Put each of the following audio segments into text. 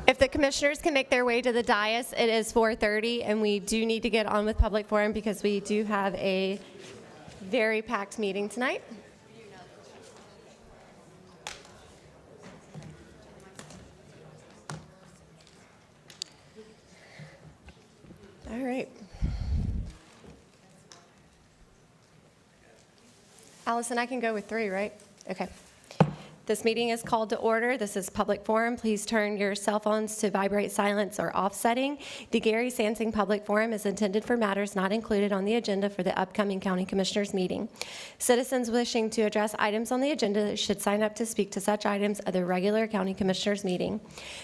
If the commissioners can make their way to the dais, it is 4:30, and we do need to get on with public forum because we do have a very packed meeting tonight. All right. Allison, I can go with 3, right? Okay. This meeting is called to order. This is public forum. Please turn your cell phones to vibrate, silence, or off setting. The Gary Sansing Public Forum is intended for matters not included on the agenda for the upcoming County Commissioners meeting. Citizens wishing to address items on the agenda should sign up to speak to such items at the regular County Commissioners meeting.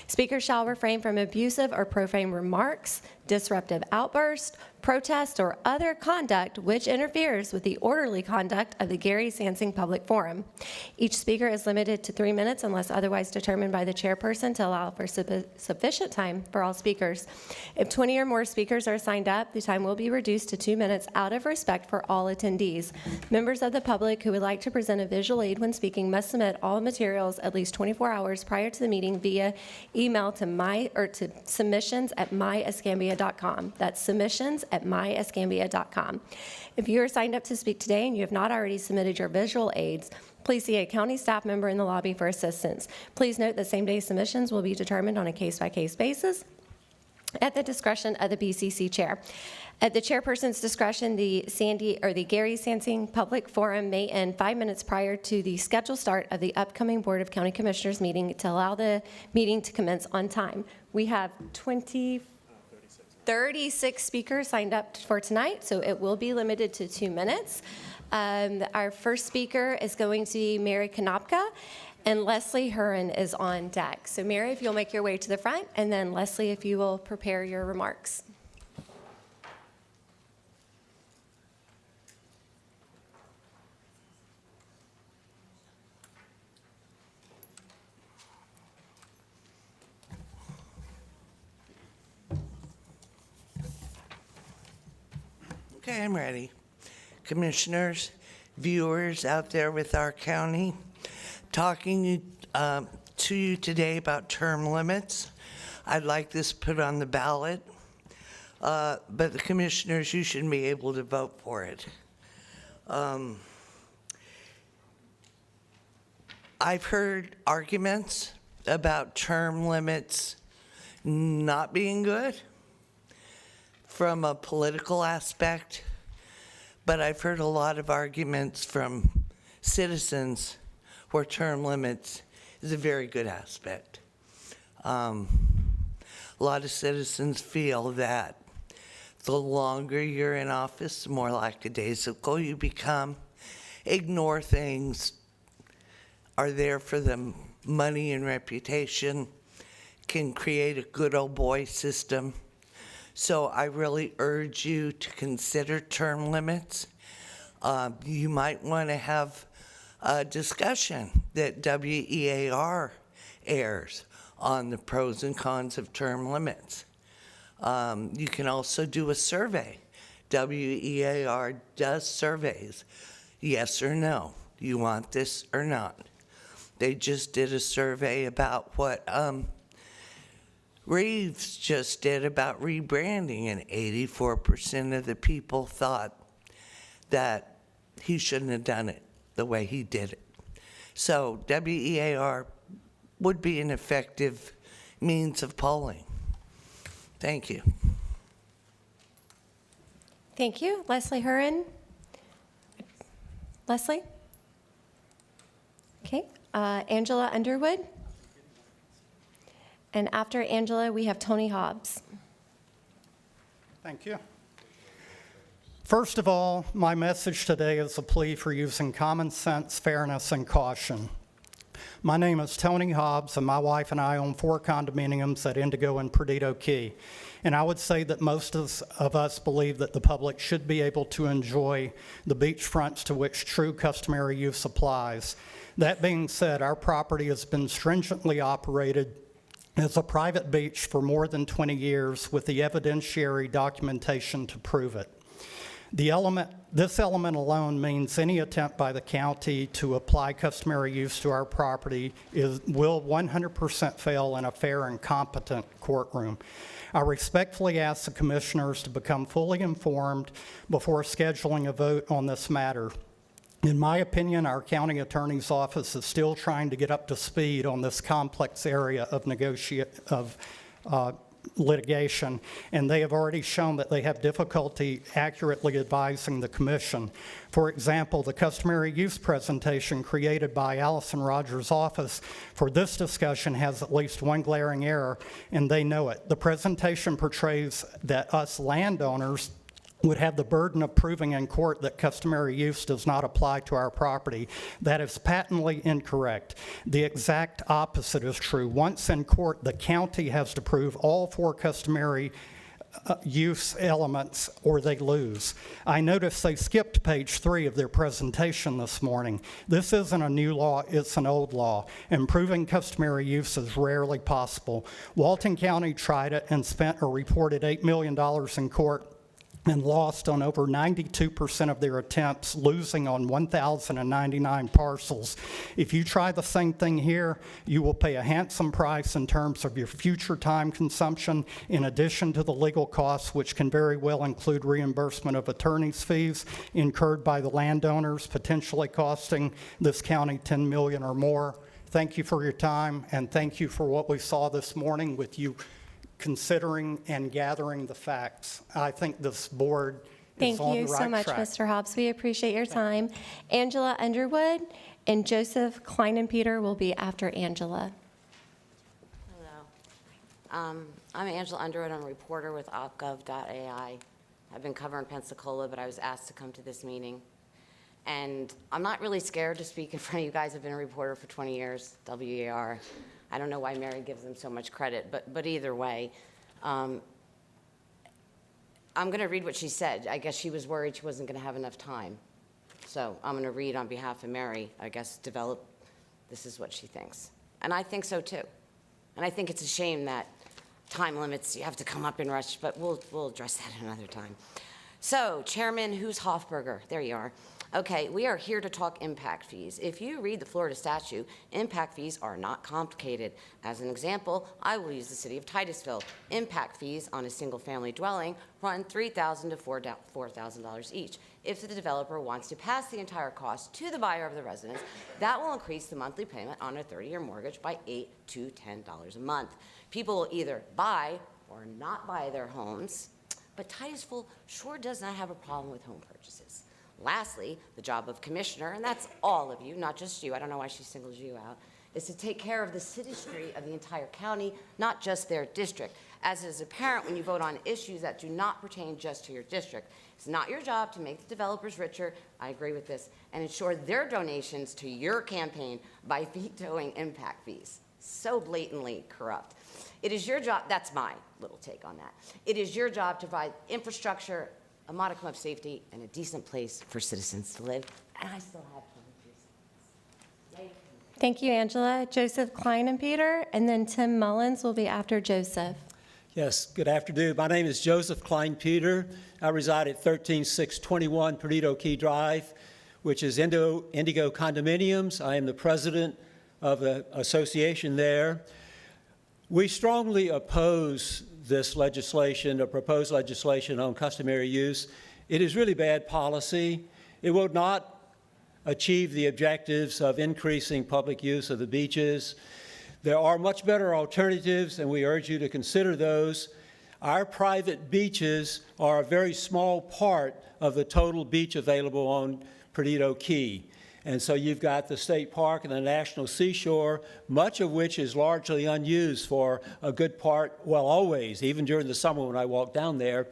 Speakers shall refrain from abusive or profane remarks, disruptive outbursts, protest, or other conduct which interferes with the orderly conduct of the Gary Sansing Public Forum. Each speaker is limited to 3 minutes unless otherwise determined by the chairperson to allow for sufficient time for all speakers. If 20 or more speakers are signed up, the time will be reduced to 2 minutes out of respect for all attendees. Members of the public who would like to present a visual aid when speaking must submit all materials at least 24 hours prior to the meeting via email to submissions@myescambia.com. That's submissions@myescambia.com. If you are signed up to speak today and you have not already submitted your visual aids, please see a county staff member in the lobby for assistance. Please note that same-day submissions will be determined on a case-by-case basis at the discretion of the BCC chair. At the chairperson's discretion, the Gary Sansing Public Forum may end 5 minutes prior to the scheduled start of the upcoming Board of County Commissioners meeting to allow the meeting to commence on time. We have 36 speakers signed up for tonight, so it will be limited to 2 minutes. Our first speaker is going to be Mary Konopka, and Leslie Huron is on deck. So Mary, if you'll make your way to the front, and then Leslie, if you will prepare your remarks. Okay, I'm ready. Commissioners, viewers out there with our county, talking to you today about term limits. I'd like this put on the ballot, but the commissioners, you should be able to vote for it. I've heard arguments about term limits not being good from a political aspect, but I've heard a lot of arguments from citizens where term limits is a very good aspect. A lot of citizens feel that the longer you're in office, the more lackadaisical you become, ignore things, are there for the money and reputation, can create a good old boy system. So I really urge you to consider term limits. You might want to have a discussion that WEAR airs on the pros and cons of term limits. You can also do a survey. WEAR does surveys. Yes or no, you want this or not? They just did a survey about what Reeves just did about rebranding, and 84% of the people thought that he shouldn't have done it the way he did it. So WEAR would be an effective means of polling. Thank you. Thank you. Leslie Huron. Leslie? Okay. Angela Underwood. And after Angela, we have Tony Hobbs. Thank you. First of all, my message today is a plea for using common sense, fairness, and caution. My name is Tony Hobbs, and my wife and I own 4 condominiums at Indigo and Perdido Key. And I would say that most of us believe that the public should be able to enjoy the beachfronts to which true customary use applies. That being said, our property has been stringently operated as a private beach for more than 20 years with the evidentiary documentation to prove it. This element alone means any attempt by the county to apply customary use to our property will 100% fail in a fair and competent courtroom. I respectfully ask the commissioners to become fully informed before scheduling a vote on this matter. In my opinion, our county attorney's office is still trying to get up to speed on this complex area of litigation, and they have already shown that they have difficulty accurately advising the commission. For example, the customary use presentation created by Allison Rogers' office for this discussion has at least one glaring error, and they know it. The presentation portrays that us landowners would have the burden of proving in court that customary use does not apply to our property. That is patently incorrect. The exact opposite is true. Once in court, the county has to prove all 4 customary use elements or they lose. I noticed they skipped page 3 of their presentation this morning. This isn't a new law, it's an old law, and proving customary use is rarely possible. Walton County tried it and spent or reported $8 million in court and lost on over 92% of their attempts, losing on 1,099 parcels. If you try the same thing here, you will pay a handsome price in terms of your future time consumption, in addition to the legal costs, which can very well include reimbursement of attorney's fees incurred by the landowners, potentially costing this county $10 million or more. Thank you for your time, and thank you for what we saw this morning with you considering and gathering the facts. I think this board is on the right track. Thank you so much, Mr. Hobbs. We appreciate your time. Angela Underwood and Joseph Kleinenpeter will be after Angela. Hello. I'm Angela Underwood. I'm a reporter with opgov.ai. I've been covering Pensacola, but I was asked to come to this meeting. And I'm not really scared to speak in front of you guys. I've been a reporter for 20 years, WER. I don't know why Mary gives them so much credit, but either way, I'm going to read what she said. I guess she was worried she wasn't going to have enough time. So I'm going to read on behalf of Mary, I guess, this is what she thinks. And I think so too. And I think it's a shame that time limits, you have to come up and rush, but we'll address that another time. So, Chairman Who's Hofberger, there you are. Okay, we are here to talk impact fees. If you read the Florida statute, impact fees are not complicated. As an example, I will use the city of Titusville. Impact fees on a single-family dwelling run $3,000 to $4,000 each. If the developer wants to pass the entire cost to the buyer of the residence, that will increase the monthly payment on a 30-year mortgage by $8 to $10 a month. People will either buy or not buy their homes, but Titusville sure does not have a problem with home purchases. Lastly, the job of commissioner, and that's all of you, not just you, I don't know why she singles you out, is to take care of the citizenry of the entire county, not just their district. As is apparent when you vote on issues that do not pertain just to your district. It's not your job to make the developers richer, I agree with this, and ensure their donations to your campaign by vetoing impact fees. So blatantly corrupt. It is your job, that's my little take on that. It is your job to provide infrastructure, a modicum of safety, and a decent place for citizens to live. And I still have plenty of Thank you, Angela. Joseph Kleinenpeter, and then Tim Mullins will be after Joseph. Yes, good afternoon. My name is Joseph Kleinpeter. I reside at 13621 Perdido Key Drive, which is Indigo Condominiums. I am the president of the association there. We strongly oppose this legislation, the proposed legislation on customary use. It is really bad policy. It will not achieve the objectives of increasing public use of the beaches. There are much better alternatives, and we urge you to consider those. Our private beaches are a very small part of the total beach available on Perdido Key. And so you've got the state park and the national seashore, much of which is largely unused for a good part, well, always, even during the summer when I walk down there.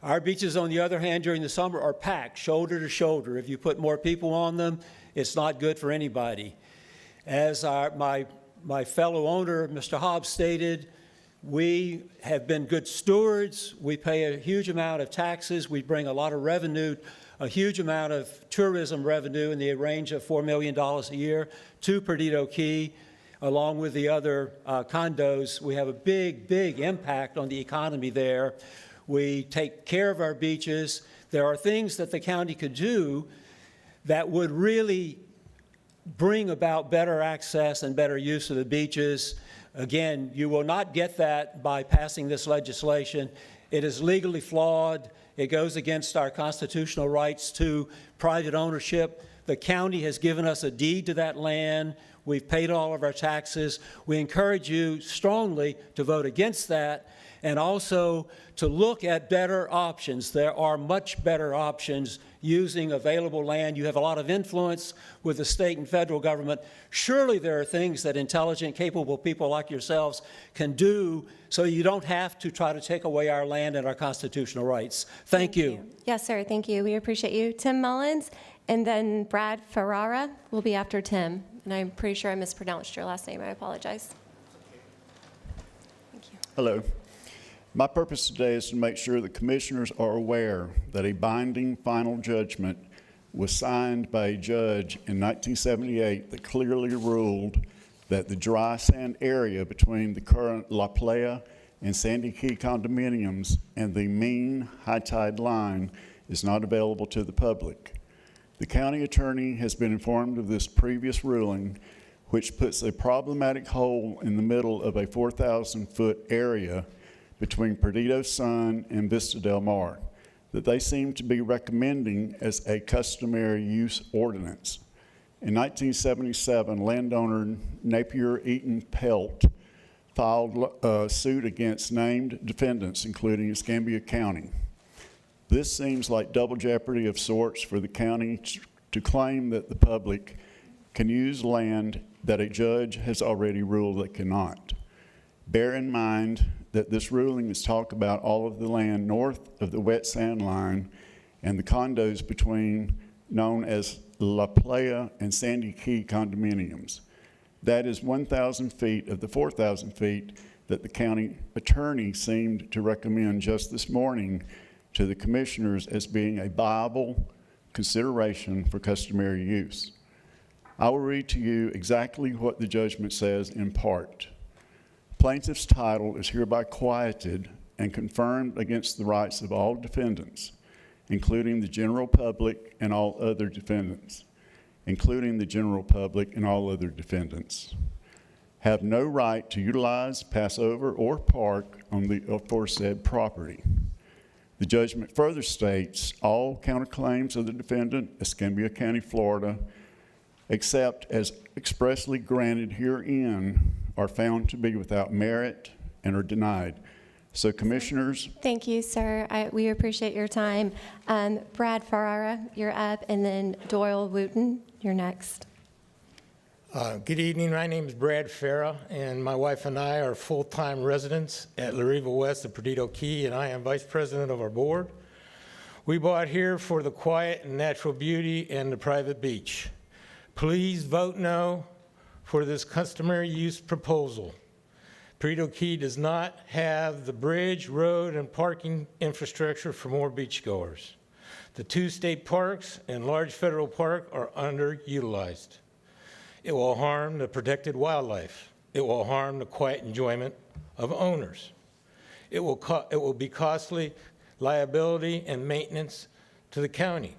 Our beaches, on the other hand, during the summer are packed shoulder to shoulder. If you put more people on them, it's not good for anybody. As my fellow owner, Mr. Hobbs, stated, we have been good stewards. We pay a huge amount of taxes. We bring a lot of revenue, a huge amount of tourism revenue in the range of $4 million a year to Perdido Key, along with the other condos. We have a big impact on the economy there. We take care of our beaches. There are things that the county could do that would really bring about better access and better use of the beaches. Again, you will not get that by passing this legislation. It is legally flawed. It goes against our constitutional rights to private ownership. The county has given us a deed to that land. We've paid all of our taxes. We encourage you strongly to vote against that and also to look at better options. There are much better options using available land. You have a lot of influence with the state and federal government. Surely there are things that intelligent, capable people like yourselves can do so you don't have to try to take away our land and our constitutional rights. Thank you. Yes, sir, thank you. We appreciate you. Tim Mullins, and then Brad Ferrara will be after Tim. And I'm pretty sure I mispronounced your last name. I apologize. Thank you. Hello. My purpose today is to make sure the commissioners are aware that a binding final judgment was signed by a judge in 1978 that clearly ruled that the dry sand area between the current La Playa and Sandy Key condominiums and the mean high tide line is not available to the public. The county attorney has been informed of this previous ruling, which puts a problematic hole in the middle of a 4,000-foot area between Perdido Sun and Vista Del Mar that they seem to be recommending as a customary use ordinance. In 1977, landowner Napier Eaton Pelt filed a suit against named defendants, including Escambia County. This seems like double jeopardy of sorts for the county to claim that the public can use land that a judge has already ruled they cannot. Bear in mind that this ruling is talk about all of the land north of the wet sand line and the condos between known as La Playa and Sandy Key condominiums. That is 1,000 feet of the 4,000 feet that the county attorney seemed to recommend just this morning to the commissioners as being a viable consideration for customary use. I will read to you exactly what the judgment says in part. Plaintiff's title is hereby quieted and confirmed against the rights of all defendants, including the general public and all other defendants, have no right to utilize, pass over, or park on the aforesaid property. The judgment further states all counterclaims of the defendant, Escambia County, Florida, except as expressly granted herein, are found to be without merit and are denied. So commissioners. Thank you, sir. We appreciate your time. Brad Ferrara, you're up, and then Doyle Wooten, you're next. Good evening. My name is Brad Farah, and my wife and I are full-time residents at La Riva West of Perdido Key, and I am vice president of our board. We bought here for the quiet and natural beauty and the private beach. Please vote no for this customary use proposal. Perdido Key does not have the bridge, road, and parking infrastructure for more beachgoers. The two state parks and large federal park are underutilized. It will harm the protected wildlife. It will harm the quiet enjoyment of owners. It will be costly liability and maintenance to the county.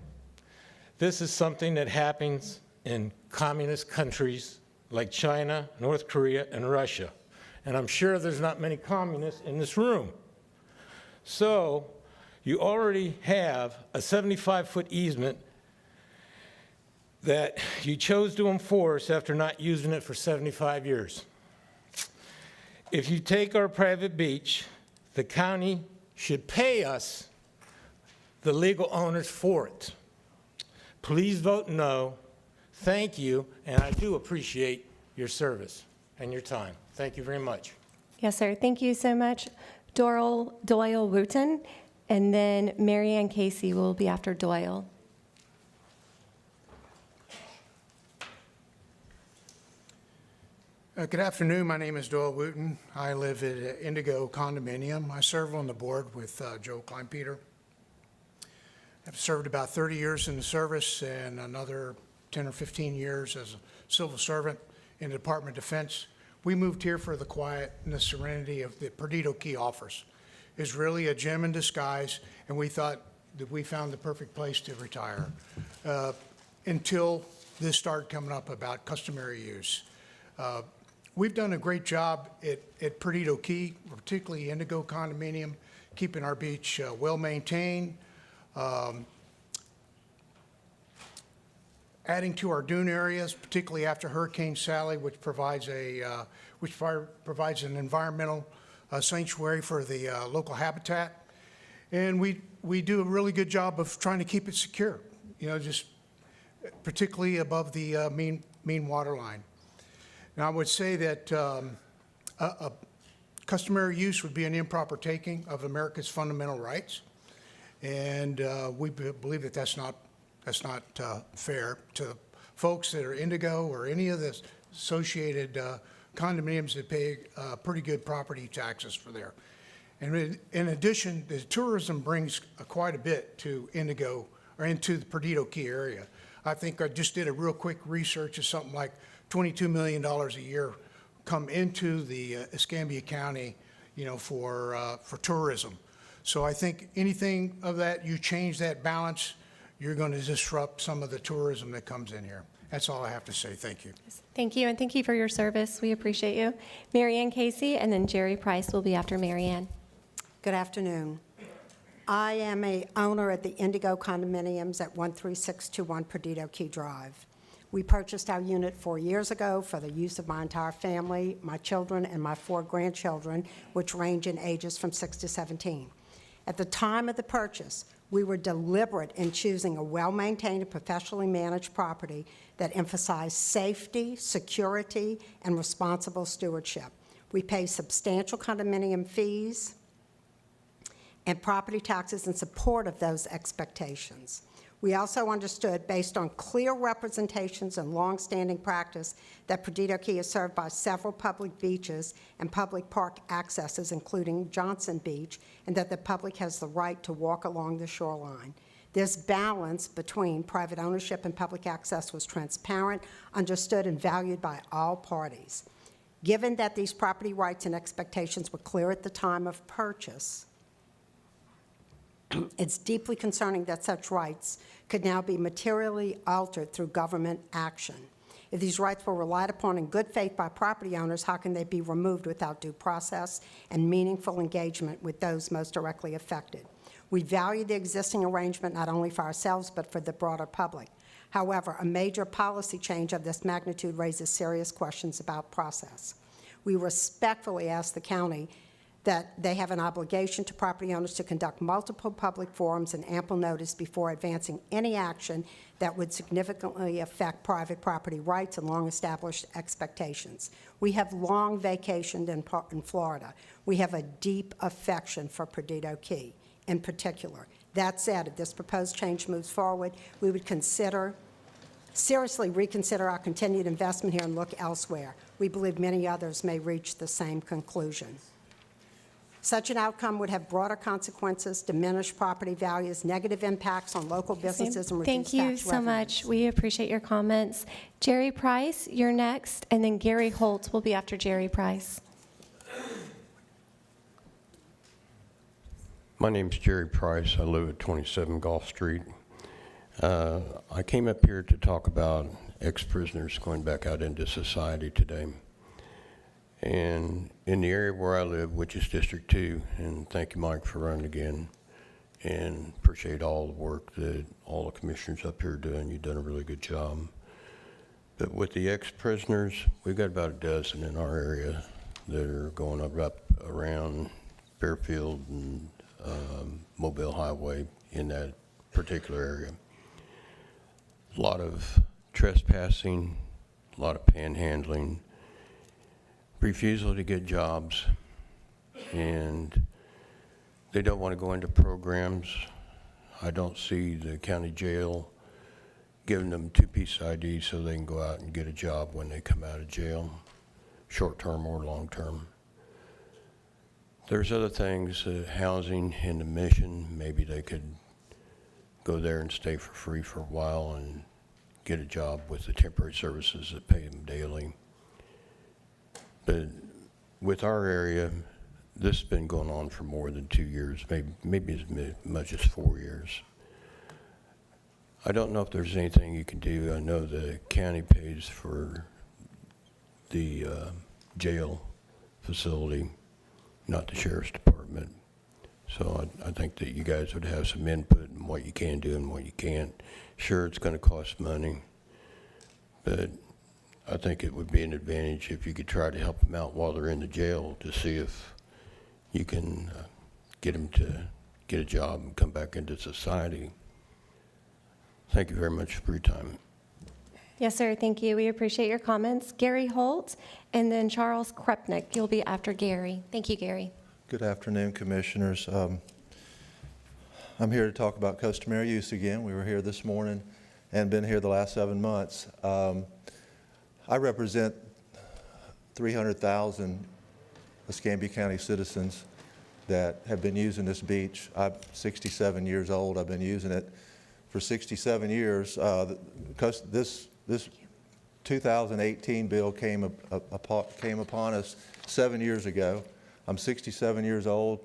This is something that happens in communist countries like China, North Korea, and Russia. And I'm sure there's not many communists in this room. So you already have a 75-foot easement that you chose to enforce after not using it for 75 years. If you take our private beach, the county should pay us, the legal owners, for it. Please vote no. Thank you, and I do appreciate your service and your time. Thank you very much. Yes, sir. Thank you so much. Doyle Wooten, and then Mary Ann Casey will be after Doyle. Good afternoon. My name is Doyle Wooten. I live at Indigo Condominium. I serve on the board with Joe Kleinpeter. I've served about 30 years in the service and another 10 or 15 years as a civil servant in the Department of Defense. We moved here for the quiet and the serenity of the Perdido Key offers. It's really a gem in disguise, and we thought that we found the perfect place to retire until this started coming up about customary use. We've done a great job at Perdido Key, particularly Indigo Condominium, keeping our beach well-maintained, adding to our dune areas, particularly after Hurricane Sally, which provides an environmental sanctuary for the local habitat. And we do a really good job of trying to keep it secure, just particularly above the mean water line. Now, I would say that a customary use would be an improper taking of America's fundamental rights, and we believe that that's not fair to folks that are Indigo or any of the associated condominiums that pay pretty good property taxes for there. And in addition, the tourism brings quite a bit to Indigo or into the Perdido Key area. I think I just did a real quick research of something like $22 million a year come into the Escambia County, for tourism. So I think anything of that, you change that balance, you're going to disrupt some of the tourism that comes in here. That's all I have to say. Thank you. Thank you, and thank you for your service. We appreciate you. Mary Ann Casey, and then Jerry Price will be after Mary Ann. Good afternoon. I am a owner at the Indigo Condominiums at 13621 Perdido Key Drive. We purchased our unit 4 years ago for the use of my entire family, my children, and my 4 grandchildren, which range in ages from 6 to 17. At the time of the purchase, we were deliberate in choosing a well-maintained and professionally managed property that emphasized safety, security, and responsible stewardship. We pay substantial condominium fees and property taxes in support of those expectations. We also understood, based on clear representations and longstanding practice, that Perdido Key is served by several public beaches and public park accesses, including Johnson Beach, and that the public has the right to walk along the shoreline. This balance between private ownership and public access was transparent, understood, and valued by all parties. Given that these property rights and expectations were clear at the time of purchase, it's deeply concerning that such rights could now be materially altered through government action. If these rights were relied upon in good faith by property owners, how can they be removed without due process and meaningful engagement with those most directly affected? We value the existing arrangement not only for ourselves but for the broader public. However, a major policy change of this magnitude raises serious questions about process. We respectfully ask the county that they have an obligation to property owners to conduct multiple public forums and ample notice before advancing any action that would significantly affect private property rights and long-established expectations. We have long vacationed in Florida. We have a deep affection for Perdido Key in particular. That said, if this proposed change moves forward, we would seriously reconsider our continued investment here and look elsewhere. We believe many others may reach the same conclusion. Such an outcome would have broader consequences, diminished property values, negative impacts on local businesses, and reduced Thank tax you revenues. so much. We appreciate your comments. Jerry Price, you're next, and then Gary Holt will be after Jerry Price. My name's Jerry Price. I live at 27 Gulf Street. I came up here to talk about ex-prisoners going back out into society today. And in the area where I live, which is District 2, and thank you, Mike, for running again, and appreciate all the work that all the commissioners up here are doing. You've done a really good job. But with the ex-prisoners, we've got about a dozen in our area that are going up around Fairfield and Mobile Highway in that particular area. A lot of trespassing, a lot of panhandling, refusal to get jobs, and they don't want to go into programs. I don't see the county jail giving them 2-piece ID so they can go out and get a job when they come out of jail. short-term or long-term. There's other things, housing and the mission, maybe they could go there and stay for free for a while and get a job with the temporary services that pay them daily. But with our area, this has been going on for more than 2 years, maybe as much as 4 years. I don't know if there's anything you can do. I know the county pays for the jail facility, not the sheriff's department. So I think that you guys would have some input in what you can do and what you can't. Sure, it's going to cost money, but I think it would be an advantage if you could try to help them out while they're in the jail to see if you can get them to get a job and come back into society. Thank you very much for your time. Yes, sir, thank you. We appreciate your comments. Gary Holt, and then Charles Krupnick. You'll be after Gary. Thank you, Gary. Good afternoon, Commissioners. I'm here to talk about customary use again. We were here this morning and been here the last 7 months. I represent 300,000 Escambia County citizens that have been using this beach. I'm 67 years old. I've been using it for 67 years. This 2018 bill came upon us 7 years ago. I'm 67 years old.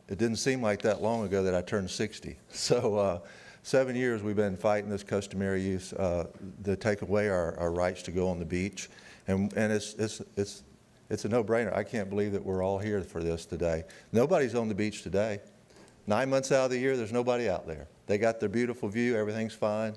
It didn't seem like that long ago that I turned 60. So 7 years we've been fighting this customary use to take away our rights to go on the beach. And it's a no-brainer. I can't believe that we're all here for this today. Nobody's on the beach today. 9 months out of the year, there's nobody out there. They got their beautiful view, everything's fine.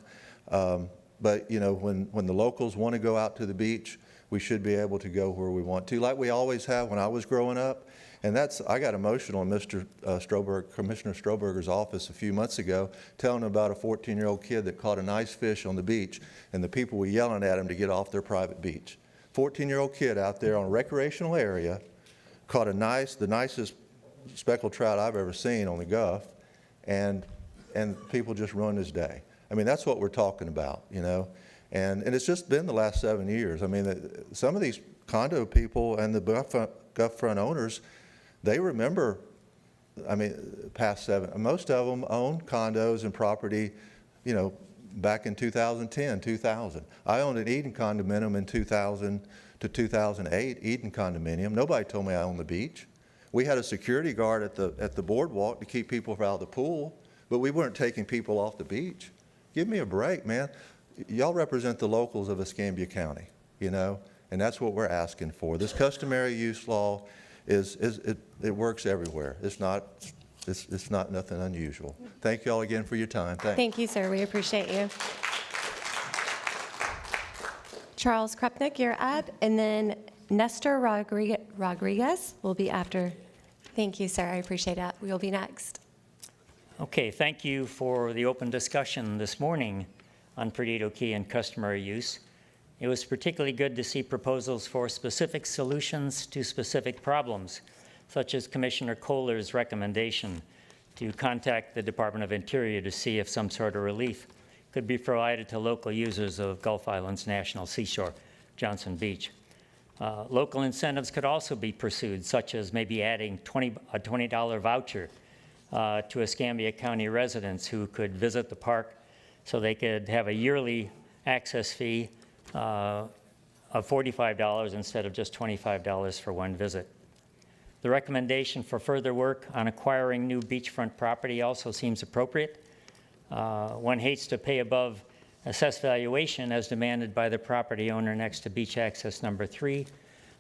But you know, when the locals want to go out to the beach, we should be able to go where we want to, like we always have when I was growing up. And I got emotional in Commissioner Stroberger's office a few months ago, telling him about a 14-year-old kid that caught a nice fish on the beach, and the people were yelling at him to get off their private beach. 14-year-old kid out there on a recreational area, caught the nicest speckled trout I've ever seen on the Gulf, and people just ruined his day. I mean, that's what we're talking about, you know. And it's just been the last 7 years. I mean, some of these condo people and the Gulf front owners, they remember, I mean, past 7. Most of them own condos and property, you know, back in 2010, 2000. I owned an Eden condominium in 2000 to 2008, Eden condominium. Nobody told me I owned the beach. We had a security guard at the boardwalk to keep people out of the pool, but we weren't taking people off the beach. Give me a break, man. Y'all represent the locals of Escambia County, you know, and that's what we're asking for. This customary use law it works everywhere. It's not nothing unusual. Thank you all again for your time. Thanks. Thank you, sir. We appreciate you. Charles Krupnick, you're up, and then Nestor Rodriguez will be after. Thank you, sir. I appreciate that. We will be next. Okay, thank you for the open discussion this morning on Perdido Key and customary use. It was particularly good to see proposals for specific solutions to specific problems, such as Commissioner Kohler's recommendation to contact the Department of Interior to see if some sort of relief could be provided to local users of Gulf Islands National Seashore, Johnson Beach. Local incentives could also be pursued, such as maybe adding a $20 voucher to Escambia County residents who could visit the park so they could have a yearly access fee of $45 instead of just $25 for one visit. The recommendation for further work on acquiring new beachfront property also seems appropriate. One hates to pay above assessed valuation as demanded by the property owner next to beach access number 3,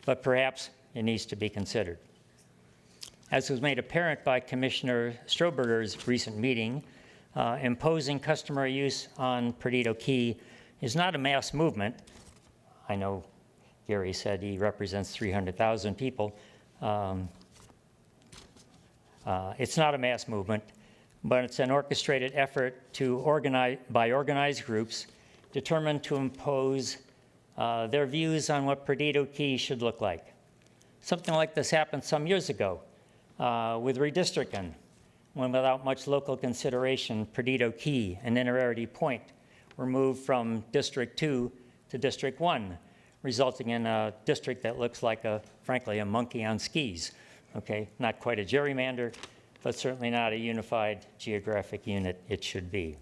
but perhaps it needs to be considered. As was made apparent by Commissioner Stroberger's recent meeting, imposing customary use on Perdido Key is not a mass movement. I know Gary said he represents 300,000 people. It's not a mass movement, but it's an orchestrated effort to by organized groups determined to impose their views on what Perdido Key should look like. Something like this happened some years ago with redistricting, when without much local consideration, Perdido Key and Innerarity Point were moved from District 2 to District 1, resulting in a district that looks like, frankly, a monkey on skis. Okay, not quite a gerrymander, but certainly not a unified geographic unit it should be.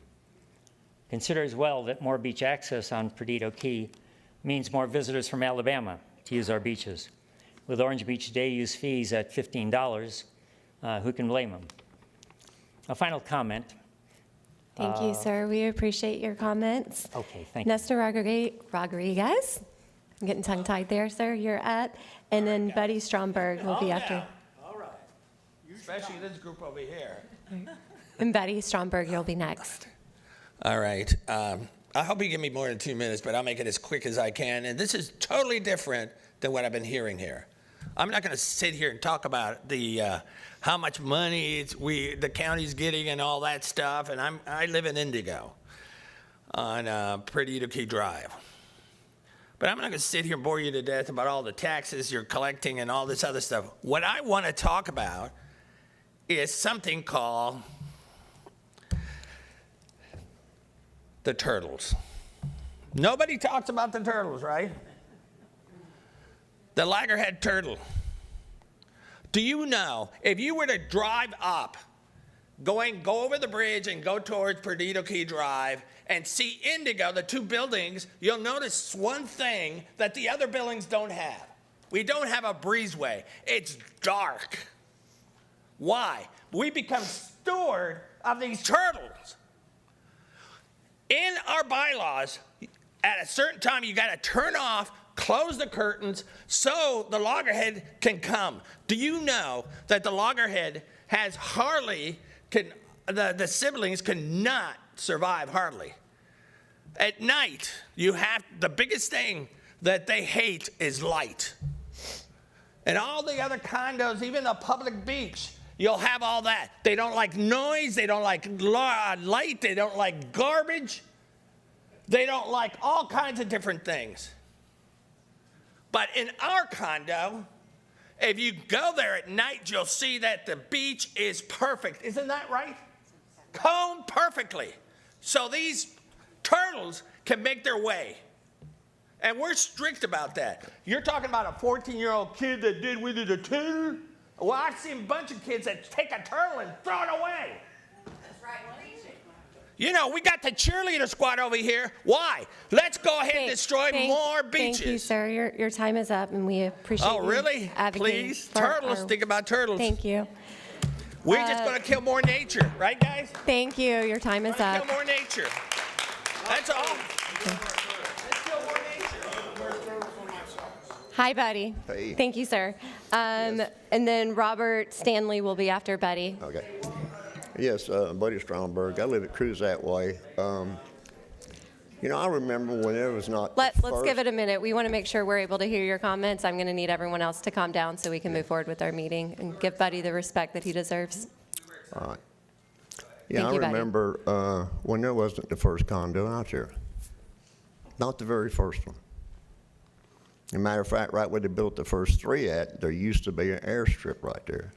Consider as well that more beach access on Perdido Key means more visitors from Alabama to use our beaches. With Orange Beach day use fees at $15, who can blame them? A final comment. Thank you, sir. We appreciate your comments. Okay, thank you. Nestor Rodriguez, I'm getting tongue-tied there, sir, you're at, and then Buddy Stromberg will be after. All right. Especially this group over here. And Buddy Stromberg, you'll be next. All right. I hope you give me more than 2 minutes, but I'll make it as quick as I can. And this is totally different than what I've been hearing here. I'm not going to sit here and talk about the how much money the county's getting and all that stuff. And I live in Indigo on Perdido Key Drive. But I'm not going to sit here and bore you to death about all the taxes you're collecting and all this other stuff. What I want to talk about is something called the turtles. Nobody talks about the turtles, right? The loggerhead turtle. Do you know, if you were to drive up, go over the bridge and go towards Perdido Key Drive and see Indigo, the two buildings, you'll notice one thing that the other buildings don't have. We don't have a breezeway. It's dark. Why? We become steward of these turtles. In our bylaws, at a certain time, you got to turn off, close the curtains so the loggerhead can come. Do you know that the loggerhead has the siblings cannot survive hardly? At night, the biggest thing that they hate is light. And all the other condos, even the public beach, you'll have all that. They don't like noise, they don't like light, they don't like garbage. They don't like all kinds of different things. But in our condo, if you go there at night, you'll see that the beach is perfect. Isn't that right? Combed perfectly. So these turtles can make their way. And we're strict about that. You're talking about a 14-year-old kid that did with it a turtle? Well, I've seen a bunch of kids that take a turtle and throw it away. That's right. You know, we got the cheerleader squad over here. Why? Let's go ahead and destroy more beaches. Thank you, sir. Your time is up, and we appreciate you. Oh, really? Advocating Please? for Turtles. our- Think about turtles. Thank you. We're just going to kill more nature. Right, guys? Thank you. Your time is Kill up. more nature. That's all. Let's kill more nature. Hi, Buddy. Hey. Thank you, sir. And then Robert Stanley will be after Buddy. Okay. Yes, Buddy Stromberg. I live at Cruzat Way. You know, I remember when there was not. Let's give it a minute. We want to make sure we're able to hear your comments. I'm going to need everyone else to calm down so we can move forward with our meeting and give Buddy the respect that he deserves. All right. Yeah, Thank you, I Buddy. remember when there wasn't the first condo out there. Not the very first one. As a matter of fact, right where they built the first three at, there used to be an airstrip right there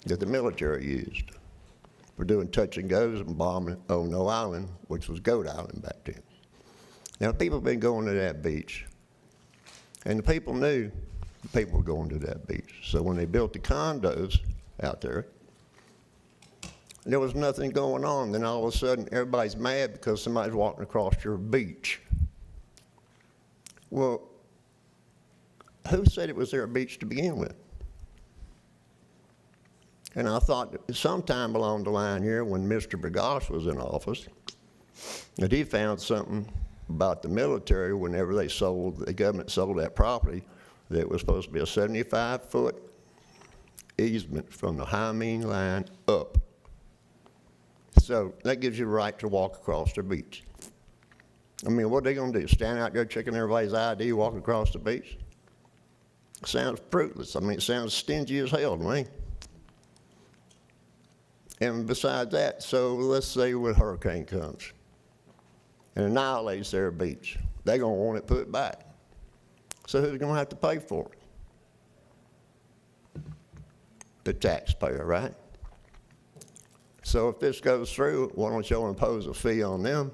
that the military used for doing touch and goes and bombing on No Island, which was Goat Island back then. Now, people have been going to that beach, and the people knew the people were going to that beach. So when they built the condos out there was nothing going on. Then all of a sudden, everybody's mad because somebody's walking across your beach. Well, who said it was their beach to begin with? And I thought that sometime along the line here, when Mr. Bergosh was in office, that he found something about the military whenever the government sold that property, that it was supposed to be a 75-foot easement from the Hymen line up. So that gives you the right to walk across the beach. I mean, what are they going to do? Stand out there checking everybody's ID walking across the beach? Sounds fruitless. I mean, it sounds stingy as hell to me. And besides that, so let's say when a hurricane comes and annihilates their beach, they're going to want it put back. So who's going to have to pay for it? The taxpayer, right? So if this goes through, why don't you impose a fee on them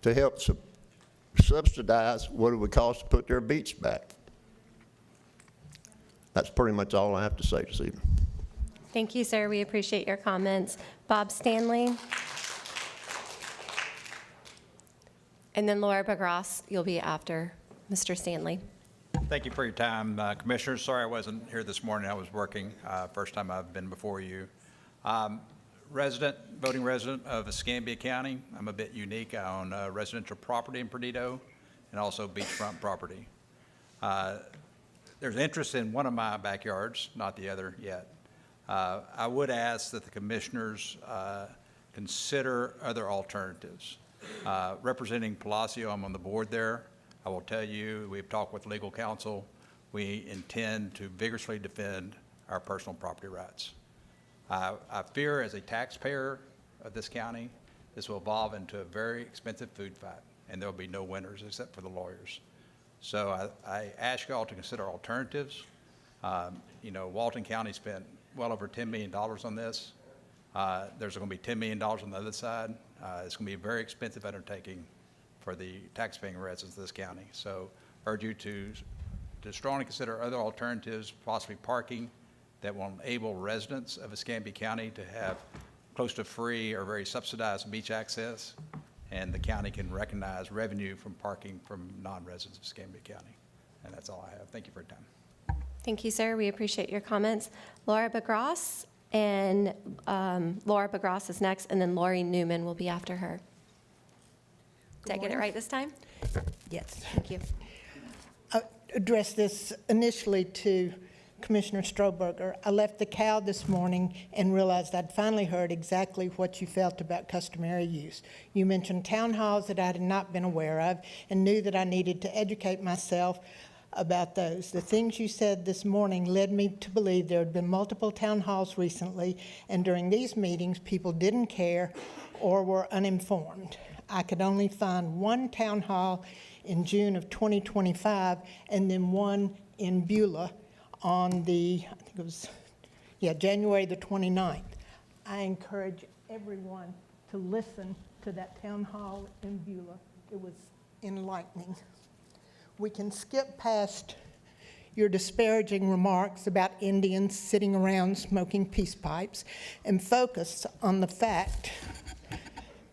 to help subsidize what it would cost to put their beach back. That's pretty much all I have to say this evening. Thank you, sir. We appreciate your comments. Bob Stanley. And then Laura Bagros, you'll be after Mr. Stanley. Thank you for your time, Commissioners. Sorry I wasn't here this morning. I was working. First time I've been before you. Voting resident of Escambia County. I'm a bit unique. I own residential property in Perdido and also beachfront property. There's interest in one of my backyards, not the other yet. I would ask that the Commissioners consider other alternatives. Representing Palacio, I'm on the board there. I will tell you, we've talked with legal counsel. We intend to vigorously defend our personal property rights. I fear as a taxpayer of this county, this will evolve into a very expensive food fight, and there will be no winners except for the lawyers. So I ask you all to consider alternatives. You know, Walton County spent well over $10 million on this. There's going to be $10 million on the other side. It's going to be a very expensive undertaking for the taxpaying residents of this county. So I urge you to strongly consider other alternatives, possibly parking, that will enable residents of Escambia County to have close to free or very subsidized beach access, and the county can recognize revenue from parking from non-residents of Escambia County. And that's all I have. Thank you for your time. Thank you, sir. We appreciate your comments. Laura Bagros, and Laura Bagros is next, and then Lori Newman will be after her. Did I get it right this time? Yes. Thank you. I addressed this initially to Commissioner Strohberger. I left the cow this morning and realized I'd finally heard exactly what you felt about customary use. You mentioned town halls that I had not been aware of and knew that I needed to educate myself about those. The things you said this morning led me to believe there had been multiple town halls recently, and during these meetings, people didn't care or were uninformed. I could only find one town hall in June of 2025 and then one in Beulah on the, I think it was, January the 29th. I encourage everyone to listen to that town hall in Beulah. It was enlightening. We can skip past your disparaging remarks about Indians sitting around smoking peace pipes and focus on the fact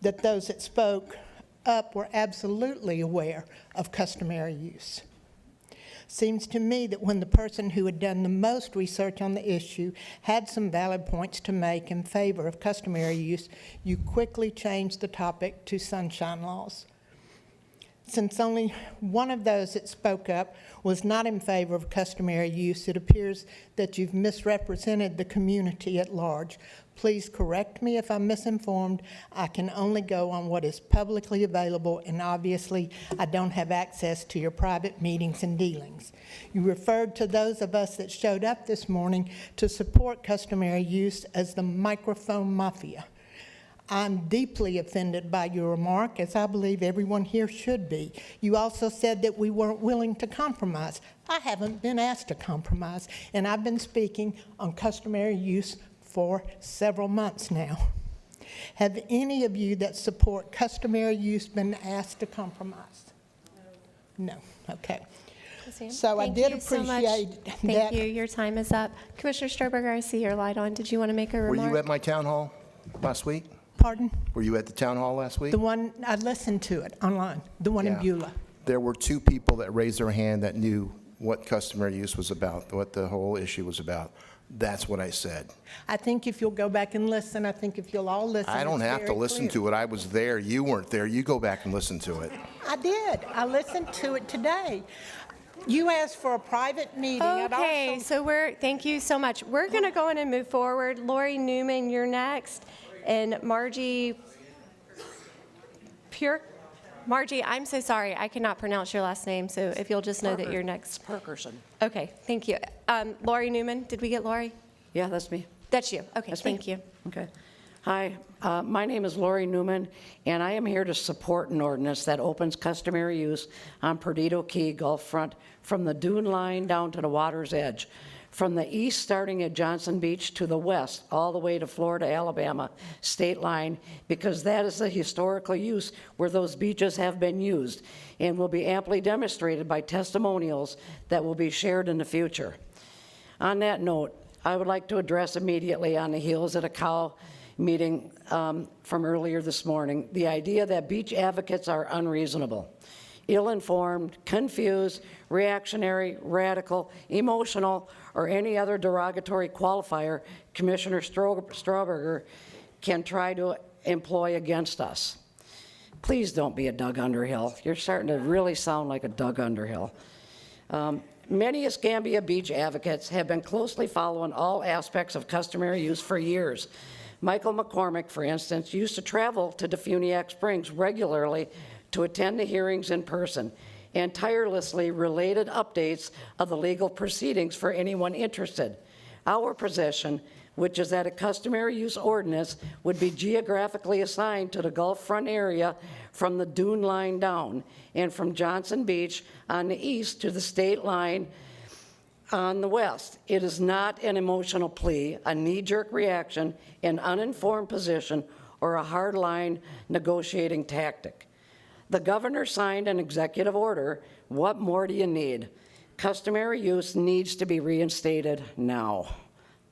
that those that spoke up were absolutely aware of customary use. Seems to me that when the person who had done the most research on the issue had some valid points to make in favor of customary use, you quickly changed the topic to sunshine laws. Since only one of those that spoke up was not in favor of customary use, it appears that you've misrepresented the community at large. Please correct me if I'm misinformed. I can only go on what is publicly available, and obviously I don't have access to your private meetings and dealings. You referred to those of us that showed up this morning to support customary use as the microphone mafia. I'm deeply offended by your remark, as I believe everyone here should be. You also said that we weren't willing to compromise. I haven't been asked to compromise, and I've been speaking on customary use for several months now. Have any of you that support customary use been asked to compromise? No. Okay. So I did appreciate that. Thank you. Your time is up. Commissioner Strohberger, I see your light on. Did you want to make a remark? Were you at my town hall last week? Pardon? Were you at the town hall last week? The one, I listened to it online, the one in Yeah. Beulah. There were two people that raised their hand that knew what customary use was about, what the whole issue was about. That's what I said. I think if you'll go back and listen, I think if you'll all listen, I don't have to listen to it. I was there. You weren't there. You go back and listen to it. I did. I listened to it today. You asked for a private meeting. Okay, thank you so much. We're going to go in and move forward. Lori Newman, you're next. And Margie, I'm so sorry. I cannot pronounce your last name, so if you'll just know that you're next. Perkerson. Okay, thank you. Lori Newman, did we get Lori? Yeah, that's me. That's you. Okay, That's thank me. you. Okay. Hi, my name is Lori Newman, and I am here to support an ordinance that opens customary use on Perdido Key Gulf Front from the dune line down to the water's edge. from the east starting at Johnson Beach to the west, all the way to Florida, Alabama state line, because that is the historical use where those beaches have been used and will be amply demonstrated by testimonials that will be shared in the future. On that note, I would like to address immediately on the heels of the COW meeting from earlier this morning, the idea that beach advocates are unreasonable, ill-informed, confused, reactionary, radical, emotional, or any other derogatory qualifier Commissioner Strohberger can try to employ against us. Please don't be a Doug Underhill. You're starting to really sound like a Doug Underhill. Many Escambia Beach advocates have been closely following all aspects of customary use for years. Michael McCormick, for instance, used to travel to Defuniak Springs regularly to attend the hearings in person and tirelessly related updates of the legal proceedings for anyone interested. Our position, which is that a customary use ordinance would be geographically assigned to the Gulf Front area from the dune line down and from Johnson Beach on the east to the state line on the west. It is not an emotional plea, a knee-jerk reaction, an uninformed position, or a hard-line negotiating tactic. The governor signed an executive order. What more do you need? Customary use needs to be reinstated now.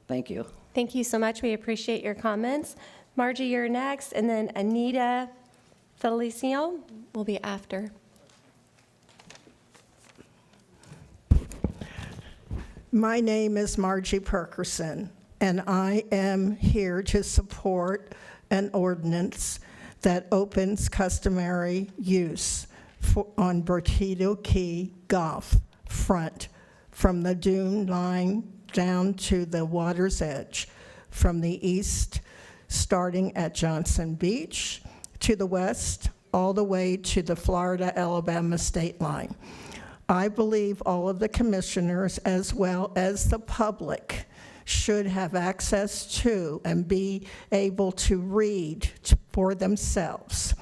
Thank you. Thank you so much. We appreciate your comments. Margie, you're next, and then Anita Felicio will be after. My name is Margie Perkerson, and I am here to support an ordinance that opens customary use on Perdido Key Golf front from the dune line down to the water's edge, from the east starting at Johnson Beach to the west all the way to the Florida-Alabama state line. I believe all of the commissioners, as well as the public, should have access to and be able to read for themselves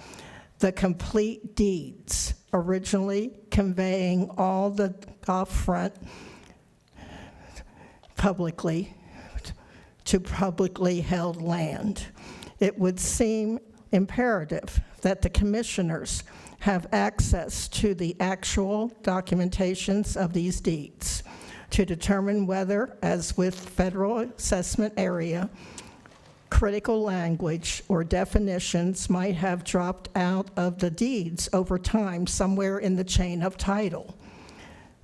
the complete deeds originally conveying all the golf front publicly to publicly held land. It would seem imperative that the commissioners have access to the actual documentations of these deeds to determine whether, as with federal assessment area, critical language or definitions might have dropped out of the deeds over time somewhere in the chain of title.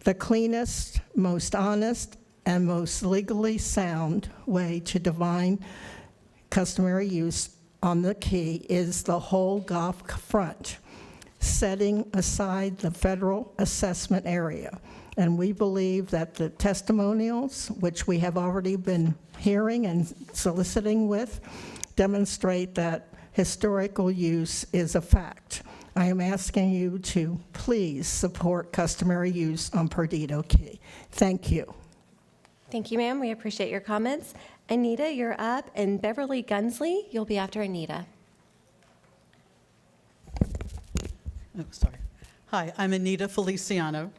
The cleanest, most honest, and most legally sound way to define customary use on the key is the whole golf front, setting aside the federal assessment area. And we believe that the testimonials, which we have already been hearing and soliciting with, demonstrate that historical use is a fact. I am asking you to please support customary use on Perdido Key. Thank you. Thank you, ma'am. We appreciate your comments. Anita, you're up, and Beverly Gunsley, you'll be after Anita. Oh, sorry. Hi, I'm Anita Feliciano,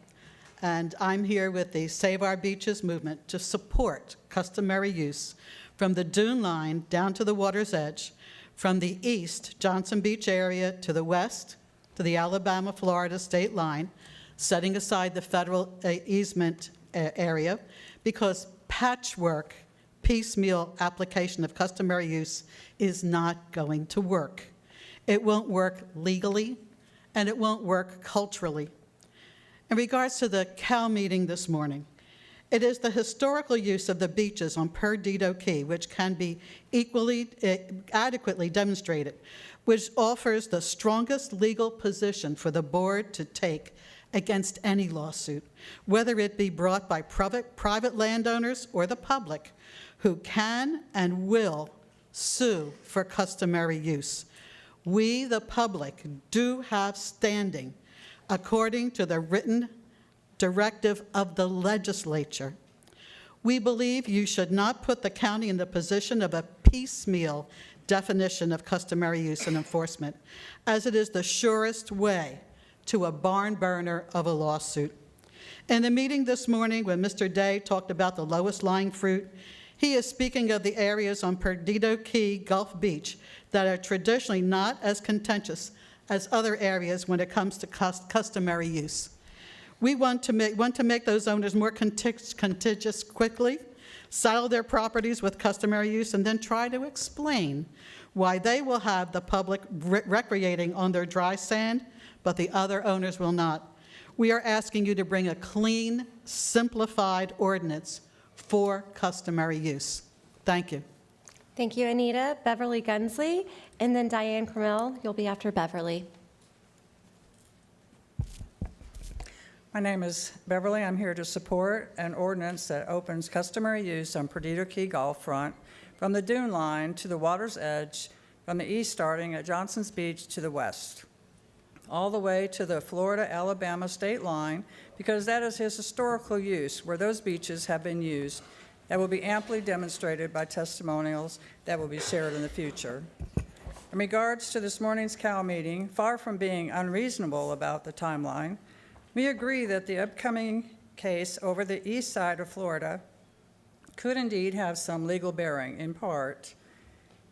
and I'm here with the Save Our Beaches movement to support customary use from the dune line down to the water's edge, from the east Johnson Beach area to the west to the Alabama-Florida state line, setting aside the federal easement area, because patchwork, piecemeal application of customary use is not going to work. It won't work legally, and it won't work culturally. In regards to the COW meeting this morning, it is the historical use of the beaches on Perdido Key, which can be equally, adequately demonstrated, which offers the strongest legal position for the board to take against any lawsuit, whether it be brought by private landowners or the public, who can and will sue for customary use. We, the public, do have standing according to the written directive of the legislature. We believe you should not put the county in the position of a piecemeal definition of customary use and enforcement, as it is the surest way to a barn burner of a lawsuit. In the meeting this morning, when Mr. Day talked about the lowest lying fruit, he is speaking of the areas on Perdido Key Gulf Beach that are traditionally not as contentious as other areas when it comes to customary use. We want to make those owners more contiguous quickly, saddle their properties with customary use, and then try to explain why they will have the public recreating on their dry sand, but the other owners will not. We are asking you to bring a clean, simplified ordinance for customary use. Thank you. Thank you, Anita. Beverly Gunsley, and then Diane Cromell. You'll be after Beverly. My name is Beverly. I'm here to support an ordinance that opens customary use on Perdido Key Golf Front from the dune line to the water's edge, from the east starting at Johnson's Beach to the west, all the way to the Florida-Alabama state line, because that is his historical use, where those beaches have been used. That will be amply demonstrated by testimonials that will be shared in the future. In regards to this morning's CAL meeting, far from being unreasonable about the timeline, we agree that the upcoming case over the east side of Florida could indeed have some legal bearing, in part.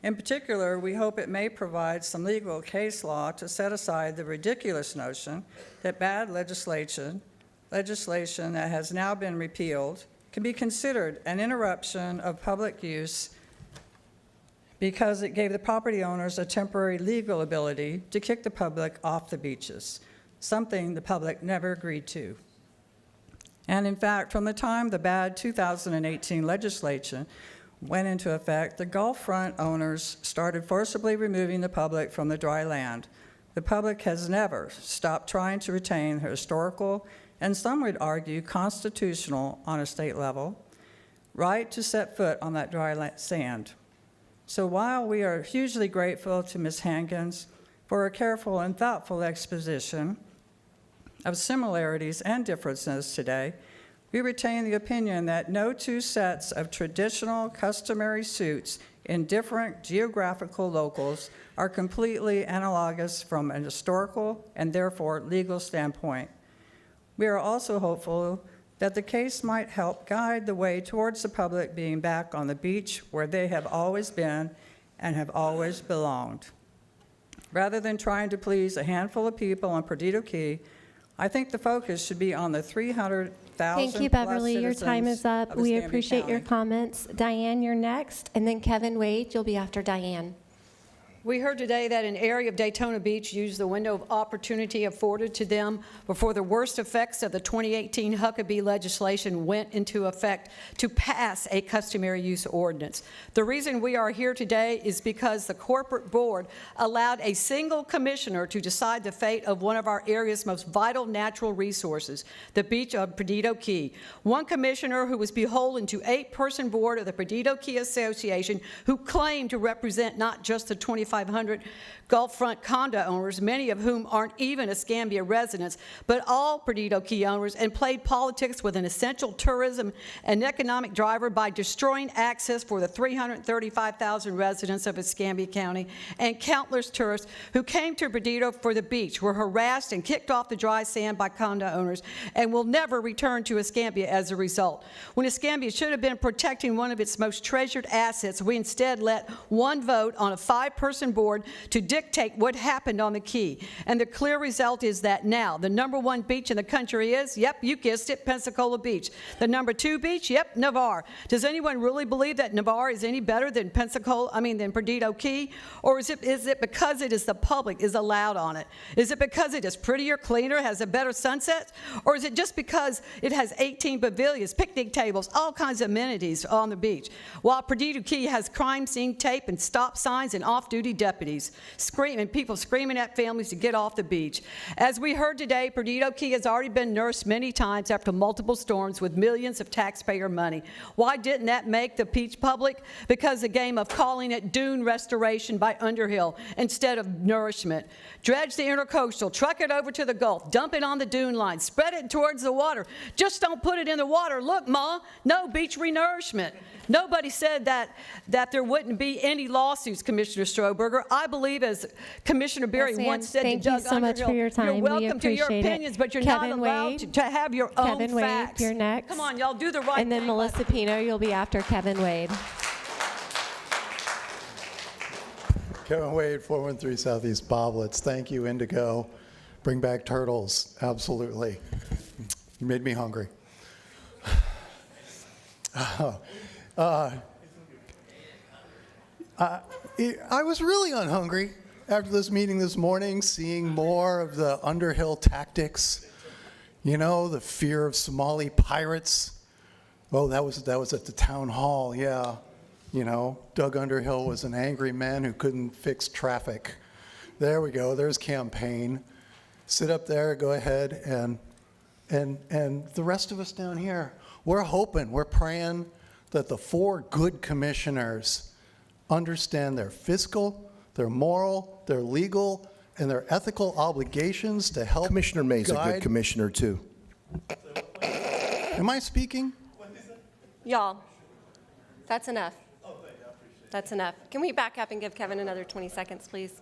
In particular, we hope it may provide some legal case law to set aside the ridiculous notion that bad legislation that has now been repealed, can be considered an interruption of public use because it gave the property owners a temporary legal ability to kick the public off the beaches, something the public never agreed to. And in fact, from the time the bad 2018 legislation went into effect, the Gulf Front owners started forcibly removing the public from the dry land. The public has never stopped trying to retain their historical, and some would argue constitutional on a state level, right to set foot on that dry sand. So while we are hugely grateful to Ms. Hankins for a careful and thoughtful exposition of similarities and differences today, we retain the opinion that no two sets of traditional customary suits in different geographical locales are completely analogous from an historical and therefore legal standpoint. We are also hopeful that the case might help guide the way towards the public being back on the beach where they have always been and have always belonged. Rather than trying to please a handful of people on Perdido Key, I think the focus should be on the 300,000 Thank you, Beverly. Your time is up. We appreciate your comments. Diane, you're next, and then Kevin Wade, you'll be after Diane. We heard today that an area of Daytona Beach used the window of opportunity afforded to them before the worst effects of the 2018 Huckabee legislation went into effect to pass a customary use ordinance. The reason we are here today is because the corporate board allowed a single commissioner to decide the fate of one of our area's most vital natural resources, the beach of Perdido Key. One commissioner who was beholden to 8-person board of the Perdido Key Association, who claimed to represent not just the 2,500 Gulf Front condo owners, many of whom aren't even Escambia residents, but all Perdido Key owners, and played politics with an essential tourism and economic driver by destroying access for the 335,000 residents of Escambia County, and countless tourists who came to Perdido for the beach, were harassed and kicked off the dry sand by condo owners, and will never return to Escambia as a result. When Escambia should have been protecting one of its most treasured assets, we instead let one vote on a 5-person board to dictate what happened on the Key. And the clear result is that now the #1 beach in the country is, yep, you guessed it, Pensacola Beach. The #2 beach, yep, Navarre. Does anyone really believe that Navarre is any better than than Perdido Key? Or is it because it is the public is allowed on it? Is it because it is prettier, cleaner, has a better sunset? Or is it just because it has 18 pavilions, picnic tables, all kinds of amenities on the beach? While Perdido Key has crime scene tape and stop signs and off-duty deputies, people screaming at families to get off the beach. As we heard today, Perdido Key has already been nursed many times after multiple storms with millions of taxpayer money. Why didn't that make the beach public? Because the game of calling it dune restoration by Underhill instead of nourishment. Dredge the intercoastal, truck it over to the Gulf, dump it on the dune line, spread it towards the water. Just don't put it in the water. Look, Ma, no beach renourishment. Nobody said that there wouldn't be any lawsuits, Commissioner Stroberg. Stroberger. I believe, as Commissioner Berry Yes, ma'am. once said to Thank you Doug so much for Underhill, your time. you're We welcome to your appreciate it. opinions, but you're Kevin not allowed Wade. to have your own Kevin Wade, facts. you're next. Come on, y'all, do the right And then thing. Melissa Pino, you'll be after Kevin Wade. Kevin Wade, 413 Southeast Boblets. Thank you, Indigo. Bring back turtles, absolutely. You made me hungry. I was really unhungry after this meeting this morning, seeing more of the Underhill tactics. You know, the fear of Somali pirates. Oh, that was at the town hall, yeah. You know, Doug Underhill was an angry man who couldn't fix traffic. There we go, there's campaign. Sit up there, go ahead, and the rest of us down here, we're hoping, we're praying that the 4 good commissioners understand their fiscal, their moral, their legal, and their ethical obligations to help Commissioner May's a good guide- commissioner, too. Am I speaking? Y'all, that's enough. That's enough. Can we back up and give Kevin another 20 seconds, please?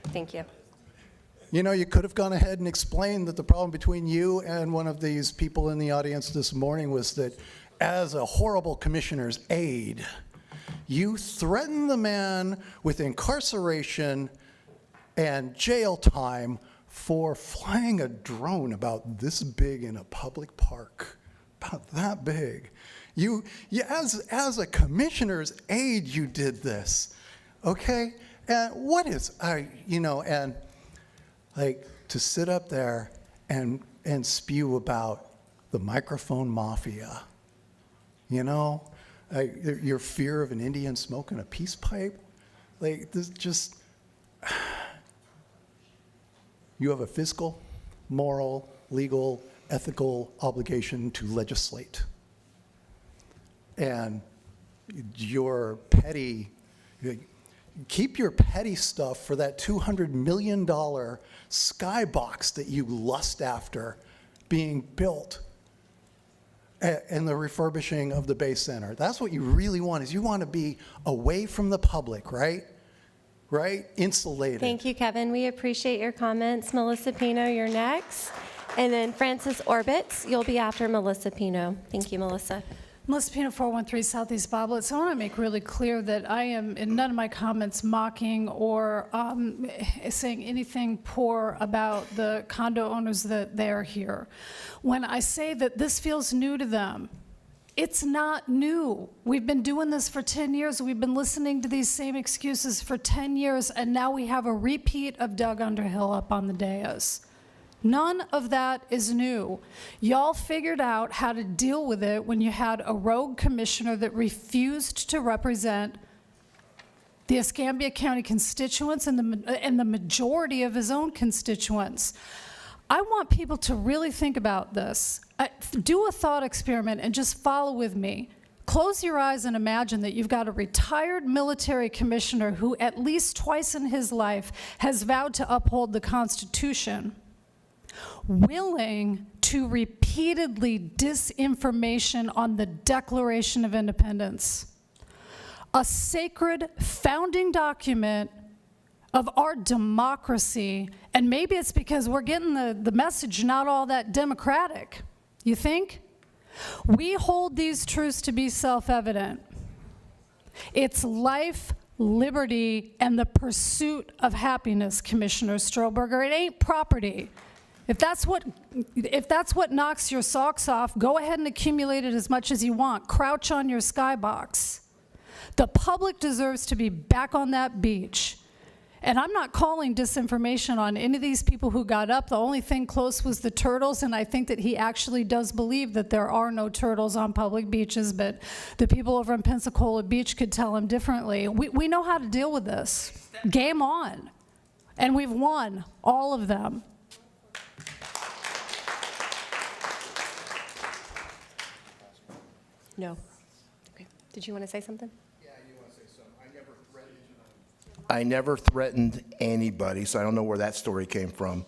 Thank you. You know, you could have gone ahead and explained that the problem between you and one of these people in the audience this morning was that as a horrible commissioner's aide, you threatened the man with incarceration and jail time for flying a drone about this big in a public park, about that big. You as a commissioner's aide, you did this, okay? And what is, and like to sit up there and spew about the microphone mafia, you know, your fear of an Indian smoking a peace pipe, like this just, you have a fiscal, moral, legal, ethical obligation to legislate. And your petty, keep your petty stuff for that $200 million skybox that you lust after being built and the refurbishing of the Bay Center. That's what you really want, is you want to be away from the public, right? Right? Insulated. Thank you, Kevin. We appreciate your comments. Melissa Pino, you're next. And then Francis Orbitz, you'll be after Melissa Pino. Thank you, Melissa. Melissa Pino, 413 Southeast Boblets. I want to make really clear that I am, in none of my comments, mocking or saying anything poor about the condo owners that they're here. When I say that this feels new to them, it's not new. We've been doing this for 10 years. We've been listening to these same excuses for 10 years, and now we have a repeat of Doug Underhill up on the dais. None of that is new. Y'all figured out how to deal with it when you had a rogue commissioner that refused to represent the Escambia County constituents and the majority of his own constituents. I want people to really think about this. Do a thought experiment and just follow with me. Close your eyes and imagine that you've got a retired military commissioner who at least twice in his life has vowed to uphold the Constitution, willing to repeatedly disinformation on the Declaration of Independence, a sacred founding document of our democracy. And maybe it's because we're getting the message not all that democratic. You think? We hold these truths to be self-evident. It's life, liberty, and the pursuit of happiness, Commissioner Stroberger. It ain't property. If that's what knocks your socks off, go ahead and accumulate it as much as you want. Crouch on your skybox. The public deserves to be back on that beach. And I'm not calling disinformation on any of these people who got up. The only thing close was the turtles, and I think that he actually does believe that there are no turtles on public beaches, but the people over in Pensacola Beach could tell him differently. We know how to deal with this. Game on. And we've won all of them. No. Okay. Did you want to say something? I never threatened anybody, so I don't know where that story came from.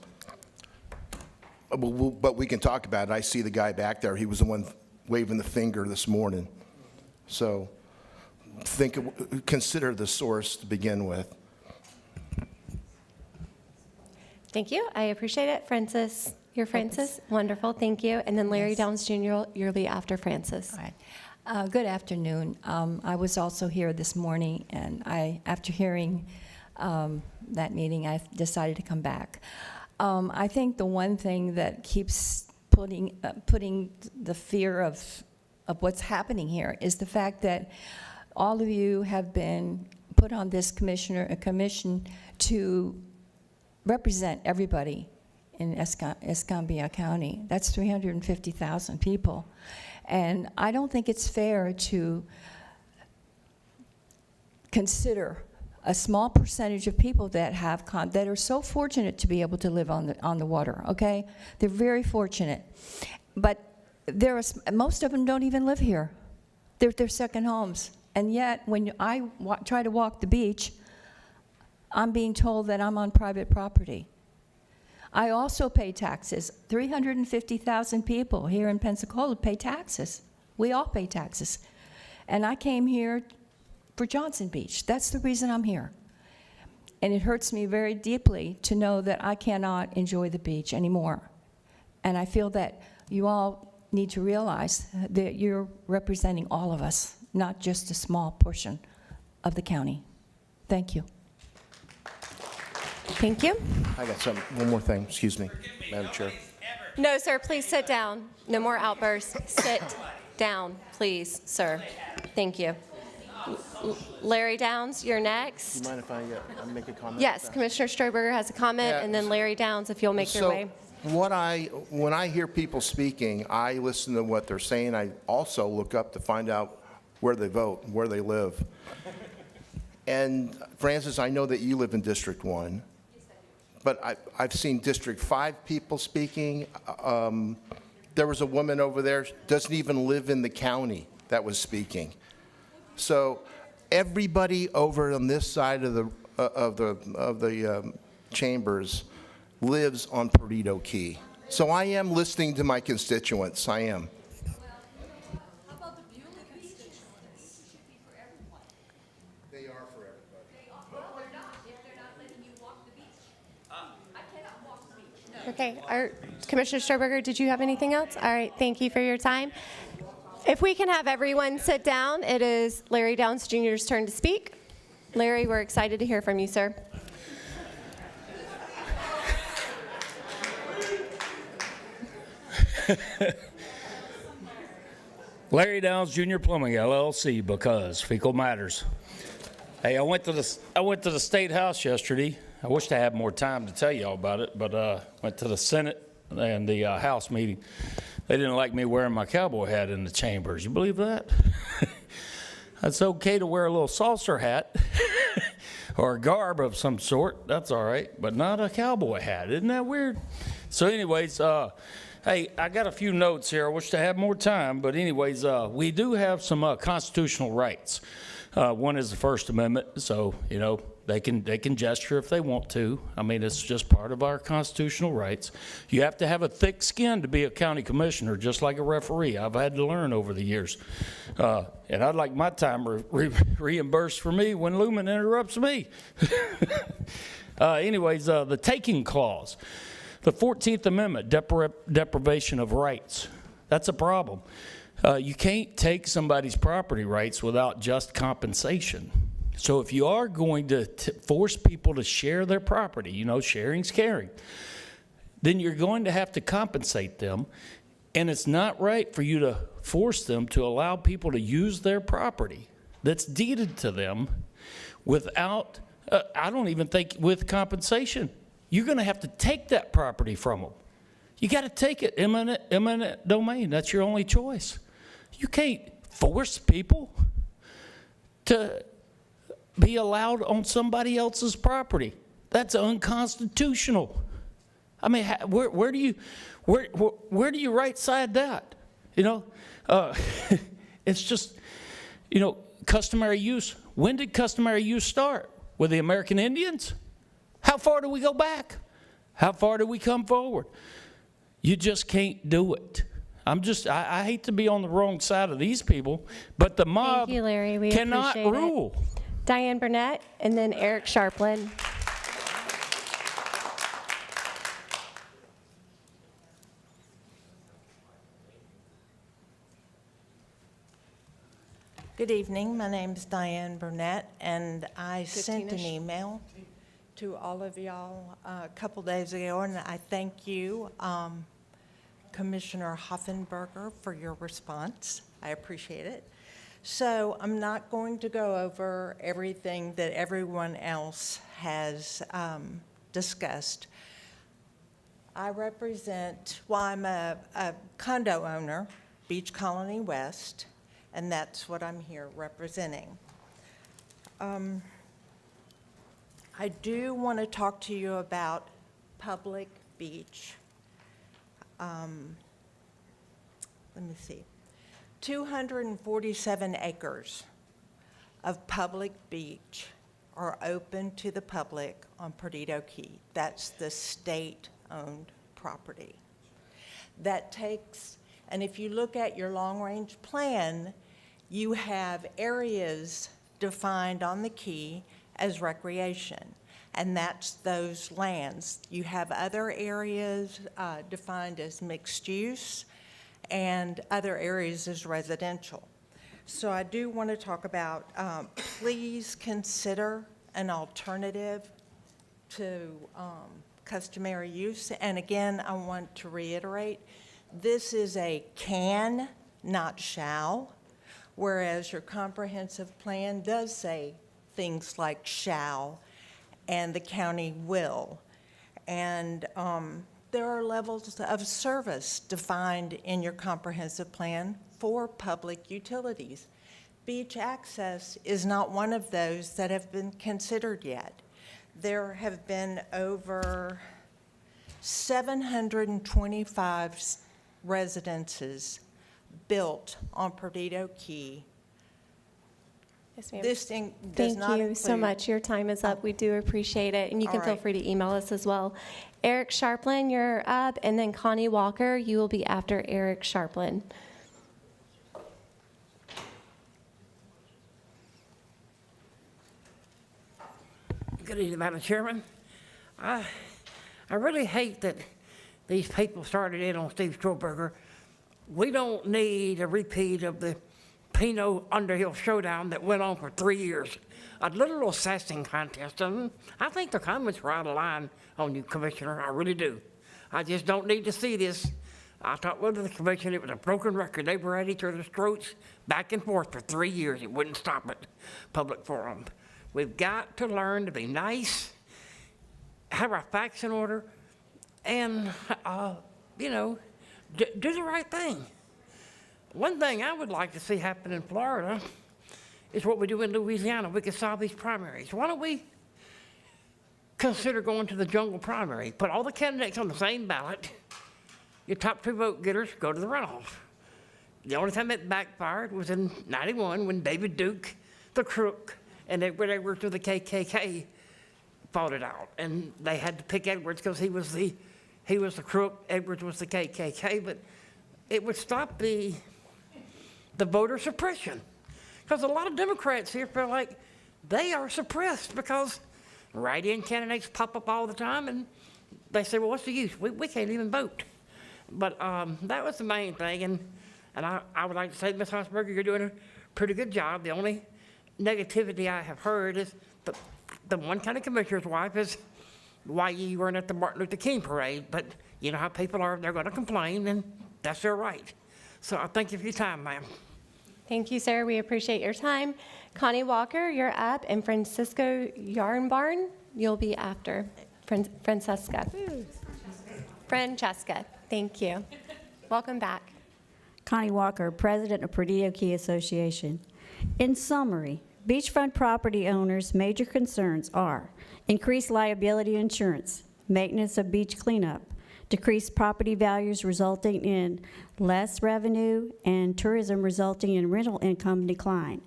But we can talk about it. I see the guy back there. He was the one waving the finger this morning. So consider the source to begin with. Thank you. I appreciate it. Francis, you're Francis. Wonderful. Thank you. And then Larry Downs Jr., you'll be after Francis. All right. Good afternoon. I was also here this morning, and after hearing that meeting, I decided to come back. I think the one thing that keeps putting the fear of what's happening here is the fact that all of you have been put on this commission to represent everybody in Escambia County. That's 350,000 people. And I don't think it's fair to consider a small percentage of people that that are so fortunate to be able to live on the water, okay? They're very fortunate. But most of them don't even live here. They're second homes. And yet, when I try to walk the beach, I'm being told that I'm on private property. I also pay taxes. 350,000 people here in Pensacola pay taxes. We all pay taxes. And I came here for Johnson Beach. That's the reason I'm here. And it hurts me very deeply to know that I cannot enjoy the beach anymore. And I feel that you all need to realize that you're representing all of us, not just a small portion of the county. Thank you. Thank you. I got one more thing, excuse me, Madam Chair. No, sir, please sit down. No more outbursts. Sit down, please, sir. Thank you. Larry Downs, you're next. Do you mind if I make a comment? Yes, Commissioner Stroberger has a comment, Yeah. and then Larry Downs, if you'll make your way. When I hear people speaking, I listen to what they're saying. I also look up to find out where they vote, where they live. And Francis, I know that you live in District 1, but I've seen District 5 people speaking. There was a woman over there, doesn't even live in the county, that was speaking. So everybody over on this side of the chambers lives on Perdido Key. So I am listening to my constituents, I am. They are for everybody. Well, they're not if they're not letting you walk the beach. I cannot walk the beach. Okay, Commissioner Stroberger, did you have anything else? All right, thank you for your time. If we can have everyone sit down, it is Larry Downs Jr.'s turn to speak. Larry, we're excited to hear from you, sir. Larry Downs Jr. Plumbing LLC, because fecal matters. Hey, I went to the State House yesterday. I wish I had more time to tell you all about it, but went to the Senate and the House meeting. They didn't like me wearing my cowboy hat in the chambers. You believe that? It's okay to wear a little saucer hat or a garb of some sort. That's all right, but not a cowboy hat. Isn't that weird? So anyways, hey, I got a few notes here. I wish I had more time, but anyways, we do have some constitutional rights. One is the First Amendment, so, you know, they can gesture if they want to. I mean, it's just part of our constitutional rights. You have to have a thick skin to be a county commissioner, just like a referee. I've had to learn over the years. And I'd like my time reimbursed for me when Lumen interrupts me. Anyways, the taking clause. The 14th Amendment, deprivation of rights. That's a problem. You can't take somebody's property rights without just compensation. So if you are going to force people to share their property, you know, sharing's caring, then you're going to have to compensate them. And it's not right for you to force them to allow people to use their property that's deeded to them without, I don't even think with compensation. You're going to have to take that property from them. You got to take it, eminent domain. That's your only choice. You can't force people to be allowed on somebody else's property. That's unconstitutional. I mean, where do you right side that? You know, it's just, you know, customary use. When did customary use start? With the American Indians? How far do we go back? How far do we come forward? You just can't do it. I hate to be on the wrong side of these people, but the mob Thank you, Larry. We cannot appreciate rule. It. Diane Burnett, and then Eric Sharplin. Good evening. My name's Diane Burnett, and I sent an 15-ish. email to all of y'all a couple days ago, and I thank you, Commissioner Hoffenberger, for your response. I appreciate it. So I'm not going to go over everything that everyone else has discussed. I represent, well, I'm a condo owner, Beach Colony West, and that's what I'm here representing. I do want to talk to you about Public Beach. Let me see. 247 acres of public beach are open to the public on Perdido Key. That's the state-owned property. That takes, and if you look at your long-range plan, you have areas defined on the key as recreation, and that's those lands. You have other areas defined as mixed use and other areas as residential. So I do want to talk about, please consider an alternative to customary use. And again, I want to reiterate, this is a can, not shall, whereas your comprehensive plan does say things like shall and the county will. And there are levels of service defined in your comprehensive plan for public utilities. Beach access is not one of those that have been considered yet. There have been over 725 residences built on Perdido Key. Yes, ma'am. This thing does Thank not you so include- much. Your time is up. We do appreciate it, and you can All feel right. free to email us as well. Eric Sharplin, you're up, and then Connie Walker, you will be after Eric Sharplin. Good evening, Madam Chairman. I really hate that these people started in on Steve Stroberger. We don't need a repeat of the Pino Underhill showdown that went on for 3 years. A little assessing contest, and I think the comments were out of line on you, Commissioner. I really do. I just don't need to see this. I thought with the commission it was a broken record. They were at each other's throats back and forth for 3 years. It wouldn't stop it. Public forum. We've got to learn to be nice, have our facts in order, and, do the right thing. One thing I would like to see happen in Florida is what we do in Louisiana. We could solve these primaries. Why don't we consider going to the jungle primary? Put all the candidates on the same ballot. Your top 2 vote getters go to the runoff. The only time it backfired was in '91 when David Duke, the crook, and Edward Edwards of the KKK fought it out. And they had to pick Edwards because he was the crook, Edwards was the KKK, but it would stop the voter suppression. Because a lot of Democrats here feel like they are suppressed because write-in candidates pop up all the time and they say, well, what's the use? We can't even vote. But that was the main thing. And I would like to say, Ms. Hoffenberger, you're doing a pretty good job. The only negativity I have heard is the one county commissioner's wife is why you weren't at the Martin Luther King parade. But you know how people are, they're going to complain, and that's their right. So I thank you for your time, ma'am. Thank you, sir. We appreciate your time. Connie Walker, you're up, and Francisco Yarnbarn, you'll be after Francesca. Francesca, thank you. Welcome back. Connie Walker, President of Perdido Key Association. In summary, beachfront property owners' major concerns are increased liability insurance, maintenance of beach cleanup, decreased property values resulting in less revenue, and tourism resulting in rental income decline,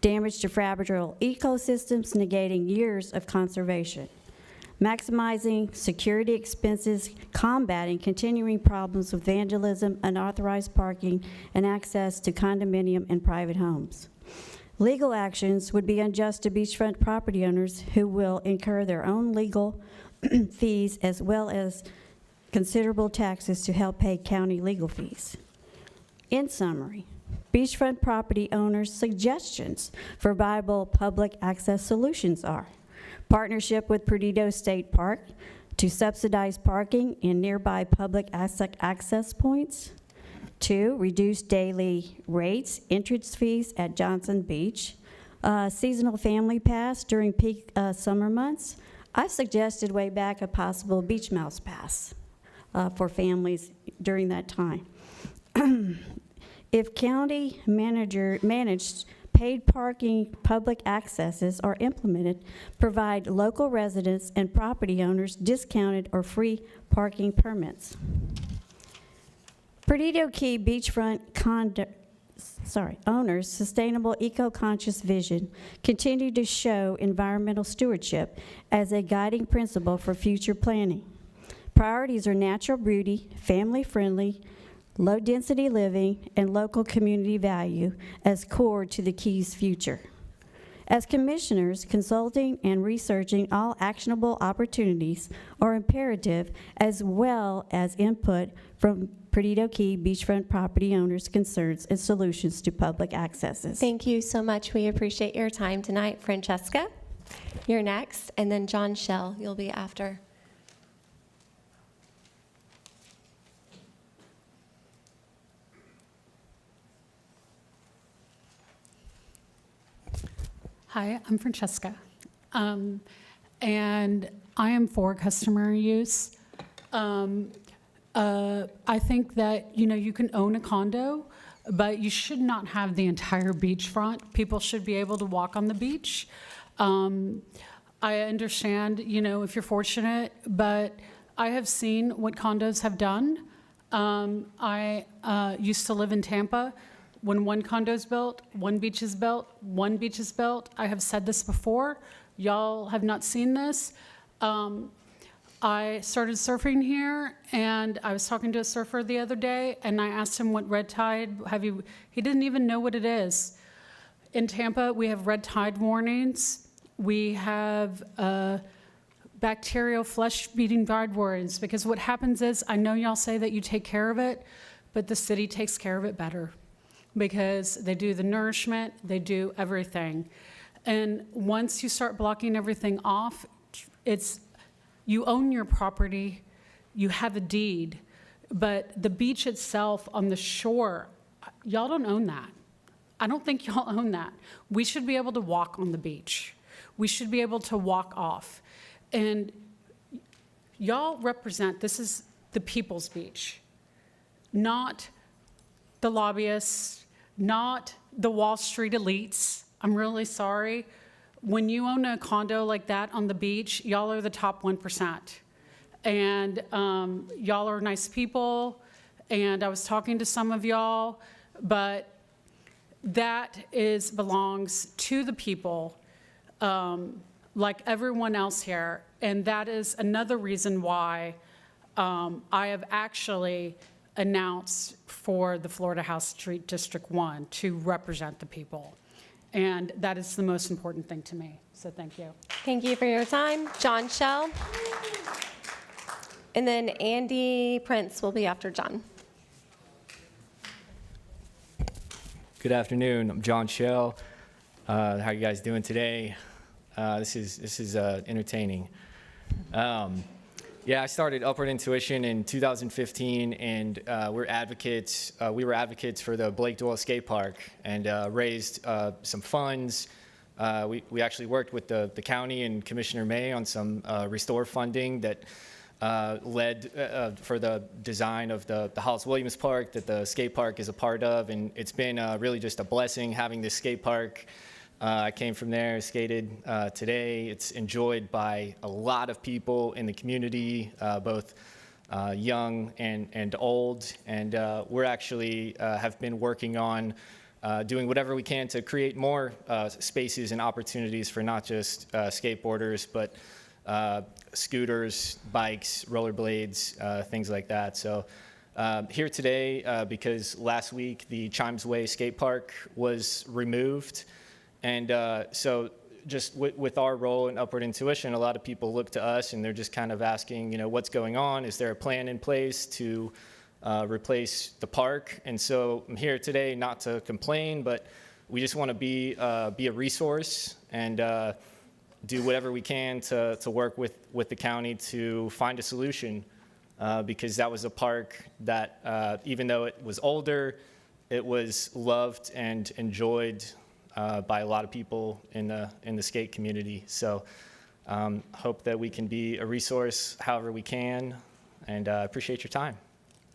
damage to fragile ecosystems negating years of conservation, maximizing security expenses, combating continuing problems with vandalism, unauthorized parking, and access to condominium and private homes. Legal actions would be unjust to beachfront property owners who will incur their own legal fees as well as considerable taxes to help pay county legal fees. In summary, beachfront property owners' suggestions for viable public access solutions are: partnership with Perdido State Park to subsidize parking in nearby public access points. 2, reduce daily rates, entrance fees at Johnson Beach. Seasonal family pass during peak summer months. I suggested way back a possible beach mouse pass for families during that time. If county managed paid parking public accesses are implemented, provide local residents and property owners discounted or free parking permits. Perdido Key beachfront owners' sustainable eco-conscious vision continue to show environmental stewardship as a guiding principle for future planning. Priorities are natural beauty, family-friendly, low-density living, and local community value as core to the Key's future. As commissioners, consulting and researching all actionable opportunities are imperative, as well as input from Perdido Key beachfront property owners' concerns and solutions to public accesses. Thank you so much. We appreciate your time tonight. Francesca, you're next, and then John Shell, you'll be after. Hi, I'm Francesca, and I am for customer use. I think that, you can own a condo, but you should not have the entire beachfront. People should be able to walk on the beach. I understand, if you're fortunate, but I have seen what condos have done. I used to live in Tampa. When one condo's built, one beach is built, one beach is built. I have said this before. Y'all have not seen this. I started surfing here, and I was talking to a surfer the other day, and I asked him what red tide he didn't even know what it is. In Tampa, we have red tide warnings. We have bacterial flesh-eating tide warnings, because what happens is, I know y'all say that you take care of it, but the city takes care of it better, because they do the nourishment, they do everything. And once you start blocking everything off, you own your property, you have a deed, but the beach itself on the shore, y'all don't own that. I don't think y'all own that. We should be able to walk on the beach. We should be able to walk off. And y'all represent, this is the people's beach, not the lobbyists, not the Wall Street elites. I'm really sorry. When you own a condo like that on the beach, y'all are the top 1%. And y'all are nice people, and I was talking to some of y'all, but that belongs to the people, like everyone else here. And that is another reason why I have actually announced for the Florida House Street District 1 to represent the people. And that is the most important thing to me. So thank you. Thank you for your time. John Shell. And then Andy Prince will be after John. Good afternoon. I'm John Shell. How are you guys doing today? This is entertaining. Yeah, I started Upward Intuition in 2015, and we were advocates for the Blake Doyle Skate Park, and raised some funds. We actually worked with the county and Commissioner May on some restore funding that led for the design of the Hollis Williams Park that the skate park is a part of, and it's been really just a blessing having this skate park. I came from there, skated today. It's enjoyed by a lot of people in the community, both young and old. And we're actually have been working on doing whatever we can to create more spaces and opportunities for not just skateboarders, but scooters, bikes, rollerblades, things like that. So here today because last week the Chimes Way Skate Park was removed. And so just with our role in Upward Intuition, a lot of people look to us and they're just kind of asking, what's going on? Is there a plan in place to replace the park. And so I'm here today not to complain, but we just want to be a resource and do whatever we can to work with the county to find a solution, because that was a park that, even though it was older, it was loved and enjoyed by a lot of people in the skate community. So hope that we can be a resource however we can, and appreciate your time.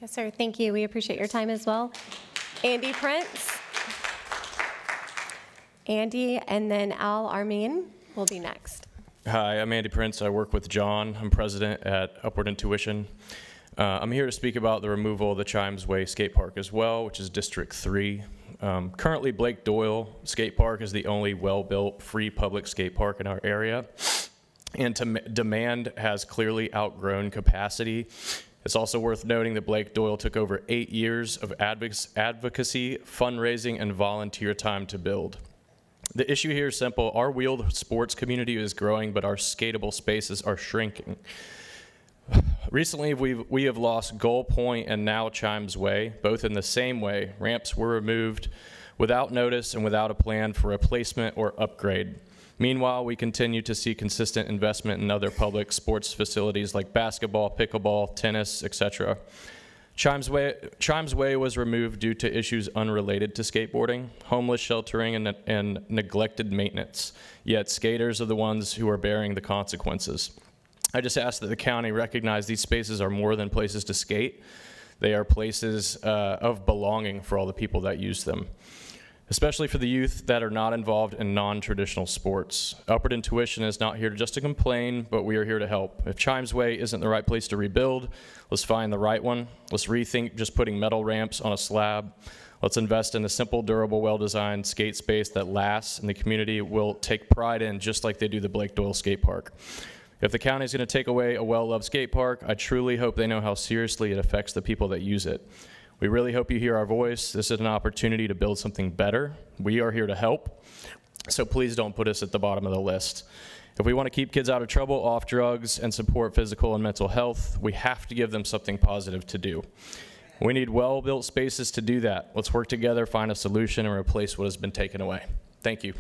Yes, sir. Thank you. We appreciate your time as well. Andy Prince. Andy, and then Al Armin will be next. Hi, I'm Andy Prince. I work with John. I'm president at Upward Intuition. I'm here to speak about the removal of the Chimes Way Skate Park as well, which is District 3. Currently, Blake Doyle Skate Park is the only well-built free public skate park in our area, and demand has clearly outgrown capacity. It's also worth noting that Blake Doyle took over 8 years of advocacy, fundraising, and volunteer time to build. The issue here is simple. Our wheeled sports community is growing, but our skatable spaces are shrinking. Recently, we have lost Gull Point and now Chimes Way, both in the same way. Ramps were removed without notice and without a plan for replacement or upgrade. Meanwhile, we continue to see consistent investment in other public sports facilities like basketball, pickleball, tennis, etc. Chimes Way was removed due to issues unrelated to skateboarding, homeless sheltering, and neglected maintenance. Yet skaters are the ones who are bearing the consequences. I just ask that the county recognize these spaces are more than places to skate. They are places of belonging for all the people that use them, especially for the youth that are not involved in non-traditional sports. Upward Intuition is not here just to complain, but we are here to help. If Chimes Way isn't the right place to rebuild, let's find the right one. Let's rethink just putting metal ramps on a slab. Let's invest in a simple, durable, well-designed skate space that lasts and the community will take pride in, just like they do the Blake Doyle Skate Park. If the county is going to take away a well-loved skate park, I truly hope they know how seriously it affects the people that use it. We really hope you hear our voice. This is an opportunity to build something better. We are here to help, so please don't put us at the bottom of the list. If we want to keep kids out of trouble, off drugs, and support physical and mental health, we have to give them something positive to do. We need well-built spaces to do that. Let's work together, find a solution, and replace what has been taken away. Thank you.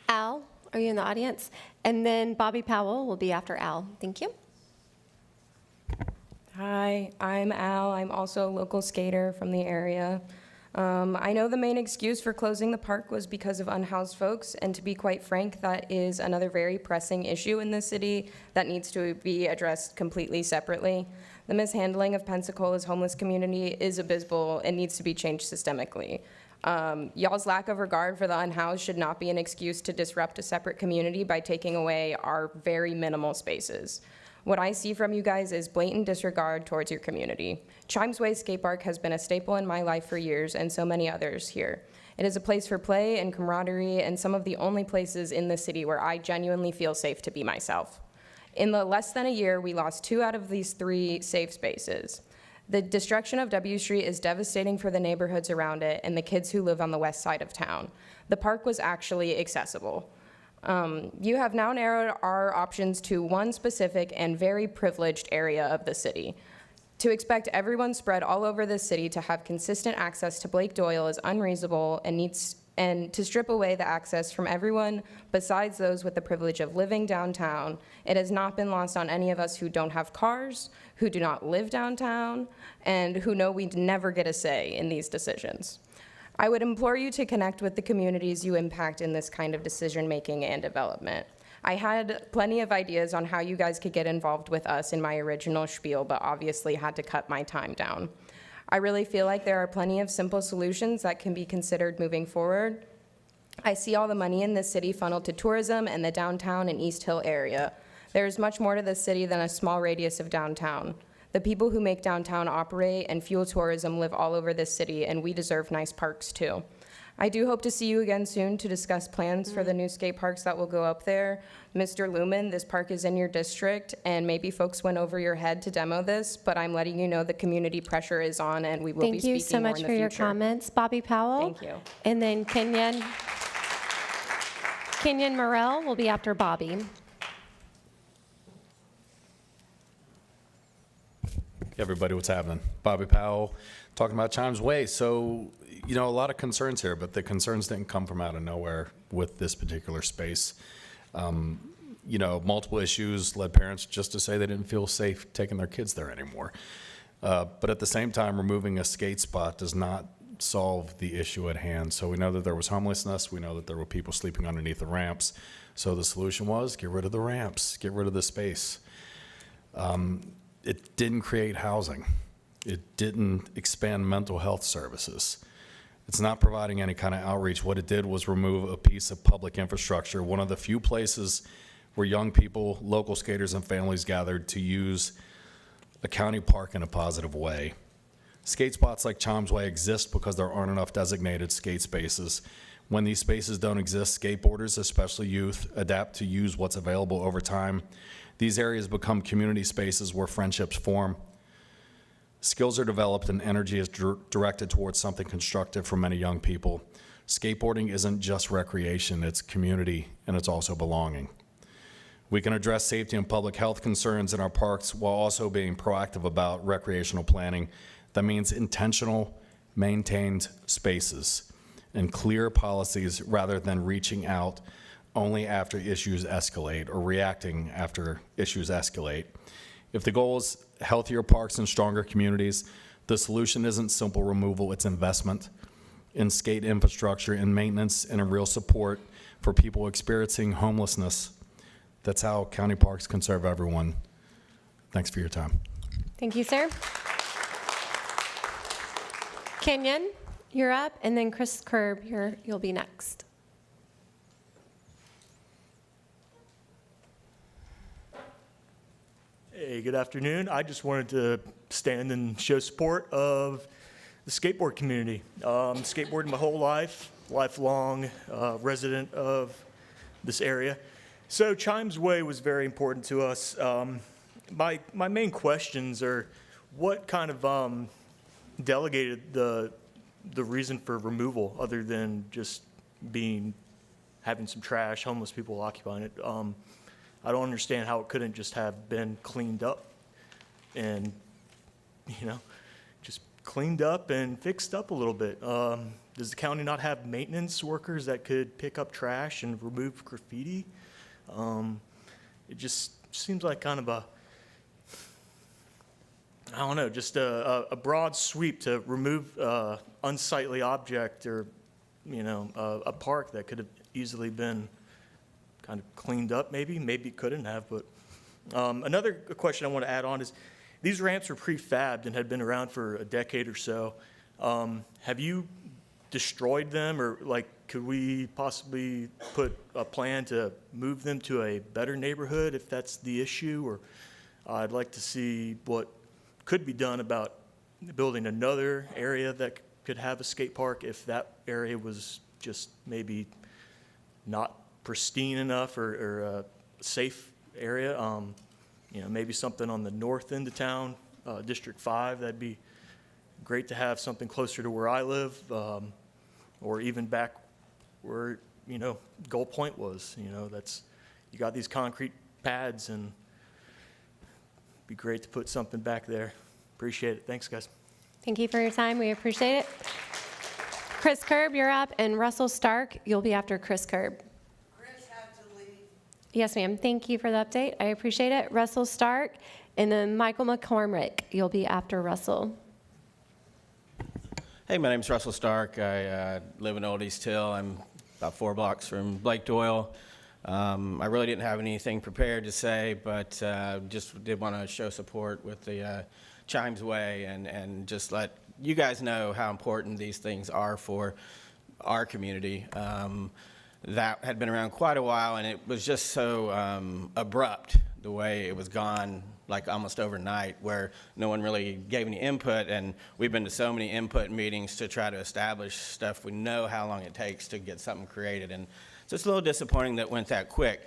Al, are you in the audience? And then Bobby Powell will be after Al. Thank you. Hi, I'm Al. I'm also a local skater from the area. I know the main excuse for closing the park was because of unhoused folks, and to be quite frank, that is another very pressing issue in this city that needs to be addressed completely separately. The mishandling of Pensacola's homeless community is abysmal and needs to be changed systemically. Y'all's lack of regard for the unhoused should not be an excuse to disrupt a separate community by taking away our very minimal spaces. What I see from you guys is blatant disregard towards your community. Chimes Way Skate Park has been a staple in my life for years, and so many others here. It is a place for play and camaraderie, and some of the only places in the city where I genuinely feel safe to be myself. In less than a year, we lost 2 out of these 3 safe spaces. The destruction of W Street is devastating for the neighborhoods around it and the kids who live on the west side of town. The park was actually accessible. You have now narrowed our options to one specific and very privileged area of the city. To expect everyone spread all over the city to have consistent access to Blake Doyle is unreasonable and to strip away the access from everyone besides those with the privilege of living downtown. It has not been lost on any of us who don't have cars, who do not live downtown, and who know we never get a say in these decisions. I would implore you to connect with the communities you impact in this kind of decision-making and development. I had plenty of ideas on how you guys could get involved with us in my original spiel, but obviously had to cut my time down. I really feel like there are plenty of simple solutions that can be considered moving forward. I see all the money in this city funneled to tourism and the downtown and East Hill area. There is much more to this city than a small radius of downtown. The people who make downtown operate and fuel tourism live all over this city, and we deserve nice parks too. I do hope to see you again soon to discuss plans for the new skate parks that will go up there. Mr. Lumen, this park is in your district, and maybe folks went over your head to demo this, but I'm letting you know the community pressure is on, and we will be speaking more in the future. Thank you so much for your comments. Bobby Powell. Thank you. And then Kenyon Morrell will be after Bobby. everybody, what's happening? Bobby Powell, talking about Chimes Way. So, you know, a lot of concerns here, but the concerns didn't come from out of nowhere with this particular space. You know, multiple issues led parents just to say they didn't feel safe taking their kids there anymore. But at the same time, removing a skate spot does not solve the issue at hand. So we know that there was homelessness. We know that there were people sleeping underneath the ramps. So the solution was get rid of the ramps, get rid of the space. It didn't create housing. It didn't expand mental health services. It's not providing any kind of outreach. What it did was remove a piece of public infrastructure, one of the few places where young people, local skaters, and families gathered to use a county park in a positive way. Skate spots like Chimes Way exist because there aren't enough designated skate spaces. When these spaces don't exist, skateboarders, especially youth, adapt to use what's available over time. These areas become community spaces where friendships form. Skills are developed and energy is directed towards something constructive for many young people. Skateboarding isn't just recreation, it's community, and it's also belonging. We can address safety and public health concerns in our parks while also being proactive about recreational planning. That means intentional, maintained spaces and clear policies rather than reaching out only after issues escalate or reacting after issues escalate. If the goal is healthier parks and stronger communities, the solution isn't simple removal, it's investment in skate infrastructure and maintenance and in real support for people experiencing homelessness. That's how county parks can serve everyone. Thanks for your time. Thank you, sir. Kenyon, you're up, and then Chris Kerb, you'll be next. Hey, good afternoon. I just wanted to stand and show support of the skateboard community. Skateboarding my whole life, lifelong resident of this area. So Chimes Way was very important to us. My main questions are, what kind of delegated the reason for removal other than just having some trash, homeless people occupying it? I don't understand how it couldn't just have been cleaned up and, just cleaned up and fixed up a little bit. Does the county not have maintenance workers that could pick up trash and remove graffiti? It just seems like kind of a broad sweep to remove unsightly object or, a park that could have easily been kind of cleaned up maybe it couldn't have. But another question I want to add on is these ramps were prefabbed and had been around for a decade or so. Have you destroyed them, or could we possibly put a plan to move them to a better neighborhood if that's the issue? Or I'd like to see what could be done about building another area that could have a skate park if that area was just maybe not pristine enough or a safe area. Maybe something on the north end of town, District 5, that'd be great to have something closer to where I live, or even back where, Goal Point was. You got these concrete pads, and it'd be great to put something back there. Appreciate it. Thanks, guys. Thank you for your time. We appreciate it. Chris Kerb, you're up, and Russell Stark, you'll be after Chris Kerb. Yes, ma'am. Thank you for the update. I appreciate it. Russell Stark, and then Michael McCormick. You'll be after Russell. Hey, my name's Russell Stark. I live in Old East Hill. I'm about 4 blocks from Blake Doyle. I really didn't have anything prepared to say, but just did want to show support with the Chimes Way and just let you guys know how important these things are for our community. That had been around quite a while, and it was just so abrupt the way it was gone, like almost overnight, where no one really gave any input. And we've been to so many input meetings to try to establish stuff. We know how long it takes to get something created, and so it's a little disappointing that it went that quick.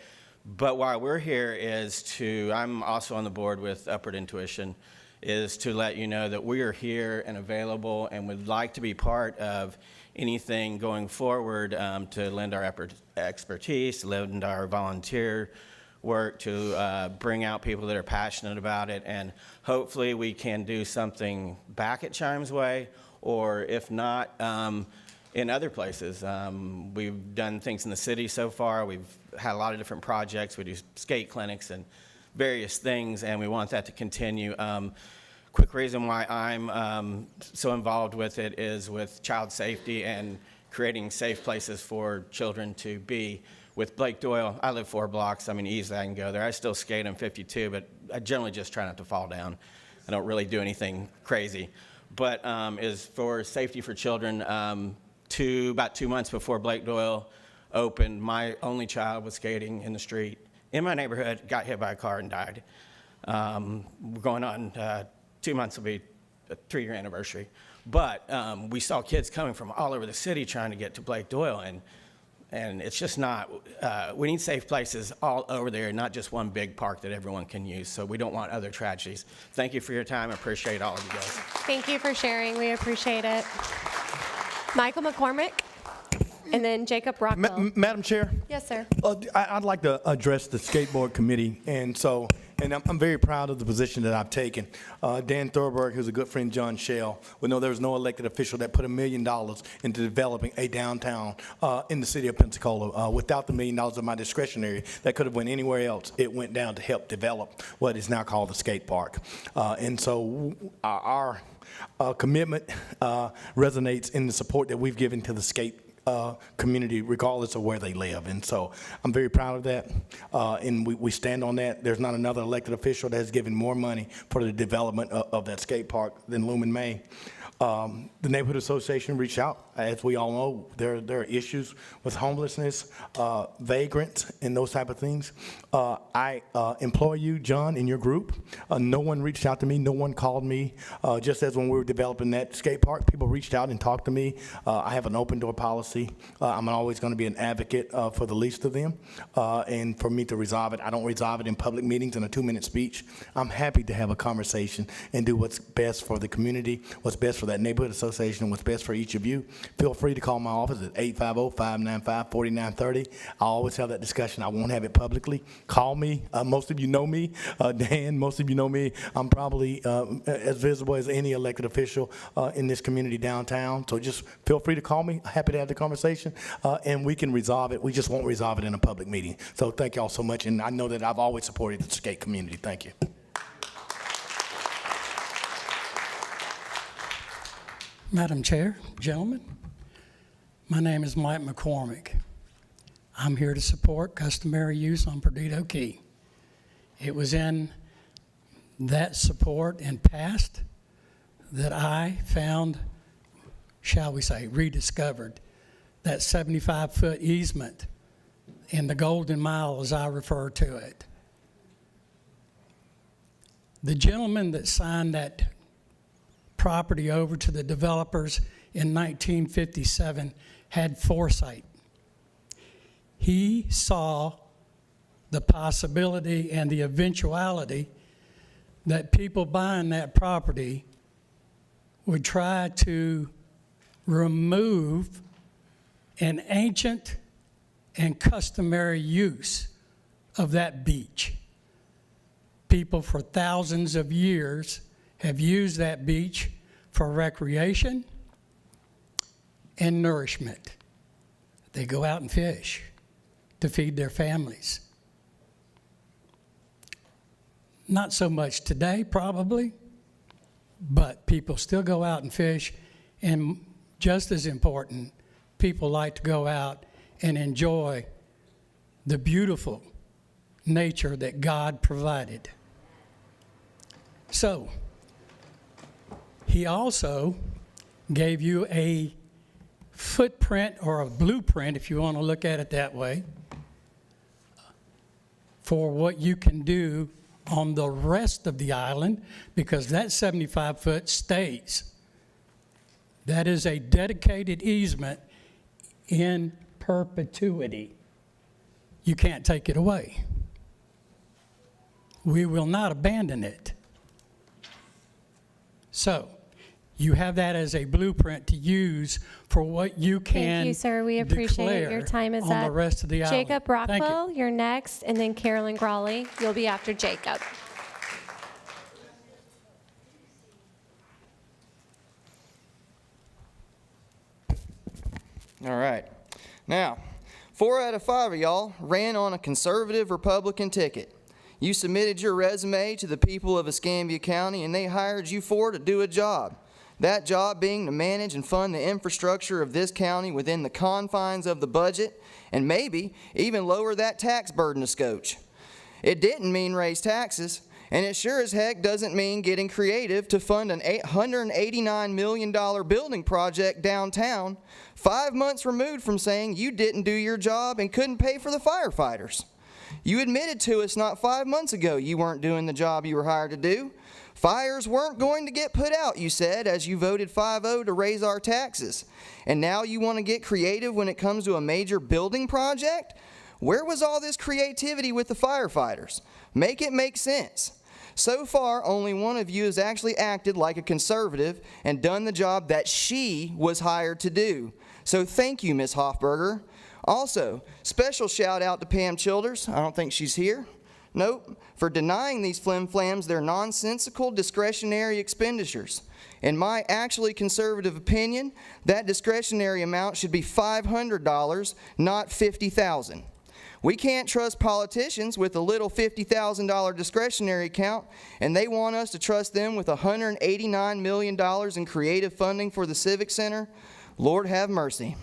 But why we're here is I'm also on the board with Upward Intuition, is to let you know that we are here and available and would like to be part of anything going forward, to lend our expertise, lend our volunteer work to bring out people that are passionate about it, and hopefully we can do something back at Chimes Way, or if not, in other places. We've done things in the city so far. We've had a lot of different projects. We do skate clinics and various things, and we want that to continue. Quick reason why I'm so involved with it is with child safety and creating safe places for children to be. With Blake Doyle, I live 4 blocks. I mean, easily I can go there. I still skate on 52, but I generally just try not to fall down. I don't really do anything crazy. But is for safety for children, about 2 months before Blake Doyle opened, my only child was skating in the street in my neighborhood, got hit by a car and died. We're going on 2 months will be a 3-year anniversary. But we saw kids coming from all over the city trying to get to Blake Doyle, and it's just not, we need safe places all over there, not just one big park that everyone can use. So we don't want other tragedies. Thank you for your time. I appreciate all of you guys. Thank you for sharing. We appreciate it. Michael McCormick, and then Jacob Rockwell. Madam Chair? Yes, sir. I'd like to address the skateboard committee, and I'm very proud of the position that I've taken. Dan Thorberg, who's a good friend, John Shell, would know there was no elected official that put $1 million into developing a downtown in the city of Pensacola. Without the $1 million of my discretionary, that could have went anywhere else. It went down to help develop what is now called the skate park. And so our commitment resonates in the support that we've given to the skate community regardless of where they live. And so I'm very proud of that, and we stand on that. There's not another elected official that has given more money for the development of that skate park than Lumen May. The Neighborhood Association reached out. As we all know, there are issues with homelessness, vagrants, and those type of things. I implore you, John, and your group, no one reached out to me, no one called me. Just as when we were developing that skate park, people reached out and talked to me. I have an open door policy. I'm always going to be an advocate for the least of them, and for me to resolve it. I don't resolve it in public meetings in a 2-minute speech. I'm happy to have a conversation and do what's best for the community, what's best for that neighborhood association, and what's best for each of you. Feel free to call my office at 850-595-4930. I always have that discussion. I won't have it publicly. Call me. Most of you know me. Dan, most of you know me. I'm probably as visible as any elected official in this community downtown. So just feel free to call me. Happy to have the conversation, and we can resolve it. We just won't resolve it in a public meeting. So thank you all so much, and I know that I've always supported the skate community. Thank you. Madam Chair, gentlemen, my name is Mike McCormick. I'm here to support customary use on Perdido Key. It was in that support and past that I found, shall we say, rediscovered that 75-foot easement in the Golden Mile, as I refer to it. The gentleman that signed that property over to the developers in 1957 had foresight. He saw the possibility and the eventuality that people buying that property would try to remove an ancient and customary use of that beach. People for thousands of years have used that beach for recreation and nourishment. They go out and fish to feed their families. Not so much today, probably, but people still go out and fish, and just as important, people like to go out and enjoy the beautiful nature that God provided. So, he also gave you a footprint or a blueprint, if you want to look at it that way, for what you can do on the rest of the island, because that 75-foot stays. That is a dedicated easement in perpetuity. You can't take it away. We will not abandon it. So, you have that as a blueprint to use for what you can Thank you, sir. We appreciate it. Your declare time is on up. the rest of the island. Jacob Thank you. Rockwell, you're next, and then Carolyn Grawley. You'll be after Jacob. All right. Now, 4 out of 5 of y'all ran on a conservative Republican ticket. You submitted your resume to the people of Escambia County, and they hired you to do a job. That job being to manage and fund the infrastructure of this county within the confines of the budget, and maybe even lower that tax burden a scotch. It didn't mean raise taxes, and it sure as heck doesn't mean getting creative to fund an $889 million building project downtown, 5 months removed from saying you didn't do your job and couldn't pay for the firefighters. You admitted to us not 5 months ago you weren't doing the job you were hired to do. Fires weren't going to get put out, you said, as you voted 5-0 to raise our taxes. And now you want to get creative when it comes to a major building project? Where was all this creativity with the firefighters? Make it make sense. So far, only one of you has actually acted like a conservative and done the job that she was hired to do. So thank you, Ms. Hoffberger. Also, special shout out to Pam Childers. I don't think she's here. Nope. For denying these flim-flams their nonsensical discretionary expenditures. In my actually conservative opinion, that discretionary amount should be $500, not $50,000. We can't trust politicians with a little $50,000 discretionary account, and they want us to trust them with $189 million in creative funding for the Civic Center. Lord have mercy.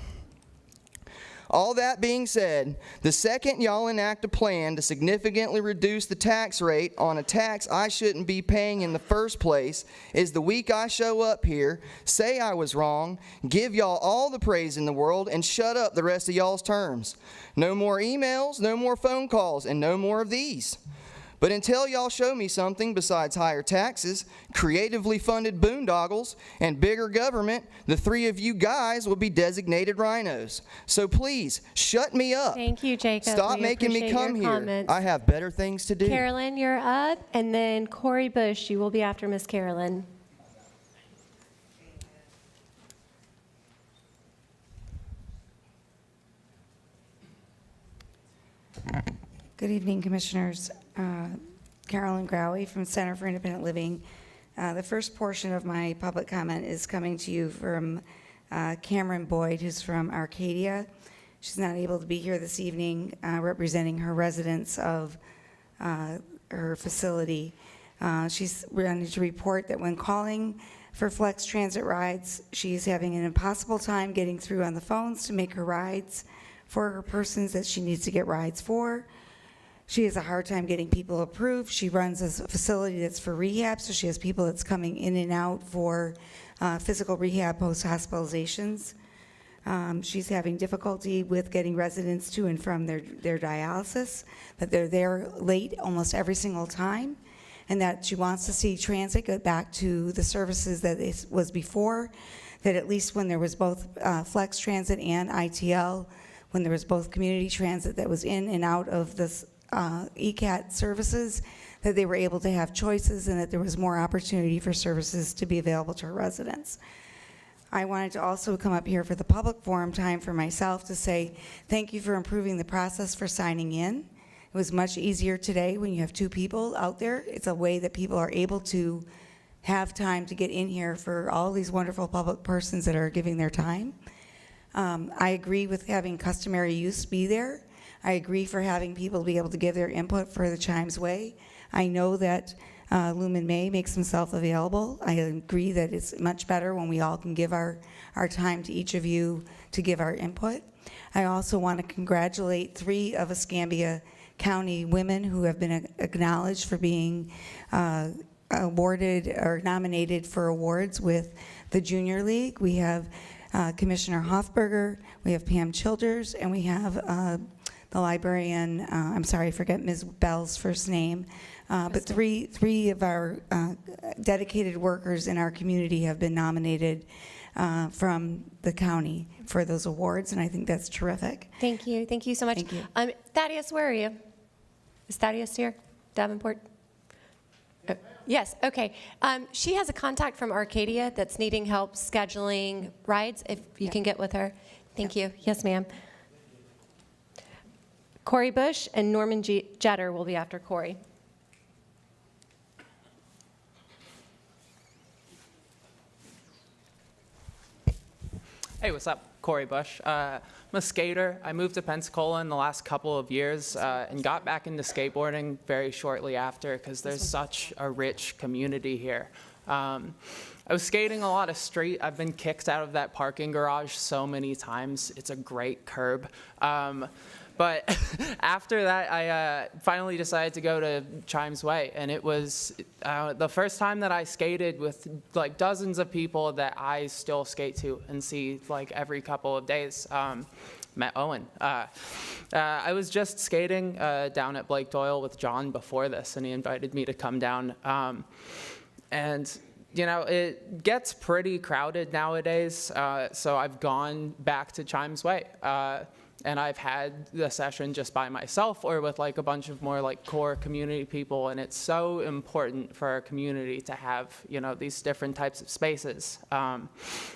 All that being said, the second y'all enact a plan to significantly reduce the tax rate on a tax I shouldn't be paying in the first place is the week I show up here, say I was wrong, give y'all all the praise in the world, and shut up the rest of y'all's terms. No more emails, no more phone calls, and no more of these. But until y'all show me something besides higher taxes, creatively funded boondoggles, and bigger government, the 3 of you guys will be designated rhinos. So please, shut me up. Thank you, Jacob. Stop We making me appreciate come your here. comments. I have better things to do. Carolyn, you're up, and then Corey Bush, you will be after Miss Carolyn. Good evening, Commissioners. Carolyn Growey from Center for Independent Living. The first portion of my public comment is coming to you from Cameron Boyd, who's from Arcadia. She's not able to be here this evening representing her residents of her facility. She's wanted to report that when calling for Flex Transit rides, she's having an impossible time getting through on the phones to make her rides for her persons that she needs to get rides for. She has a hard time getting people approved. She runs a facility that's for rehab, so she has people that's coming in and out for physical rehab post-hospitalizations. She's having difficulty with getting residents to and from their dialysis, that they're there late almost every single time, and that she wants to see transit go back to the services that it was before, that at least when there was both Flex Transit and ITL, when there was both community transit that was in and out of this ECAT services, that they were able to have choices and that there was more opportunity for services to be available to our residents. I wanted to also come up here for the public forum time for myself to say thank you for improving the process for signing in. It was much easier today when you have 2 people out there. It's a way that people are able to have time to get in here for all these wonderful public persons that are giving their time. I agree with having customary use be there. I agree for having people be able to give their input for the Chimes Way. I know that Lumen May makes himself available. I agree that it's much better when we all can give our time to each of you to give our input. I also want to congratulate 3 of Escambia County women who have been acknowledged for being awarded or nominated for awards with the Junior League. We have Commissioner Hoffberger, we have Pam Childers, and we have the librarian, I'm sorry, I forget Ms. Bell's first name, but three of our dedicated workers in our community have been nominated from the county for those awards, and I think that's terrific. Thank you. Thank you so much. Thank you. Thaddeus, where are you? Is Thaddeus here? Davenport? Yes, okay. She has a contact from Arcadia that's needing help scheduling rides, if you can get with her. Thank you. Yes, ma'am. Corey Bush and Norman Jetter will be after Corey. Hey, what's up? Corey Bush. I'm a skater. I moved to Pensacola in the last couple of years and got back into skateboarding very shortly after because there's such a rich community here. I was skating a lot of street. I've been kicked out of that parking garage so many times. It's a great curb. But after that, I finally decided to go to Chimes Way, and it was the first time that I skated with like dozens of people that I still skate to and see like every couple of days. Met Owen. I was just skating down at Blake Doyle with John before this, and he invited me to come down. And you know, it gets pretty crowded nowadays, so I've gone back to Chimes Way. And I've had the session just by myself or with like a bunch of more like core community people, and it's so important for our community to have, you know, these different types of spaces.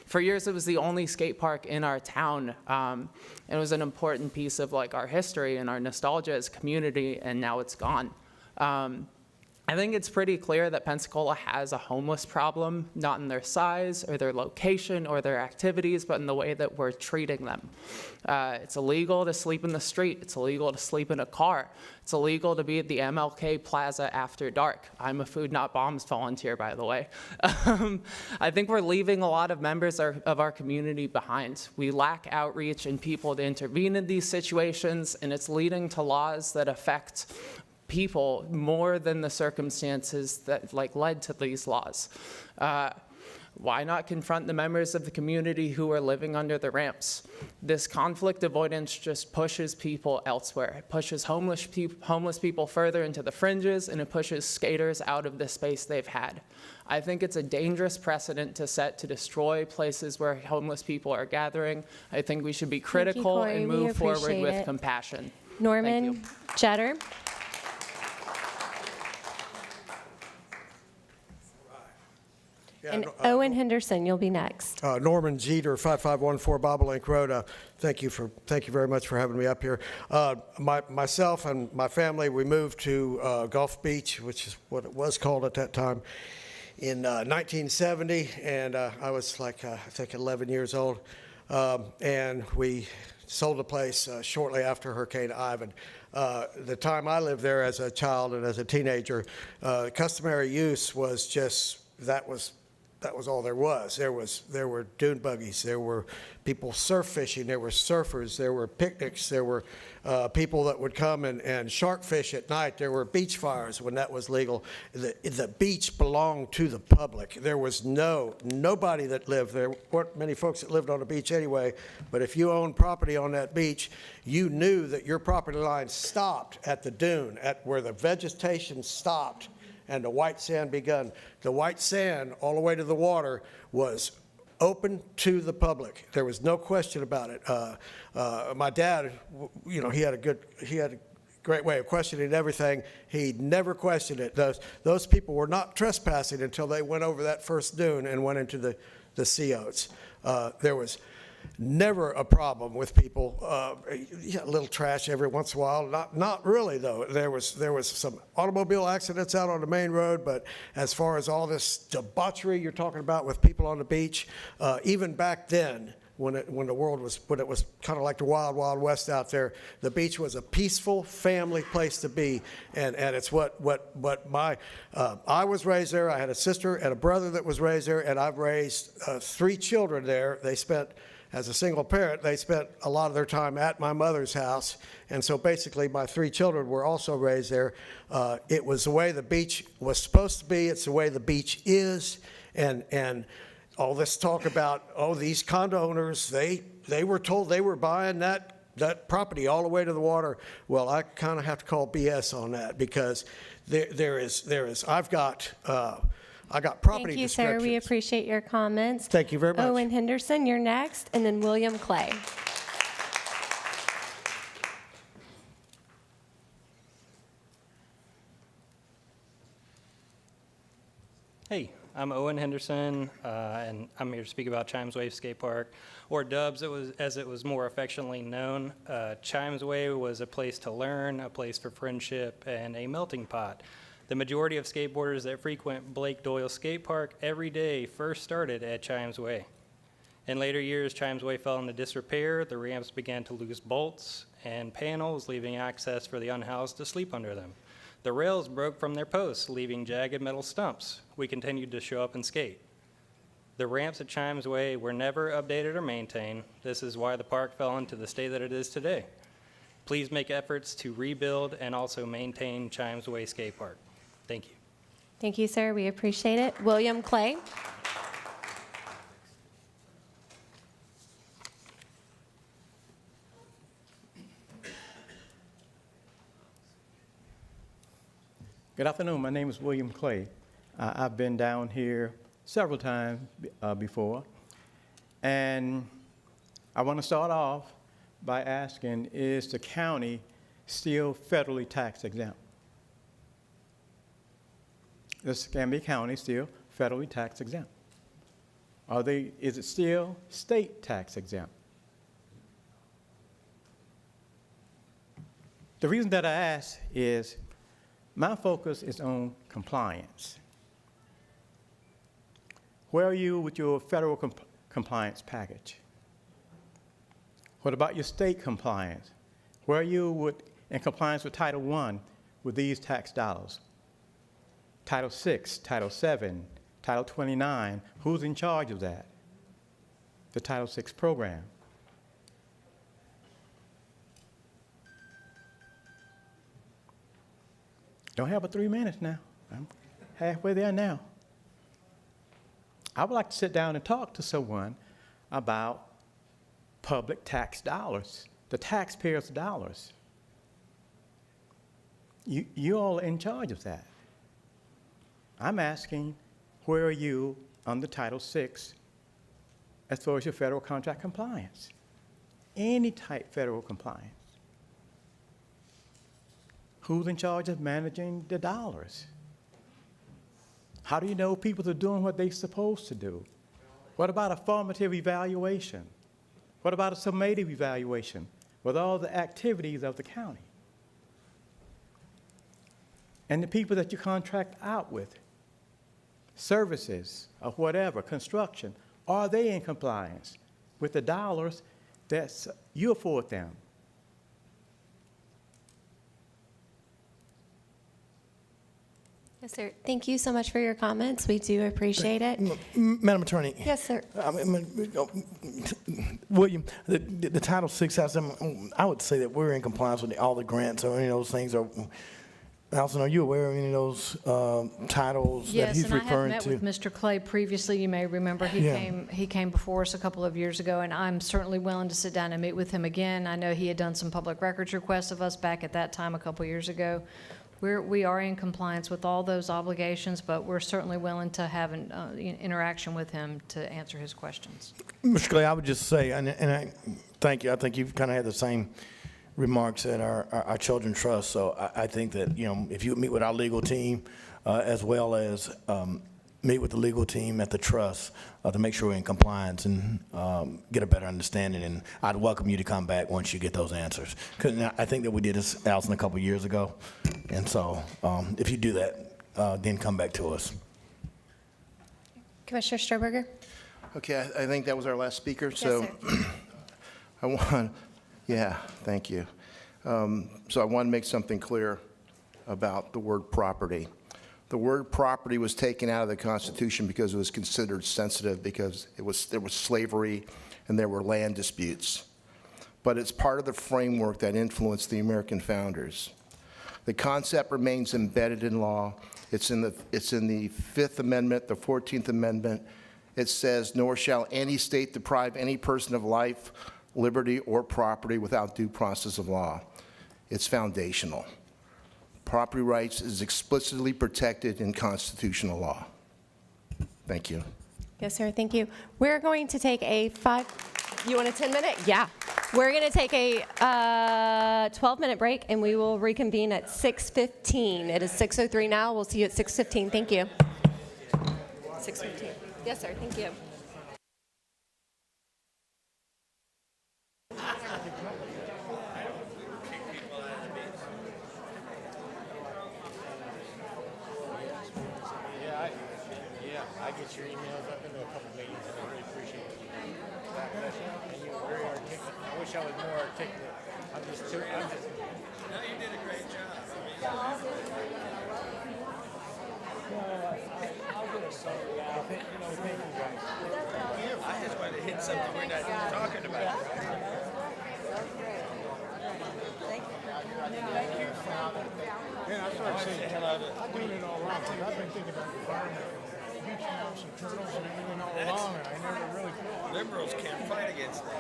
For years, it was the only skate park in our town, and it was an important piece of like our history and our nostalgia as a community, and now it's gone. I think it's pretty clear that Pensacola has a homeless problem, not in their size or their location or their activities, but in the way that we're treating them. It's illegal to sleep in the street. It's illegal to sleep in a car. It's illegal to be at the MLK Plaza after dark. I'm a Food Not Bombs volunteer, by the way. I think we're leaving a lot of members of our community behind. We lack outreach and people to intervene in these situations, and it's leading to laws that affect people more than the circumstances that like led to these laws. Why not confront the members of the community who are living under the ramps? This conflict avoidance just pushes people elsewhere. It pushes homeless people further into the fringes, and it pushes skaters out of the space they've had. I think it's a dangerous precedent to set to destroy places where homeless people are gathering. I think we should be critical Corey. and We move forward appreciate with it. compassion. Norman Jetter. And Owen Henderson, you'll be next. Norman Jeter, 5514 Bobolink Road. Thank you very much for having me up here. Myself and my family, we moved to Gulf Beach, which is what it was called at that time, in 1970, and I was like, I think 11 years old, and we sold the place shortly after Hurricane Ivan. The time I lived there as a child and as a teenager, customary use was just, that was all there was. There were dune buggies, there were people surf fishing, there were surfers, there were picnics, there were people that would come and shark fish at night. There were beach fires when that was legal. The beach belonged to the public. There was nobody that lived there. Weren't many folks that lived on the beach anyway, but if you owned property on that beach, you knew that your property line stopped at the dune, at where the vegetation stopped and the white sand begun. The white sand all the way to the water was open to the public. There was no question about it. My dad, you know, he had a great way of questioning everything. He never questioned it. Those people were not trespassing until they went over that first dune and went into the sea oats. There was never a problem with people. A little trash every once in a while. Not really though. There was some automobile accidents out on the main road, but as far as all this debauchery you're talking about with people on the beach, even back then, when it was kind of like the wild, wild west out there, the beach was a peaceful family place to be, and it's what I was raised there. I had a sister and a brother that was raised there, and I've raised 3 children there. They spent, as a single parent, they spent a lot of their time at my mother's house, and so basically my 3 children were also raised there. It was the way the beach was supposed to be. It's the way the beach is, and all this talk about, these condo owners, they were told they were buying that property all the way to the water. Well, I kind of have to call BS on that, because there is I got property Thank you, descriptions. sir. We appreciate your comments. Thank you very much. Owen Henderson, you're next, and then William Clay. Hey, I'm Owen Henderson, and I'm here to speak about Chimes Way Skate Park, or Dubs, as it was more affectionately known. Chimes Way was a place to learn, a place for friendship, and a melting pot. The majority of skateboarders that frequent Blake Doyle Skate Park every day first started at Chimes Way. In later years, Chimes Way fell into disrepair. The ramps began to lose bolts and panels, leaving access for the unhoused to sleep under them. The rails broke from their posts, leaving jagged metal stumps. We continued to show up and skate. The ramps at Chimes Way were never updated or maintained. This is why the park fell into the state that it is today. Please make efforts to rebuild and also maintain Chimes Way Skate Park. Thank you. Thank you, sir. We appreciate it. William Clay. Good afternoon. My name is William Clay. I've been down here several times before, and I want to start off by asking, is the county still federally tax exempt? The Escambia County still federally tax exempt? Is it still state tax exempt? The reason that I ask is my focus is on compliance. Where are you with your federal compliance package? What about your state compliance? Where are you in compliance with Title I with these tax dollars? Title VI, Title VII, Title 29, who's in charge of that? The Title VI program. Don't have but 3 minutes now. I'm halfway there now. I would like to sit down and talk to someone about public tax dollars, the taxpayers' dollars. You all are in charge of that. I'm asking, where are you under Title VI as far as your federal contract compliance? Any type federal compliance. Who's in charge of managing the dollars? How do you know people are doing what they're supposed to do? What about a formative evaluation? What about a summative evaluation with all the activities of the county? And the people that you contract out with, services or whatever, construction, are they in compliance with the dollars that you afford them? Yes, sir. Thank you so much for your comments. We do appreciate it. Madam Attorney. Yes, sir. William, the Title VI, I would say that we're in compliance with all the grants or any of those things. Allison, are you aware of any of those titles that he's referring to? Yes, and I have met with Mr. Clay previously. You may remember he came before us a couple of years ago, and I'm certainly willing to sit down and meet with him again. I know he had done some public records requests of us back at that time a couple years ago. We are in compliance with all those obligations, but we're certainly willing to have an interaction with him to answer his questions. Mr. Clay, I would just say, and I thank you. I think you've kind of had the same remarks at our Children's Trust. So I think that, if you meet with our legal team as well as meet with the legal team at the trust to make sure we're in compliance and get a better understanding. And I'd welcome you to come back once you get those answers. 'Cause I think that we did this, Allison, a couple of years ago. And so if you do that, then come back to us. Commissioner Stroberger? Okay, I think that was our last speaker, Yes, so sir. Thank you. So I want to make something clear about the word property. The word property was taken out of the Constitution because it was considered sensitive, because there was slavery and there were land disputes. But it's part of the framework that influenced the American founders. The concept remains embedded in law. It's in the Fifth Amendment, the 14th Amendment. It says, "Nor shall any state deprive any person of life, liberty, or property without due process of law." It's foundational. Property rights is explicitly protected in constitutional law. Thank you. Yes, sir. Thank you. We're going to take you want a 10-minute? Yeah. We're going to take a 12-minute break, and we will reconvene at 6:15. It is 6:03 now. We'll see you at 6:15. Thank you. 6:15. Yes, sir, thank you. I get your emails. I've been to a couple meetings, and I really appreciate it. And you're very articulate. I wish I was more articulate. I'm just too. No, you did a great job. I'll get a summary out. Thank you guys. I just wanted to hit something we're not talking about. Yeah, I started saying, I'm doing it all wrong, because I've been thinking about the environment, beach mouse and turtles and everything all along, and I never really. Liberals can't fight against that.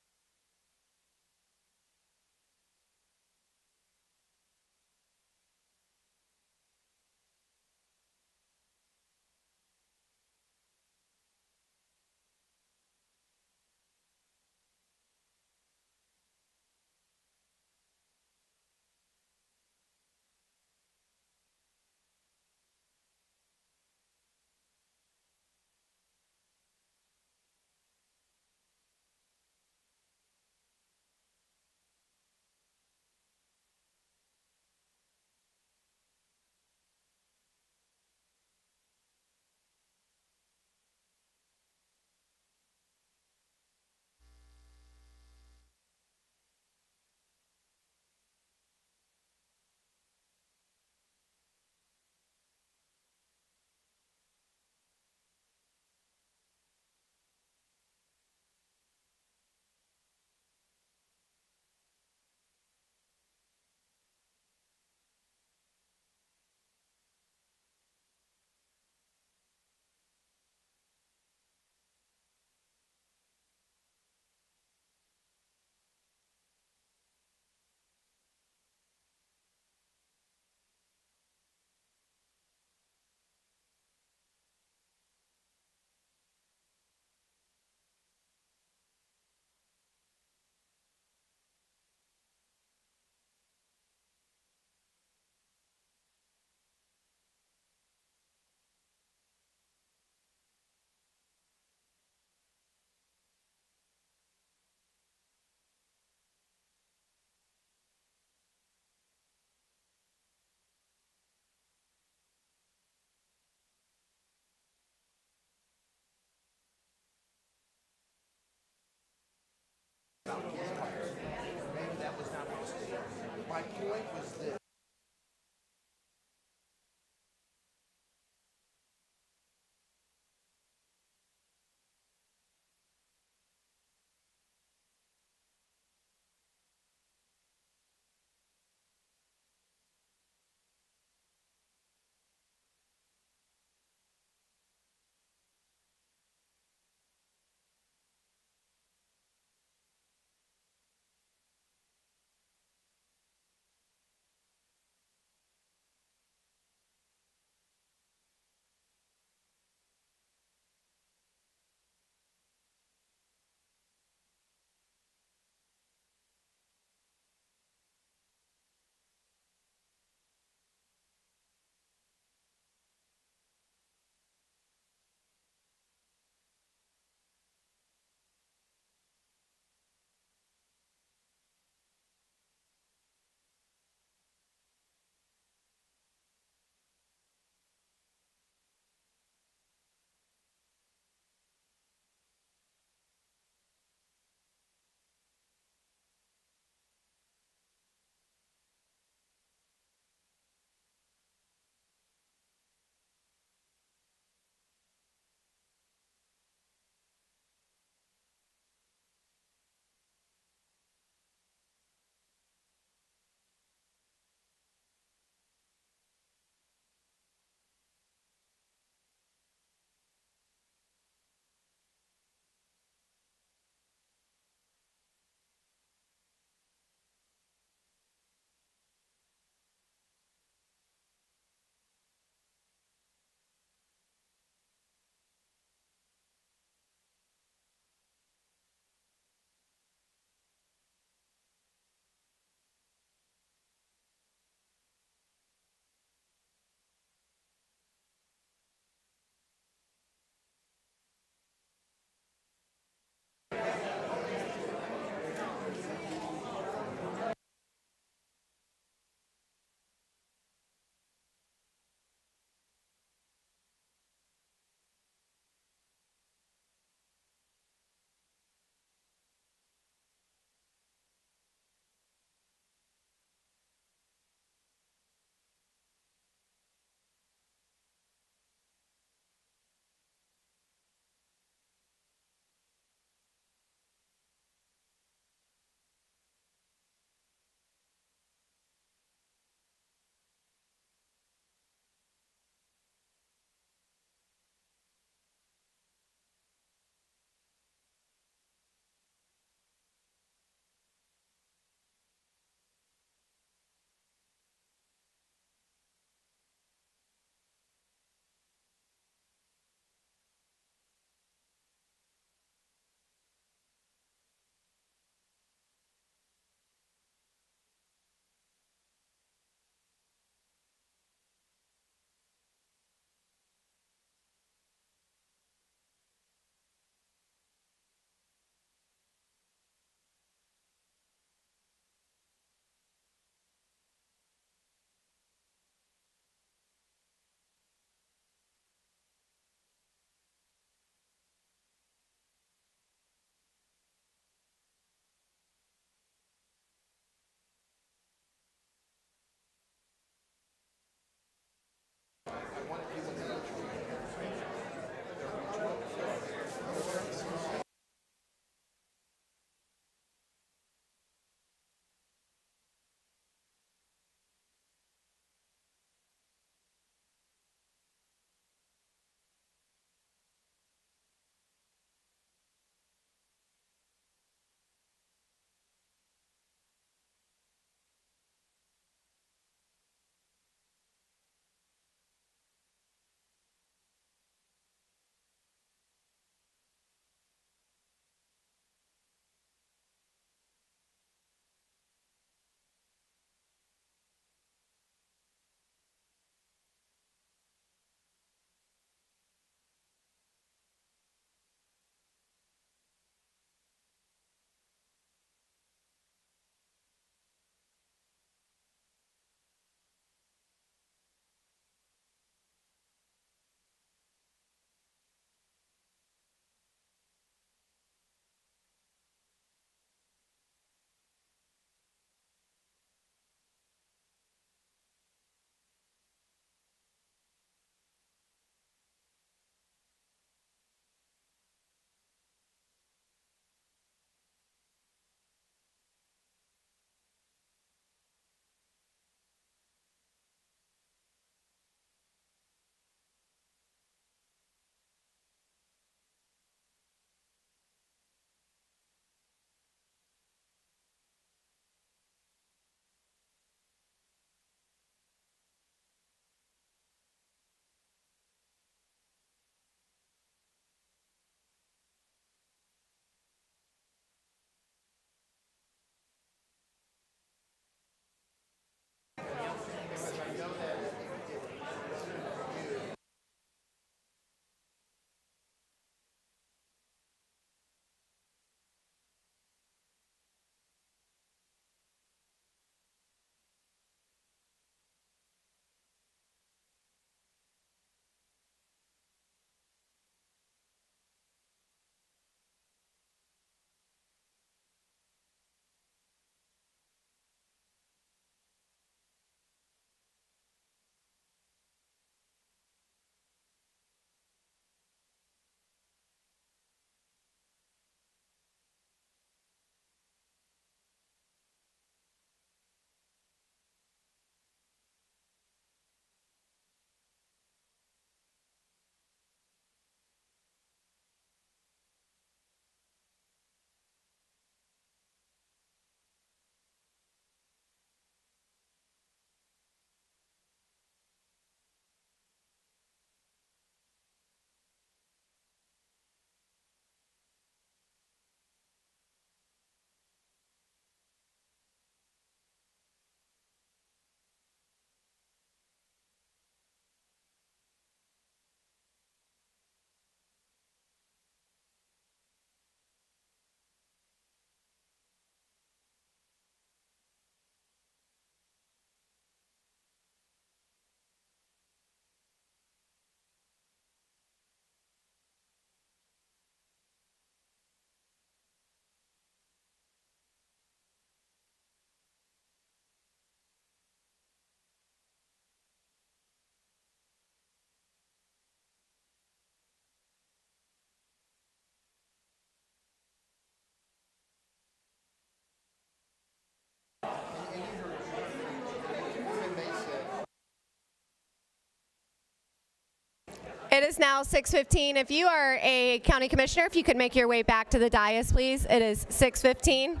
It is now 6:15. If you are a county commissioner, if you could make your way back to the dais, please. It is 6:15.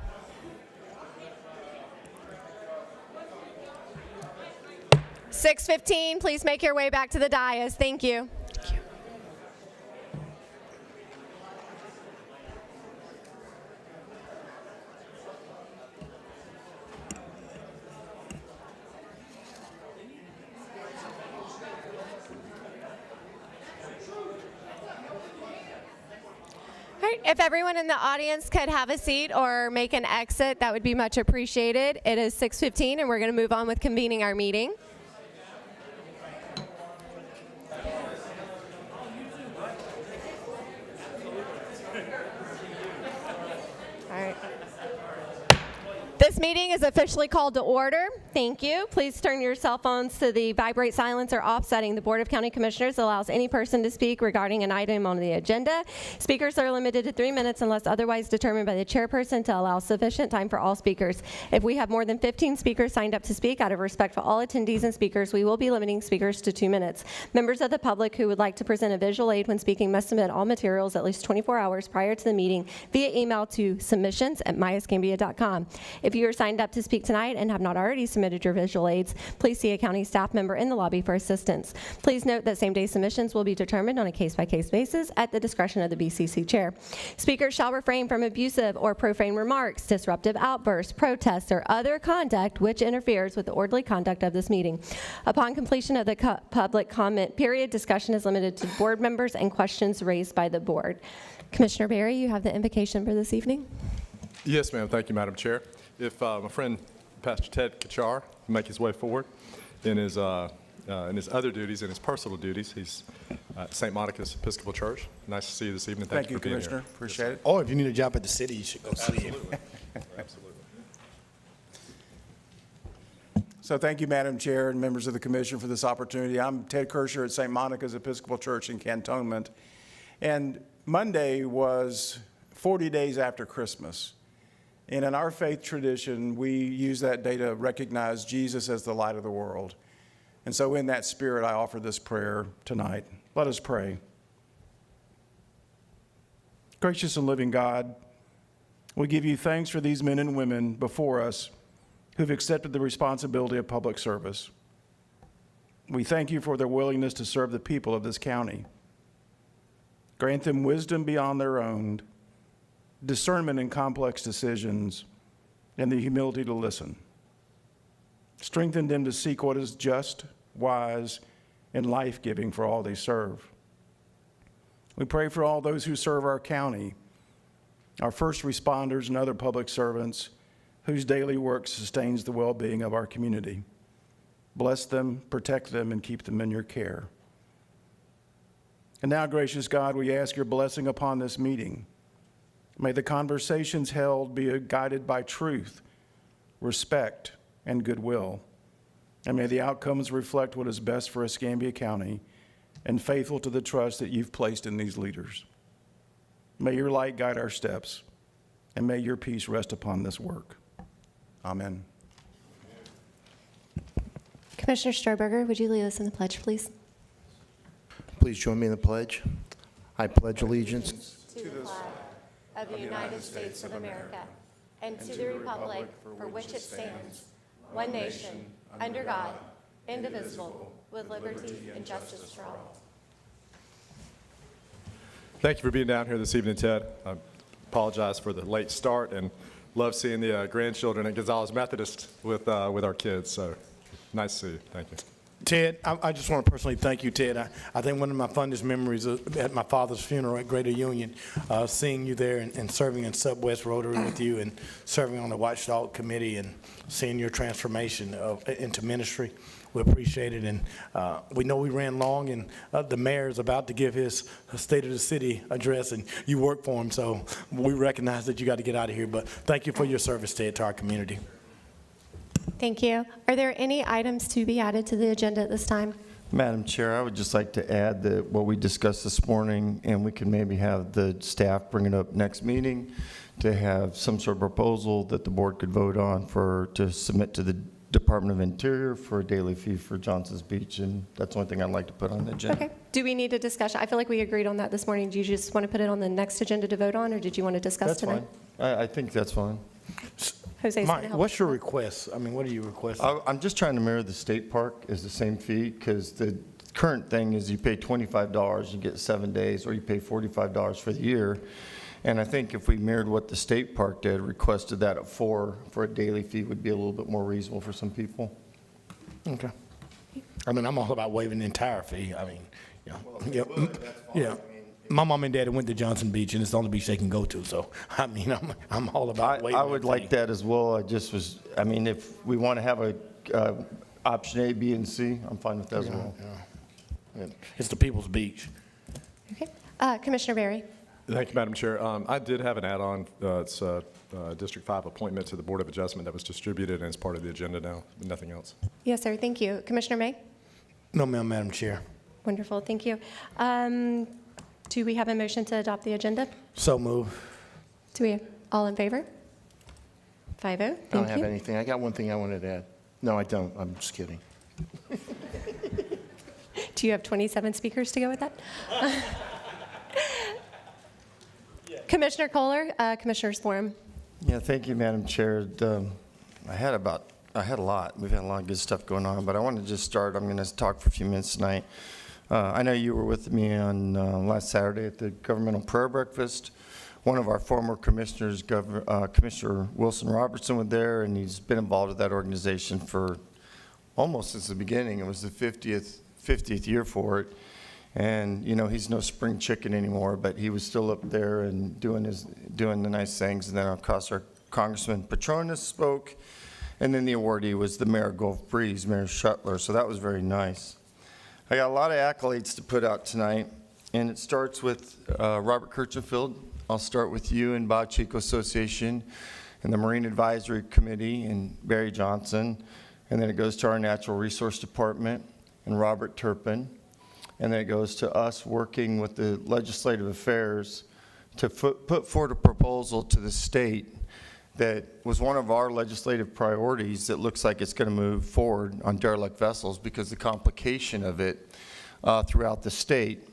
Please make your way back to the dais. Thank you. All right, if everyone in the audience could have a seat or make an exit, that would be much appreciated. It is 6:15, and we're going to move on with convening our meeting. All right. This meeting is officially called to order. Thank you. Please turn your cell phones to the vibrate silence or off setting. The Board of County Commissioners allows any person to speak regarding an item on the agenda. Speakers are limited to 3 minutes unless otherwise determined by the chairperson to allow sufficient time for all speakers. If we have more than 15 speakers signed up to speak, out of respect for all attendees and speakers, we will be limiting speakers to 2 minutes. Members of the public who would like to present a visual aid when speaking must submit all materials at least 24 hours prior to the meeting via email to submissions@myescambia.com. If you are signed up to speak tonight and have not already submitted your visual aids, please see a county staff member in the lobby for assistance. Please note that same-day submissions will be determined on a case-by-case basis at the discretion of the BCC chair. Speakers shall refrain from abusive or profane remarks, disruptive outbursts, protests, or other conduct which interferes with the orderly conduct of this meeting. Upon completion of the public comment period, discussion is limited to board members and questions raised by the board. Commissioner Berry, you have the invocation for this evening. Yes, ma'am. Thank you, Madam Chair. If my friend Pastor Ted Kachar make his way forward in his other duties, in his personal duties, he's at St. Monica's Episcopal Church. Nice to see you this evening. Thank you for being Commissioner. here. Appreciate it. Or if you need a job at the city, you should go see him. Absolutely. So thank you, Madam Chair and members of the commission for this opportunity. I'm Ted Kirscher at St. Monica's Episcopal Church in Cantonment. And Monday was 40 days after Christmas. And in our faith tradition, we use that day to recognize Jesus as the light of the world. And so in that spirit, I offer this prayer tonight. Let us pray. Gracious and living God, we give you thanks for these men and women before us who've accepted the responsibility of public service. We thank you for their willingness to serve the people of this county. Grant them wisdom beyond their own, discernment in complex decisions, and the humility to listen. Strengthen them to seek what is just, wise, and life-giving for all they serve. We pray for all those who serve our county, our first responders and other public servants whose daily work sustains the well-being of our community. Bless them, protect them, and keep them in your care. And now, gracious God, we ask your blessing upon this meeting. May the conversations held be guided by truth, respect, and goodwill. And may the outcomes reflect what is best for Escambia County and faithful to the trust that you've placed in these leaders. May your light guide our steps, and may your peace rest upon this work. Amen. Commissioner Stroberger, would you lead us in the pledge, please? Please join me in the pledge. I pledge allegiance To the flag of the United States of America and to the republic for which it stands, one nation, under God, indivisible, with liberty and justice for all. Thank you for being down here this evening, Ted. I apologize for the late start and love seeing the grandchildren at Gonzales Methodist with our kids. So nice to see you. Thank you. Ted, I just want to personally thank you, Ted. I think one of my fondest memories at my father's funeral at Greater Union, seeing you there and serving in Subwest Rotary with you and serving on the Watchdog Committee and seeing your transformation into ministry. We appreciate it. And we know we ran long, and the mayor is about to give his State of the City address, and you work for him. So we recognize that you got to get out of here. But thank you for your service, Ted, to our community. Thank you. Are there any items to be added to the agenda at this time? Madam Chair, I would just like to add that what we discussed this morning, and we can maybe have the staff bring it up next meeting, to have some sort of proposal that the board could vote on to submit to the Department of Interior for a daily fee for Johnson's Beach, and that's the only thing I'd like to put on the agenda. Okay. Do we need a discussion? I feel like we agreed on that this morning. Do you just want to put it on the next agenda to vote on, or did you want to discuss That's tonight? fine. I think that's fine. Jose's gonna Mike, help. what's your request? I mean, what are you requesting? I'm just trying to mirror the state park as the same fee, because the current thing is you pay $25, you get 7 days, or you pay $45 for the year. And I think if we mirrored what the state park did, requested that at 4 for a daily fee would be a little bit more reasonable for some people. Okay. I mean, I'm all about waiving the entire fee. I mean, my mom and dad went to Johnson Beach, and it's the only beach they can go to. So, I mean, I'm all about waiving I would the like fee. that as well. I mean, if we want to have a option A, B, and C, I'm fine with that as well. Yeah. It's the people's beach. Okay. Commissioner Berry. Thank you, Madam Chair. I did have an add-on. It's a District 5 appointment to the Board of Adjustment that was distributed and is part of the agenda now. Nothing else. Yes, sir. Thank you. Commissioner May? No, ma'am, Madam Chair. Wonderful. Thank you. Do we have a motion to adopt the agenda? So move. Do we, all in favor? 5-0. Thank you. I don't have anything. I got one thing I wanted to add. No, I don't. I'm just kidding. Do you have 27 speakers to go with that? Commissioner Kohler, Commissioner's Forum. Yeah, thank you, Madam Chair. I had a lot. We've had a lot of good stuff going on, but I want to just start. I'm going to talk for a few minutes tonight. I know you were with me on last Saturday at the governmental prayer breakfast. One of our former commissioners, Commissioner Wilson Robertson, was there, and he's been involved with that organization for almost since the beginning. It was the 50th year for it. And, you know, he's no spring chicken anymore, but he was still up there and doing the nice things. And then, of course, our Congressman Petronas spoke. And then the awardee was the Mayor of Gulf Breeze, Mayor Shuttler. So that was very nice. I got a lot of accolades to put out tonight. And it starts with Robert Kirchenfield. I'll start with you and Bob Chico Association and the Marine Advisory Committee and Barry Johnson. And then it goes to our Natural Resource Department and Robert Turpin. And then it goes to us working with the Legislative Affairs to put forward a proposal to the state that was one of our legislative priorities that looks like it's going to move forward on derelict vessels because the complication of it throughout the state.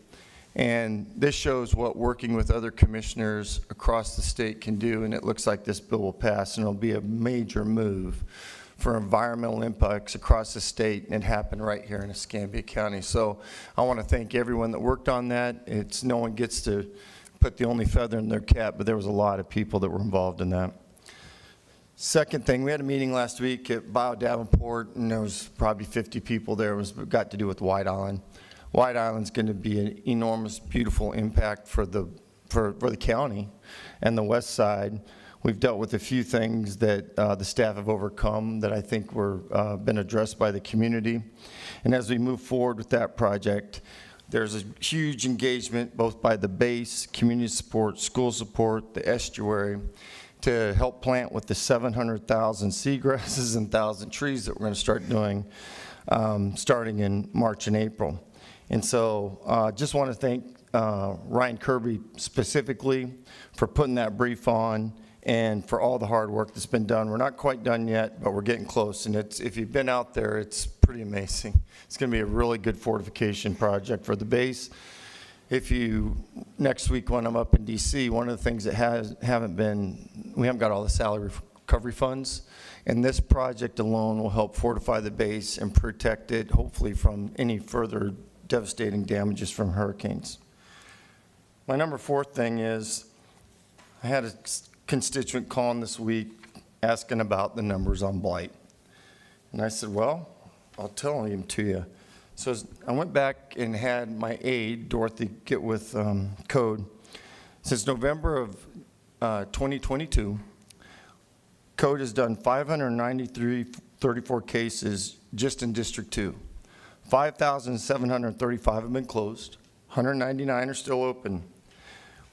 And this shows what working with other commissioners across the state can do, and it looks like this bill will pass, and it'll be a major move for environmental impacts across the state, and it happened right here in Escambia County. So I want to thank everyone that worked on that. No one gets to put the only feather in their cap, but there was a lot of people that were involved in that. Second thing, we had a meeting last week at Bio Davenport, and there was probably 50 people there. It got to do with White Island. White Island's going to be an enormous, beautiful impact for the county and the west side. We've dealt with a few things that the staff have overcome that I think were been addressed by the community. And as we move forward with that project, there's a huge engagement both by the base, community support, school support, the estuary, to help plant with the 700,000 seagrasses and 1,000 trees that we're going to start doing starting in March and April. And so just want to thank Ryan Kirby specifically for putting that brief on and for all the hard work that's been done. We're not quite done yet, but we're getting close. And if you've been out there, it's pretty amazing. It's going to be a really good fortification project for the base. Next week when I'm up in DC, one of the things that we haven't got all the salary recovery funds. And this project alone will help fortify the base and protect it, hopefully, from any further devastating damages from hurricanes. My number 4 thing is I had a constituent calling this week asking about the numbers on blight. And I said, well, I'll tell him to you. So I went back and had my aide, Dorothy, get with Code. Since November of 2022, Code has done 534 cases just in District 2. 5,735 have been closed. 199 are still open.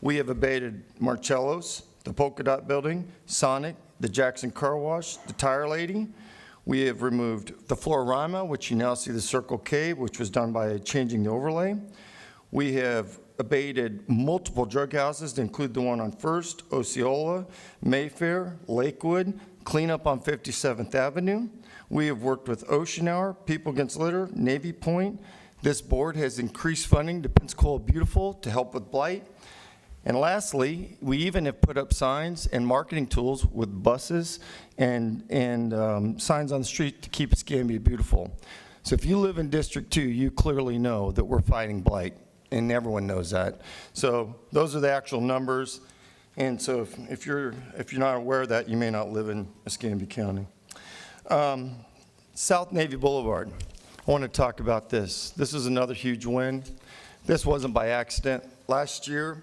We have abated Marcello's, the Polka Dot Building, Sonic, the Jackson Car Wash, the Tire Lady. We have removed the Florama, which you now see the Circle K, which was done by changing the overlay. We have abated multiple drug houses to include the one on First, Osceola, Mayfair, Lakewood, cleanup on 57th Avenue. We have worked with Ocean Hour, People Against Litter, Navy Point. This board has increased funding to Pensacola Beautiful to help with blight. And lastly, we even have put up signs and marketing tools with buses and signs on the street to keep Escambia beautiful. So if you live in District 2, you clearly know that we're fighting blight, and everyone knows that. So those are the actual numbers. And so if you're not aware of that, you may not live in Escambia County. South Navy Boulevard. I want to talk about this. This is another huge win. This wasn't by accident. Last year,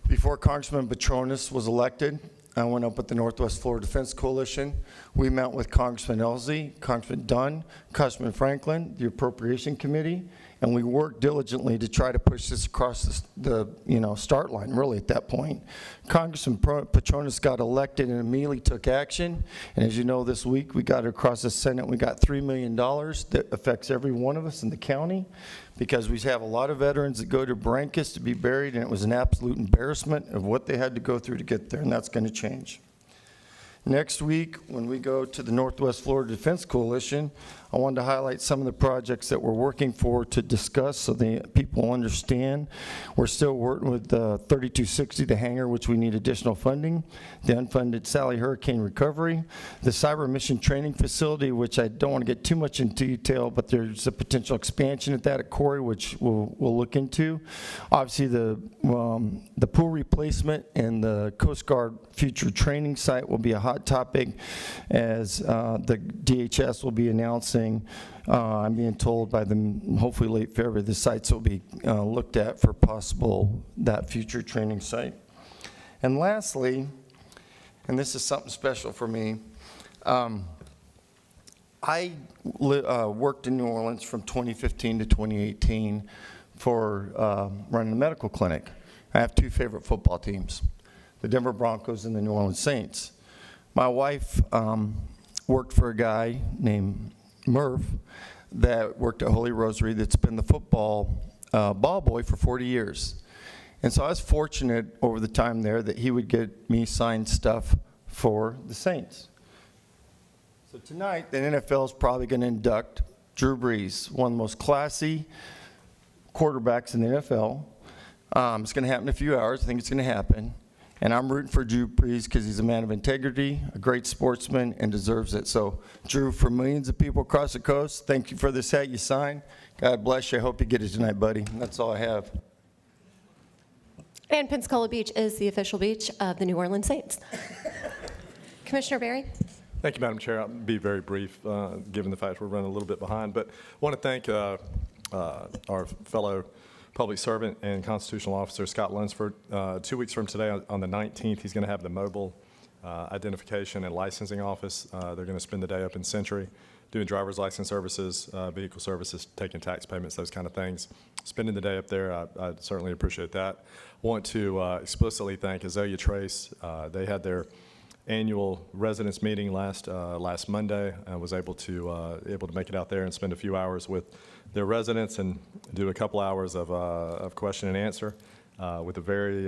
before Congressman Petronis was elected, I went up with the Northwest Florida Defense Coalition. We met with Congressman Elzey, Congressman Dunn, Congressman Franklin, the Appropriation Committee, and we worked diligently to try to push this across the start line, really, at that point. Congressman Petronis got elected and immediately took action, and as you know, this week we got it across the Senate. We got $3 million that affects every one of us in the county, because we have a lot of veterans that go to Barrancas to be buried, and it was an absolute embarrassment of what they had to go through to get there, and that's going to change. Next week, when we go to the Northwest Florida Defense Coalition, I wanted to highlight some of the projects that we're working for to discuss so the people understand. We're still working with 3260, the hangar, which we need additional funding, the unfunded Sally Hurricane Recovery, the Cyber Mission Training Facility, which I don't want to get too much into detail, but there's a potential expansion at that at Corey, which we'll look into. Obviously, the pool replacement and the Coast Guard future training site will be a hot topic, as the DHS will be announcing. I'm being told by them, hopefully late February, the sites will be looked at for possible that future training site. And lastly, and this is something special for me, I worked in New Orleans from 2015 to 2018 for running a medical clinic. I have two favorite football teams, the Denver Broncos and the New Orleans Saints. My wife worked for a guy named Murph that worked at Holy Rosary that's been the football ball boy for 40 years. And so I was fortunate over the time there that he would get me signed stuff for the Saints. So tonight, the NFL is probably going to induct Drew Brees, one of the most classy quarterbacks in the NFL. It's going to happen in a few hours. I think it's going to happen. And I'm rooting for Drew Brees because he's a man of integrity, a great sportsman, and deserves it. So, Drew, for millions of people across the coast, thank you for this hat you signed. God bless you. I hope you get it tonight, buddy. That's all I have. And Pensacola Beach is the official beach of the New Orleans Saints. Commissioner Berry? Thank you, Madam Chair. I'll be very brief, given the fact we're running a little bit behind. But I want to thank our fellow public servant and constitutional officer, Scott Lunsford. 2 weeks from today, on the 19th, he's going to have the mobile identification and licensing office. They're going to spend the day up in Century doing driver's license services, vehicle services, taking tax payments, those kind of things. Spending the day up there, I certainly appreciate that. Want to explicitly thank Azalea Trace. They had their annual residents meeting last Monday. I was able to make it out there and spend a few hours with their residents and do a couple hours of question and answer with a very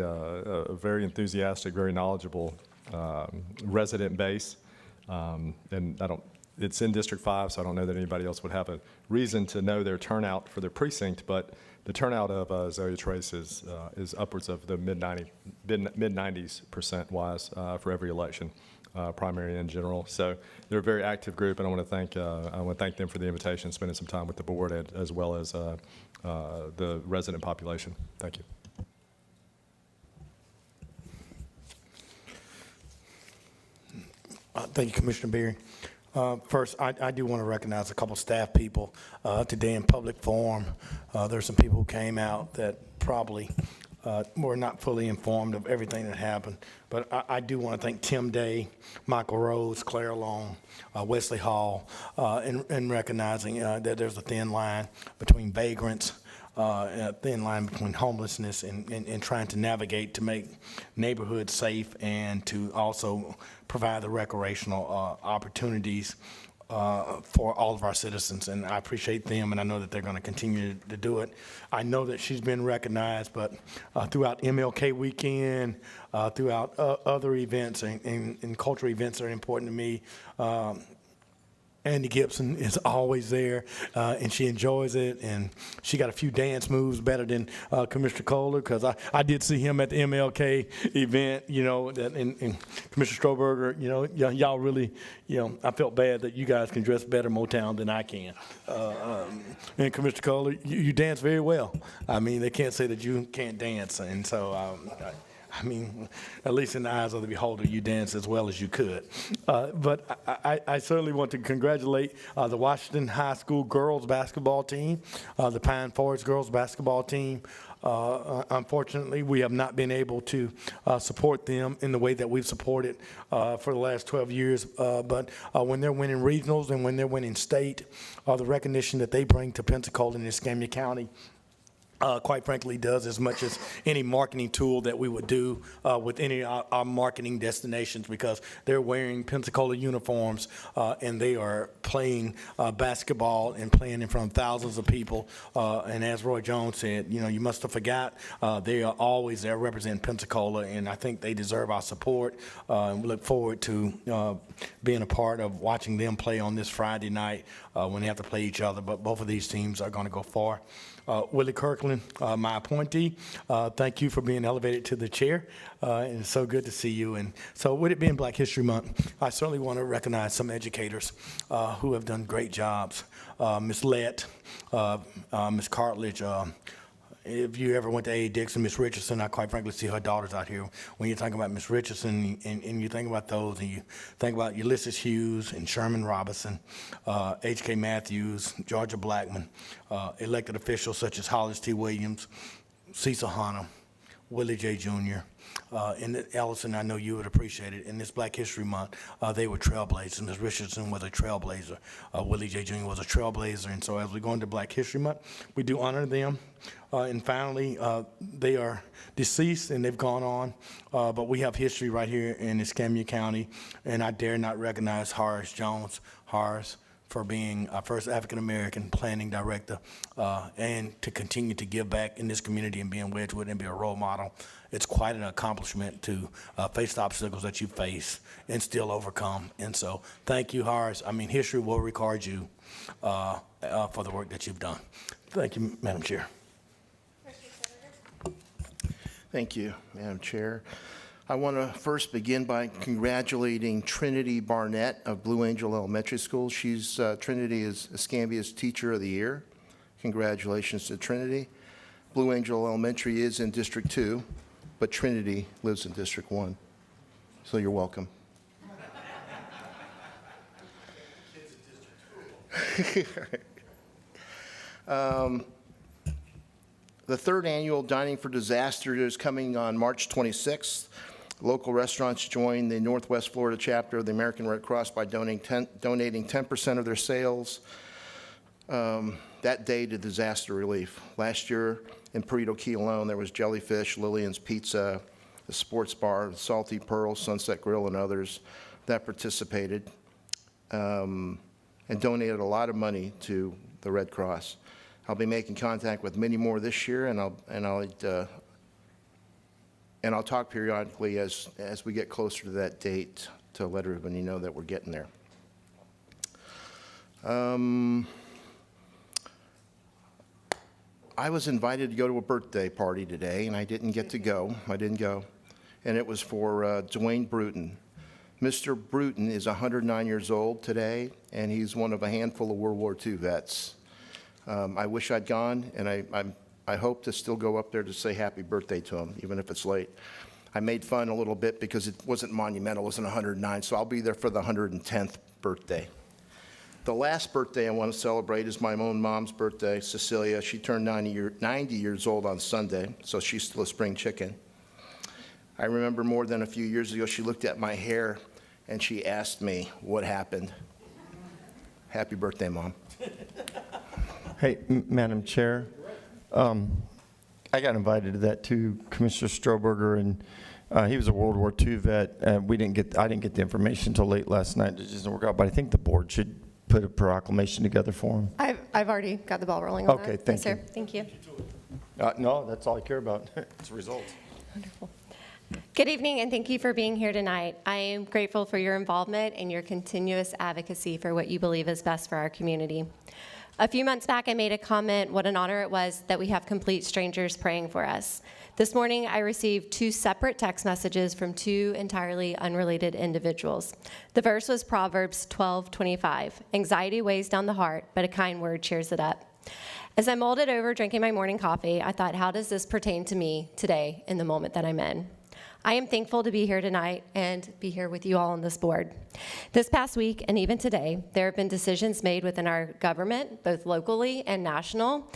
enthusiastic, very knowledgeable resident base. And it's in District 5, so I don't know that anybody else would have a reason to know their turnout for their precinct, but the turnout of Zoe Trace is upwards of the mid-90s% wise for every election, primary and general. So they're a very active group, and I want to thank them for the invitation, spending some time with the board as well as the resident population. Thank you. Thank you, Commissioner Berry. First, I do want to recognize a couple staff people today in public forum. There's some people who came out that probably were not fully informed of everything that happened. But I do want to thank Tim Day, Michael Rose, Claire Long, Wesley Hall, in recognizing that there's a thin line between vagrants, a thin line between homelessness and trying to navigate to make neighborhoods safe and to also provide the recreational opportunities for all of our citizens. And I appreciate them, and I know that they're going to continue to do it. I know that she's been recognized, but throughout MLK weekend, throughout other events and cultural events that are important to me, Andy Gibson is always there, and she enjoys it, and she got a few dance moves better than Commissioner Kohler, because I did see him at the MLK event, you know, and Commissioner Stroberger, you know, y'all really, you know, I felt bad that you guys can dress better Motown than I can. And Commissioner Kohler, you dance very well. I mean, they can't say that you can't dance, and so I mean, at least in the eyes of the beholder, you danced as well as you could. But I certainly want to congratulate the Washington High School girls basketball team, the Pine Forest girls basketball team. Unfortunately, we have not been able to support them in the way that we've supported for the last 12 years. But when they're winning regionals and when they're winning state, the recognition that they bring to Pensacola and Escambia County quite frankly, does as much as any marketing tool that we would do with any of our marketing destinations, because they're wearing Pensacola uniforms and they are playing basketball and playing in front of thousands of people. And as Roy Jones said, you know, you must have forgot, they are always there representing Pensacola, and I think they deserve our support. And we look forward to being a part of watching them play on this Friday night when they have to play each other. But both of these teams are going to go far. Willie Kirkland, my appointee, thank you for being elevated to the chair, and it's so good to see you. And so with it being Black History Month, I certainly want to recognize some educators who have done great jobs. Ms. Lett, Ms. Cartledge, if you ever went to A. Dixon, Miss Richardson, I quite frankly see her daughters out here. When you think about Miss Richardson and you think about those, and you think about Ulysses Hughes and Sherman Robinson, H.K. Matthews, Georgia Blackman, elected officials such as Hollis T. Williams, Cecil Hanna, Willie J. Jr., and Ellison, I know you would appreciate it. In this Black History Month, they were trailblazers. Ms. Richardson was a trailblazer. Willie J. Jr. was a trailblazer. And so as we go into Black History Month, we do honor them. And finally, they are deceased and they've gone on. But we have history right here in Escambia County. And I dare not recognize Horace Jones. Horace, for being our first African-American planning director, and to continue to give back in this community and be in Wedgwood and be a role model. It's quite an accomplishment to face the obstacles that you face and still overcome. And so thank you, Horace. I mean, history will record you for the work that you've done. Thank you, Madam Chair. Thank you, Madam Chair. I want to first begin by congratulating Trinity Barnett of Blue Angel Elementary School. Trinity is Escambia's Teacher of the Year. Congratulations to Trinity. Blue Angel Elementary is in District 2, but Trinity lives in District 1. So you're welcome. The third annual Dining for Disaster is coming on March 26th. Local restaurants join the Northwest Florida chapter of the American Red Cross by donating 10% of their sales that day to disaster relief. Last year in Perito Key alone, there was Jellyfish, Lillian's Pizza, the Sports Bar, the Salty Pearl, Sunset Grill, and others that participated and donated a lot of money to the Red Cross. I'll be making contact with many more this year, and I'll talk periodically as we get closer to that date to let everybody know that we're getting there. I was invited to go to a birthday party today, and I didn't get to go. I didn't go. And it was for Dwayne Bruton. Mr. Bruton is 109 years old today, and he's one of a handful of World War II vets. I wish I'd gone, and I hope to still go up there to say happy birthday to him, even if it's late. I made fun a little bit because it wasn't monumental, it wasn't 109, so I'll be there for the 110th birthday. The last birthday I want to celebrate is my own mom's birthday, Cecilia. She turned 90 years old on Sunday, so she's still a spring chicken. I remember more than a few years ago, she looked at my hair and she asked me what happened. Happy birthday, Mom. Hey, Madam Chair, I got invited to that too, Commissioner Stroberger, and he was a World War II vet. I didn't get the information until late last night. It just didn't work out, but I think the board should put a proclamation together for him. I've already got the ball rolling on that. Okay, thank Yes, sir. Thank you. No, that's all I care about. It's results. Wonderful. Good evening, and thank you for being here tonight. I am grateful for your involvement and your continuous advocacy for what you believe is best for our community. A few months back, I made a comment what an honor it was that we have complete strangers praying for us. This morning, I received 2 separate text messages from 2 entirely unrelated individuals. The verse was Proverbs 12:25. Anxiety weighs down the heart, but a kind word cheers it up. As I mulled it over drinking my morning coffee, I thought, how does this pertain to me today in the moment that I'm in? I am thankful to be here tonight and be here with you all on this board. This past week and even today, there have been decisions made within our government, both locally and national,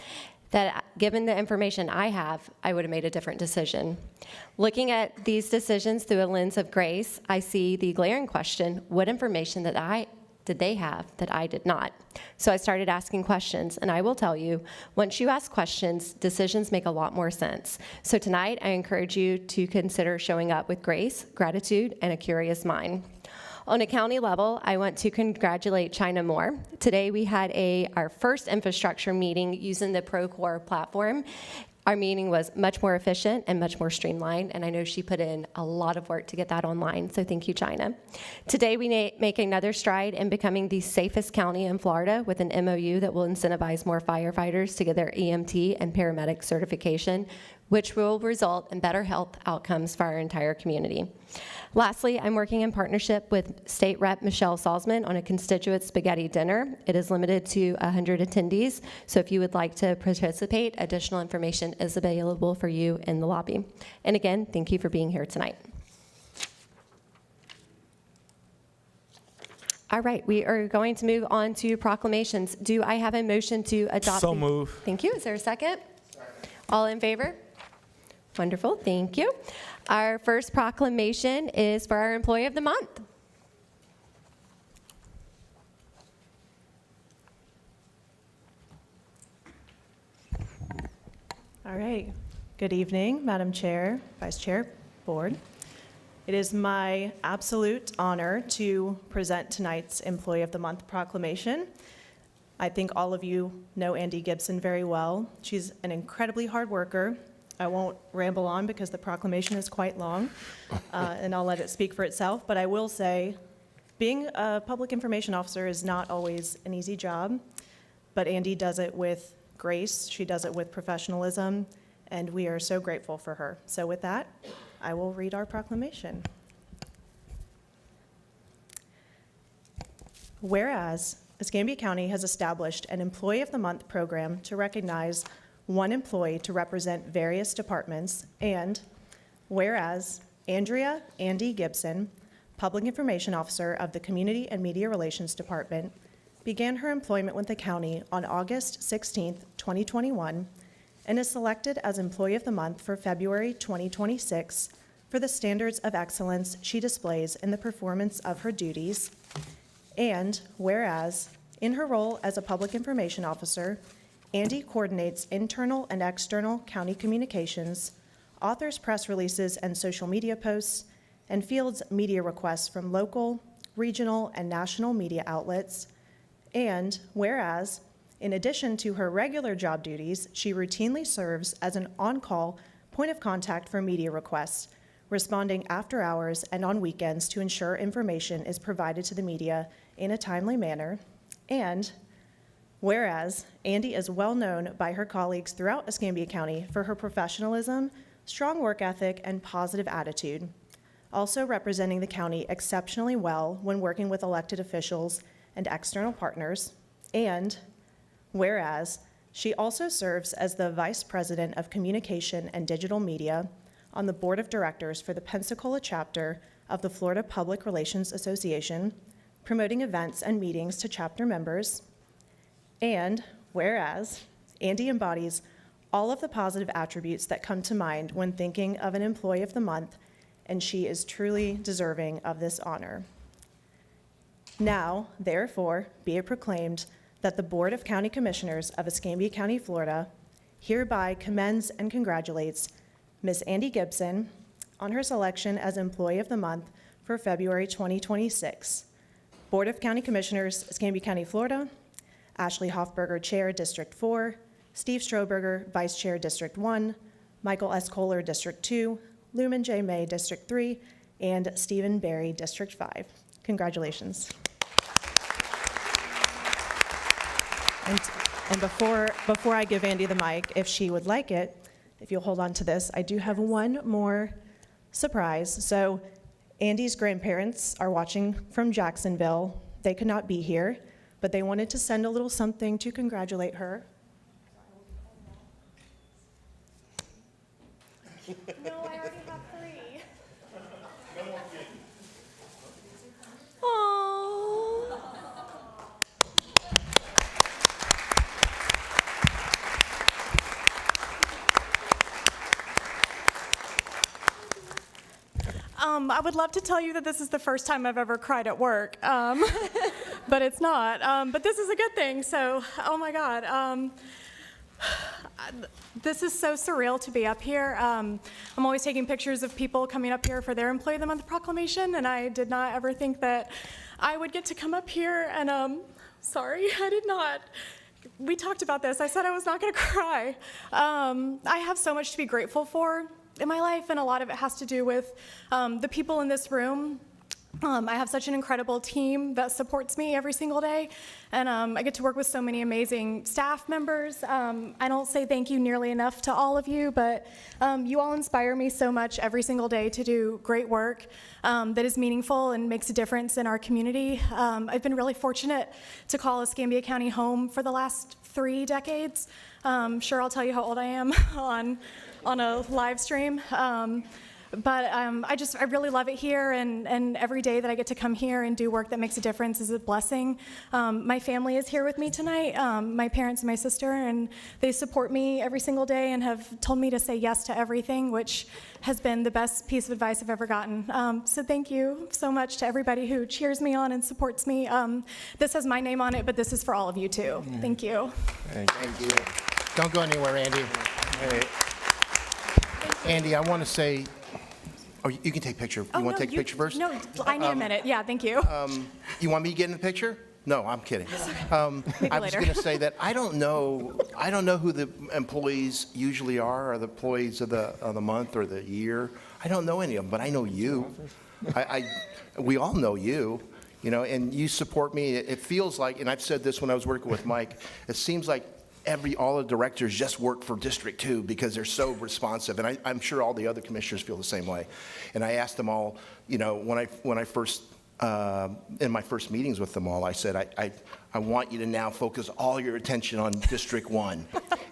that given the information I have, I would have made a different decision. Looking at these decisions through a lens of grace, I see the glaring question, what information did they have that I did not? So I started asking questions, and I will tell you, once you ask questions, decisions make a lot more sense. So tonight, I encourage you to consider showing up with grace, gratitude, and a curious mind. On a county level, I want to congratulate China Moore. Today, we had our first infrastructure meeting using the Procore platform. Our meeting was much more efficient and much more streamlined, and I know she put in a lot of work to get that online, so thank you, China. Today, we make another stride in becoming the safest county in Florida with an MOU that will incentivize more firefighters to get their EMT and paramedic certification, which will result in better health outcomes for our entire community. Lastly, I'm working in partnership with State Rep Michelle Salzman on a constituent spaghetti dinner. It is limited to 100 attendees, so if you would like to participate, additional information is available for you in the lobby. And again, thank you for being here tonight. All right, we are going to move on to proclamations. Do I have a motion to adopt? So move. Thank you. Is there a second? All in favor? Wonderful, thank you. Our first proclamation is for our Employee of the Month. All right. Good evening, Madam Chair, Vice Chair, Board. It is my absolute honor to present tonight's Employee of the Month proclamation. I think all of you know Andy Gibson very well. She's an incredibly hard worker. I won't ramble on because the proclamation is quite long, and I'll let it speak for itself. But I will say, being a public information officer is not always an easy job, but Andy does it with grace. She does it with professionalism, and we are so grateful for her. So with that, I will read our proclamation. Whereas Escambia County has established an Employee of the Month program to recognize one employee to represent various departments, and whereas Andrea Andy Gibson, Public Information Officer of the Community and Media Relations Department, began her employment with the county on August 16, 2021, and is selected as Employee of the Month for February 2026 for the standards of excellence she displays in the performance of her duties, and whereas in her role as a Public Information Officer, Andy coordinates internal and external county communications, authors press releases and social media posts, and fields media requests from local, regional, and national media outlets. And whereas, in addition to her regular job duties, she routinely serves as an on-call point of contact for media requests, responding after hours and on weekends to ensure information is provided to the media in a timely manner. And whereas Andy is well known by her colleagues throughout Escambia County for her professionalism, strong work ethic, and positive attitude, also representing the county exceptionally well when working with elected officials and external partners. And whereas she also serves as the Vice President of Communication and Digital Media on the Board of Directors for the Pensacola chapter of the Florida Public Relations Association, promoting events and meetings to chapter members. And whereas Andy embodies all of the positive attributes that come to mind when thinking of an Employee of the Month, and she is truly deserving of this honor. Now, therefore, be it proclaimed that the Board of County Commissioners of Escambia County, Florida, hereby commends and congratulates Ms. Andy Gibson on her selection as Employee of the Month for February 2026. Board of County Commissioners, Escambia County, Florida, Ashley Hoffberger, Chair, District 4, Steve Stroberger, Vice Chair, District 1, Michael S. Kohler, District 2, Lumen J. May, District 3, and Stephen Barry, District 5. Congratulations. And before I give Andy the mic, if she would like it, if you'll hold on to this, I do have one more surprise. So Andy's grandparents are watching from Jacksonville. They could not be here, but they wanted to send a little something to congratulate her. No, I already have 3. Aww. I would love to tell you that this is the first time I've ever cried at work, but it's not. But this is a good thing, so, oh my God. This is so surreal to be up here. I'm always taking pictures of people coming up here for their Employee of the Month proclamation, and I did not ever think that I would get to come up here, and sorry, I did not. We talked about this. I said I was not going to cry. I have so much to be grateful for in my life, and a lot of it has to do with the people in this room. I have such an incredible team that supports me every single day, and I get to work with so many amazing staff members. I don't say thank you nearly enough to all of you, but you all inspire me so much every single day to do great work that is meaningful and makes a difference in our community. I've been really fortunate to call Escambia County home for the last 3 decades. Sure, I'll tell you how old I am on a live stream. But I really love it here, and every day that I get to come here and do work that makes a difference is a blessing. My family is here with me tonight, my parents and my sister, and they support me every single day and have told me to say yes to everything, which has been the best piece of advice I've ever gotten. So thank you so much to everybody who cheers me on and supports me. This has my name on it, but this is for all of you too. Thank you. Thank you. Don't go anywhere, Andy. Hey. Andy, I want to say, oh, you can take a picture. You want to take a picture first? No, I need a minute. Yeah, thank you. You want me to get in the picture? No, I'm kidding. I was later. going to say that I don't know who the employees usually are, or the employees of the month or the year. I don't know any of them, but I know you. We all know you, and you support me. It feels like, and I've said this when I was working with Mike, it seems like all the directors just work for District 2 because they're so responsive, and I'm sure all the other commissioners feel the same way. And I asked them all, when I first in my first meetings with them all, I said, I want you to now focus all your attention on District 1,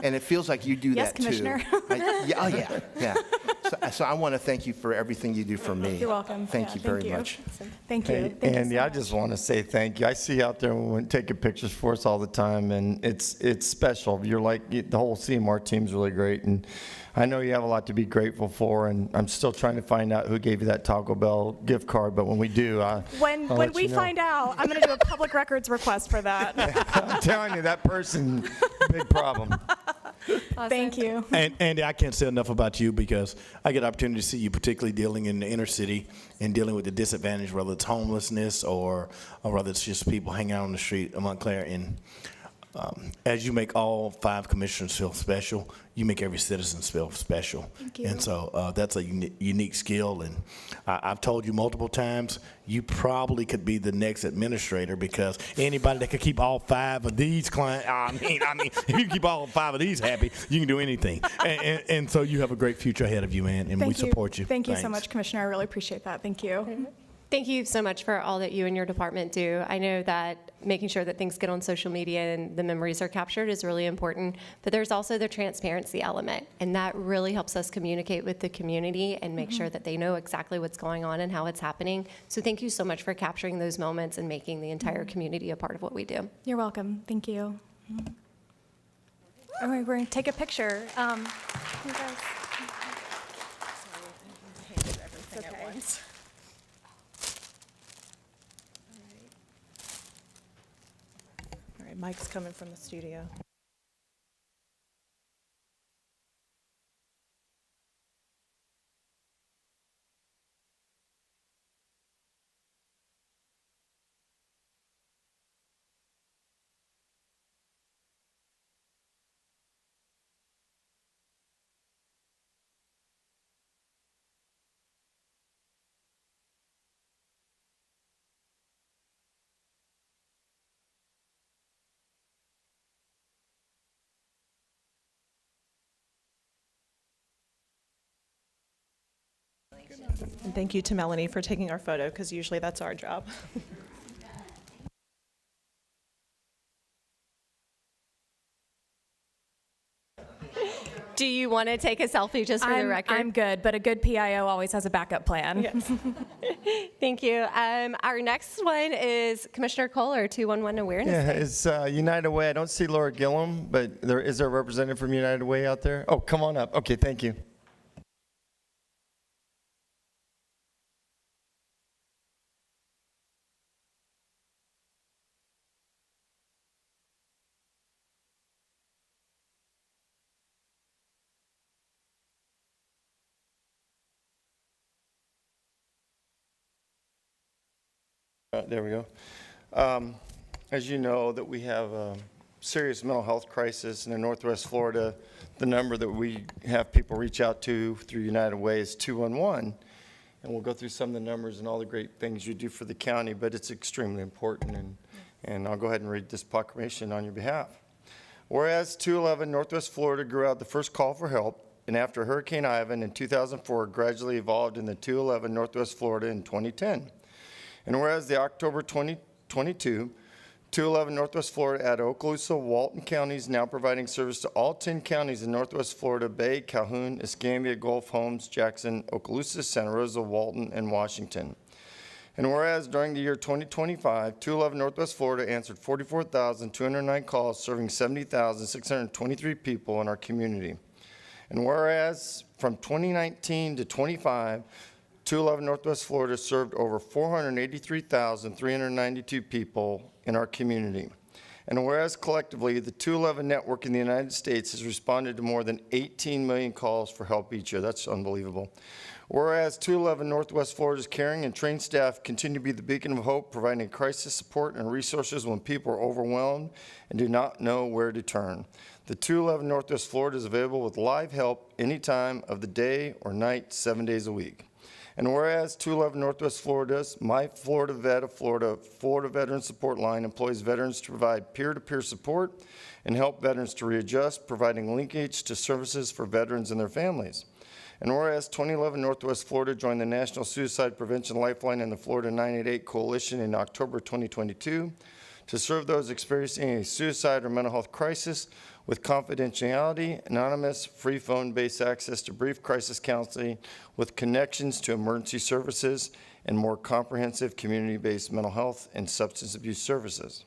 and it feels like you do Yes, that too. Commissioner. Yeah. So I want to thank you for everything you do for me. You're welcome. Thank you very much. Thank you. Hey, Thank you Andy, so I much. just want to say thank you. I see you out there taking pictures for us all the time, and it's special. You're like, the whole CMR team's really great, and I know you have a lot to be grateful for, and I'm still trying to find out who gave you that Taco Bell gift card, but when we do, When we find out, I'm going to do a public records request for that. I'm telling you, that person, big problem. Thank you. And Andy, I can't say enough about you because I get the opportunity to see you particularly dealing in the inner city and dealing with the disadvantage, whether it's homelessness or whether it's just people hanging out on the street of Montclair. And as you make all 5 commissioners feel special, you make every citizen feel special. Thank you. And so that's a unique skill. And I've told you multiple times, you probably could be the next administrator because anybody that could keep all 5 of these clients, I mean, if you keep all 5 of these happy, you can do anything. And so you have a great future ahead of you, man, and we support you. Thank you so Thanks. much, Commissioner. I really appreciate that. Thank you. Thank you so much for all that you and your department do. I know that making sure that things get on social media and the memories are captured is really important, but there's also the transparency element, and that really helps us communicate with the community and make sure that they know exactly what's going on and how it's happening. So thank you so much for capturing those moments and making the entire community a part of what we do. You're welcome. Thank you. All right, we're going to take a picture. You guys. It's okay. All right, Mike's coming from the studio. And thank you to Melanie for taking our photo, because usually that's our job. Do you want to take a selfie just for the record? I'm good, but a good PIO always has a backup plan. Yes. Thank you. Our next one is Commissioner Kohler, 211 Awareness Yeah, Day. it's United Way. I don't see Laura Gillum, but is there a representative from United Way out there? Oh, come on up. Okay, thank you. There we go. As you know, that we have a serious mental health crisis in Northwest Florida. The number that we have people reach out to through United Way is 211. And we'll go through some of the numbers and all the great things you do for the county, but it's extremely important. And I'll go ahead and read this proclamation on your behalf. Whereas 211 Northwest Florida grew out the first call for help, and after Hurricane Ivan in 2004 gradually evolved into 211 Northwest Florida in 2010. And whereas the October 2022, 211 Northwest Florida added Okaloosa, Walton counties, now providing service to all 10 counties in Northwest Florida: Bay, Calhoun, Escambia, Gulf, Holmes, Jackson, Okaloosa, Santa Rosa, Walton, and Washington. And whereas during the year 2025, 211 Northwest Florida answered 44,209 calls, serving 70,623 people in our community. And whereas from 2019 to 25, 211 Northwest Florida served over 483,392 people in our community. And whereas collectively, the 211 network in the United States has responded to more than 18 million calls for help each year. That's unbelievable. Whereas 211 Northwest Florida's caring and trained staff continue to be the beacon of hope, providing crisis support and resources when people are overwhelmed and do not know where to turn. The 211 Northwest Florida is available with live help any time of the day or night, 7 days a week. And whereas 211 Northwest Florida's My Florida Vet of Florida Veteran Support Line employs veterans to provide peer-to-peer support and help veterans to readjust, providing linkage to services for veterans and their families. And whereas 2011 Northwest Florida joined the National Suicide Prevention Lifeline and the Florida 988 Coalition in October 2022 to serve those experiencing a suicide or mental health crisis with confidentiality, anonymous, free phone-based access to brief crisis counseling with connections to emergency services and more comprehensive community-based mental health and substance abuse services.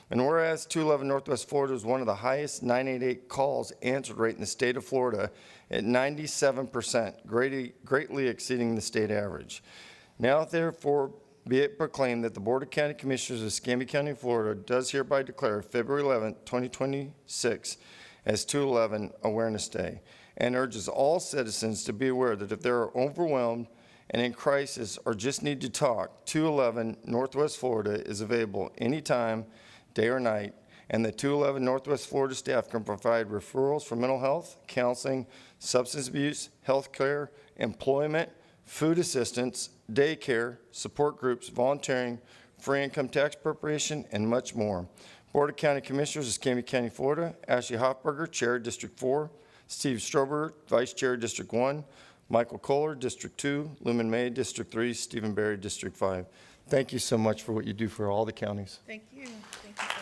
And whereas 211 Northwest Florida is one of the highest 988 calls answered rate in the state of Florida at 97%, greatly exceeding the state average. Now, therefore, be it proclaimed that the Board of County Commissioners of Escambia County, Florida does hereby declare February 11, 2026 as 211 Awareness Day, and urges all citizens to be aware that if they are overwhelmed and in crisis or just need to talk, 211 Northwest Florida is available anytime, day or night, and the 211 Northwest Florida staff can provide referrals for mental health, counseling, substance abuse, health care, employment, food assistance, daycare, support groups, volunteering, free income tax preparation, and much more. Board of County Commissioners of Escambia County, Florida: Ashley Hoffberger, Chair, District 4, Steve Strober, Vice Chair, District 1, Michael Kohler, District 2, Lumen May, District 3, Stephen Berry, District 5. Thank you so much for what you do for all the counties. Thank you. Thank you so much.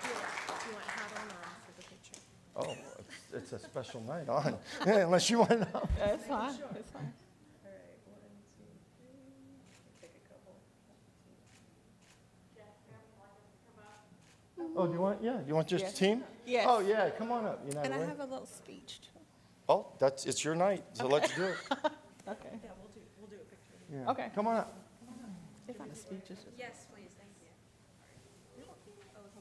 Do you want hat on or for the picture? Oh, it's a special night on. Yeah, unless you want to know. That's fine. That's fine. All right, 1, 2, 3. Take a couple. Oh, do you want, yeah, you want just Yes. a team? Yes. Oh, yeah, come on up. And I Way. have a little speech too. Oh, it's your night, so let's do it. Okay. Yeah, we'll do a picture. Yeah. Okay. Come on up. If I'm a speech, it's just. Yes, please, thank you.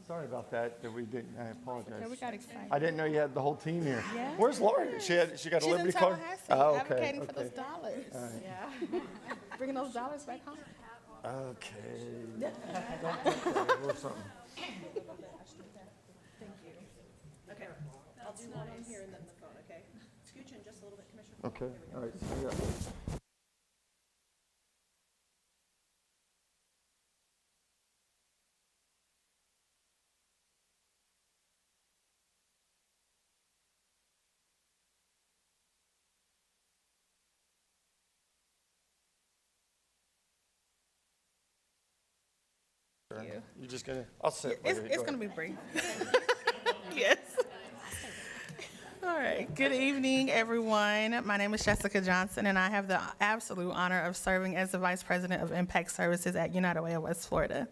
Sorry about that we didn't, I apologize. Okay, we got excited. I didn't know you had the whole team here. Yeah. Where's Laura? She got a She's Liberty in card? Tallahassee, Oh, okay, advocating for okay. those dollars. All right. Yeah. Bringing those dollars back home. Okay. Yeah. A little something. Thank you. Okay, I'll do one on here and then the phone, okay? Scooch in just a little bit, Commissioner. Okay, all right, so yeah. you. You're just gonna, I'll sit. It's going to be brief. Yes. All right. Good evening, everyone. My name is Jessica Johnson, and I have the absolute honor of serving as the Vice President of Impact Services at United Way of West Florida.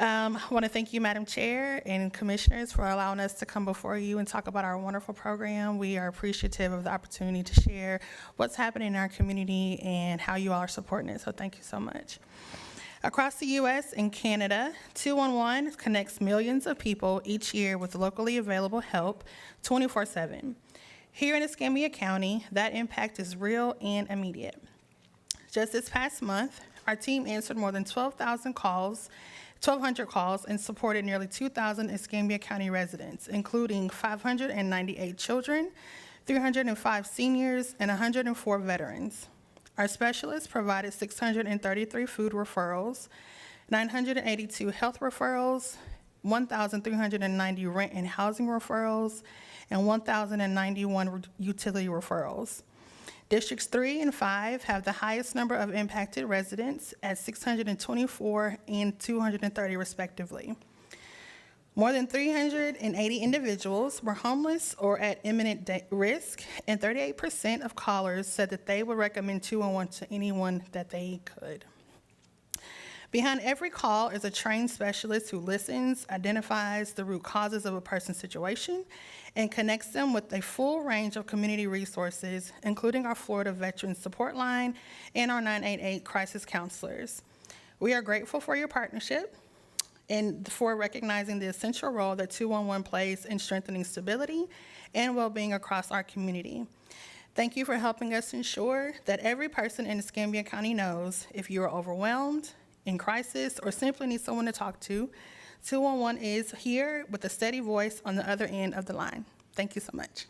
I want to thank you, Madam Chair and Commissioners, for allowing us to come before you and talk about our wonderful program. We are appreciative of the opportunity to share what's happening in our community and how you all are supporting it, so thank you so much. Across the U.S. and Canada, 211 connects millions of people each year with locally available help 24/7. Here in Escambia County, that impact is real and immediate. Just this past month, our team answered more than 1,200 calls and supported nearly 2,000 Escambia County residents, including 598 children, 305 seniors, and 104 veterans. Our specialists provided 633 food referrals, 982 health referrals, 1,390 rent and housing referrals, and 1,091 utility referrals. Districts 3 and 5 have the highest number of impacted residents at 624 and 230 respectively. More than 380 individuals were homeless or at imminent risk, and 38% of callers said that they would recommend 211 to anyone that they could. Behind every call is a trained specialist who listens, identifies the root causes of a person's situation, and connects them with a full range of community resources, including our Florida Veterans Support Line and our 988 crisis counselors. We are grateful for your partnership and for recognizing the essential role that 211 plays in strengthening stability and well-being across our community. Thank you for helping us ensure that every person in Escambia County knows if you are overwhelmed, in crisis, or simply need someone to talk to, 211 is here with a steady voice on the other end of the line. Thank you so much.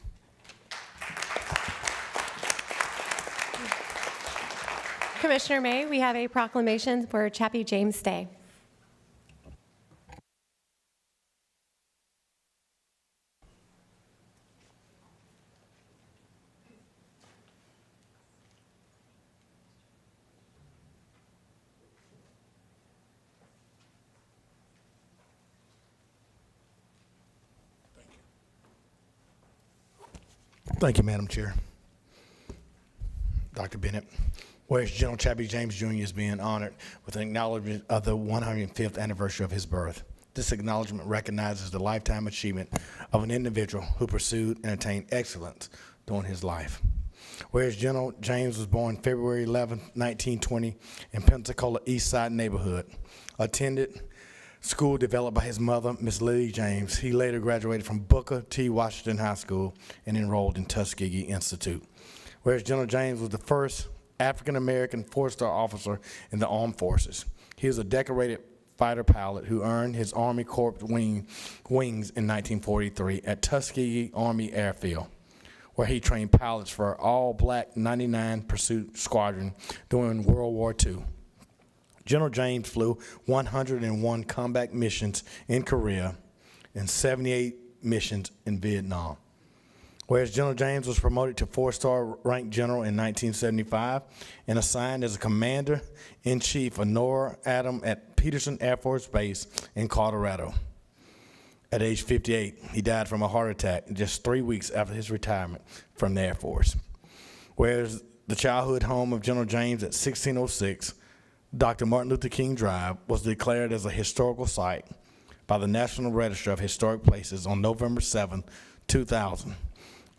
Commissioner May, we have a proclamation for Chappie James Day. Thank you, Madam Chair. Dr. Bennett. Whereas General Chappie James Jr. is being honored with an acknowledgement of the 105th anniversary of his birth. This acknowledgement recognizes the lifetime achievement of an individual who pursued and attained excellence during his life. Whereas General James was born February 11, 1920 in Pensacola East Side neighborhood, attended school developed by his mother, Miss Lily James. He later graduated from Booker T. Washington High School and enrolled in Tuskegee Institute. Whereas General James was the first African-American four-star officer in the armed forces. He was a decorated fighter pilot who earned his Army Corps wings in 1943 at Tuskegee Army Airfield, where he trained pilots for all-black 99 Pursuit Squadron during World War II. General James flew 101 combat missions in Korea and 78 missions in Vietnam. Whereas General James was promoted to four-star rank general in 1975 and assigned as a commander-in-chief of NORAD at Peterson Air Force Base in Colorado. At age 58, he died from a heart attack just 3 weeks after his retirement from the Air Force. Whereas the childhood home of General James at 1606 Dr. Martin Luther King Drive was declared as a historical site by the National Register of Historic Places on November 7, 2000.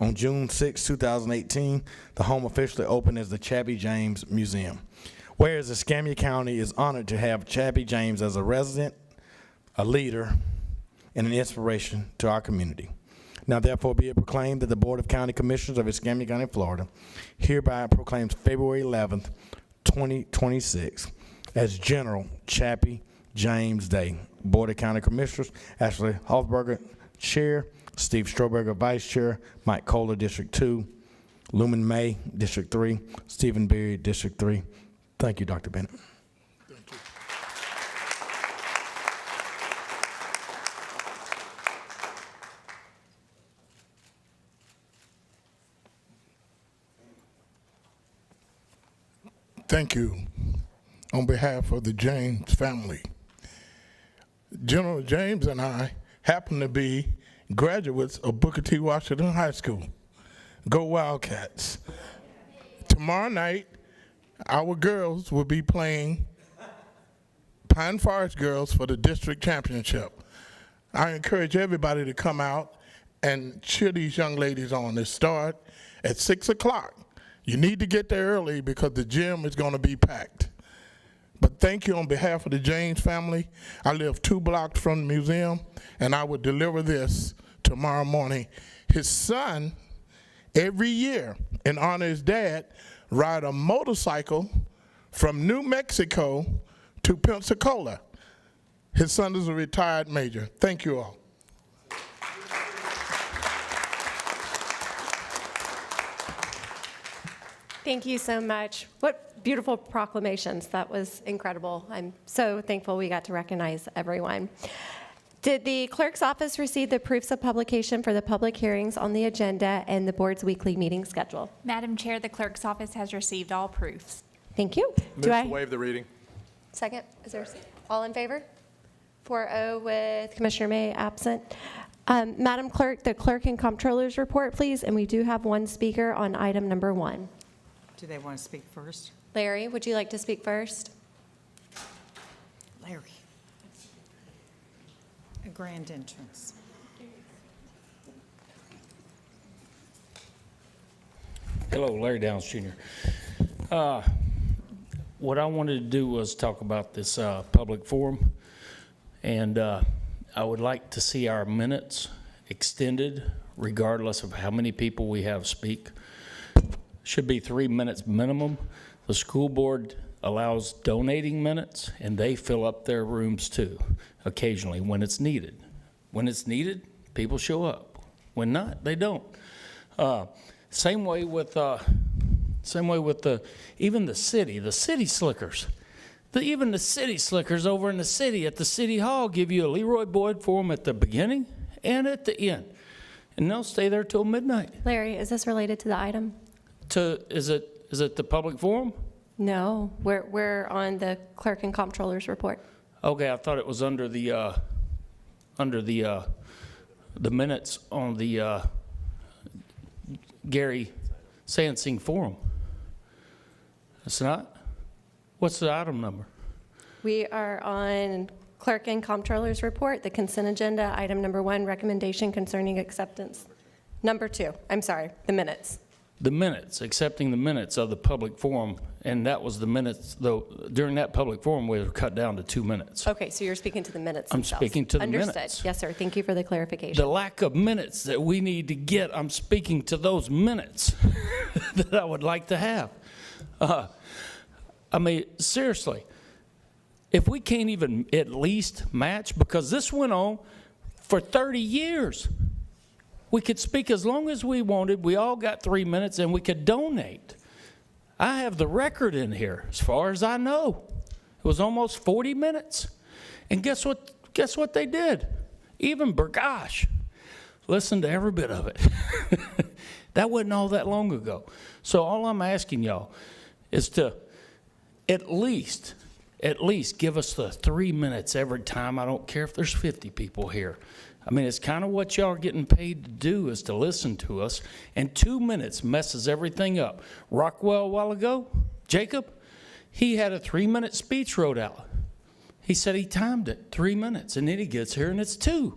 On June 6, 2018, the home officially opened as the Chappie James Museum. Whereas Escambia County is honored to have Chappie James as a resident, a leader, and an inspiration to our community. Now therefore be it proclaimed that the Board of County Commissioners of Escambia County, Florida, hereby proclaims February 11th, 2026 as General Chappie James Day. Board of County Commissioners, Ashley Hoffberger, Chair, Steve Stroberger, Vice Chair, Mike Kohler, District 2, Lumen May, District 3, Stephen Berry, District 3. Thank you, Dr. Bennett. Thank you. On behalf of the James family, General James and I happen to be graduates of Booker T. Washington High School. Go Wildcats. Tomorrow night, our girls will be playing Pine Forest girls for the district championship. I encourage everybody to come out and cheer these young ladies on. They start at 6 o'clock. You need to get there early because the gym is going to be packed. But thank you on behalf of the James family. I live 2 blocks from the museum, and I will deliver this tomorrow morning. His son, every year, in honor of his dad, ride a motorcycle from New Mexico to Pensacola. His son is a retired major. Thank you all. Thank you so much. What beautiful proclamations. That was incredible. I'm so thankful we got to recognize everyone. Did the clerk's office receive the proofs of publication for the public hearings on the agenda and the board's weekly meeting schedule? Madam Chair, the clerk's office has received all proofs. Thank you. Move to waive the reading. Second? Is there all in favor? 4-0 with Commissioner May absent. Madam Clerk, the clerk and comptroller's report, please. And we do have one speaker on item number 1. Do they want to speak first? Larry, would you like to speak first? Larry. A grand entrance. Hello, Larry Downs Jr. What I wanted to do was talk about this public forum, and I would like to see our minutes extended regardless of how many people we have speak. Should be 3 minutes minimum. The school board allows donating minutes, and they fill up their rooms too, occasionally when it's needed. When it's needed, people show up. When not, they don't. Same way with even the city slickers. Even the city slickers over in the city at the city hall give you a Leroy Boyd forum at the beginning and at the end, and they'll stay there till midnight. Larry, is this related to the item? Is it the public forum? No, we're on the clerk and comptroller's report. Okay, I thought it was under the minutes on the Gary Sansing forum. It's not? What's the item number? We are on clerk and comptroller's report, the consent agenda, item number 1, recommendation concerning acceptance. Number 2, I'm sorry, the minutes. The minutes, accepting the minutes of the public forum, and that was the minutes, though, during that public forum, we were cut down to 2 minutes. Okay, so you're speaking to the minutes I'm themselves. speaking to the Understood. minutes. Yes, sir. Thank you for the clarification. The lack of minutes that we need to get, I'm speaking to those minutes that I would like to have. I mean, seriously, if we can't even at least match, because this went on for 30 years. We could speak as long as we wanted. We all got 3 minutes, and we could donate. I have the record in here, as far as I know. It was almost 40 minutes. And guess what? Guess what they did? Even Burgash listened to every bit of it. That wasn't all that long ago. So all I'm asking y'all is to at least give us the 3 minutes every time. I don't care if there's 50 people here. I mean, it's kind of what y'all are getting paid to do, is to listen to us. And 2 minutes messes everything up. Rockwell a while ago, Jacob, he had a 3-minute speech wrote out. He said he timed it 3 minutes, and then he gets here and it's 2.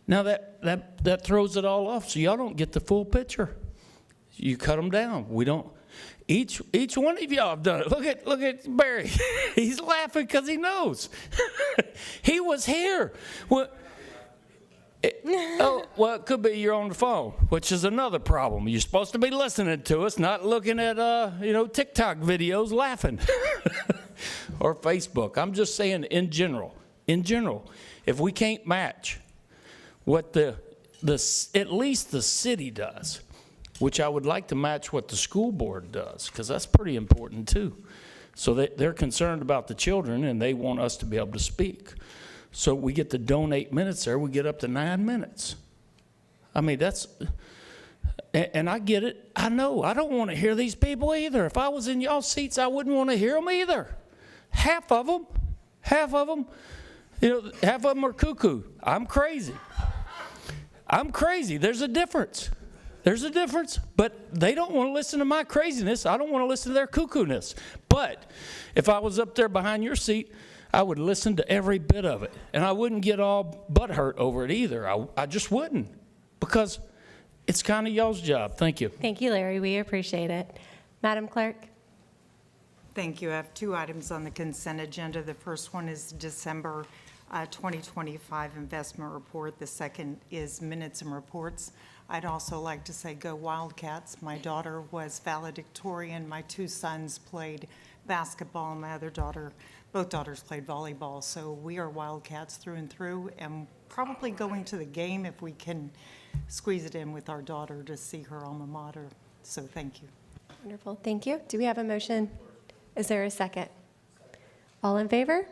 Now that throws it all off, so y'all don't get the full picture. You cut them down. We don't. Each one of y'all have done it. Look at Barry. He's laughing because he knows. He was here. Well, it could be you're on the phone, which is another problem. You're supposed to be listening to us, not looking at TikTok videos laughing or Facebook. I'm just saying in general, if we can't match what at least the city does, which I would like to match what the school board does, because that's pretty important too. So they're concerned about the children, and they want us to be able to speak. So we get to donate minutes there, we get up to 9 minutes. I mean, and I get it. I know, I don't want to hear these people either. If I was in y'all's seats, I wouldn't want to hear them either. Half of them, You know, half of them are cuckoo. I'm crazy. I'm crazy. There's a difference. There's a difference, but they don't want to listen to my craziness. I don't want to listen to their cuckoo-ness. But if I was up there behind your seat, I would listen to every bit of it, and I wouldn't get all butthurt over it either. I just wouldn't, because it's kind of y'all's job. Thank you. Thank you, Larry. We appreciate it. Madam Clerk? Thank you. I have 2 items on the consent agenda. The first one is December 2025 investment report. The second is minutes and reports. I'd also like to say go Wildcats. My daughter was valedictorian. My 2 sons played basketball. My other daughter, both daughters played volleyball. So we are Wildcats through and through, and probably going to the game if we can squeeze it in with our daughter to see her alma mater. So thank you. Wonderful. Thank you. Do we have a motion? Is there a second? All in favor?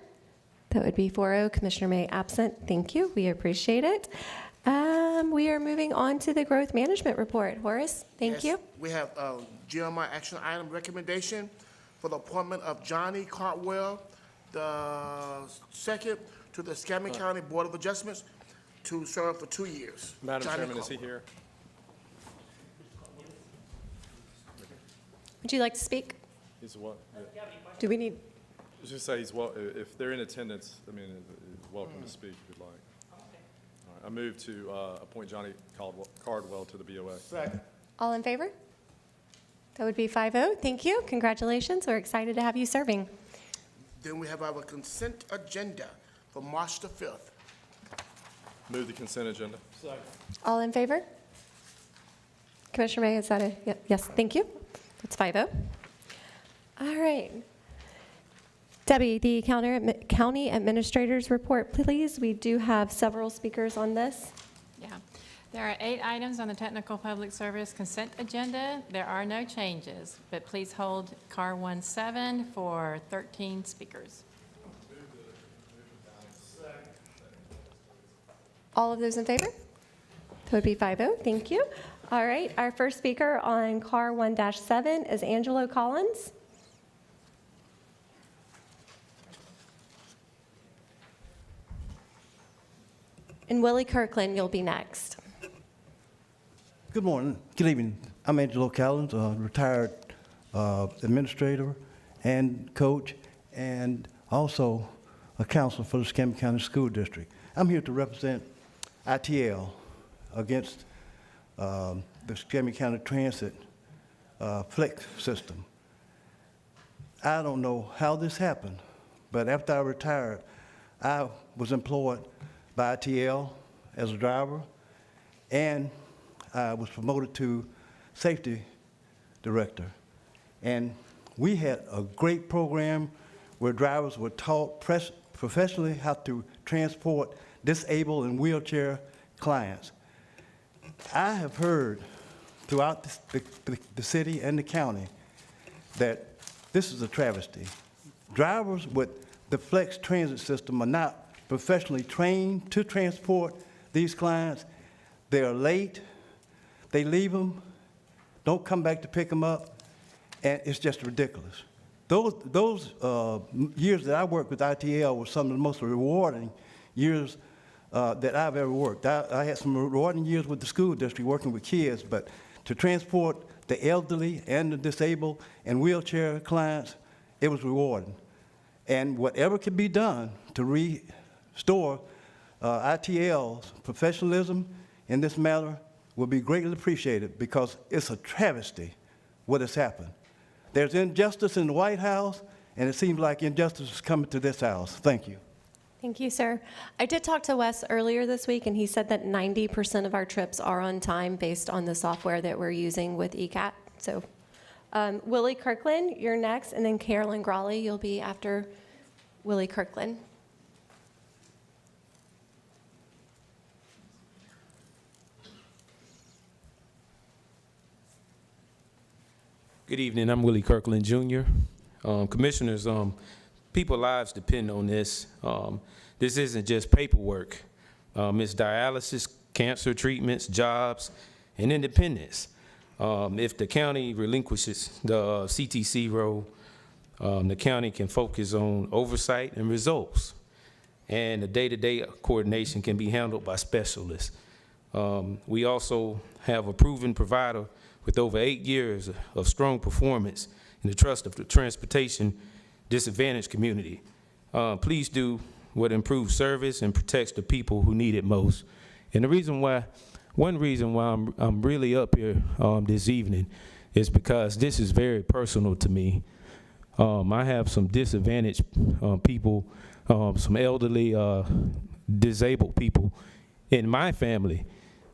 That would be 4-0. Commissioner May absent. Thank you. We appreciate it. We are moving on to the growth management report. Horace, thank you. We have GMI action item recommendation for the appointment of Johnny Cartwell, the second to the Escambia County Board of Adjustments, to serve for 2 years. Madam Johnny Chairman, is he Cartwell. here? Would you like to speak? He's what? Do we need? Just say he's well, if they're in attendance, I mean, he's welcome to speak if you'd like. All right, I move to appoint Johnny Cardwell to the BOA. Second. All in favor? That would be 5-0. Thank you. Congratulations. We're excited to have you serving. Then we have our consent agenda for March the 5th. Move the consent agenda. All in favor? Commissioner May, is that a yes? Thank you. That's 5-0. All right. Debbie, the county administrator's report, please. We do have several speakers on this. Yeah. There are 8 items on the technical public service consent agenda. There are no changes, but please hold CAR 17 for 13 speakers. All of those in favor? That would be 5-0. Thank you. All right. Our first speaker on CAR 1-7 is Angelo Collins. And Willie Kirkland, you'll be next. Good morning. Good evening. I'm Angelo Collins, a retired administrator and coach, and also a counselor for the Escambia County School District. I'm here to represent ITL against the Escambia County Transit Flex system. I don't know how this happened, but after I retired, I was employed by ITL as a driver, and I was promoted to safety director. And we had a great program where drivers were taught professionally how to transport disabled and wheelchair clients. I have heard throughout the city and the county that this is a travesty. Drivers with the Flex Transit system are not professionally trained to transport these clients. They are late, they leave them, don't come back to pick them up, and it's just ridiculous. Those years that I worked with ITL were some of the most rewarding years that I've ever worked. I had some rewarding years with the school district working with kids, but to transport the elderly and the disabled and wheelchair clients, it was rewarding. And whatever could be done to restore ITL's professionalism in this matter will be greatly appreciated, because it's a travesty what has happened. There's injustice in the White House, and it seems like injustice is coming to this house. Thank you. Thank you, sir. I did talk to Wes earlier this week, and he said that 90% of our trips are on time based on the software that we're using with ECAT. So Willie Kirkland, you're next, and then Carolyn Grawley, you'll be after Willie Kirkland. Good evening. I'm Willie Kirkland, Jr. Commissioners, people's lives depend on this. This isn't just paperwork. It's dialysis, cancer treatments, jobs, and independence. If the county relinquishes the CTC role, the county can focus on oversight and results. and the day-to-day coordination can be handled by specialists. We also have a proven provider with over 8 years of strong performance in the trust of the transportation disadvantaged community. Please do what improves service and protects the people who need it most. And one reason why I'm really up here this evening is because this is very personal to me. I have some disadvantaged people, some elderly, disabled people in my family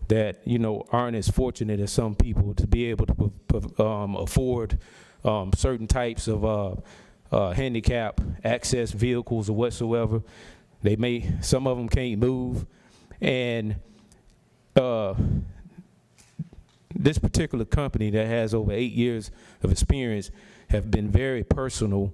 that, you know, aren't as fortunate as some people to be able to afford certain types of handicap access vehicles or whatsoever. Some of them can't move. And this particular company that has over 8 years of experience have been very personal.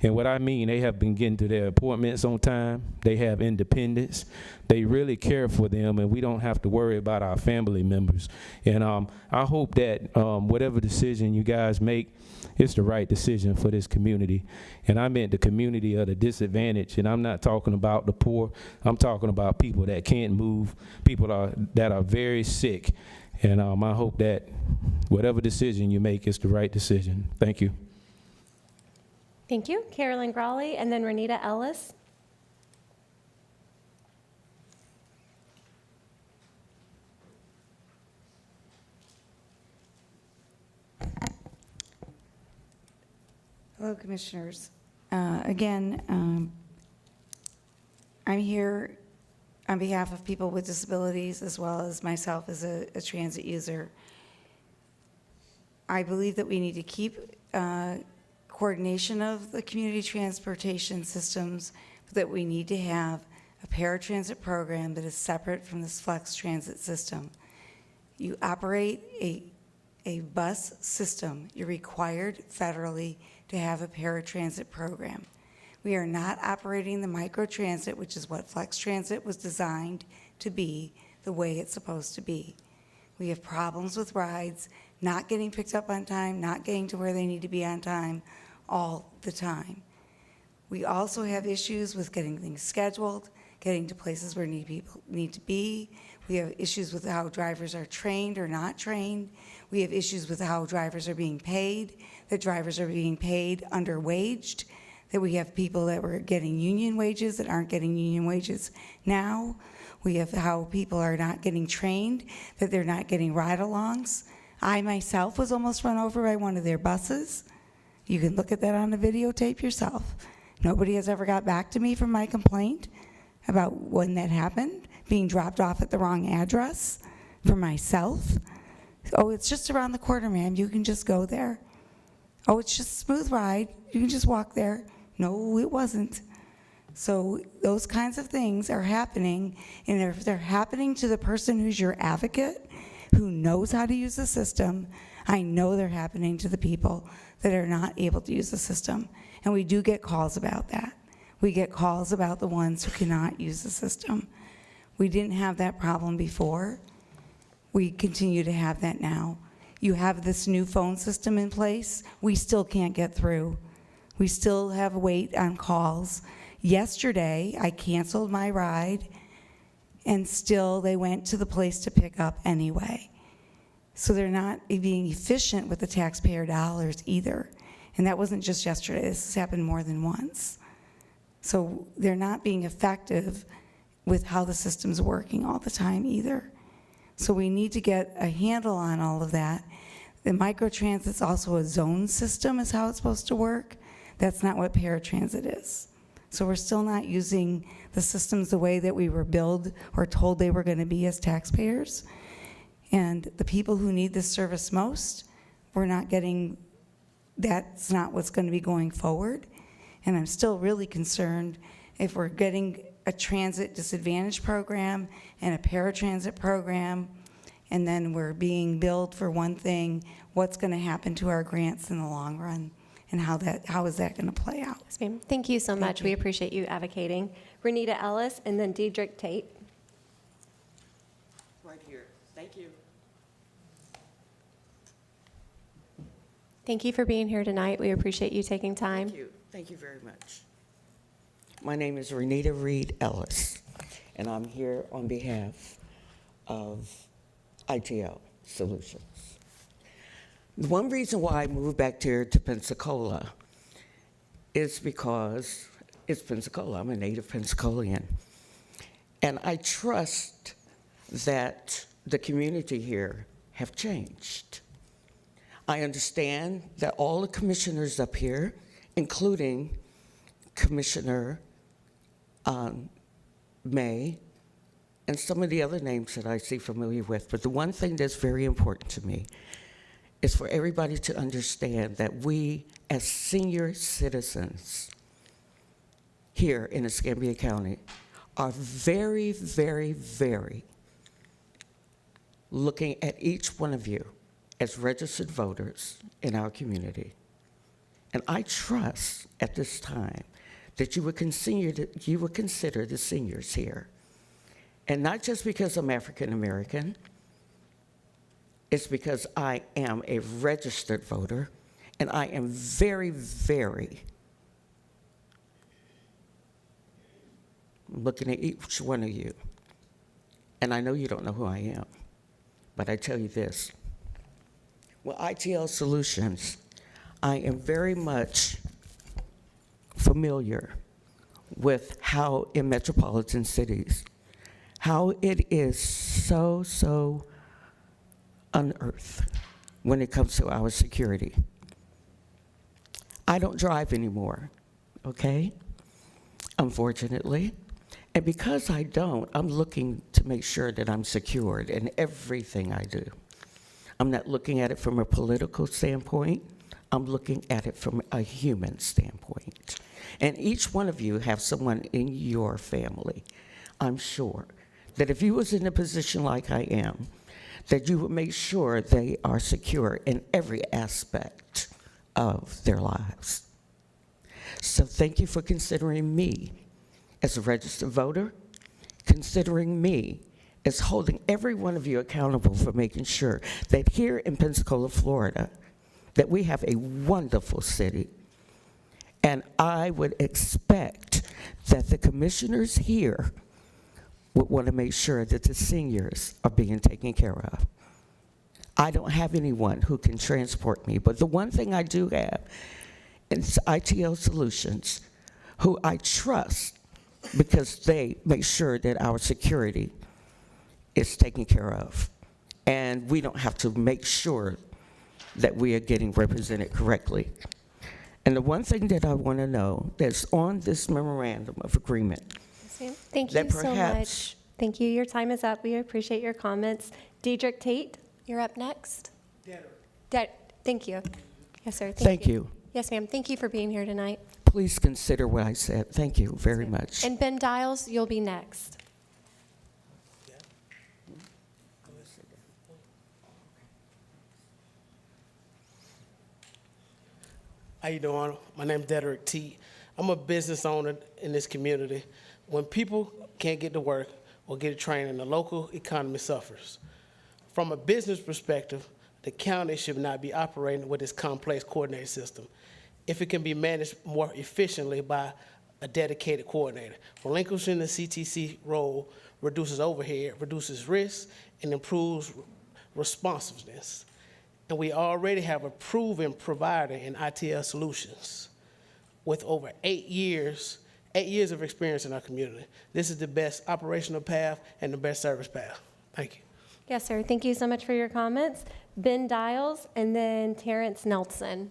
And what I mean, they have been getting to their appointments on time. They have independence. They really care for them, and we don't have to worry about our family members. And I hope that whatever decision you guys make, it's the right decision for this community. And I meant the community of the disadvantaged, and I'm not talking about the poor. I'm talking about people that can't move, people that are very sick. And I hope that whatever decision you make is the right decision. Thank you. Thank you. Carolyn Grawley, and then Renita Ellis. Hello, Commissioners. Again, I'm here on behalf of people with disabilities as well as myself as a transit user. I believe that we need to keep coordination of the community transportation systems, but that we need to have a paratransit program that is separate from this flex transit system. You operate a bus system. You're required federally to have a paratransit program. We are not operating the microtransit, which is what Flex Transit was designed to be, the way it's supposed to be. We have problems with rides, not getting picked up on time, not getting to where they need to be on time all the time. We also have issues with getting things scheduled, getting to places where people need to be. We have issues with how drivers are trained or not trained. We have issues with how drivers are being paid, that drivers are being paid underwaged, that we have people that were getting union wages that aren't getting union wages now. We have how people are not getting trained, that they're not getting ride-alongs. I myself was almost run over by one of their buses. You can look at that on the videotape yourself. Nobody has ever got back to me from my complaint about when that happened, being dropped off at the wrong address for myself. Oh, it's just around the corner, ma'am. You can just go there. Oh, it's just a smooth ride. You can just walk there. No, it wasn't. So those kinds of things are happening, and if they're happening to the person who's your advocate, who knows how to use the system, I know they're happening to the people that are not able to use the system. And we do get calls about that. We get calls about the ones who cannot use the system. We didn't have that problem before. We continue to have that now. You have this new phone system in place. We still can't get through. We still have wait on calls. Yesterday, I canceled my ride, and still they went to the place to pick up anyway. So they're not being efficient with the taxpayer dollars either. And that wasn't just yesterday. This has happened more than once. So they're not being effective with how the system's working all the time either. So we need to get a handle on all of that. The microtransit's also a zone system is how it's supposed to work. That's not what paratransit is. So we're still not using the systems the way that we were billed or told they were going to be as taxpayers. And the people who need this service most, we're not getting, that's not what's going to be going forward. And I'm still really concerned if we're getting a transit disadvantage program and a paratransit program, and then we're being billed for one thing, what's going to happen to our grants in the long run? And how is that going to play out? Yes, ma'am. Thank you so much. We appreciate you advocating. Renita Ellis, and then Diedrich Tate. Right here. Thank you. Thank you for being here tonight. We appreciate you taking time. Thank you. Thank you very much. My name is Renita Reed Ellis, and I'm here on behalf of ITL Solutions. The one reason why I moved back here to Pensacola is because it's Pensacola. I'm a native Pensacolian. And I trust that the community here have changed. I understand that all the commissioners up here, including Commissioner May, and some of the other names that I see familiar with, but the one thing that's very important to me is for everybody to understand that we, as senior citizens here in Escambia County, are very, very, very looking at each one of you as registered voters in our community. And I trust at this time that you would consider the seniors here. And not just because I'm African American, it's because I am a registered voter, and I am very, very looking at each one of you. And I know you don't know who I am, but I tell you this. Well, ITL Solutions, I am very much familiar with how in metropolitan cities, how it is so unearthed when it comes to our security. I don't drive anymore, okay? Unfortunately. And because I don't, I'm looking to make sure that I'm secured in everything I do. I'm not looking at it from a political standpoint. I'm looking at it from a human standpoint. And each one of you have someone in your family, I'm sure, that if you was in a position like I am, that you would make sure they are secure in every aspect of their lives. So thank you for considering me as a registered voter, considering me as holding every one of you accountable for making sure that here in Pensacola, Florida, that we have a wonderful city. And I would expect that the commissioners here would want to make sure that the seniors are being taken care of. I don't have anyone who can transport me, but the one thing I do have is ITL Solutions, who I trust because they make sure that our security is taken care of. And we don't have to make sure that we are getting represented correctly. And the one thing that I want to know that's on this memorandum of agreement, Thank you so much. Thank you. Your time is up. We appreciate your comments. Diedrich Tate, you're up next. Thank you. Yes, sir. Thank you. Yes, ma'am. Thank you for being here tonight. Please consider what I said. Thank you very much. And Ben Dials, you'll be next. How you doing? My name's Dedrick T. I'm a business owner in this community. When people can't get to work or get training, the local economy suffers. From a business perspective, the county should not be operating with this complex coordinating system if it can be managed more efficiently by a dedicated coordinator. Relinquishing the CTC role reduces overhead, reduces risk, and improves responsiveness. And we already have a proven provider in ITL Solutions with over 8 years of experience in our community. This is the best operational path and the best service path. Thank you. Yes, sir. Thank you so much for your comments. Ben Dials and then Terrence Nelson.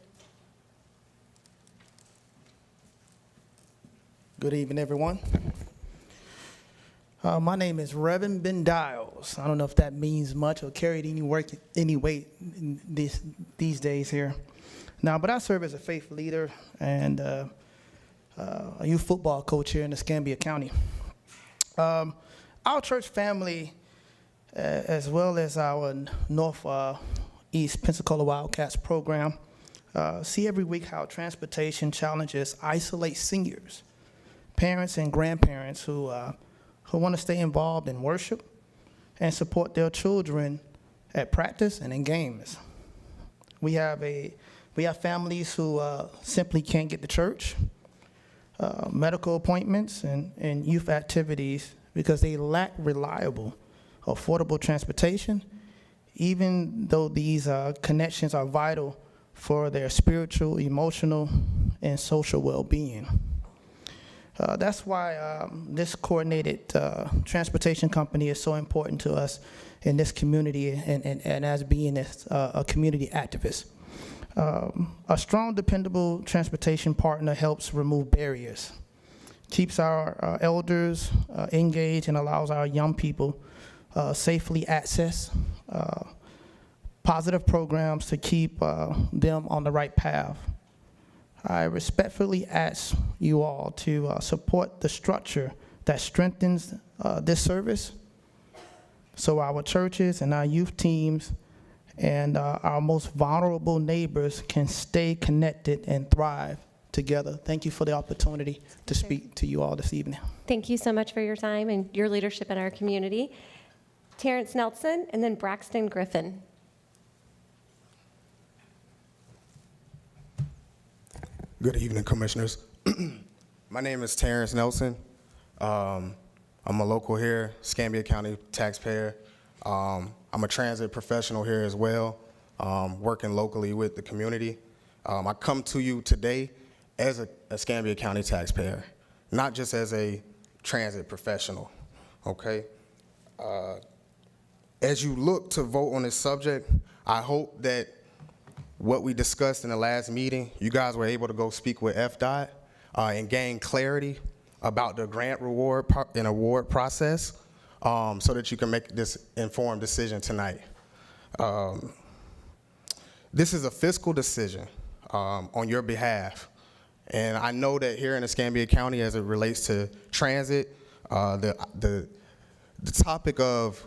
Good evening, everyone. My name is Reverend Ben Dials. I don't know if that means much or carried any weight in these days here. Now, but I serve as a faith leader and a youth football coach here in Escambia County. Our church family, as well as our Northeast Pensacola Wildcats program, see every week how transportation challenges isolate seniors, parents and grandparents who want to stay involved in worship and support their children at practice and in games. We have families who simply can't get to church. medical appointments and youth activities because they lack reliable, affordable transportation, even though these connections are vital for their spiritual, emotional, and social well-being. That's why this coordinated transportation company is so important to us in this community and as being a community activist. A strong, dependable transportation partner helps remove barriers, keeps our elders engaged, and allows our young people safely access positive programs to keep them on the right path. I respectfully ask you all to support the structure that strengthens this service so our churches and our youth teams and our most vulnerable neighbors can stay connected and thrive together. Thank you for the opportunity to speak to you all this evening. Thank you so much for your time and your leadership in our community. Terrence Nelson, and then Braxton Griffin. Good evening, Commissioners. My name is Terrence Nelson. I'm a local here, Escambia County taxpayer. I'm a transit professional here as well, working locally with the community. I come to you today as a Escambia County taxpayer, not just as a transit professional, okay? As you look to vote on this subject, I hope that what we discussed in the last meeting, you guys were able to go speak with FDOT and gain clarity about the grant reward and award process so that you can make this informed decision tonight. This is a fiscal decision on your behalf. And I know that here in Escambia County, as it relates to transit, the topic of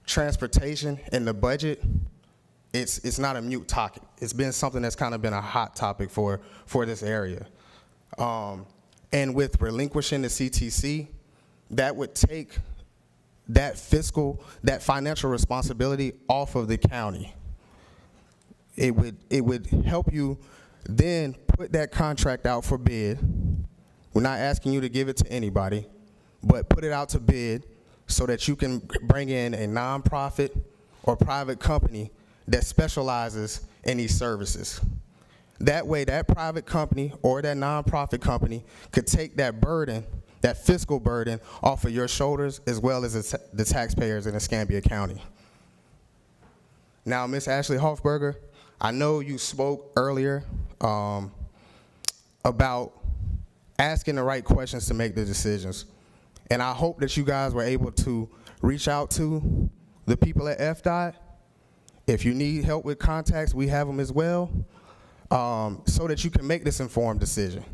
transportation and the budget, it's not a mute topic. It's been something that's kind of been a hot topic for this area. And with relinquishing the CTC, that would take that financial responsibility off of the county. It would help you then put that contract out for bid. We're not asking you to give it to anybody, but put it out to bid so that you can bring in a nonprofit or private company that specializes in these services. That way, that private company or that nonprofit company could take that burden, that fiscal burden, off of your shoulders as well as the taxpayers in Escambia County. Now, Ms. Ashley Hoffberger, I know you spoke earlier about asking the right questions to make the decisions. And I hope that you guys were able to reach out to the people at FDOT. If you need help with contacts, we have them as well, so that you can make this informed decision.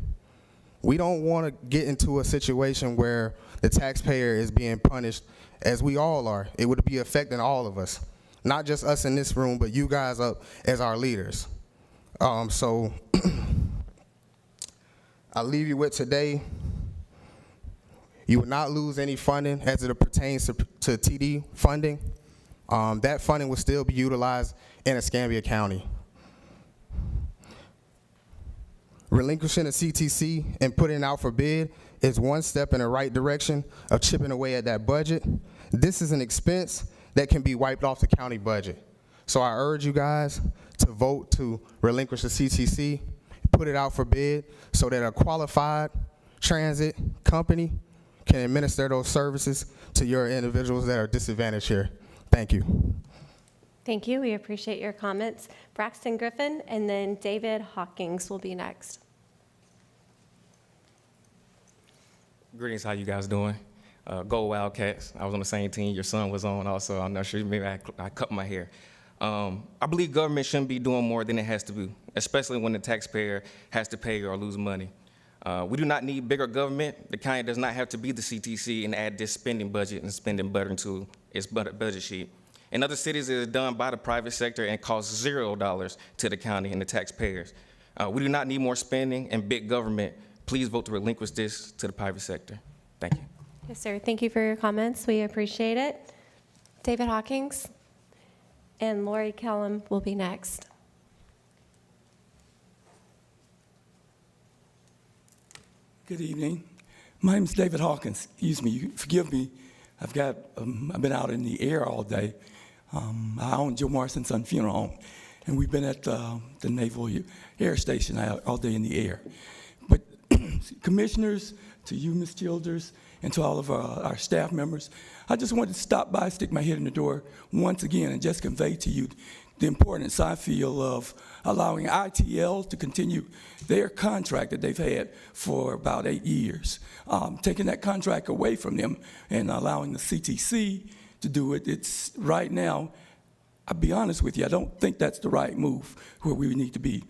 We don't want to get into a situation where the taxpayer is being punished, as we all are. It would be affecting all of us, not just us in this room, but you guys up as our leaders. So I'll leave you with today. You will not lose any funding as it pertains to TD funding. That funding will still be utilized in Escambia County. Relinquishing the CTC and putting it out for bid is one step in the right direction of chipping away at that budget. This is an expense that can be wiped off the county budget. So I urge you guys to vote to relinquish the CTC, put it out for bid so that a qualified transit company can administer those services to your individuals that are disadvantaged here. Thank you. Thank you. We appreciate your comments. Braxton Griffin, and then David Hawkins will be next. Greetings, how you guys doing? Go Wildcats. I was on the same team your son was on also. I'm not sure, maybe I cut my hair. I believe government shouldn't be doing more than it has to do, especially when the taxpayer has to pay or lose money. We do not need bigger government. The county does not have to be the CTC and add this spending budget and spending budget to its budget sheet. In other cities, it is done by the private sector and costs $0 to the county and the taxpayers. We do not need more spending and big government. Please vote to relinquish this to the private sector. Thank you. Yes, sir. Thank you for your comments. We appreciate it. David Hawkins and Lori Kellum will be next. Good evening. My name is David Hawkins. Excuse me, forgive me. I've been out in the air all day. I own Joe Morrison's Son Funeral Home, and we've been at the Naval Air Station all day in the air. But commissioners, to you, Ms. Childers, and to all of our staff members, I just wanted to stop by, stick my head in the door once again, and just convey to you the importance I feel of allowing ITL to continue their contract that they've had for about 8 years. Taking that contract away from them and allowing the CTC to do it, it's right now, I'll be honest with you, I don't think that's the right move where we need to be.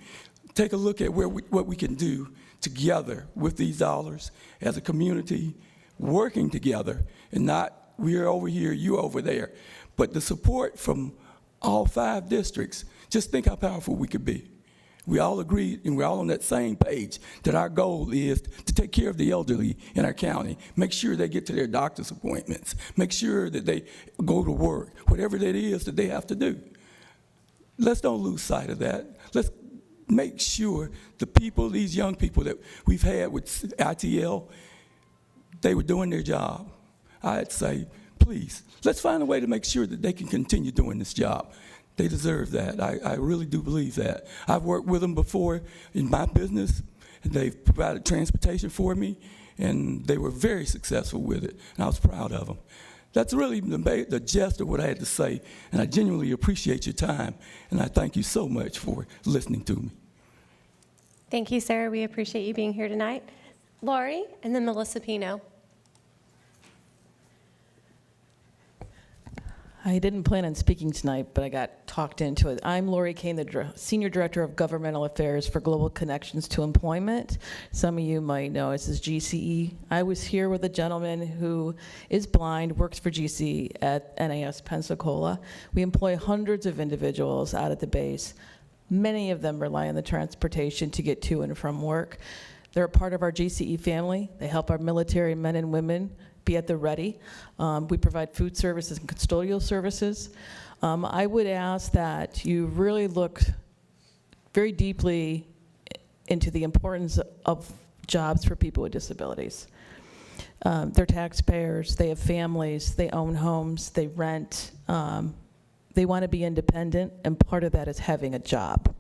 Take a look at what we can do together with these dollars as a community, working together, and not we're over here, you over there. But the support from all 5 districts, just think how powerful we could be. We all agree, and we're all on that same page, that our goal is to take care of the elderly in our county, make sure they get to their doctor's appointments, make sure that they go to work, whatever that is that they have to do. Let's don't lose sight of that. Let's make sure the people, these young people that we've had with ITL, they were doing their job. I'd say, please, let's find a way to make sure that they can continue doing this job. They deserve that. I really do believe that. I've worked with them before in my business, and they've provided transportation for me, and they were very successful with it, and I was proud of them. That's really the gist of what I had to say, and I genuinely appreciate your time, and I thank you so much for listening to me. Thank you, sir. We appreciate you being here tonight. Lori, and then Melissa Pino. I didn't plan on speaking tonight, but I got talked into it. I'm Lori Kane, the Senior Director of Governmental Affairs for Global Connections to Employment. Some of you might know us as GCE. I was here with a gentleman who is blind, works for GCE at NAS Pensacola. We employ hundreds of individuals out at the base. Many of them rely on the transportation to get to and from work. They're a part of our GCE family. They help our military men and women be at the ready. We provide food services and custodial services. I would ask that you really look very deeply into the importance of jobs for people with disabilities. They're taxpayers, they have families, they own homes, they rent, they want to be independent, and part of that is having a job.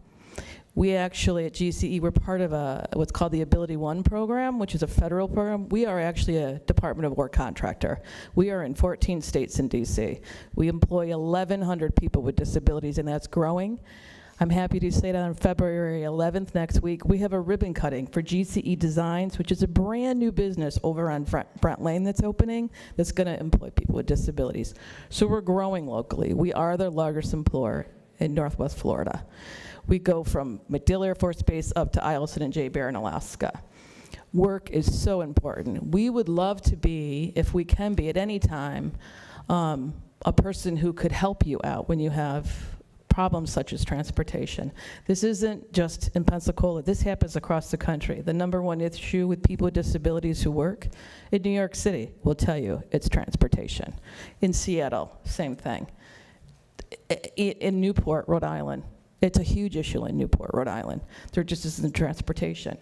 We actually, at GCE, we're part of what's called the Ability One program, which is a federal program. We are actually a Department of Work contractor. We are in 14 states in DC. We employ 1,100 people with disabilities, and that's growing. I'm happy to say that on February 11th, next week, we have a ribbon cutting for GCE Designs, which is a brand new business over on Brent Lane that's opening, that's gonna employ people with disabilities. So we're growing locally. We are the largest employer in Northwest Florida. We go from MacDill Air Force Base up to Eielson and J. Bear in Alaska. Work is so important. We would love to be, if we can be at any time, a person who could help you out when you have problems such as transportation. This isn't just in Pensacola. This happens across the country. The #1 issue with people with disabilities who work in New York City will tell you it's transportation. In Seattle, same thing. In Newport, Rhode Island, it's a huge issue in Newport, Rhode Island. There just isn't transportation.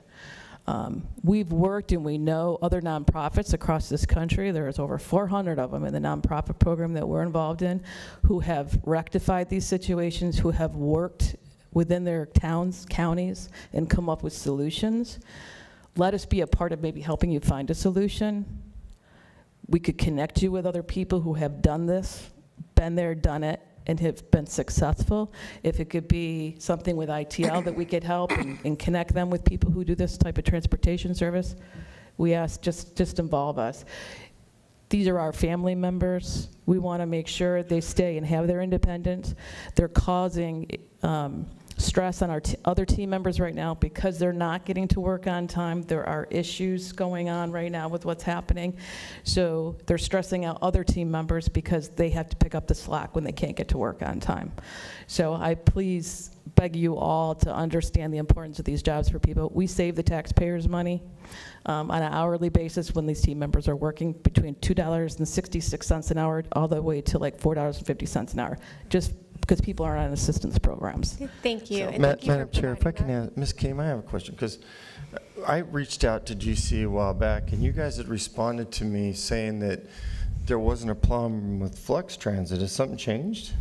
We've worked and we know other nonprofits across this country. There's over 400 of them in the nonprofit program that we're involved in who have rectified these situations, who have worked within their towns, counties, and come up with solutions. Let us be a part of maybe helping you find a solution. We could connect you with other people who have done this, been there, done it, and have been successful. If it could be something with ITL that we could help and connect them with people who do this type of transportation service, we ask just involve us. These are our family members. We want to make sure they stay and have their independence. They're causing stress on our other team members right now because they're not getting to work on time. There are issues going on right now with what's happening. So they're stressing out other team members because they have to pick up the slack when they can't get to work on time. So I please beg you all to understand the importance of these jobs for people. We save the taxpayers money on an hourly basis when these team members are working between $2.66 an hour all the way to like $4.50 an hour. Just because people aren't on assistance programs. Thank you. So, And thank you for Madam Chair, if I providing can ask, Ms. Kim, I have a question, because I reached out to GC a while back, and you guys had responded to me saying that there wasn't a problem with Flex Transit. Has something changed?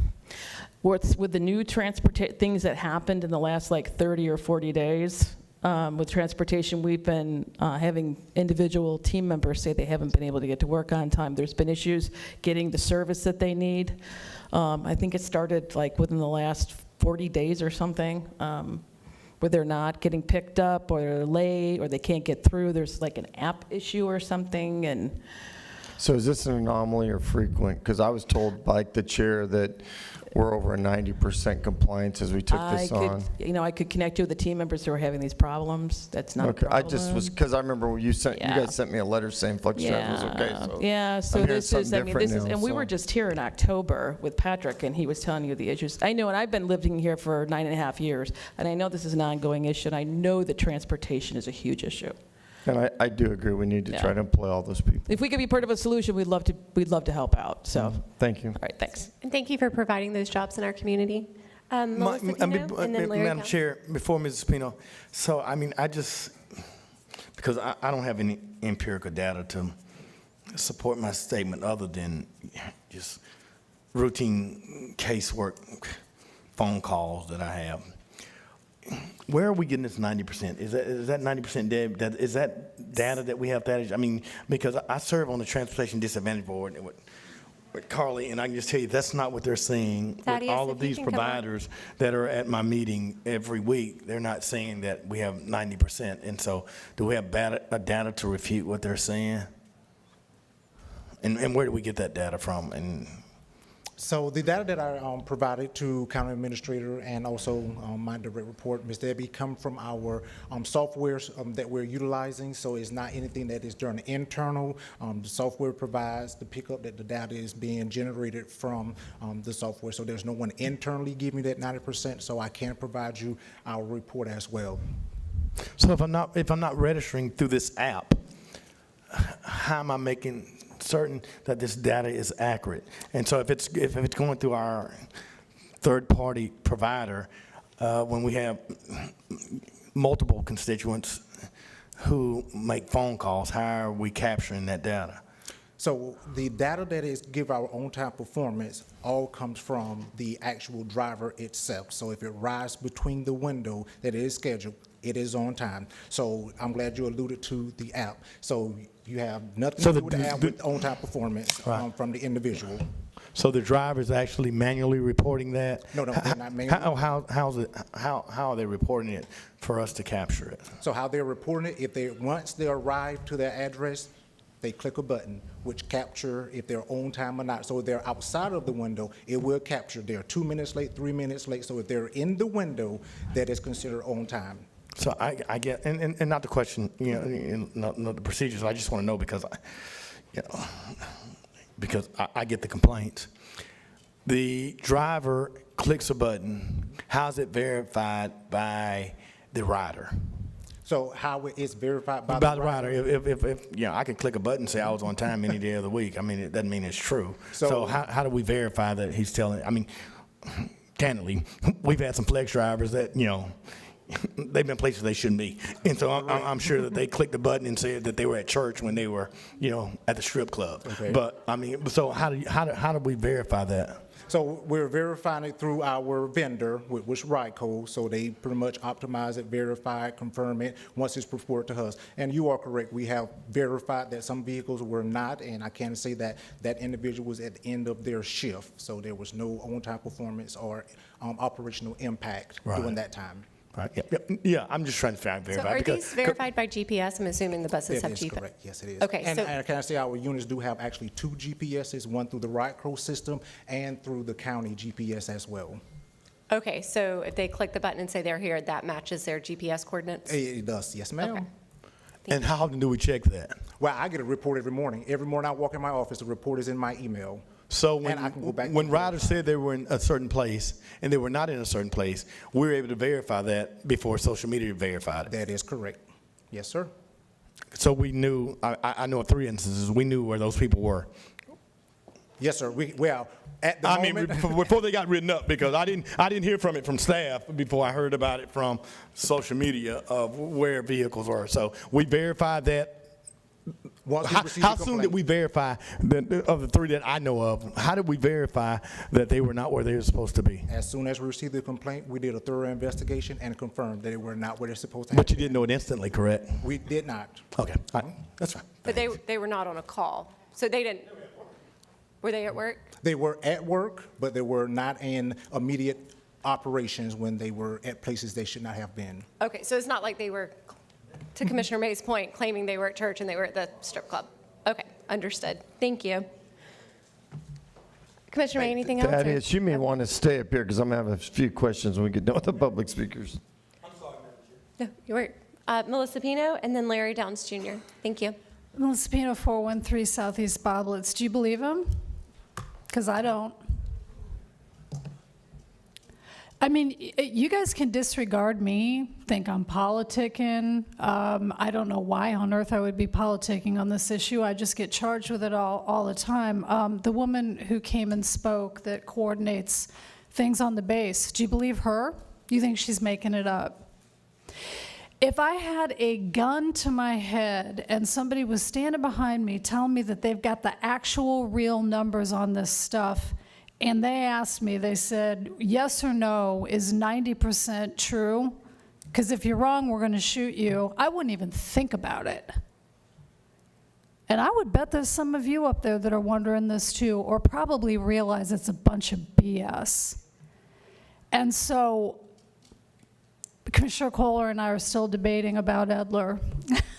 With the new things that happened in the last like 30 or 40 days, with transportation, we've been having individual team members say they haven't been able to get to work on time. There's been issues getting the service that they need. I think it started like within the last 40 days or something, where they're not getting picked up, or they're late, or they can't get through. There's like an app issue or something, and So is this an anomaly or frequent? Because I was told by the chair that we're over a 90% compliance as we took this on. I could connect you with the team members who are having these problems. That's not a Okay, problem. I just was, because I remember you Yeah. guys sent me a letter saying Flex Transit was okay, so. Yeah, so I'm hearing this is, something different this is, now, and we so. were just here in October with Patrick, and he was telling you the issues. I know, and I've been living here for 9.5 years, and I know this is an ongoing issue, and I know that transportation is a huge issue. And I do agree, we need to Yeah. try to employ all those people. If we could be part of a solution, we'd love to help out, so. Thank you. All right, thanks. And thank you for providing those jobs in our community. Melissa Pino, and then Larry Madam Count. Chair, before Mrs. Pino, so I mean, because I don't have any empirical data to support my statement other than just routine casework, phone calls that I have. Where are we getting this 90%? Is that 90% is that data that we have? I mean, because I serve on the Transportation Disadvantage Board with Carly, and I can just tell you that's not what they're saying. With Thaddeus, all if of you these can come on. providers that are at my meeting every week, they're not saying that we have 90%. And so, do we have data to refute what they're saying? And where do we get that data from? And So the data that I provided to county administrator and also my direct report, Ms. Debbie, come from our softwares that we're utilizing. So it's not anything that is done internal. The software provides the pickup that the data is being generated from the software. So there's no one internally giving me that 90%. So I can provide you our report as well. so if I'm not registering through this app, how am I making certain that this data is accurate? And so if it's going through our third-party provider, when we have multiple constituents who make phone calls, how are we capturing that data? So the data that is give our on-time performance all comes from the actual driver itself. So if it rides between the window that is scheduled, it is on time. So I'm glad you alluded to the app. So you have nothing to do with the app with on-time performance from the individual. So the driver's actually manually reporting that? No, they're not manually. How are they reporting it for us to capture it? So how they're reporting it, once they arrive to their address, they click a button which capture if they're on time or not. So if they're outside of the window, it will capture they're 2 minutes late, 3 minutes late. So if they're in the window, that is considered on time. So I get, and not the question, not the procedures. I just want to know because, I get the complaints. The driver clicks a button. How's it verified by the rider? So how it is verified by the rider. If I can click a button and say I was on time any day of the week. I mean, it doesn't mean it's true. So how do we verify that he's telling? I mean, candidly, we've had some flex drivers that they've been places they shouldn't be, and so I'm sure that they clicked the button and said that they were at church when they were at the strip club. Okay. But I mean, so how do we verify that? So we're verifying it through our vendor, which RideCo. So they pretty much optimize it, verify it, confirm it once it's reported to us. And you are correct. We have verified that some vehicles were not, and I can say that that individual was at the end of their shift. So there was no on-time performance or operational impact during that time. Right. Yeah. I'm just trying to verify. So are these verified by GPS? I'm assuming the buses have That is GPS. correct. Yes, it is. Okay, And, so and can I say our units do have actually 2 GPSs, one through the RideCo system and through the county GPS as well. okay, so if they click the button and say they're here, that matches their GPS coordinates. It does, yes, ma'am. Okay. And how often do we check that? Well, I get a report every morning. Every morning I walk in my office, the report is in my email. So And I can go back when to riders said they were in a certain place and they were not in a certain place, we were able to verify that before social media verified it. That is correct. Yes, sir. So we knew, I know of 3 instances, we knew where those people were. Yes, sir. Well, at the moment. before they got written up, because I didn't hear from it from staff before I heard about it from social media of where vehicles were. So we verified that. How soon did we verify that of the three that I know of? How did we verify that they were not where they were supposed to be? As soon as we received the complaint, we did a thorough investigation and confirmed that they were not where they're supposed to. But you didn't know it instantly, correct? We did not. Okay, all right. That's fine. But they were not on a call, so they didn't. Were they at work? They were at work, but they were not in immediate operations when they were at places they should not have been. Okay, so it's not like they were, to Commissioner May's point, claiming they were at church and they were at the strip club. Okay, understood. Thank you. Commissioner May, anything else? or- Thaddeus, you may want to stay up here because I'm going to have a few questions when we get done with the public speakers. No, you were. Melissa Pino and then Larry Downs Jr. Thank you. Melissa Pino, 413 Southeast Boblets. Do you believe him? Because I don't. I mean, you guys can disregard me, think I'm politicking. I don't know why on earth I would be politicking on this issue. I just get charged with it all the time. The woman who came and spoke that coordinates things on the base, do you believe her? You think she's making it up? If I had a gun to my head and somebody was standing behind me telling me that they've got the actual real numbers on this stuff, and they asked me, they said, yes or no, is 90% true? Because if you're wrong, we're going to shoot you. I wouldn't even think about it. And I would bet there's some of you up there that are wondering this too, or probably realize it's a bunch of BS. And so Commissioner Kohler and I are still debating about Edler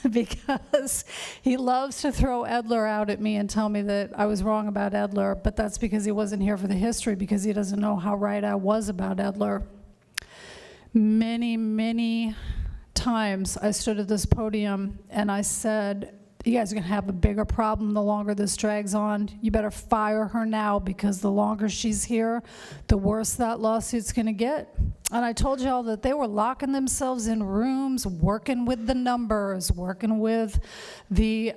because he loves to throw Edler out at me and tell me that I was wrong about Edler, but that's because he wasn't here for the history, because he doesn't know how right I was about Edler. Many, many times I stood at this podium and I said, you guys are going to have a bigger problem the longer this drags on. You better fire her now, because the longer she's here, the worse that lawsuit's going to get. And I told y'all that they were locking themselves in rooms, working with the numbers, working with the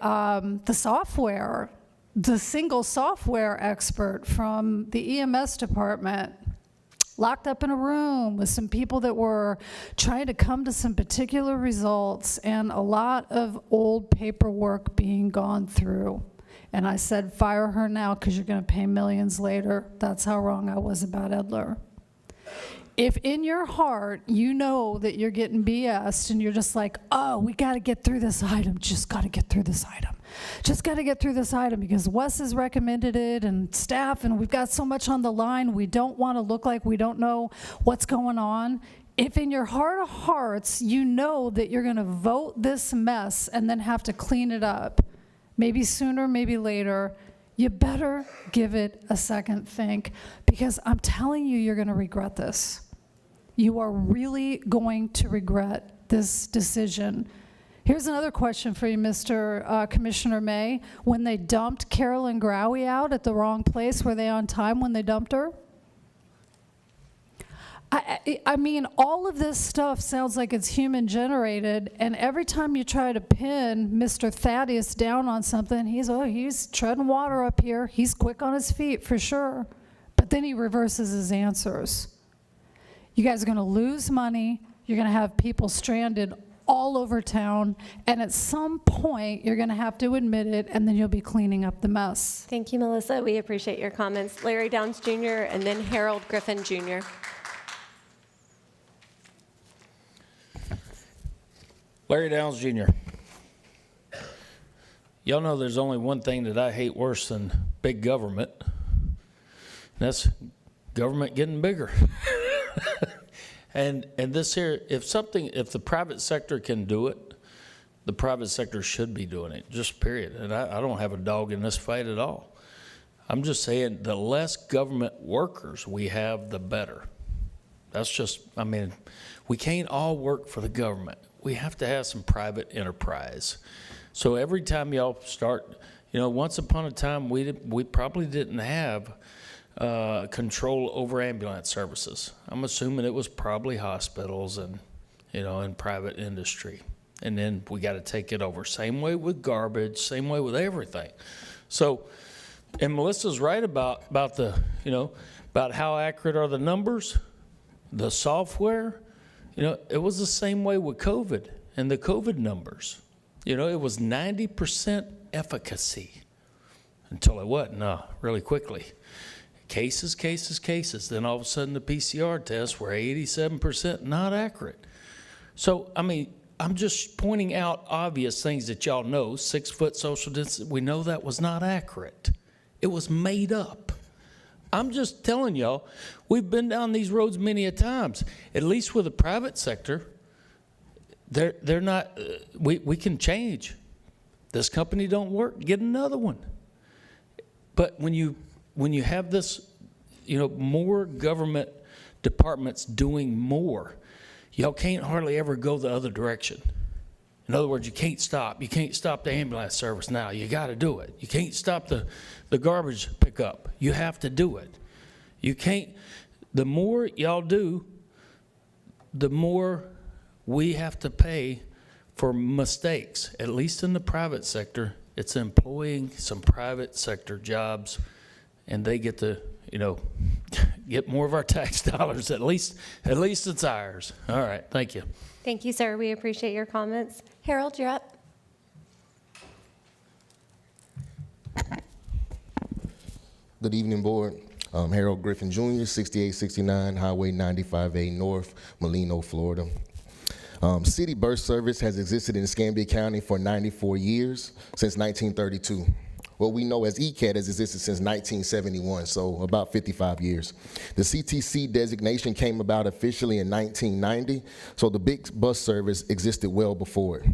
software, the single software expert from the EMS department, locked up in a room with some people that were trying to come to some particular results, and a lot of old paperwork being gone through. And I said, fire her now, because you're going to pay millions later. That's how wrong I was about Edler. If in your heart you know that you're getting BS'd and you're just like, oh, we got to get through this item, just got to get through this item. Just got to get through this item because Wes has recommended it and staff, and we've got so much on the line, we don't want to look like we don't know what's going on. If in your heart of hearts you know that you're going to vote this mess and then have to clean it up, maybe sooner, maybe later, you better give it a second think, because I'm telling you, you're going to regret this. You are really going to regret this decision. Here's another question for you, Mr. Commissioner May. When they dumped Carolyn Growie out at the wrong place, were they on time when they dumped her? I mean, all of this stuff sounds like it's human generated, and every time you try to pin Mr. Thaddeus down on something, he's treading water up here. He's quick on his feet for sure, but then he reverses his answers. You guys are going to lose money. You're going to have people stranded all over town, and at some point you're going to have to admit it, and then you'll be cleaning up the mess. Thank you, Melissa. We appreciate your comments. Larry Downs Jr. and then Harold Griffin Jr. Larry Downs Jr. Y'all know there's only one thing that I hate worse than big government. That's government getting bigger. And this here, if the private sector can do it, the private sector should be doing it, just period. And I don't have a dog in this fight at all. I'm just saying the less government workers we have, the better. That's just, I mean, we can't all work for the government. We have to have some private enterprise. So every time y'all start, once upon a time, we probably didn't have control over ambulance services. I'm assuming it was probably hospitals and, and private industry. And then we got to take it over. Same way with garbage, same way with everything. So And Melissa's right about the, about how accurate are the numbers, the software. It was the same way with COVID and the COVID numbers. It was 90% efficacy until it wasn't, really quickly. Cases. Then all of a sudden the PCR tests were 87% not accurate. So, I'm just pointing out obvious things that y'all know. 6 foot social distance, we know that was not accurate. It was made up. I'm just telling y'all, we've been down these roads many a times. At least with the private sector, they're not, we can change. This company don't work, get another one. But when you have this, more government departments doing more, y'all can't hardly ever go the other direction. In other words, you can't stop. You can't stop the ambulance service now. You got to do it. You can't stop the garbage pickup. You have to do it. You can't. The more y'all do, the more we have to pay for mistakes. At least in the private sector, it's employing some private sector jobs, and they get to, get more of our tax dollars. At least it's ours. All right. Thank you. Thank you, sir. We appreciate your comments. Harold, you're up. Good evening, Board. Harold Griffin Jr., 6869 Highway 95A North, Molino, Florida. City bus service has existed in Escambia County for 94 years, since 1932. What we know as ECAT has existed since 1971, so about 55 years. The CTC designation came about officially in 1990, so the big bus service existed well before it.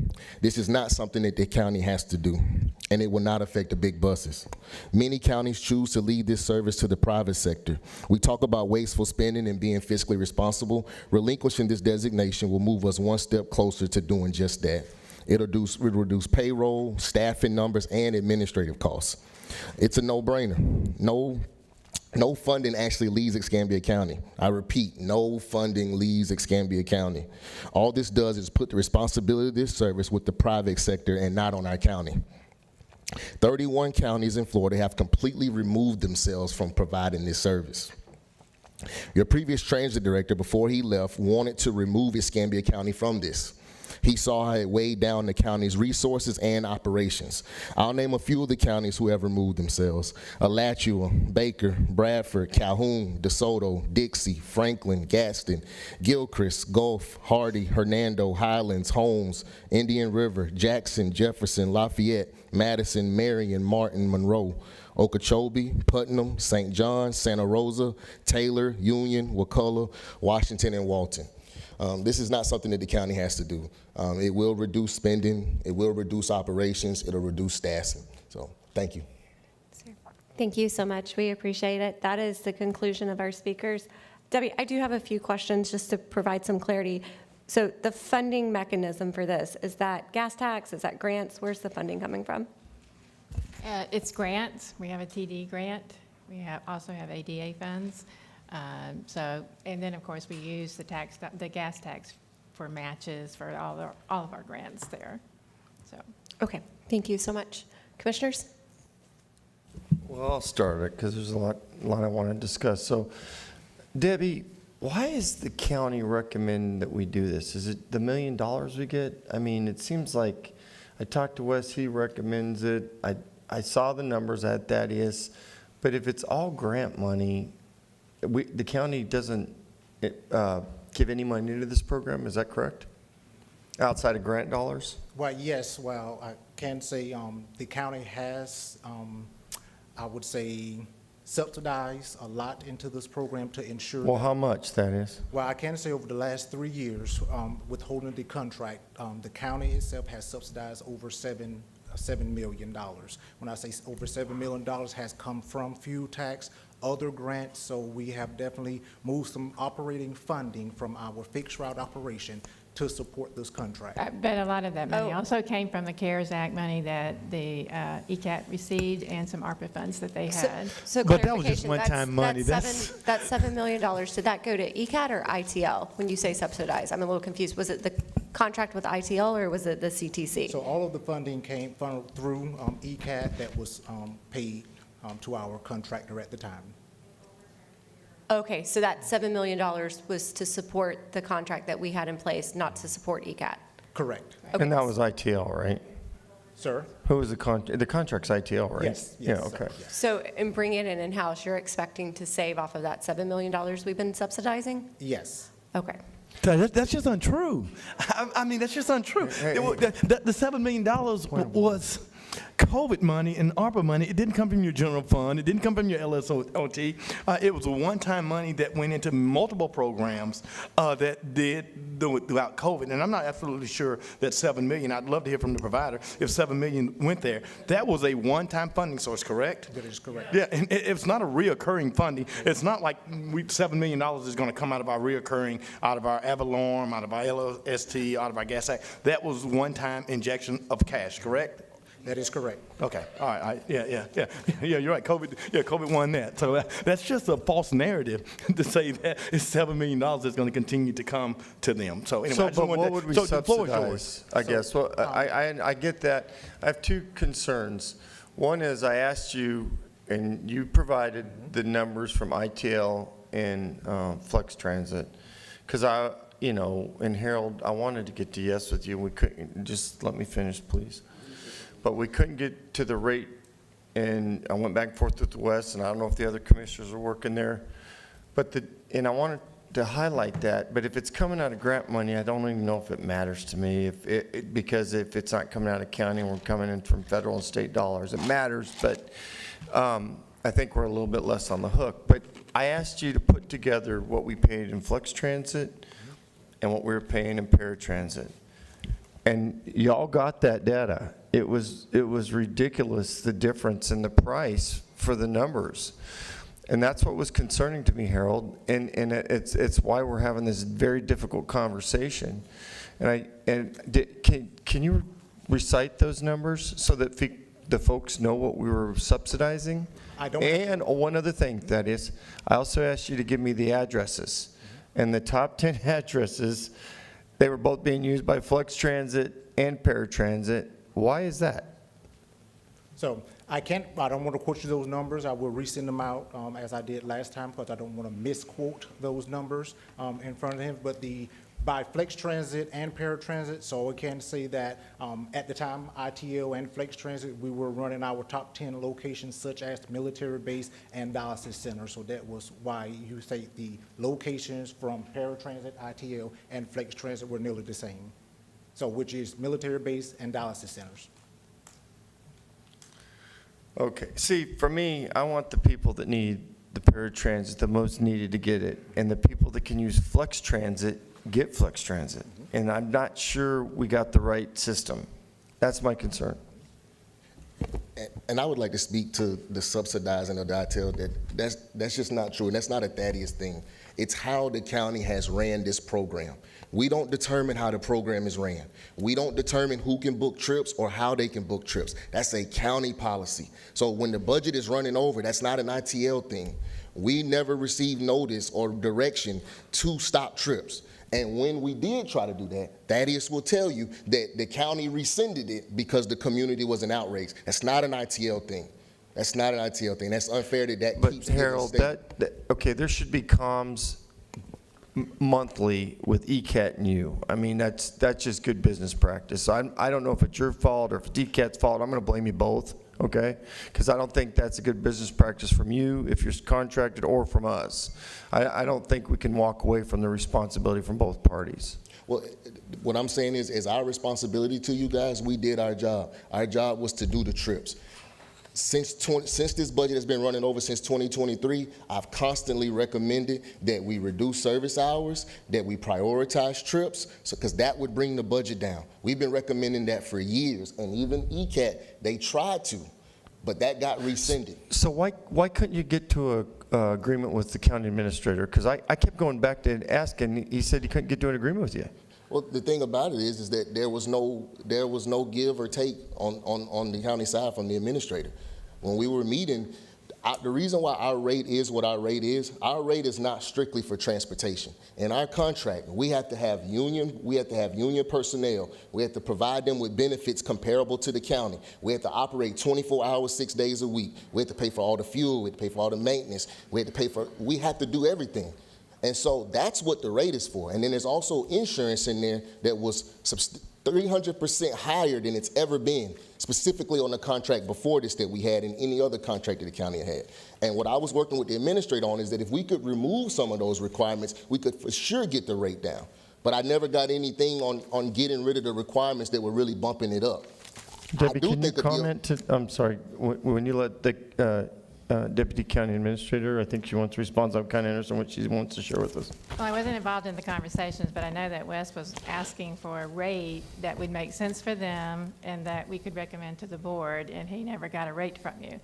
This is not something that the county has to do, and it will not affect the big buses. Many counties choose to leave this service to the private sector. We talk about wasteful spending and being fiscally responsible. Relinquishing this designation will move us one step closer to doing just that. It'll reduce payroll, staffing numbers, and administrative costs. It's a no-brainer. No funding actually leaves Escambia County. I repeat, no funding leaves Escambia County. All this does is put the responsibility of this service with the private sector and not on our county. 31 counties in Florida have completely removed themselves from providing this service. Your previous transit director, before he left, wanted to remove Escambia County from this. He saw how it weighed down the county's resources and operations. I'll name a few of the counties who have removed themselves: Alachua, Baker, Bradford, Calhoun, DeSoto, Dixie, Franklin, Gaston, Gilchrist, Gulf, Hardy, Hernando, Highlands, Holmes, Indian River, Jackson, Jefferson, Lafayette, Madison, Marion, Martin, Monroe, Okeechobee, Putnam, St. John, Santa Rosa, Taylor, Union, Wakulla, Washington, and Walton. This is not something that the county has to do. It will reduce spending, it will reduce operations, it'll reduce staffing. So, thank you. Thank you so much. We appreciate it. That is the conclusion of our speakers. Debbie, I do have a few questions just to provide some clarity. So the funding mechanism for this, is that gas tax? Is that grants? Where's the funding coming from? It's grants. We have a TD grant. We also have ADA funds. And then of course we use the gas tax for matches for all of our grants there. So. Okay, thank you so much. Commissioners? Well, I'll start it because there's a lot I want to discuss. So, Debbie, why is the county recommending that we do this? Is it the $1 million we get? I mean, it seems like I talked to Wes, he recommends it. I saw the numbers at that is, but if it's all grant money, the county doesn't give any money to this program, is that correct? Outside of grant dollars? Well, yes, well, I can say the county has, I would say, subsidized a lot into this program to ensure. Well, how much that is? Well, I can say over the last 3 years, withholding the contract, the county itself has subsidized over $7 million. When I say over $7 million has come from fuel tax, other grants, so we have definitely moved some operating funding from our fixed route operation to support this contract. But a lot of that money also came from the CARES Act money that the ECAT received and some ARPA funds that they had. So But that was just clarification, one-time money. That's $7 million. Did that go to ECAT or ITL when you say subsidized? I'm a little confused. Was it the contract with ITL or was it the CTC? So all of the funding came funneled through ECAT that was paid to our contractor at the time. Okay, so that $7 million was to support the contract that we had in place, not to support ECAT? Correct. And that was ITL, right? Sir? Who was the contract's ITL, right? Yes, Yeah, yes, okay. So in bringing it in-house, you're expecting to save off of that $7 million we've been subsidizing? Yes. Okay. That's just untrue. I mean, that's just untrue. The $7 million was COVID money and ARPA money. It didn't come from your general fund. It didn't come from your LSOT. It was a one-time money that went into multiple programs that did throughout COVID. And I'm not absolutely sure that $7 million, I'd love to hear from the provider, if $7 million went there. That was a one-time funding source, correct? That is correct. Yeah, and it's not a reoccurring funding. It's not like $7 million is going to come out of our reoccurring, out of our Avalorm, out of our LST, out of our gas tax. That was one-time injection of cash, correct? That is correct. Okay, all right, yeah, you're right, COVID won that. So that's just a false narrative to say that it's $7 million that's going to continue to come to them. So anyway, I just But wanted what to- would we so the floor is yours. subsidize, I guess? Well, I get that. I have two concerns. One is I asked you, and you provided the numbers from ITL and Flex Transit, because and Harold, I wanted to get to yes with you. We couldn't. Just let me finish, please. But we couldn't get to the rate, and I went back and forth with the West, and I don't know if the other commissioners are working there. And I wanted to highlight that, but if it's coming out of grant money, I don't even know if it matters to me, because if it's not coming out of county and we're coming in from federal and state dollars, it matters, but I think we're a little bit less on the hook. But I asked you to put together what we paid in Flex Transit and what we were paying in Paratransit. And y'all got that data. It was ridiculous, the difference in the price for the numbers. And that's what was concerning to me, Harold. And it's why we're having this very difficult conversation. Can you recite those numbers so that the folks know what we were subsidizing? I don't. And one other thing, that is, I also asked you to give me the addresses. And the top 10 addresses, they were both being used by Flex Transit and Paratransit. Why is that? So I don't want to quote you those numbers. I will resend them out as I did last time, because I don't want to misquote those numbers in front of him. But by Flex Transit and Paratransit, so I can say that at the time, ITL and Flex Transit, we were running our top 10 locations such as military base and dialysis center. So that was why you say the locations from Paratransit, ITL, and Flex Transit were nearly the same. So which is military base and dialysis centers. Okay, see, for me, I want the people that need the Paratransit the most needed to get it, and the people that can use Flex Transit get Flex Transit. And I'm not sure we got the right system. That's my concern. And I would like to speak to the subsidizing of the ITL. That's just not true, and that's not a Thaddeus thing. It's how the county has ran this program. We don't determine how the program is ran. We don't determine who can book trips or how they can book trips. That's a county policy. So when the budget is running over, that's not an ITL thing. We never received notice or direction to stop trips. And when we did try to do that, Thaddeus will tell you that the county rescinded it because the community was in outrage. That's not an ITL thing. That's not an ITL thing. That's unfair that But keeps Harold, okay, there should be comms monthly with ECAT and you. I mean, that's just good business practice. I don't know if it's your fault or if it's ECAT's fault. I'm going to blame you both, okay? Because I don't think that's a good business practice from you if you're contracted or from us. I don't think we can walk away from the responsibility from both parties. Well, what I'm saying is our responsibility to you guys, we did our job. Our job was to do the trips. Since this budget has been running over since 2023, I've constantly recommended that we reduce service hours, that we prioritize trips, because that would bring the budget down. We've been recommending that for years, and even ECAT, they tried to, but that got rescinded. So why couldn't you get to a agreement with the county administrator? Because I kept going back to asking. He said he couldn't get to an agreement with you. Well, the thing about it is that there was no give or take on the county side from the administrator. When we were meeting, The reason why our rate is what our rate is not strictly for transportation. In our contract, we have to have union personnel. We have to provide them with benefits comparable to the county. We have to operate 24 hours, 6 days a week. We have to pay for all the fuel. We have to pay for all the maintenance. We have to do everything. And so that's what the rate is for. And then there's also insurance in there that was 300% higher than it's ever been, specifically on the contract before this that we had and any other contract that the county had. And what I was working with the administrator on is that if we could remove some of those requirements, we could for sure get the rate down. But I never got anything on getting rid of the requirements that were really bumping it up. Debbie, can you comment I'm sorry, when you let the Deputy County Administrator, I think she wants to respond, so I'm kind of interested in what she wants to share with us. Well, I wasn't involved in the conversations, but I know that Wes was asking for a rate that would make sense for them and that we could recommend to the board, and he never got a rate from you.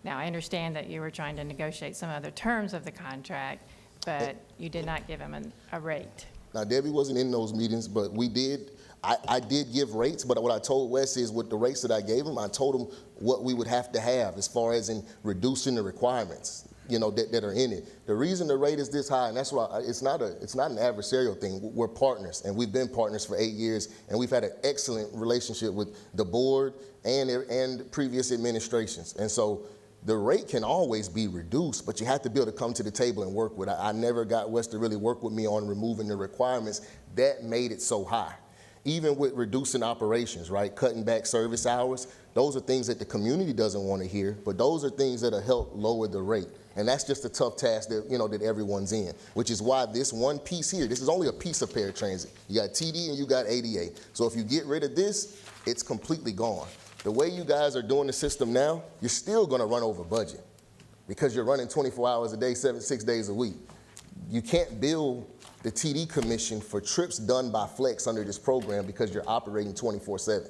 Now, I understand that you were trying to negotiate some other terms of the contract, but you did not give him a rate. Now, Debbie wasn't in those meetings, but we did. I did give rates, but what I told Wes is with the rates that I gave him, I told him what we would have to have as far as in reducing the requirements, that are in it. The reason the rate is this high, and that's why it's not an adversarial thing. We're partners, and we've been partners for 8 years, and we've had an excellent relationship with the board and previous administrations. And so the rate can always be reduced, but you have to be able to come to the table and work with it. I never got Wes to really work with me on removing the requirements. That made it so high. Even with reducing operations, right, cutting back service hours, those are things that the community doesn't want to hear, but those are things that'll help lower the rate. And that's just a tough task that, that everyone's in, which is why this one piece here, this is only a piece of paratransit. You got TD and you got ADA. So if you get rid of this, it's completely gone. The way you guys are doing the system now, you're still going to run over budget because you're running 24 hours a day, 6 days a week. You can't bill the TD Commission for trips done by Flex under this program because you're operating 24/7.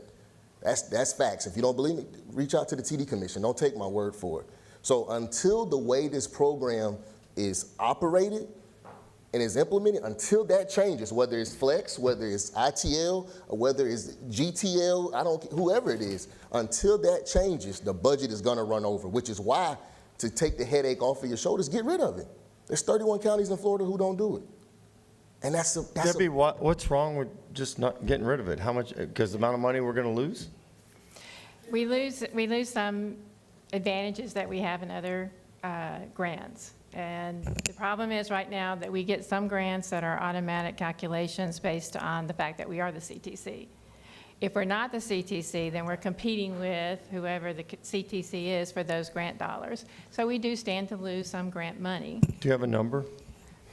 That's facts. If you don't believe me, reach out to the TD Commission. Don't take my word for it. So until the way this program is operated and is implemented, until that changes, whether it's Flex, whether it's ITL, or whether it's GTL, whoever it is, until that changes, the budget is gonna run over, which is why to take the headache off of your shoulders, get rid of it. There's 31 counties in Florida who don't do it. And Debbie, what's wrong with just not getting rid of it? How much, because the amount of money we're going to lose? We lose some advantages that we have in other grants. And the problem is right now that we get some grants that are automatic calculations based on the fact that we are the CTC. If we're not the CTC, then we're competing with whoever the CTC is for those grant dollars. So we do stand to lose some grant money. Do you have a number?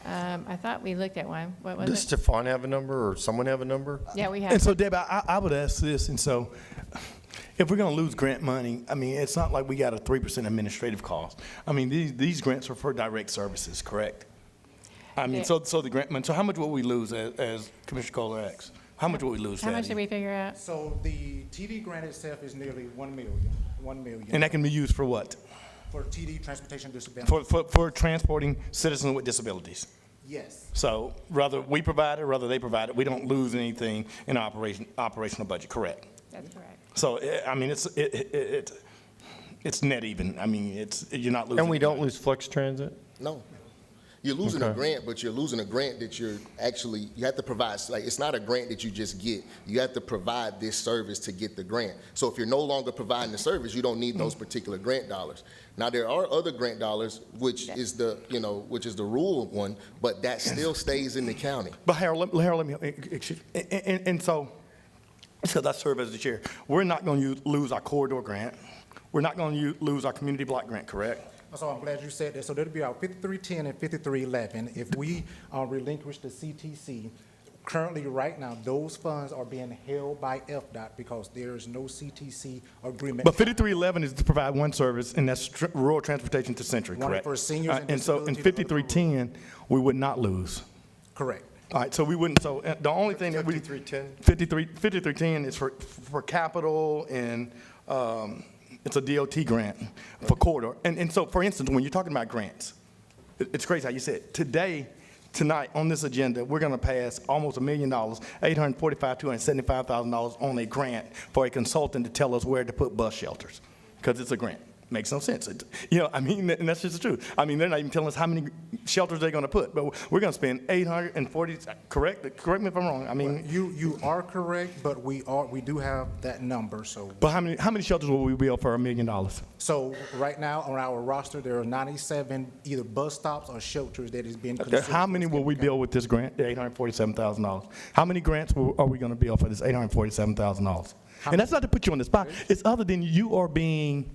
I thought we looked at one. What was Does it? Stefan have a number or someone have a number? Yeah, we have. And so, Deb, I would ask this, and so if we're going to lose grant money, I mean, it's not like we got a 3% administrative cost. I mean, these grants are for direct services, correct? I mean, so the grant money, so how much will we lose as Commissioner Kohler asks? How much will we lose? How much did we figure out? So the TD grant itself is nearly 1 million. 1 million. And that can be used for what? For TD, transportation disability. For transporting citizens with disabilities. Yes. So rather we provide it, rather they provide it, we don't lose anything in operational budget, correct? That's correct. So, I mean, it's net even. I mean, you're not losing. And we don't lose Flex Transit? No. You're losing a grant, but you're losing a grant that you have to provide. Like, it's not a grant that you just get. You have to provide this service to get the grant. So if you're no longer providing the service, you don't need those particular grant dollars. Now, there are other grant dollars, which is the rural one, but that still stays in the county. But Harold, let me, and so, because I serve as the chair, we're not going to lose our corridor grant. We're not going to lose our community block grant, correct? So I'm glad you said that. So that'll be our 5310 and 5311. If we relinquish the CTC, currently right now, those funds are being held by FDOT because there is no CTC agreement. But 5311 is to provide one service, and that's rural transportation to Century, One correct? for seniors and and so in disability. 5310, we would not lose. Correct. All right, so we wouldn't, so the only thing that we. 5310 is for capital and, it's a DOT grant for corridor. And so, for instance, when you're talking about grants, it's crazy how you said, tonight on this agenda, we're going to pass almost $1 million, $275,000 on a grant for a consultant to tell us where to put bus shelters, because it's a grant. Makes no sense. I mean, and that's just the truth. I mean, they're not even telling us how many shelters they're going to put, but we're going to spend 840, correct me if I'm wrong. I mean, You are correct, but we do have that number, so. but how many shelters will we build for $1 million? So right now on our roster, there are 97 either bus stops or shelters that is being considered. How many will we build with this grant, the $847,000? How many grants are we going to build for this $847,000? And that's not to put you on the spot. It's other than you are being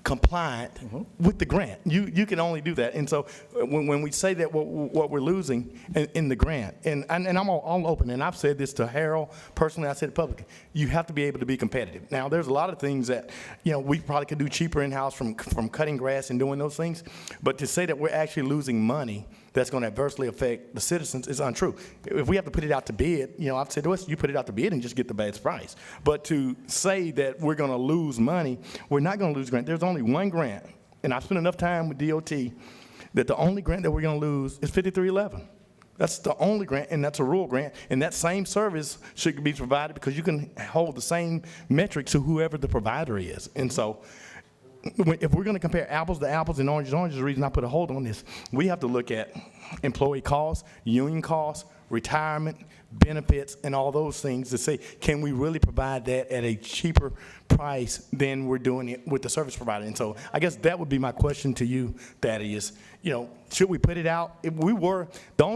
compliant with the grant. You can only do that. And so when we say that what we're losing in the grant, and I'm all open, and I've said this to Harold personally, I said it publicly, you have to be able to be competitive. Now, there's a lot of things that, we probably could do cheaper in-house from cutting grass and doing those things, but to say that we're actually losing money that's going to adversely affect the citizens is untrue. If we have to put it out to bid, I've said to us, you put it out to bid and just get the best price. But to say that we're going to lose money, we're not going to lose grant. There's only one grant, and I've spent enough time with DOT that the only grant that we're going to lose is 5311. That's the only grant, and that's a rural grant, and that same service should be provided because you can hold the same metrics to whoever the provider is. And so if we're going to compare apples to apples and oranges to oranges, the reason I put a hold on this, we have to look at employee costs, union costs, retirement, benefits, and all those things to say, can we really provide that at a cheaper price than we're doing it with the service provider? And so I guess that would be my question to you, Thaddeus. Should we put it out? If we were, the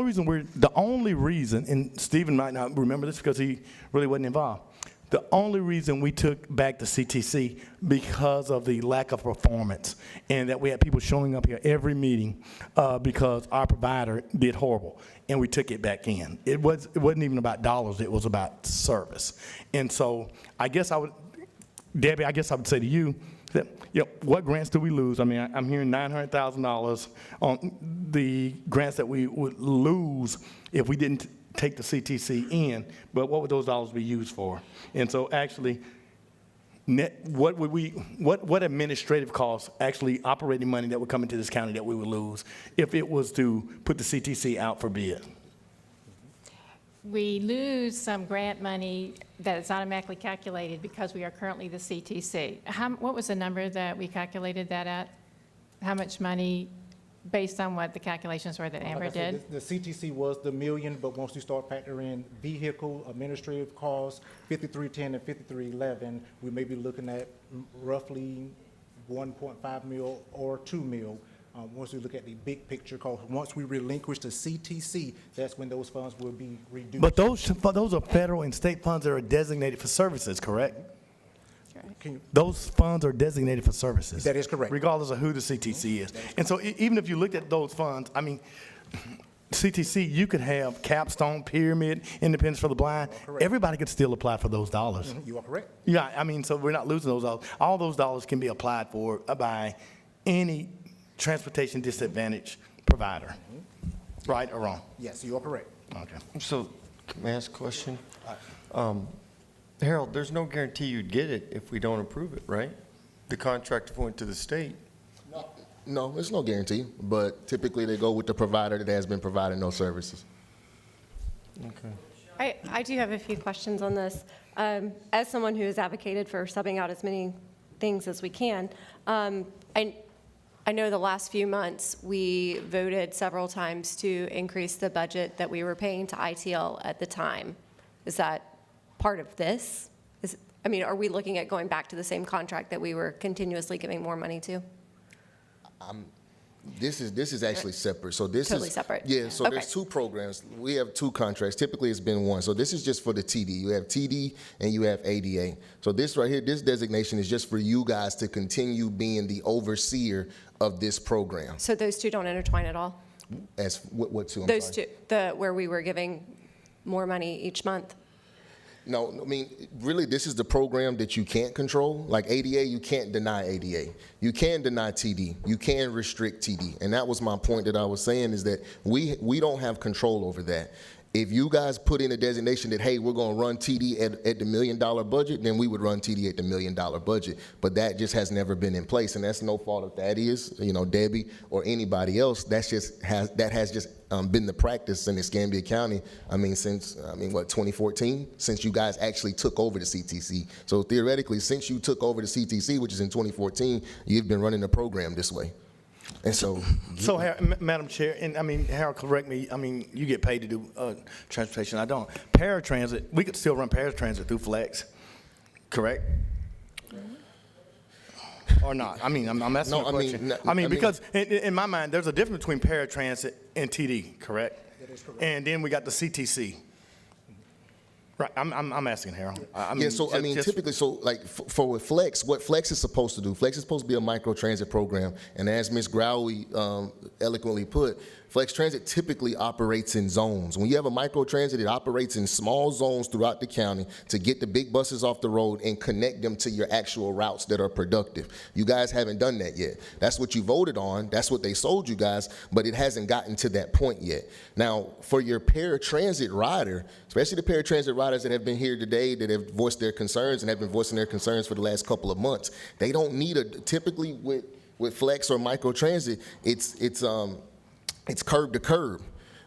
only reason, and Stephen might not remember this because he really wasn't involved, the only reason we took back the CTC because of the lack of performance and that we had people showing up here every meeting because our provider did horrible, and we took it back in. It wasn't even about dollars, it was about service. And so Debbie, I guess I would say to you that, what grants do we lose? I mean, I'm hearing $900,000 on the grants that we would lose if we didn't take the CTC in, but what would those dollars be used for? And so actually, what administrative costs, actually operating money that would come into this county that we would lose if it was to put the CTC out for bid? We lose some grant money that is automatically calculated because we are currently the CTC. What was the number that we calculated that at? How much money, based on what the calculations were that Amber did? The CTC was the million, but once you start factoring in vehicle, administrative costs, 5310 and 5311, we may be looking at roughly 1.5 mil or 2 mil. Once we look at the big picture, because once we relinquish the CTC, that's when those funds will be reduced. But those are federal and state funds that are designated for services, correct? Those funds are designated for services. That is correct. Regardless of who the CTC is. And so even if you looked at those funds, I mean, CTC, you could have Capstone, Pyramid, Independence for the Blind. Everybody could still apply for those dollars. You are correct. Yeah, I mean, so we're not losing those dollars. All those dollars can be applied for by any transportation disadvantage provider, right or wrong? Yes, you are correct. Okay. So, can I ask a question? Harold, there's no guarantee you'd get it if we don't approve it, right? The contract went to the state. No, there's no guarantee, but typically they go with the provider that has been providing those services. Okay. I do have a few questions on this. As someone who has advocated for subbing out as many things as we can, I know the last few months, we voted several times to increase the budget that we were paying to ITL at the time. Is that part of this? Are we looking at going back to the same contract that we were continuously giving more money to? This is actually separate. So this Totally is separate. Yeah. So Okay. there's two programs. We have two contracts. Typically, it's been one. So this is just for the TD. You have TD and you have ADA. So this right here, this designation is just for you guys to continue being the overseer of this program. So those two don't intertwine at all? As what two? I'm Those sorry. two, where we were giving more money each month? No, I mean, really, this is the program that you can't control. Like ADA, you can't deny ADA. You can deny TD. You can restrict TD. And that was my point that I was saying, is that we don't have control over that. If you guys put in a designation that, hey, we're going to run TD at the $1 million budget, then we would run TD at the $1 million budget. But that just has never been in place, and that's no fault of Thaddeus, Debbie, or anybody else. That has just been the practice in Escambia County, since 2014, since you guys actually took over the CTC. So theoretically, since you took over the CTC, which is in 2014, you've been running the program this way. And so, Madam Chair, and Harold, correct me, you get paid to do transportation, I don't. Paratransit, we could still run paratransit through Flex, correct? Or not? I'm asking a question. Because in my mind, there's a difference between paratransit and TD, correct? That is correct. And then we got the CTC. Right, I'm asking Harold. Typically, for Flex, what Flex is supposed to do, Flex is supposed to be a microtransit program, and as Ms. Growie eloquently put, Flex Transit typically operates in zones. When you have a microtransit, it operates in small zones throughout the county to get the big buses off the road and connect them to your actual routes that are productive. You guys haven't done that yet. That's what you voted on. That's what they sold you guys, but it hasn't gotten to that point yet. Now, for your paratransit rider, especially the paratransit riders that have been here today that have voiced their concerns and have been voicing their concerns for the last couple of months, they don't need typically with Flex or microtransit, it's curb to curb,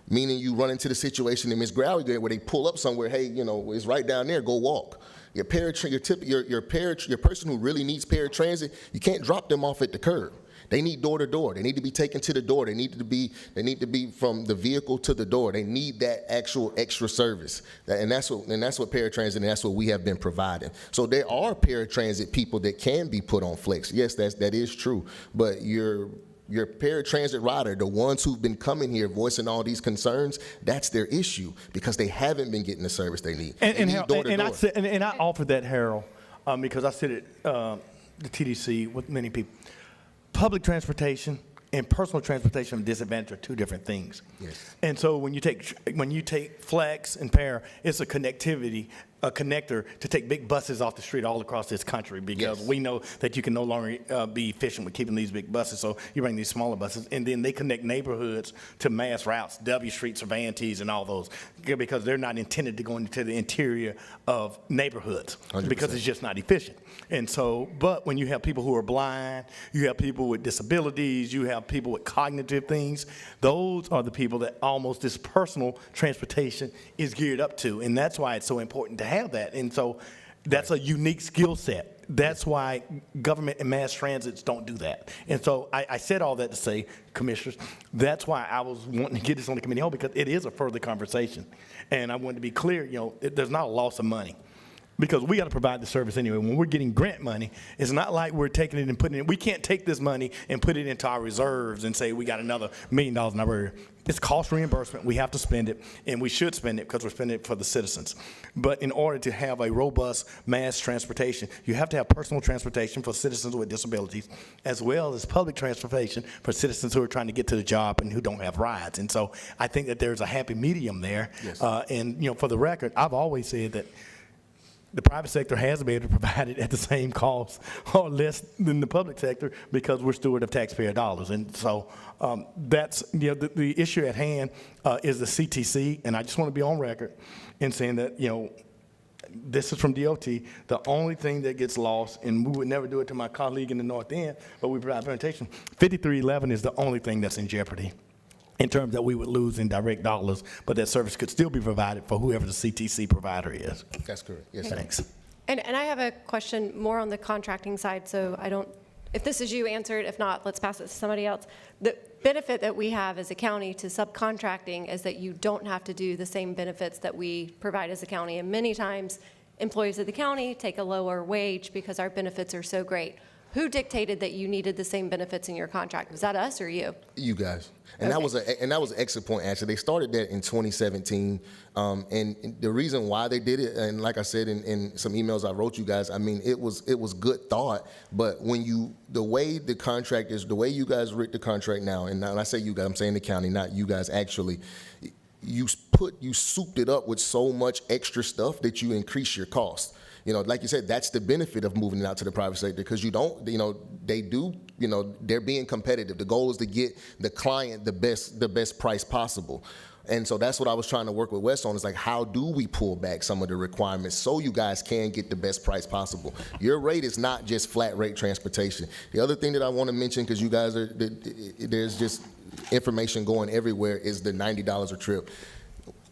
meaning you run into the situation in Ms. Growie there where they pull up somewhere, hey, it's right down there, go walk. Your person who really needs paratransit, you can't drop them off at the curb. They need door to door. They need to be taken to the door. They need to be from the vehicle to the door. They need that actual extra service. And that's what paratransit, and that's what we have been providing. So there are paratransit people that can be put on Flex. Yes, that is true. But your paratransit rider, the ones who've been coming here voicing all these concerns, that's their issue because they haven't been getting the service they need. And I offered that, Harold, because I sit at the TDC with many people. Public transportation and personal transportation and disadvantage are two different things. Yes. And so when you take Flex and Para, it's a connector to take big buses off the street all across this country because we know that you can no longer be efficient with keeping these big buses. So you bring these smaller buses, and then they connect neighborhoods to mass routes, W Street, Cervantes, and all those, because they're not intended to go into the interior of neighborhoods 100%. Because it's just not efficient. And so, but when you have people who are blind, you have people with disabilities, you have people with cognitive things, those are the people that almost this personal transportation is geared up to. And that's why it's so important to have that. And so that's a unique skill set. That's why government and mass transits don't do that. And so I said all that to say, commissioners, that's why I was wanting to get this on the committee home, because it is a further conversation. And I wanted to be clear, there's not a loss of money. Because we got to provide the service anyway. When we're getting grant money, it's not like we're taking it and putting it. We can't take this money and put it into our reserves and say we got another $1 million in our area. It's cost reimbursement. We have to spend it, and we should spend it because we're spending it for the citizens. But in order to have a robust mass transportation, you have to have personal transportation for citizens with disabilities, as well as public transportation for citizens who are trying to get to the job and who don't have rides. And so I think that there's a happy medium there. Yes. And for the record, I've always said that the private sector has been able to provide it at the same cost or less than the public sector because we're steward of taxpayer dollars. And so that's, the issue at hand is the CTC. And I just want to be on record in saying that, this is from DOT. The only thing that gets lost, and we would never do it to my colleague in the North End, but we provide presentation, 5311 is the only thing that's in jeopardy in terms that we would lose in direct dollars, but that service could still be provided for whoever the CTC provider is. That's correct. Yes, Thanks. And I have a question more on the contracting side, so if this is you, answer it. If not, let's pass it to somebody else. The benefit that we have as a county to subcontracting is that you don't have to do the same benefits that we provide as a county. And many times, employees of the county take a lower wage because our benefits are so great. Who dictated that you needed the same benefits in your contract? Was that us or you? You guys. And that was an excellent point, actually. They started that in 2017. And the reason why they did it, and like I said in some emails I wrote you guys, it was good thought. But the way the contract is, the way you guys write the contract now, and when I say you guys, I'm saying the county, not you guys actually, you souped it up with so much extra stuff that you increase your cost. Like you said, that's the benefit of moving it out to the private sector, because they're being competitive. The goal is to get the client the best price possible. And so that's what I was trying to work with West on, is like, how do we pull back some of the requirements so you guys can get the best price possible? Your rate is not just flat rate transportation. The other thing that I want to mention, because you guys are, there's just information going everywhere, is the $90 a trip.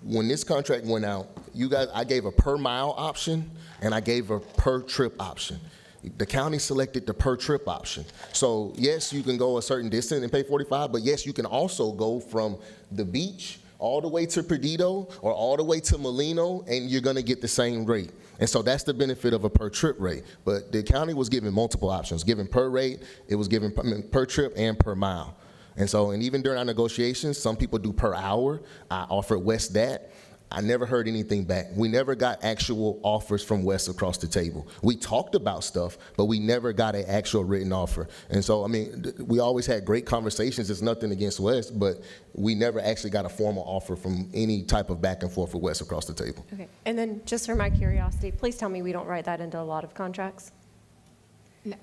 When this contract went out, you guys, I gave a per mile option and I gave a per trip option. The county selected the per trip option. So yes, you can go a certain distance and pay $45, but yes, you can also go from the beach all the way to Perdido or all the way to Molino, and you're gonna get the same rate. And so that's the benefit of a per trip rate. But the county was given multiple options, given per rate, it was given per trip and per mile. And so, and even during our negotiations, some people do per hour. I offered West that. I never heard anything back. We never got actual offers from West across the table. We talked about stuff, but we never got an actual written offer. And so, I mean, we always had great conversations. It's nothing against West, but we never actually got a formal offer from any type of back and forth with West across the table. Okay, and then just for my curiosity, please tell me we don't write that into a lot of contracts?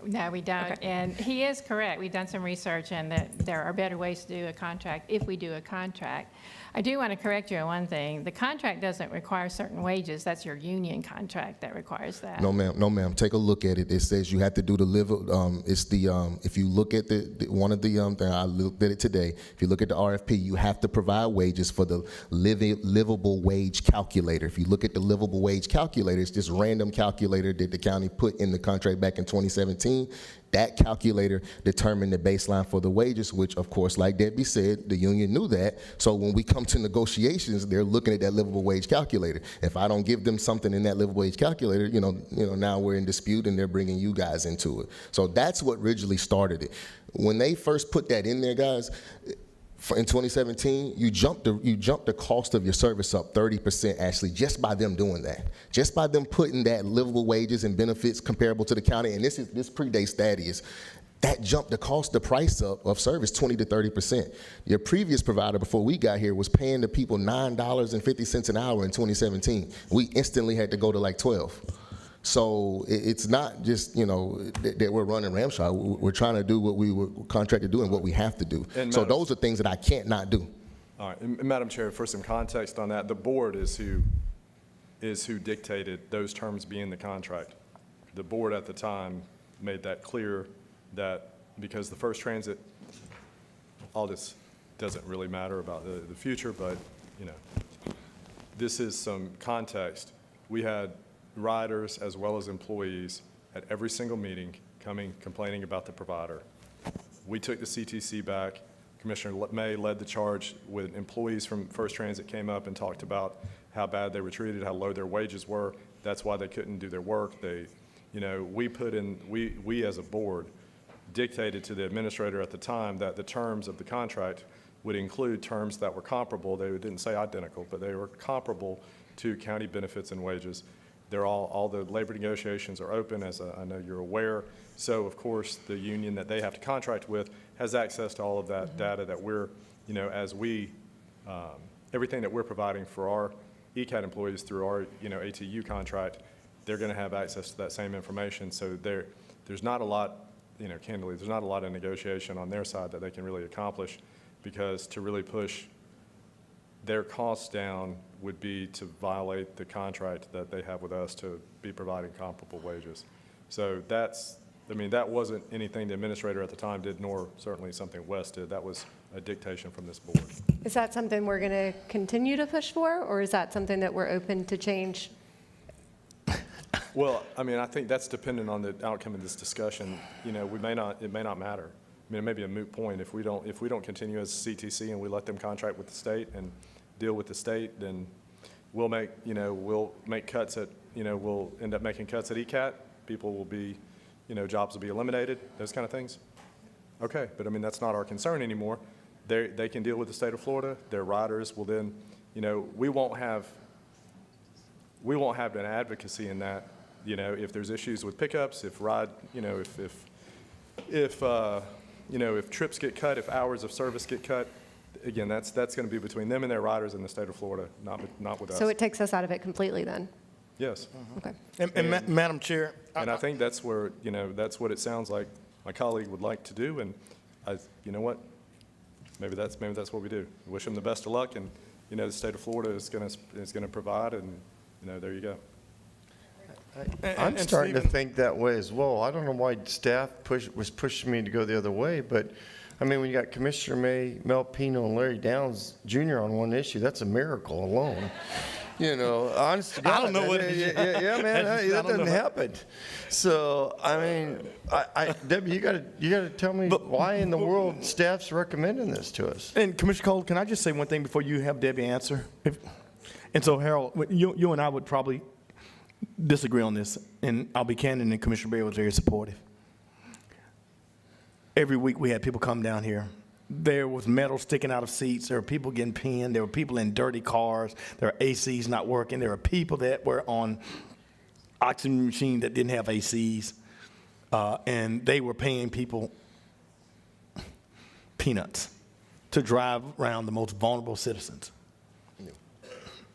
No, we don't. Okay. And he is correct. We've done some research, and that there are better ways to do a contract if we do a contract. I do want to correct you on one thing. The contract doesn't require certain wages. That's your union contract that requires that. No, ma'am. No, ma'am. Take a look at it. It says you have to do the it's the, if you look at the one of the, I looked at it today. If you look at the RFP, you have to provide wages for the livable wage calculator. If you look at the livable wage calculator, it's this random calculator that the county put in the contract back in 2017. That calculator determined the baseline for the wages, which, of course, like Debbie said, the union knew that. So when we come to negotiations, they're looking at that livable wage calculator. If I don't give them something in that livable wage calculator, you know, now we're in dispute and they're bringing you guys into it. So that's what originally started it. When they first put that in there, guys, in 2017, you jumped the cost of your service up 30% actually just by them doing that. Just by them putting that livable wages and benefits comparable to the county, and this predates Thaddeus, that jumped the price up of service 20 to 30%. Your previous provider before we got here was paying the people $9.50 an hour in 2017. We instantly had to go to like 12. So it's not just, that we're running Ramshot. We're trying to do what we were contracted to do and what we have to do. And so those are things that I can't not do. All right, and Madam Chair, for some context on that, the board is who dictated those terms be in the contract. The board at the time made that clear that because the First Transit, all this doesn't really matter about the future, but, this is some context. We had riders as well as employees at every single meeting complaining about the provider. We took the CTC back. Commissioner May led the charge with employees from First Transit came up and talked about how bad they were treated, how low their wages were. That's why they couldn't do their work. We as a board dictated to the administrator at the time that the terms of the contract would include terms that were comparable. They didn't say identical, but they were comparable to county benefits and wages. All the labor negotiations are open, as I know you're aware. So, of course, the union that they have to contract with has access to all of that data that we're, everything that we're providing for our ECAT employees through our, ATU contract, they're going to have access to that same information. So there's not a lot, candidly, there's not a lot of negotiation on their side that they can really accomplish, because to really push their costs down would be to violate the contract that they have with us to be providing comparable wages. So that wasn't anything the administrator at the time did, nor certainly something West did. That was a dictation from this board. Is that something we're going to continue to push for, or is that something that we're open to change? Well, I think that's dependent on the outcome of this discussion. It may not matter. It may be a moot point. If we don't continue as CTC and we let them contract with the state and deal with the state, then we'll make cuts at, we'll end up making cuts at ECAT. People will be, jobs will be eliminated, those kind of things. Okay, but that's not our concern anymore. They can deal with the state of Florida. Their riders will then, we won't have an advocacy in that, if there's issues with pickups, if trips get cut, if hours of service get cut. Again, that's going to be between them and their riders in the state of Florida, not with us. So it takes us out of it completely then? Yes. Okay. And Madam Chair. And I think that's where, that's what it sounds like my colleague would like to do. And you know what? Maybe that's what we do. Wish him the best of luck. And, you know, the state of Florida is going to provide, and, you know, there you go. I'm starting to think that way as well. I don't know why staff was pushing me to go the other way, but, I mean, when you got Commissioner Mel Pino and Larry Downs Jr. on one issue, that's a miracle alone. You know, honest to God. I don't know what it is. Yeah, man, that doesn't happen. So, I mean, Debbie, you got to tell me why in the world staff's recommending this to us. And Commissioner Cole, can I just say one thing before you have Debbie answer? And so, Harold, you and I would probably disagree on this, and I'll be candid, and Commissioner Berry was very supportive. Every week we had people come down here. There was metal sticking out of seats. There were people getting pinned. There were people in dirty cars. There were ACs not working. There were people that were on oxygen machine that didn't have ACs, and they were paying people peanuts to drive around the most vulnerable citizens.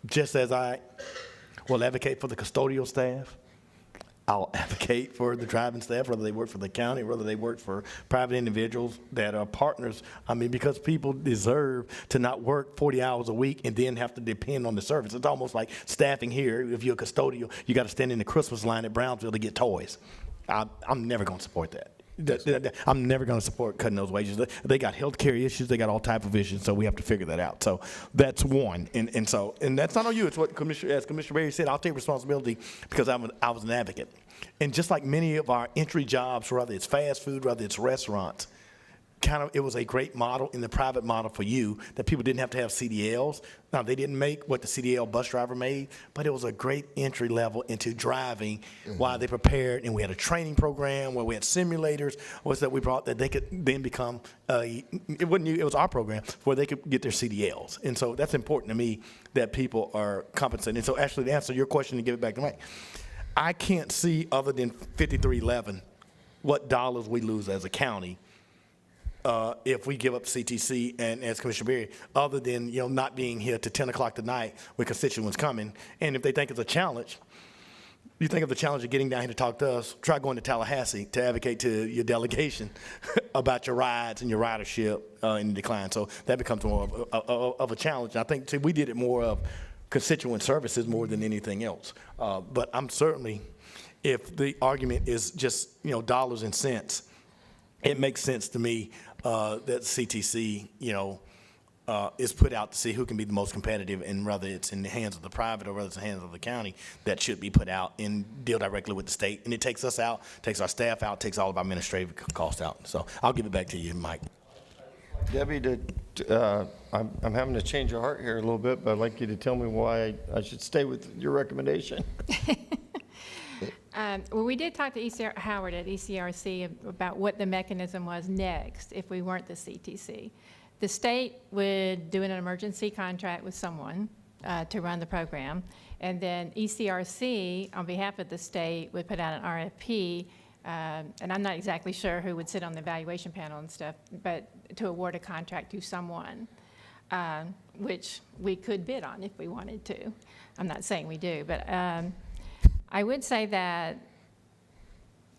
Just as I will advocate for the custodial staff, I'll advocate for the driving staff, whether they work for the county, whether they work for private individuals that are partners. I mean, because people deserve to not work 40 hours a week and then have to depend on the service. It's almost like staffing here. If you're a custodial, you got to stand in the Christmas line at Brownsville to get toys. I'm never going to support that. I'm never going to support cutting those wages. They got health care issues. They got all type of issues, so we have to figure that out. So that's one. And that's not on you. It's what as Commissioner Berry said, I'll take responsibility because I was an advocate. And just like many of our entry jobs, whether it's fast food, whether it's restaurants, it was a great model in the private model for you that people didn't have to have CDLs. Now, they didn't make what the CDL bus driver made, but it was a great entry level into driving while they prepared. And we had a training program where we had simulators that we brought that they could then become, it was our program where they could get their CDLs. And so that's important to me that people are compensated. And so actually to answer your question and give it back to Mike, I can't see other than 5311 what dollars we lose as a county if we give up CTC and as Commissioner Berry, other than not being here to 10 o'clock tonight with constituents coming. And if they think it's a challenge, you think of the challenge of getting down here to talk to us, try going to Tallahassee to advocate to your delegation about your rides and your ridership in decline. So that becomes more of a challenge. I think we did it more of constituent services more than anything else. But I'm certainly, if the argument is just dollars and cents, it makes sense to me that CTC, is put out to see who can be the most competitive, and whether it's in the hands of the private or whether it's in the hands of the county, that should be put out and deal directly with the state. And it takes us out, takes our staff out, takes all of our administrative costs out. So I'll give it back to you, Mike. Debbie, I'm having to change your heart here a little bit, but I'd like you to tell me why I should stay with your recommendation. Well, we did talk to Howard at ECRC about what the mechanism was next if we weren't the CTC. The state would do an emergency contract with someone to run the program, and then ECRC, on behalf of the state, would put out an RFP, and I'm not exactly sure who would sit on the evaluation panel and stuff, but to award a contract to someone, which we could bid on if we wanted to. I'm not saying we do, but I would say that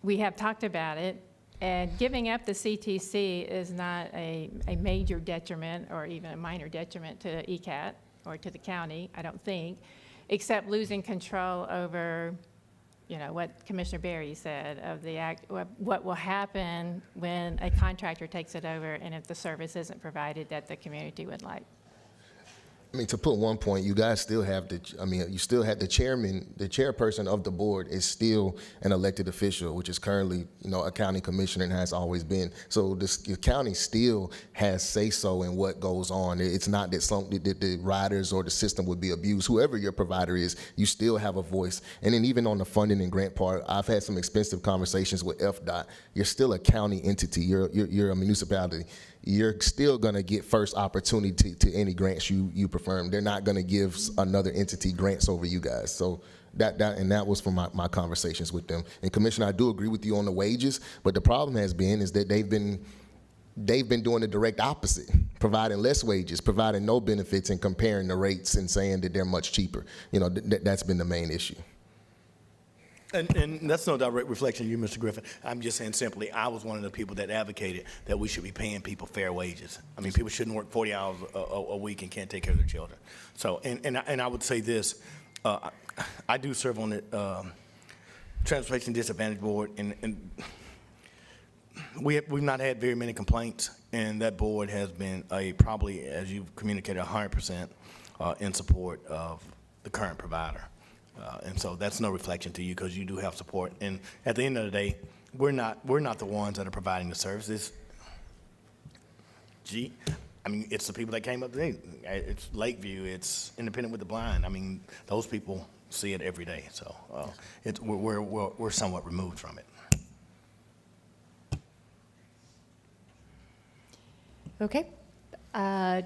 we have talked about it, and giving up the CTC is not a major detriment or even a minor detriment to ECAT or to the county, I don't think, except losing control over, what Commissioner Berry said of what will happen when a contractor takes it over and if the service isn't provided that the community would like. I mean, to put one point, you guys still have you still have the chairperson of the board is still an elected official, which is currently, a county commissioner and has always been. So the county still has say-so in what goes on. It's not that the riders or the system would be abused. Whoever your provider is, you still have a voice. And then even on the funding and grant part, I've had some expensive conversations with FDOT. You're still a county entity. You're a municipality. You're still going to get first opportunity to any grants you perform. They're not going to give another entity grants over you guys. So that was from my conversations with them. And Commissioner, I do agree with you on the wages, but the problem has been is that they've been doing the direct opposite, providing less wages, providing no benefits, and comparing the rates and saying that they're much cheaper. That's been the main issue. And that's no direct reflection of you, Mr. Griffin. I'm just saying simply, I was one of the people that advocated that we should be paying people fair wages. I mean, people shouldn't work 40 hours a week and can't take care of their children. So, and I would say this, I do serve on the Transportation Disadvantage Board, and we've not had very many complaints, and that board has been probably, as you've communicated, 100% in support of the current provider. And so that's no reflection to you because you do have support. And at the end of the day, we're not the ones that are providing the services. It's the people that came up today. It's Lakeview. It's Independent with the Blind. I mean, those people see it every day. So we're somewhat removed from it. Okay.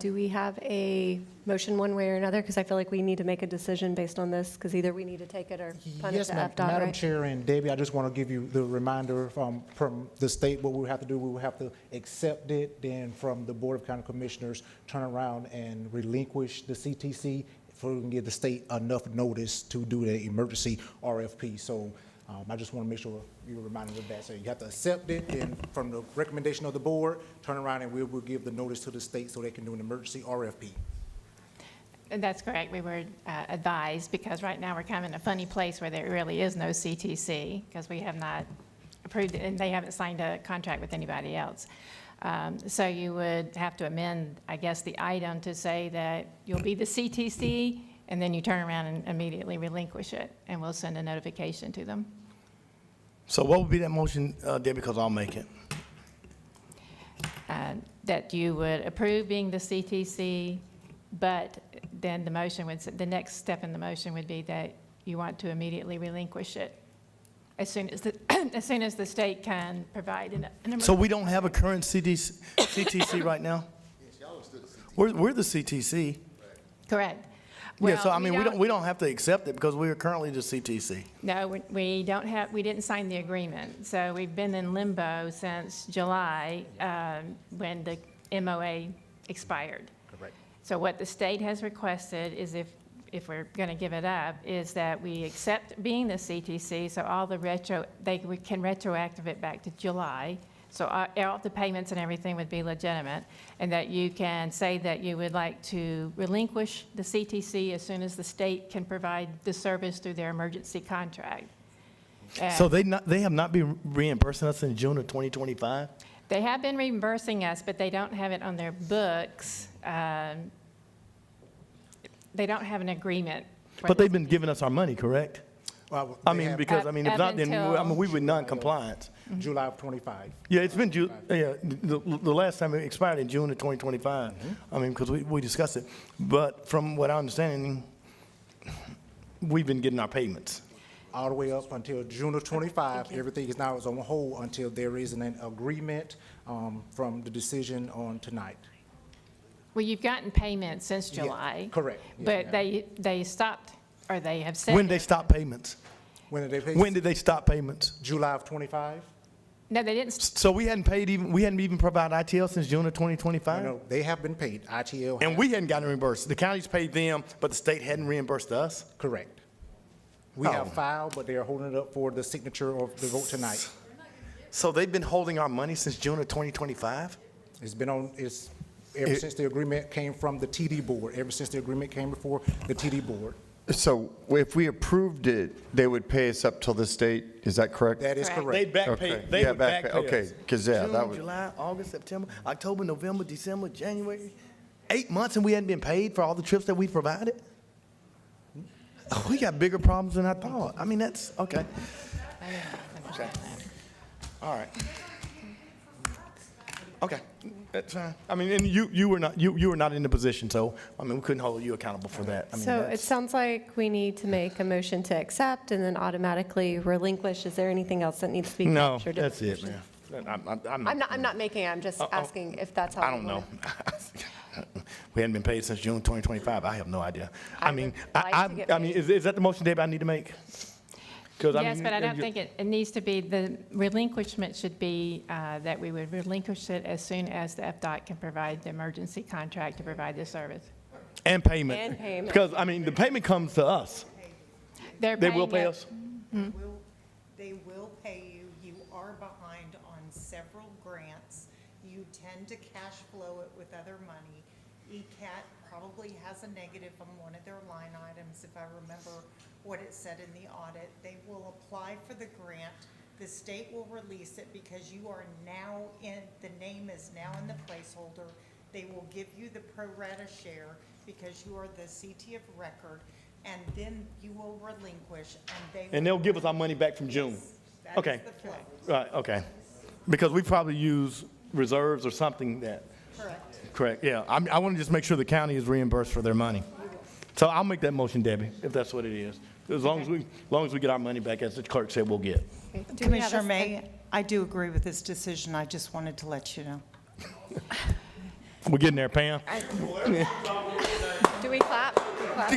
Do we have a motion one way or another? Because I feel like we need to make a decision based on this, because either we need to take it or punt it Yes, to ma'am. FDOT, Madam right? Chair and Debbie, I just want to give you the reminder from the state, what we will have to do, we will have to accept it, then from the Board of County Commissioners, turn around and relinquish the CTC so we can give the state enough notice to do the emergency RFP. So I just want to make sure you're reminded of that. So you have to accept it, then from the recommendation of the board, turn around and we will give the notice to the state so they can do an emergency RFP. And that's correct. We were advised, because right now we're kind of in a funny place where there really is no CTC, because we have not approved it, and they haven't signed a contract with anybody else. So you would have to amend, I guess, the item to say that you'll be the CTC, and then you turn around and immediately relinquish it, and we'll send a notification to them. So what would be that motion, Debbie, because I'll make it? That you would approve being the CTC, but then the next step in the motion would be that you want to immediately relinquish it as soon as the state can provide an emergency. So we don't have a current CTC right now? We're the CTC. Correct. Yeah, so Well, I mean, we don't have to accept it because we are currently the CTC. No, we didn't sign the agreement. So we've been in limbo since July, when the MOA expired. Correct. So what the state has requested is, if we're going to give it up, is that we accept being the CTC, so all the we can retroactive it back to July. So all the payments and everything would be legitimate, and that you can say that you would like to relinquish the CTC as soon as the state can provide the service through their emergency contract. So they have not been reimbursing us in June of 2025? They have been reimbursing us, but they don't have it on their books. They don't have an agreement. But they've been giving us our money, correct? Well, I they mean, have- because, Up- if up not, then, until- we're non-compliant. July of 25. Yeah, it's been, the last time it expired in June of 2025. I mean, because we discussed it. But from what I understand, we've been getting our payments. All the way up until June of 25, everything is now on hold until there is an agreement from the decision on tonight. Well, you've gotten payments since Yeah, July. correct. Yes, But ma'am. they stopped, or they have said. When they stop payments? When did they pay? When did they stop payments? July of 25? No, they didn't. So we hadn't even provided ITL since June of 2025? No, they have been paid. ITL. And we hadn't gotten reimbursed. The counties paid them, but the state hadn't reimbursed us? Correct. We have filed, but they are holding it up for the signature of the vote tonight. So they've been holding our money since June of 2025? It's been ever since the agreement came from the TD board, ever since the agreement came before the TD board. So if we approved it, they would pay us up till this date, is that correct? That is Correct. correct. They'd back Okay. pay, they Yeah, would back pay us. okay, 'cause, yeah, that June, would- July, August, September, October, November, December, January, 8 months and we hadn't been paid for all the trips that we provided? Oh, we got bigger problems than I thought. I mean, that's, okay. Okay. All right. Okay, that's fine. I mean, and you were not in the position, so, I mean, we couldn't hold you accountable for that. I mean, So it that's- sounds like we need to make a motion to accept and then automatically relinquish. Is there anything else that needs to be No, captured? that's it, man. I'm not making it, I'm just asking if that's how. I we don't know. wanna- We hadn't been paid since June 2025. I have no idea. I mean, would like to get I mean, is that the motion, Dave, I need to make? 'Cause, Yes, mean, but I don't think it needs to be, the relinquishment should be that we would relinquish it as soon as the FDOT can provide the emergency contract to provide the service. And payment. And payment. Because, I mean, the payment comes to us. They're They will paying pay it- us? tend to cash flow it with other money. ECAT probably has a negative on one of their line items, if I remember what it said in the audit. They will apply for the grant. The state will release it because you are now in, the name is now in the placeholder. They will give you the pro rata share because you are the CT of record, and then you will relinquish, And they'll give us our money back from June? That Okay. is the flow. Right, okay. Because we probably use reserves or something that. Correct, yeah. I want to just make sure the county is reimbursed for their money. So I'll make that motion, Debbie, if that's what it is. As long as we get our money back, as the clerk said, we'll get. Commissioner May, I do agree with this decision. I just wanted to let you know. We're getting there, Pam. Do we clap? We clap.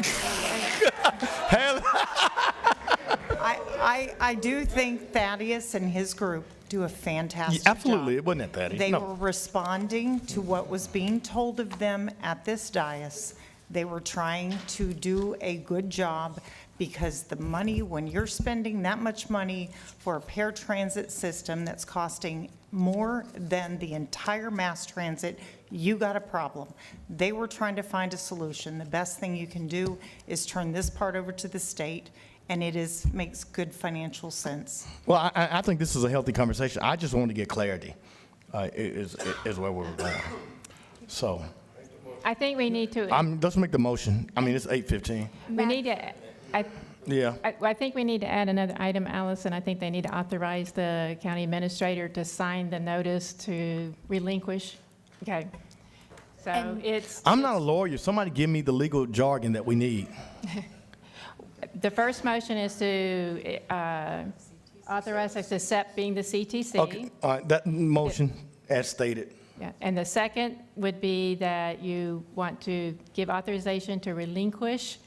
I do think Thaddeus and his group do a fantastic Yeah, absolutely, job. it wasn't that Thaddeus, They no. were responding to what was being told of them at this dais. They were trying to do a good job because the money, when you're spending that much money for a paratransit system that's costing more than the entire mass transit, you got a problem. They were trying to find a solution. The best thing you can do is turn this part over to the state, and makes good financial sense. Well, I think this is a healthy conversation. I just wanted to get clarity, is where we were going. So, I think we need to, let's make the motion. I mean, it's 8:15. we need to, Yeah. I think we need to add another item, Allison. I think they need to authorize the county administrator to sign the notice to relinquish. Okay. So it's. I'm not a lawyer. Somebody give me the legal jargon that we need. The first motion is to authorize us to SEP being the CTC. Okay, all right, that motion as stated. Yeah, and the second would be that you want to give authorization to relinquish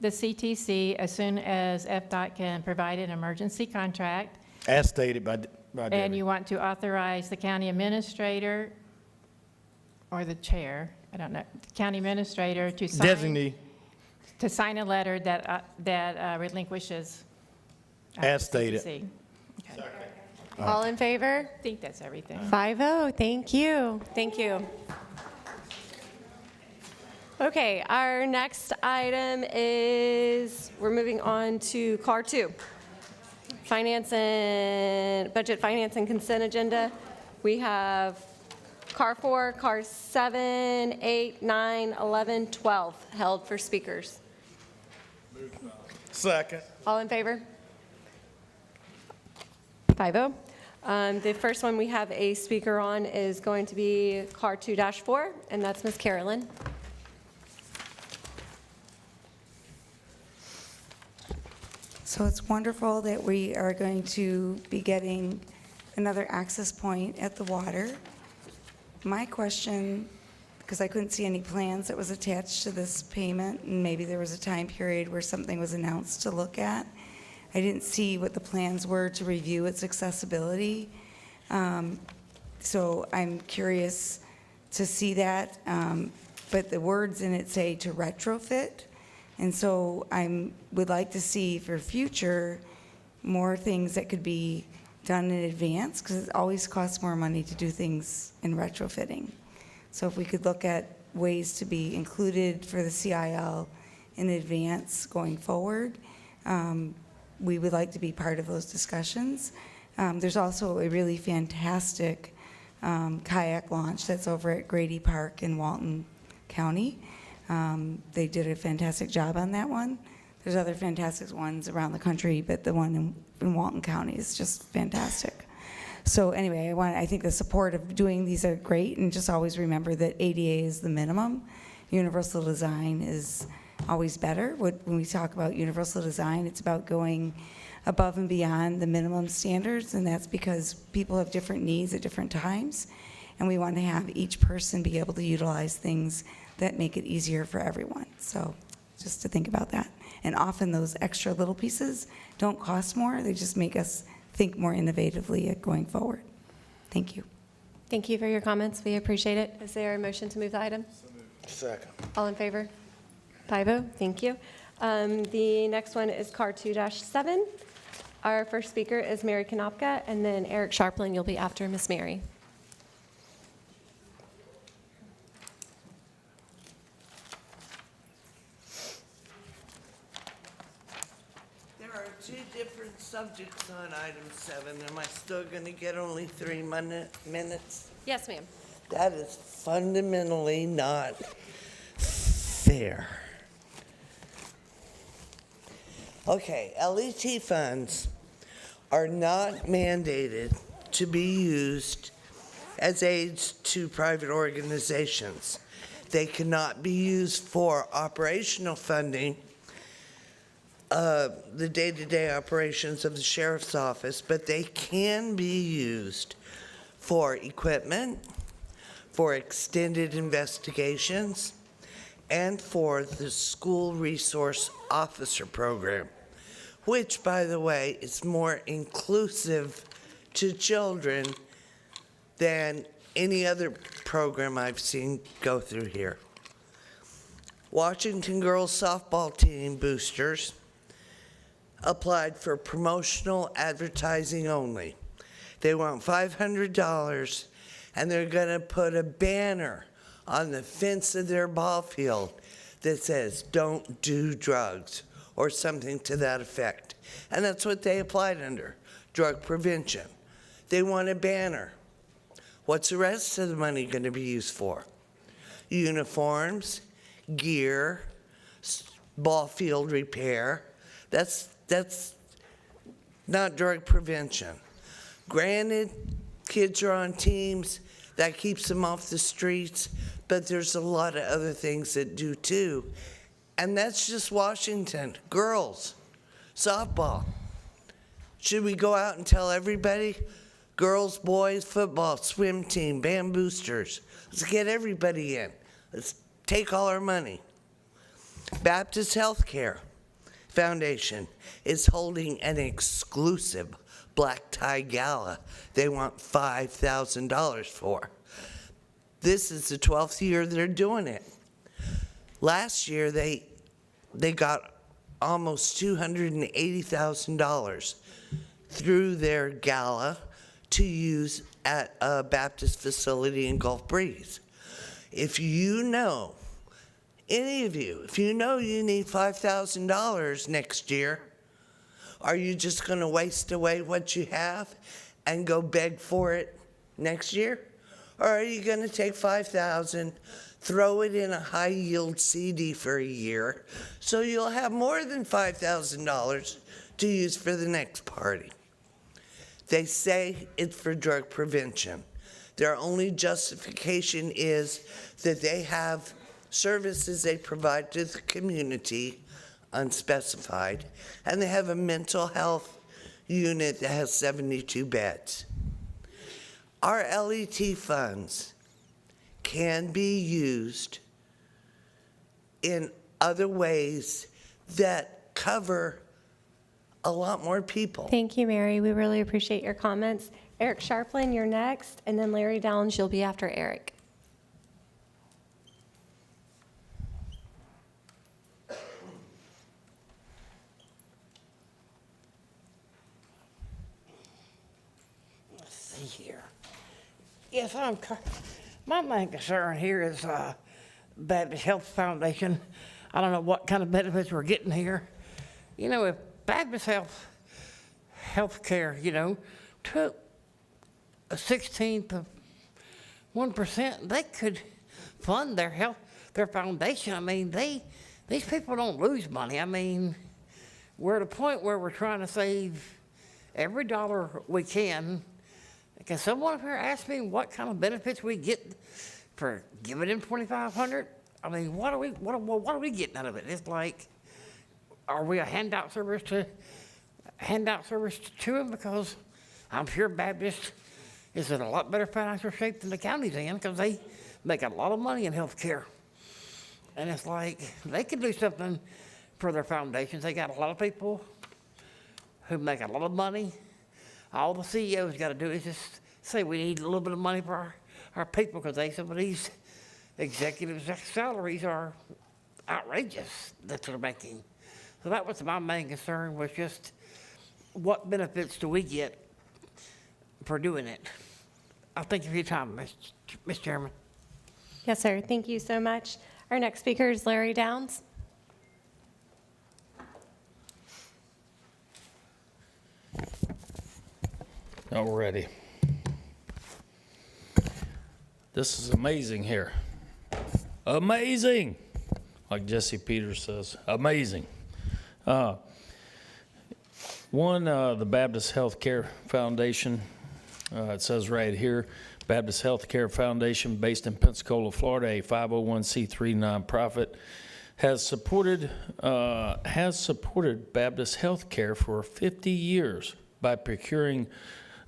the CTC as soon as FDOT can provide an emergency contract. As stated by And Debbie. you want to authorize the county administrator or the chair, I don't know, the county administrator to sign. Designee, To sign a letter that relinquishes. as stated. CTC. All in favor? I think that's everything. 5-0, thank you. Thank you. Okay, our next item is, we're moving on to CAR 2. Budget finance and consent agenda. We have CAR 4, CAR 7, 8, 9, 11, 12 held for speakers. Second. All in favor? 5-0. The first one we have a speaker on is going to be CAR 2-4, and that's Ms. Carolyn. So it's wonderful that we are going to be getting another access point at the water. My question, because I couldn't see any plans that was attached to this payment, and maybe there was a time period where something was announced to look at. I didn't see what the plans were to review its accessibility. So I'm curious to see that. But the words in it say to retrofit. And so would like to see for future more things that could be done in advance, because it always costs more money to do things in retrofitting. So if we could look at ways to be included for the CIL in advance going forward, we would like to be part of those discussions. There's also a really fantastic kayak launch that's over at Grady Park in Walton County. They did a fantastic job on that one. There's other fantastic ones around the country, but the one in Walton County is just fantastic. So anyway, I think the support of doing these are great, and just always remember that ADA is the minimum. Universal design is always better. When we talk about universal design, it's about going above and beyond the minimum standards, and that's because people have different needs at different times, and we want to have each person be able to utilize things that make it easier for everyone. So just to think about that. And often those extra little pieces don't cost more, they just make us think more innovatively at going forward. Thank you. Thank you for your comments. We appreciate it. Is there a motion to move the item? Second. All in favor? 5-0, thank you. The next one is CAR 2-7. Our first speaker is Mary Konopka, and then Eric Sharpling, you'll be after Miss Mary. two different subjects on item 7. Am I still going to get only 3 minutes? Yes, ma'am. That is fundamentally not fair. Okay, LET funds are not mandated to be used as aids to private organizations. They cannot be used for operational funding, the day-to-day operations of the sheriff's office, but they can be used for equipment, for extended investigations, and for the school resource officer program, which, by the way, is more inclusive to children than any other program I've seen go through here. Washington Girls Softball Team boosters applied for promotional advertising only. They want $500, and they're gonna put a banner on the fence of their ball field that says, "Don't do drugs," or something to that effect. And that's what they applied under, drug prevention. They want a banner. What's the rest of the money gonna be used for? Uniforms, gear, ball field repair. That's not drug prevention. Granted, kids are on teams, that keeps them off the streets, but there's a lot of other things that do too. And that's just Washington. Girls, softball. Should we go out and tell everybody? Girls, boys, football, swim team, band boosters. Let's get everybody in. Let's take all our money. Baptist Healthcare Foundation is holding an exclusive black tie gala they want $5,000 for. This is the 12th year they're doing it. Last year, they got almost $280,000 through their gala to use at a Baptist facility in Gulf Breeze. If you know, any of you, if you know you need $5,000 next year, are you just going to waste away what you have and go beg for it next year? Or are you going to take $5,000, throw it in a high-yield CD for a year, so you'll have more than $5,000 to use for the next party? They say it's for drug prevention. Their only justification is that they have services they provide to the community, unspecified, and they have a mental health unit that has 72 beds. Our LET funds can be used in other ways that cover a lot more people. Thank you, Mary. We really appreciate your comments. Eric Sharplin, you're next, and then Larry Downs, you'll be after Eric. Here. Yes, my main concern here is Baptist Health Foundation. I don't know what kind of benefits we're getting here. You know, if Baptist Healthcare, took a 16th of 1%, they could fund their foundation. I mean, these people don't lose money. I mean, we're at a point where we're trying to save every dollar we can. Can someone up here ask me what kind of benefits we get for giving them $2,500? I mean, what are we getting out of it? It's like, are we a handout service to them? Because I'm sure Baptist is in a lot better financial shape than the county's in, because they make a lot of money in health care. And it's like, they could do something for their foundations. They got a lot of people who make a lot of money. All the CEOs got to do is just say we need a little bit of money for our people, because some of these executives' salaries are outrageous that they're making. So that was my main concern, was just what benefits do we get for doing it? I thank you for your time, Mr. Chairman. Yes, sir. Thank you so much. Our next speaker is Larry Downs. Alrighty. This is amazing here. Amazing! Like Jesse Peters says, amazing. The Baptist Healthcare Foundation, it says right here, Baptist Healthcare Foundation, based in Pensacola, Florida, a 501c3 nonprofit, has supported Baptist Healthcare for 50 years by procuring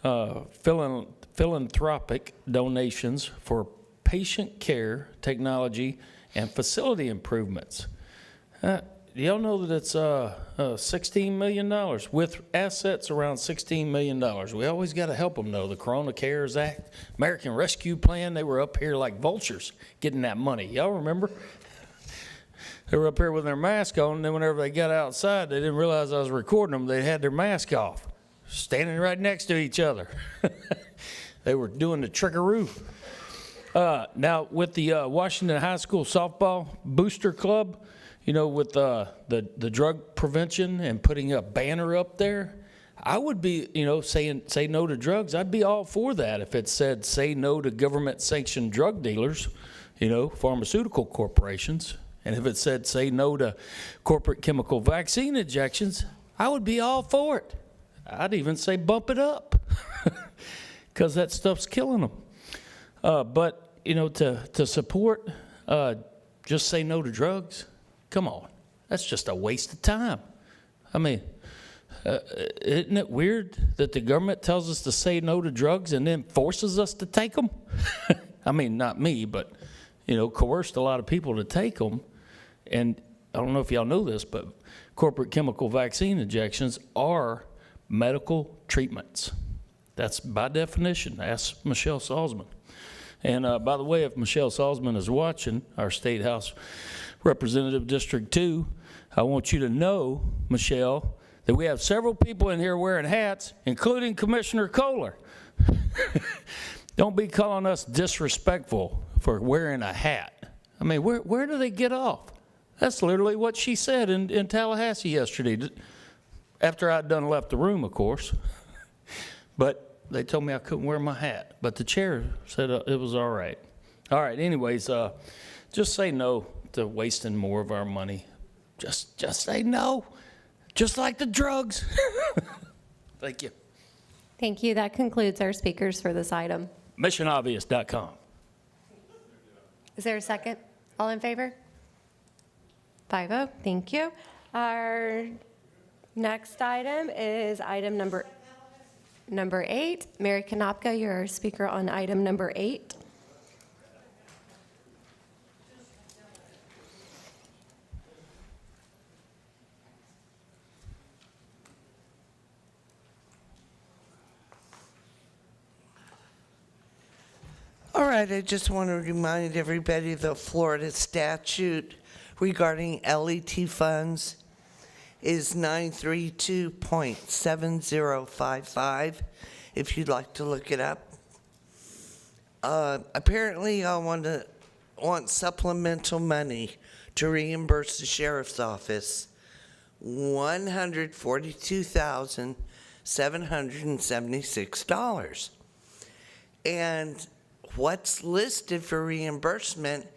philanthropic donations for patient care, technology, and facility improvements. Do y'all know that it's $16 million with assets around $16 million? We always got to help them, though. The Corona Cares Act, American Rescue Plan, they were up here like vultures getting that money. Y'all remember? They were up here with their mask on, and then whenever they got outside, they didn't realize I was recording them. They had their mask off, standing right next to each other. They were doing the trickaroo. Now, with the Washington High School Softball Booster Club, you know, with the drug prevention and putting a banner up there, I would be, you know, saying say no to drugs. I'd be all for that if it said say no to government-sanctioned drug dealers, you know, pharmaceutical corporations. And if it said say no to corporate chemical vaccine injections, I would be all for it. I'd even say bump it up because that stuff's killing them. But, you know, to support, just say no to drugs, come on. That's just a waste of time. I mean, isn't it weird that the government tells us to say no to drugs and then forces us to take them? I mean, not me, but, you know, coerced a lot of people to take them. And I don't know if y'all know this, but corporate chemical vaccine injections are medical treatments. That's by definition. Ask Michelle Salzman. And by the way, if Michelle Salzman is watching, our State House Representative District 2, I want you to know, Michelle, that we have several people in here wearing hats, including Commissioner Kohler. Don't be calling us disrespectful for wearing a hat. I mean, where do they get off? That's literally what she said in Tallahassee yesterday, after I'd done left the room, of course. But they told me I couldn't wear my hat. But the chair said it was all right. All right, anyways, just say no to wasting more of our money. Just say no, just like the drugs. Thank you. Thank you. That concludes our speakers for this item. MissionObvious.com. Is there a second? All in favor? 5-0. Thank you. Our next item is item number 8. Mary Konopka, you're our speaker on item number 8. All right, I just want to remind everybody the Florida statute regarding LET funds is 932.7055, if you'd like to look it up. Apparently, I want supplemental money to reimburse the sheriff's office $142,776. And what's listed for reimbursement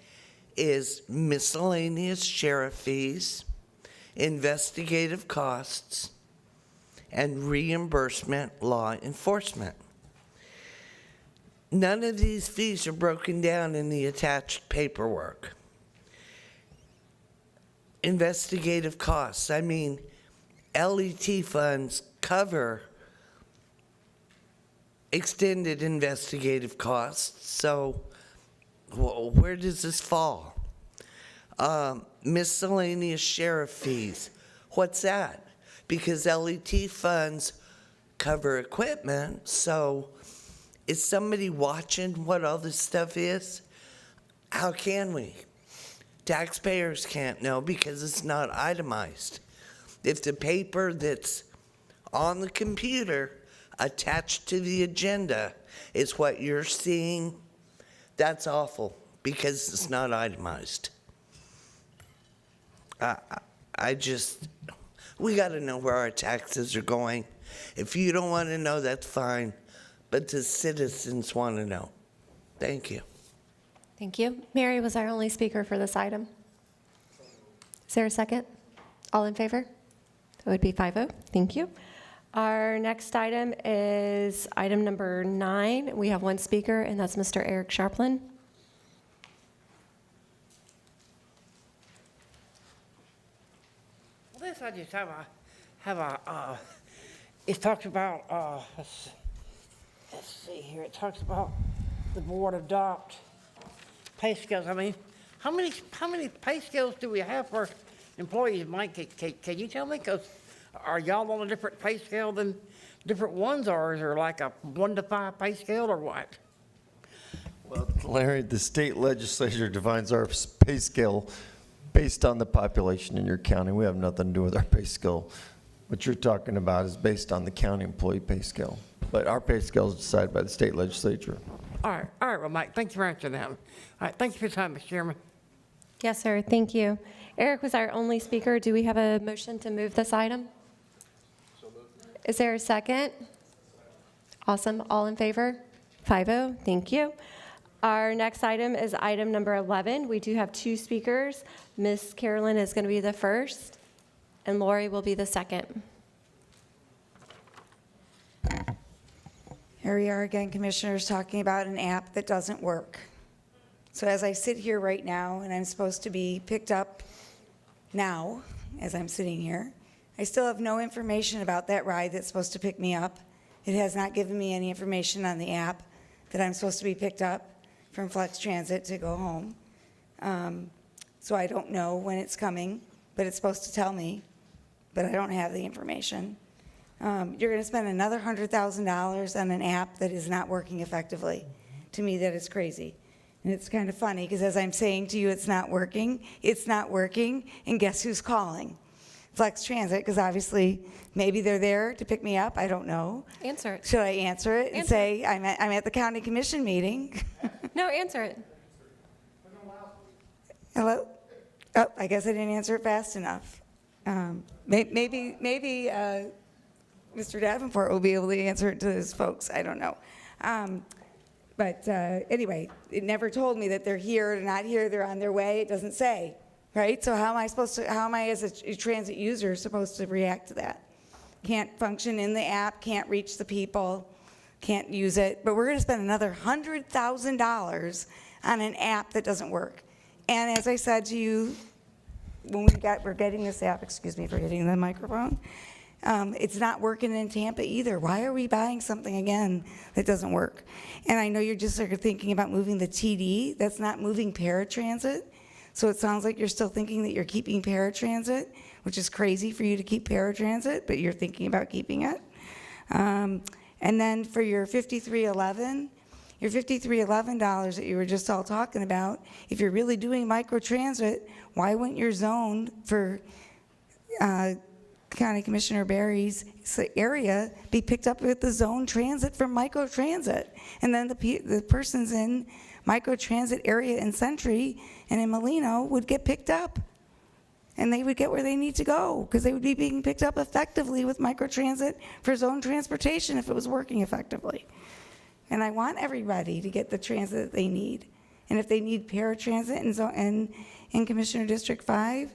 is miscellaneous sheriff fees, investigative costs, and reimbursement law enforcement. None of these fees are broken down in the attached paperwork. Investigative costs, I mean, LET funds cover extended investigative costs, so where does this fall? Miscellaneous sheriff fees, what's that? Because LET funds cover equipment, so is somebody watching what all this stuff is? How can we? Taxpayers can't know because it's not itemized. If the paper that's on the computer attached to the agenda is what you're seeing, that's awful because it's not itemized. We got to know where our taxes are going. If you don't want to know, that's fine. but the citizens want to know. Thank you. Thank you. Mary was our only speaker for this item. Is there a second? All in favor? That would be 5-0. Thank you. Our next item is item number 9. We have one speaker, and that's Mr. Eric Sharplin. Well, this I just have a it talks about, let's see here, it talks about the board adopt pay scales. I mean, how many pay scales do we have for employees, Mike? Can you tell me? Because are y'all on a different pay scale than different ones, or is there like a 1 to 5 pay scale, or what? Well, Larry, the state legislature defines our pay scale based on the population in your county. We have nothing to do with our pay scale. What you're talking about is based on the county employee pay scale. But our pay scale is decided by the state legislature. All right, well, Mike, thank you for answering that. All right, thank you for your time, Mr. Chairman. Yes, sir. Thank you. Eric was our only speaker. Do we have a motion to move this item? Is there a second? Awesome. All in favor? 5-0. Thank you. Our next item is item number 11. We do have 2 speakers. Ms. Carolyn is going to be the first, and Lori will be the second. Here we are again, Commissioners, talking about an app that doesn't work. So as I sit here right now, and I'm supposed to be picked up now, as I'm sitting here, I still have no information about that ride that's supposed to pick me up. It has not given me any information on the app that I'm supposed to be picked up from Flex Transit to go home. So I don't know when it's coming, but it's supposed to tell me, but I don't have the information. You're going to spend another $100,000 on an app that is not working effectively. To me, that is crazy. And it's kind of funny, because as I'm saying to you it's not working, and guess who's calling? Flex Transit, because obviously maybe they're there to pick me up, I don't know. Answer it. Should I answer it and Answer say, I'm at the county commission meeting? No, answer it. Hello? Oh, I guess I didn't answer it fast enough. Maybe Mr. Davenport will be able to answer it to his folks, I don't know. But anyway, it never told me that they're here, they're not here, they're on their way, it doesn't say, right? So how am I as a transit user supposed to react to that? Can't function in the app, can't reach the people, can't use it, but we're gonna spend another $100,000 on an app that doesn't work. And as I said to you, when we're getting this app, excuse me for hitting the microphone, it's not working in Tampa either. Why are we buying something again that doesn't work? And I know you're just sort of thinking about moving the TD. That's not moving paratransit. So it sounds like you're still thinking that you're keeping paratransit, which is crazy for you to keep paratransit, but you're thinking about keeping it. And then for your 5311, your $5311 that you were just all talking about, if you're really doing microtransit, why wouldn't your zone for County Commissioner Barry's area be picked up with the zone transit from microtransit? And then the persons in microtransit area in Century and in Molino would get picked up. And they would get where they need to go, because they would be being picked up effectively with microtransit for zone transportation if it was working effectively. And I want everybody to get the transit that they need. And if they need paratransit in Commissioner District 5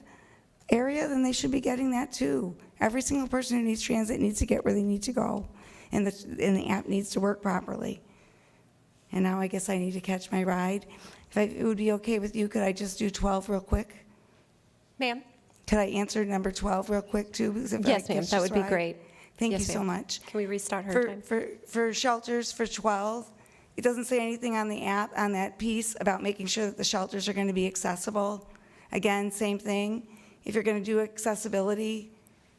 area, then they should be getting that too. Every single person who needs transit needs to get where they need to go. And the app needs to work properly. And now I guess I need to catch my ride. If it would be okay with you, could I just do 12 real quick? Ma'am? Could I answer number 12 real quick too? Yes, ma'am, that would be great. Thank you Yes, so ma'am. much. Can we restart her time? For shelters for 12, it doesn't say anything on the app, on that piece, about making sure that the shelters are going to be accessible. Again, same thing. If you're going to do accessibility,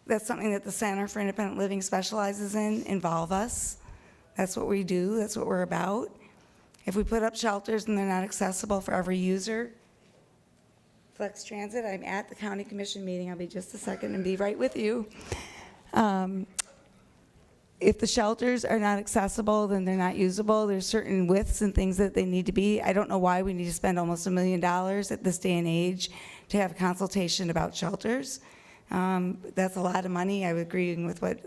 that's something that the Center for Independent Living specializes in. Involve us. That's what we do. That's what we're about. If we put up shelters and they're not accessible for every user, Flex Transit, I'm at the County Commission meeting. I'll be just a second and be right with you. If the shelters are not accessible, then they're not usable. There's certain widths and things that they need to be. I don't know why we need to spend almost $1 million at this day and age to have a consultation about shelters. That's a lot of money. I would agree with what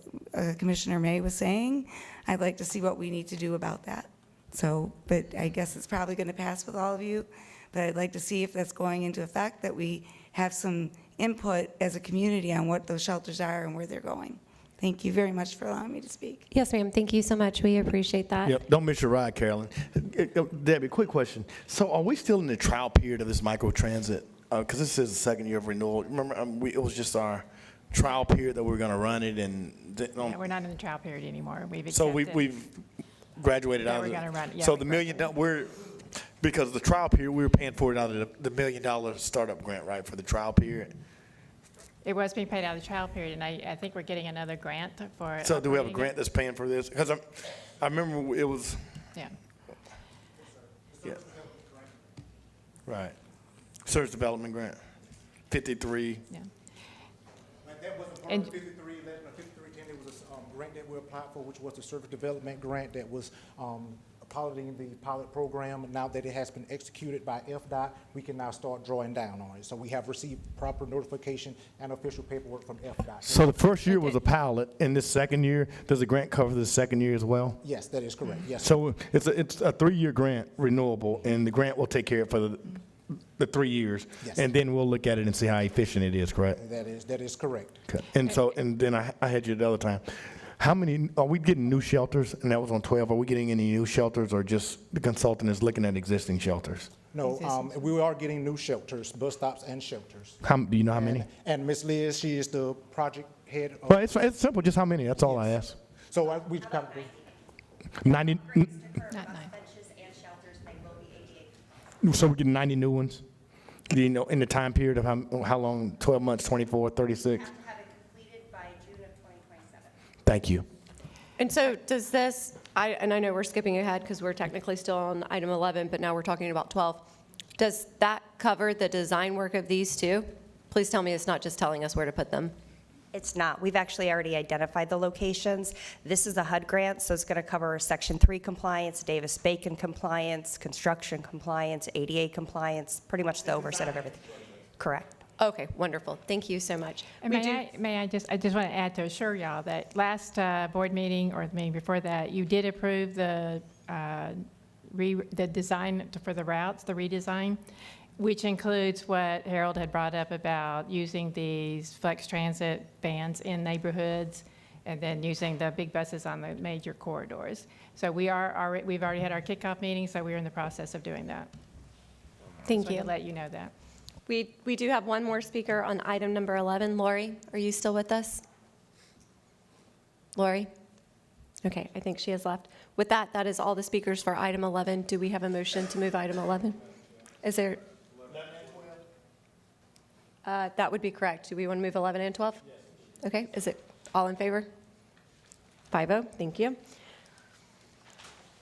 Commissioner May was saying. I'd like to see what we need to do about that. So, but I guess it's probably going to pass with all of you, but I'd like to see if that's going into effect, that we have some input as a community on what those shelters are and where they're going. Thank you very much for allowing me to speak. Yes, ma'am. Thank you so much. We appreciate that. Yep, don't miss your ride, Carolyn. Debbie, quick question. So are we still in the trial period of this microtransit? Because this is the second year of renewal. Remember, it was just our trial period that we were going to run it, and Yeah, we're not in the trial period anymore. We've so accepted. we've graduated Yeah, out we're of gonna run it. Yeah, so we the $1 million, because the trial period, we were paying for it out of the $1 million startup grant, right, for the trial period? It was being paid out of the trial period, and I think we're getting another grant for. So do we have a operating grant it. that's paying for this? Because I remember it was, Yeah. yeah. Right. Search Development Grant, 53. Yeah. That wasn't part And- of 5311 or 5310. It was a grant that we applied for, which was the service development grant that was piloting the pilot program. Now that it has been executed by FDOT, we can now start drawing down on it. So we have received proper notification and official paperwork from FDOT. So the first year was a pilot, and this second year, does the grant cover the second year as well? Yes, that is correct. Yes. So it's a 3-year grant, renewable, and the grant will take care of it for the 3 years. Yes. And then we'll look at it and see how efficient it is, correct? That is correct. Okay. And then I had you the other time. How many, are we getting new shelters? And that was on 12. Are we getting any new shelters, or just the consultant is looking at existing shelters? No, we are getting new shelters, bus stops and shelters. Do you know how many? And Ms. Liz, she is the project head. Of, Well, it's simple, just how many, that's all I ask. so we come. 90, Not nine. so we're getting 90 new ones? Do you know, in the time period of how long, 12 months, 24, 36? Thank you. And so does this, and I know we're skipping ahead because we're technically still on item 11, but now we're talking about 12. Does that cover the design work of these two? Please tell me it's not just telling us where to put them. It's not. We've actually already identified the locations. This is a HUD grant, so it's going to cover Section 3 compliance, Davis-Bacon compliance, construction compliance, ADA compliance, pretty much the oversight of everything. Correct. Okay, wonderful. Thank you so much. And I just want to add to assure y'all that last board meeting, or the meeting before that, you did approve the design for the routes, the redesign, which includes what Harold had brought up about using these flex transit vans in neighborhoods, and then using the big buses on the major corridors. So we've already had our kickoff meeting, so we're in the process of doing that. Thank So you. to let you know that. We do have one more speaker on item number 11. Lori, are you still with us? Lori? Okay, I think she has left. With that, that is all the speakers for item 11. Do we have a motion to move item 11? Is there? That would be correct. Do we want to move 11 and 12? Yes. Okay, is it all in favor? 5-0, thank you.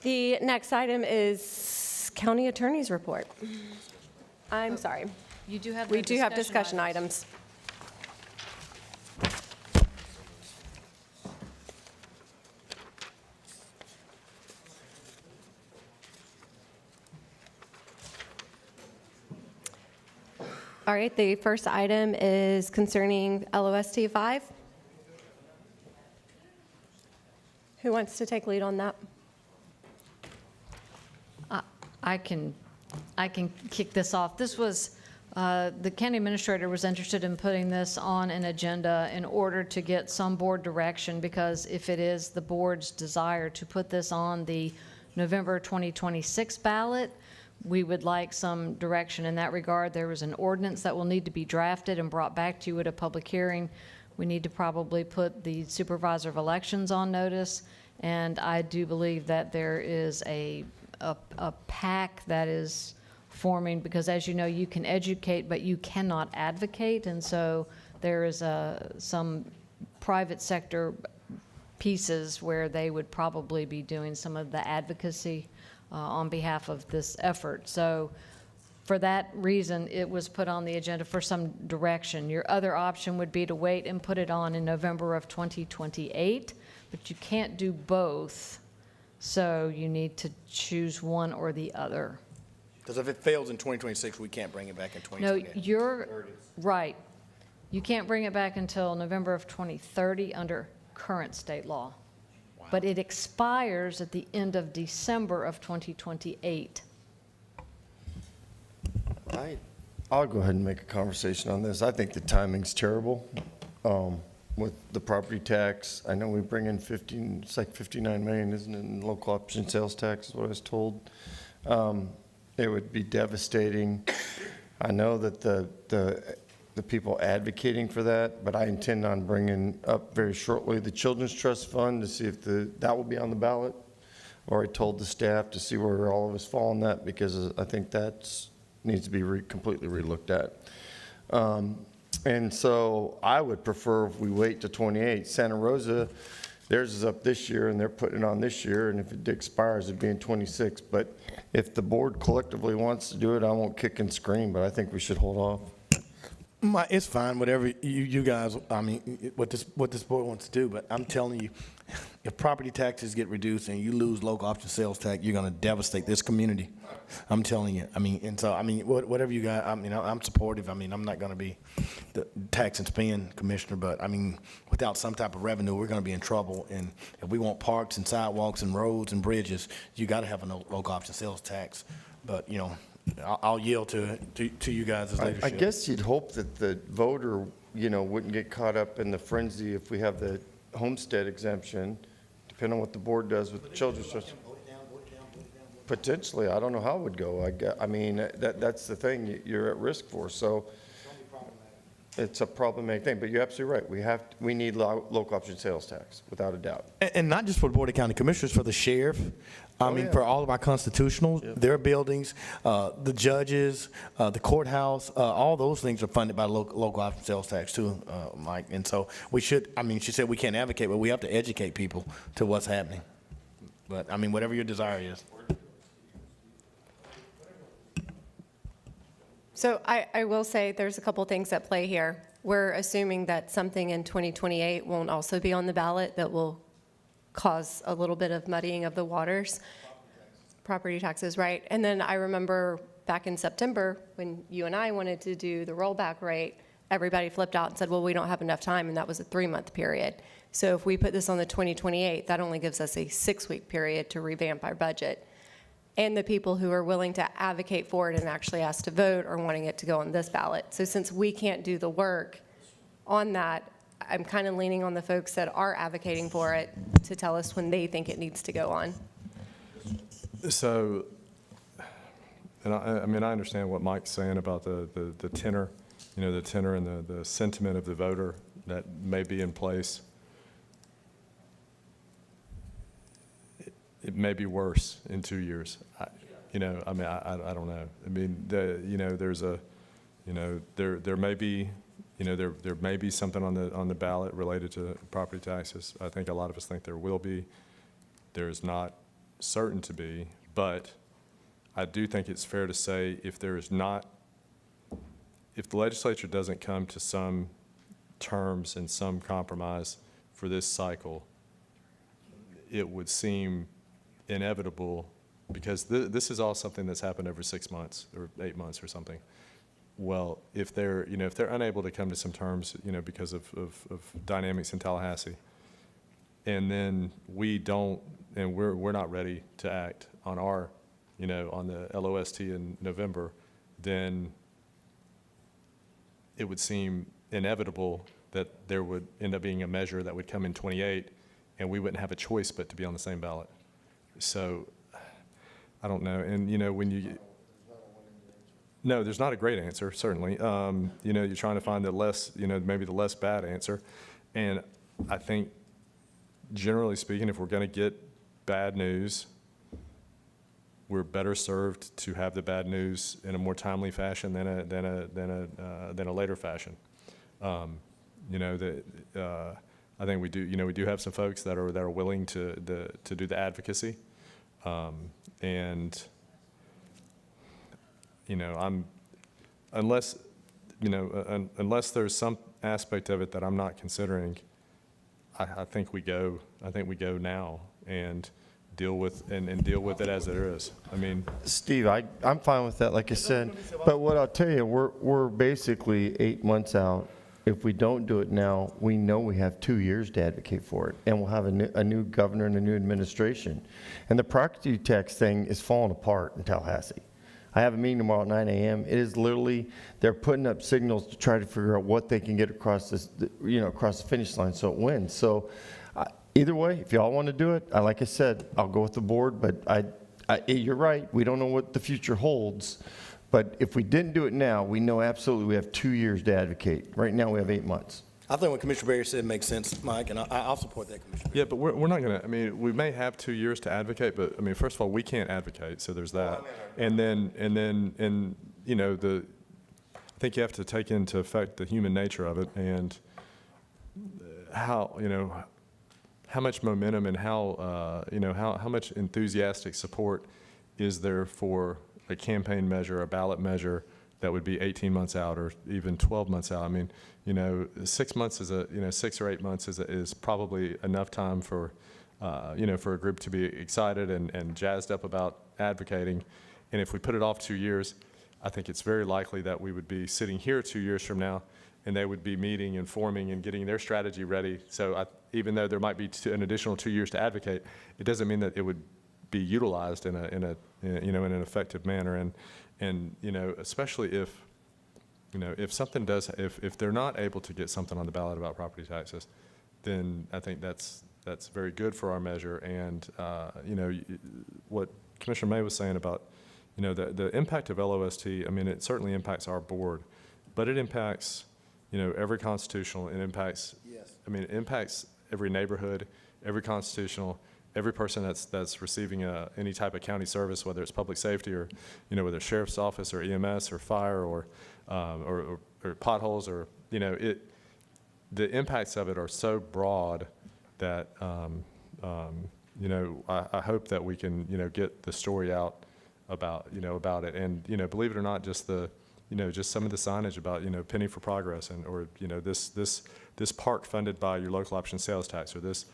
The next item is county attorney's report. I'm sorry. You do have We do have discussion items. All right, the first item is concerning LOST 5. Who wants to take lead on that? I can kick this off. This was, the county administrator was interested in putting this on an agenda in order to get some board direction, because if it is the board's desire to put this on the November 2026 ballot, we would like some direction in that regard. There was an ordinance that will need to be drafted and brought back to you at a public hearing. We need to probably put the supervisor of elections on notice, and I do believe that there is a pack that is forming, because as you know, you can educate, but you cannot advocate, and so there is some private sector pieces where they would probably be doing some of the advocacy on behalf of this effort. So for that reason, it was put on the agenda for some direction. Your other option would be to wait and put it on in November of 2028, but you can't do both. So you need to choose one or the other. Because if it fails in 2026, we can't bring it back in No, 2028. you're right. You can't bring it back until November of 2030 under current state law. But it expires at the end of December of 2028. I'll go ahead and make a conversation on this. I think the timing's terrible with the property tax. I know we bring in it's like 59 million, isn't it, in local option sales tax is what I was told. It would be devastating. I know that the people advocating for that, but I intend on bringing up very shortly the Children's Trust Fund to see if that will be on the ballot. Or I told the staff to see where all of us fall on that, because I think that's needs to be completely relooked at. And so I would prefer if we wait to 28. Santa Rosa, theirs is up this year and they're putting it on this year, and if it expires, it'd be in 26. But if the board collectively wants to do it, I won't kick and scream, but I think we should hold off. It's fine, whatever you guys, I mean, what this board wants to do, but I'm telling you, if property taxes get reduced and you lose local option sales tax, you're gonna devastate this community. I'm telling you, I mean, and so, I mean, whatever you got, I mean, I'm supportive. I mean, I'm not gonna be the tax and spend commissioner, but I mean, without some type of revenue, we're gonna be in trouble. And if we want parks and sidewalks and roads and bridges, you gotta have a local option sales tax. But, you know, I'll yield to you guys as leadership. I guess you'd hope that the voter, wouldn't get caught up in the frenzy if we have the homestead exemption, depending on what the board does with the Children's Trust. Potentially, I don't know how it would go. I mean, that's the thing you're at risk for. So it's a problematic thing, but you're absolutely right. We need local option sales tax, without a doubt. And not just for the Board of County Commissioners, for the sheriff. I mean, for all of our constitutionals, their buildings, the judges, the courthouse, all those things are funded by local option sales tax too, Mike. And so we should, I mean, she said we can't advocate, but we have to educate people to what's happening. But, I mean, whatever your desire is. So I will say there's a couple things at play here. We're assuming that something in 2028 won't also be on the ballot that will cause a little bit of muddying of the waters. Property taxes, right? And then I remember back in September when you and I wanted to do the rollback rate, everybody flipped out and said, well, we don't have enough time, and that was a 3-month period. So if we put this on the 2028, that only gives us a 6-week period to revamp our budget. And the people who are willing to advocate for it and actually ask to vote are wanting it to go on this ballot. So since we can't do the work on that, I'm kind of leaning on the folks that are advocating for it to tell us when they think it needs to go on. So, and I mean, I understand what Mike's saying about the tenor, the tenor and the sentiment of the voter that may be in place. It may be worse in 2 years. I mean, I don't know. I mean, there's a, there may be, there may be something on the ballot related to property taxes. I think a lot of us think there will be. There's not certain to be, but I do think it's fair to say if there is not, if the legislature doesn't come to some terms and some compromise for this cycle, it would seem inevitable, because this is all something that's happened over 6 months or 8 months or something. Well, if they're unable to come to some terms, because of dynamics in Tallahassee, and then we don't, and we're not ready to act on our, on the LOST in November, then it would seem inevitable that there would end up being a measure that would come in 28, and we wouldn't have a choice but to be on the same ballot. So, I don't know. And, when you, no, there's not a great answer, certainly. You're trying to find the less, maybe the less bad answer. And I think, generally speaking, if we're going to get bad news, we're better served to have the bad news in a more timely fashion than a later fashion. I think we do. We do have some folks that are willing to do the advocacy, and unless there's some aspect of it that I'm not considering, I think we go now and deal with it as it is. I mean, Steve, I'm fine with that, like I said. But what I'll tell you, we're basically 8 months out if we don't do it now, we know we have 2 years to advocate for it, and we'll have a new governor and a new administration. And the property tax thing is falling apart in Tallahassee. I have a meeting tomorrow at 9 a.m. It is literally, they're putting up signals to try to figure out what they can get across this, across the finish line so it wins. So either way, if y'all want to do it, like I said, I'll go with the board, but you're right, we don't know what the future holds. But if we didn't do it now, we know absolutely we have 2 years to advocate. Right now, we have 8 months. I think what Commissioner Berry said makes sense, Mike, and I'll support that, Commissioner Berry. Yeah, but we're not going to, I mean, we may have 2 years to advocate, but, I mean, first of all, we can't advocate, so there's that. And then, I think you have to take into effect the human nature of it and how much momentum and how much enthusiastic support is there for a campaign measure, a ballot measure that would be 18 months out or even 12 months out. I mean, 6 months is 6 or 8 months is probably enough time for, for a group to be excited and jazzed up about advocating. And if we put it off 2 years, I think it's very likely that we would be sitting here 2 years from now and they would be meeting and forming and getting their strategy ready. So even though there might be an additional 2 years to advocate, it doesn't mean that it would be utilized in an effective manner, and especially if something does, if they're not able to get something on the ballot about property taxes, then I think that's very good for our measure. And what Commissioner May was saying about the impact of LOST, I mean, it certainly impacts our board, but it impacts every constitutional. It impacts it impacts every neighborhood, every constitutional. Every person that's receiving any type of county service, whether it's public safety or, whether it's sheriff's office or EMS or fire or potholes or, the impacts of it are so broad that, I hope that we can, get the story out about it. And, believe it or not, just just some of the signage about, penny for progress or this park funded by your local option sales tax or this,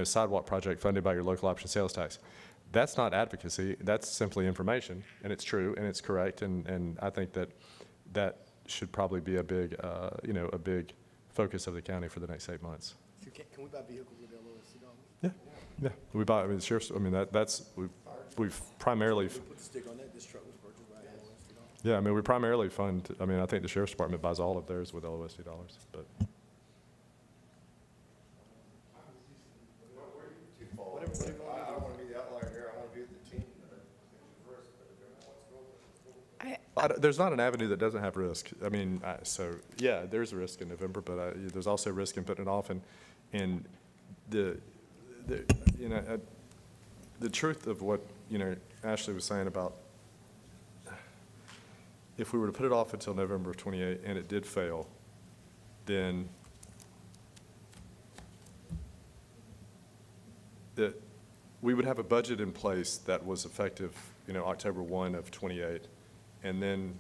sidewalk project funded by your local option sales tax. That's not advocacy. That's simply information, and it's true, and it's correct, and I think that should probably be a big, a big focus of the county for the next 8 months. Can we buy vehicles with LOST dollars? Yeah. We buy. I mean, sheriff's. I mean, we've primarily. Put the stick on that. This truck was purchased by LOST dollars. Yeah, I mean, we primarily fund. I mean, I think the sheriff's department buys all of theirs with LOST dollars, but. There's not an avenue that doesn't have risk. I mean, so yeah, there's risk in November, but there's also risk in putting it off. And the truth of what Ashley was saying about if we were to put it off until November of 28 and it did fail, then we would have a budget in place that was effective, October 1 of 28. And then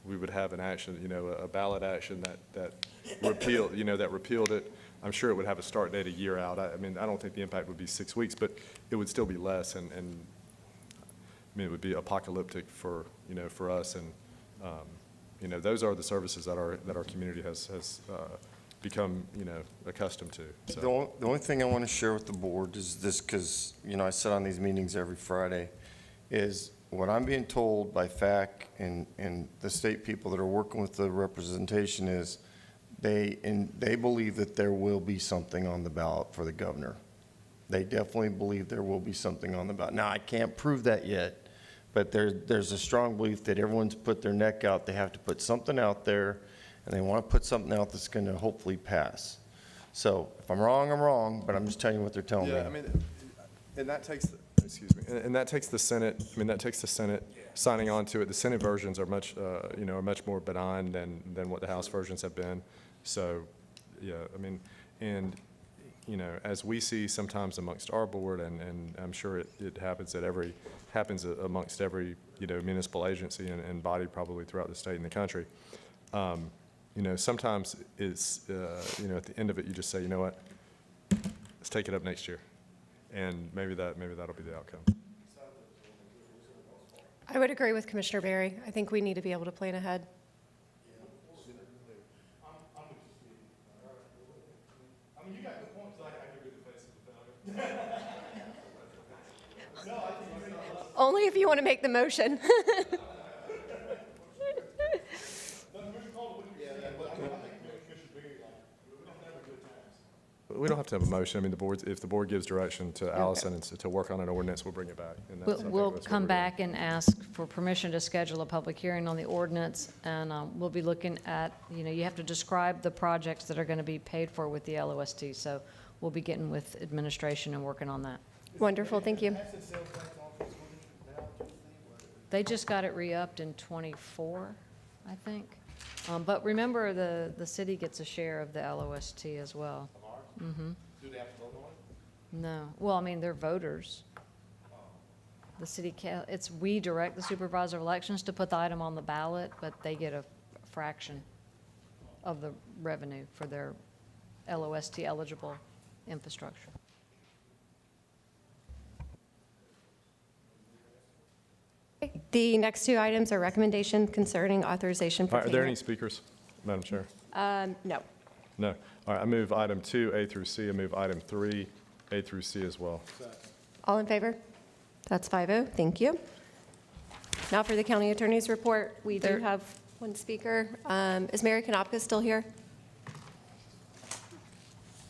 we would have an action, a ballot action that repealed, that repealed it. I'm sure it would have a start date a year out. I mean, I don't think the impact would be 6 weeks, but it would still be less, and I mean, it would be apocalyptic for, for us. And, those are the services that our community has become, accustomed to. So. The only thing I want to share with the board is this, because, I sit on these meetings every Friday, is what I'm being told by FAC and the state people that are working with the representation is they believe that there will be something on the ballot for the governor. They definitely believe there will be something on the ballot. Now, I can't prove that yet, but there's a strong belief that everyone's put their neck out. They have to put something out there, and they want to put something out that's going to hopefully pass. So if I'm wrong, I'm wrong, but I'm just telling you what they're telling me. Yeah, I mean, and that takes and that takes the Senate. I mean, that takes the Senate signing on to it. The Senate versions are much, are much more benign than what the House versions have been. So, yeah, I mean, and as we see sometimes amongst our board, and I'm sure it happens amongst every municipal agency and body probably throughout the state and the country. Sometimes it's at the end of it you just say, you know what, let's take it up next year. And maybe that'll be the outcome. I would agree with Commissioner Berry. I think we need to be able to plan ahead. Only if you want to make the motion. We don't have to have a motion. I mean, if the board gives direction to Allison and to work on an ordinance, we'll bring it back. And that's- I think We'll that's what come we're doing. back and ask for permission to schedule a public hearing on the ordinance, and we'll be looking at, you have to describe the projects that are going to be paid for with the LOST, so we'll be getting with administration and working on that. Wonderful, thank you. They just got it re-upped in '24, I think. But remember, the city gets a share of the LOST as well. Mm-hmm. Do they have to vote on it? No, well, I mean, they're voters. The city, we direct the supervisor of elections to put the item on the ballot, but they get a fraction of the revenue for their LOST eligible infrastructure. The next two items are recommendation concerning authorization for All right, are there any payment. speakers, Madam Chair? No. No. All right, I move item 2, A through C. I move item 3, A through C as well. All in favor? That's 5-0, thank you. Now for the county attorney's report, we do have one speaker. Is Mary Konopka still here?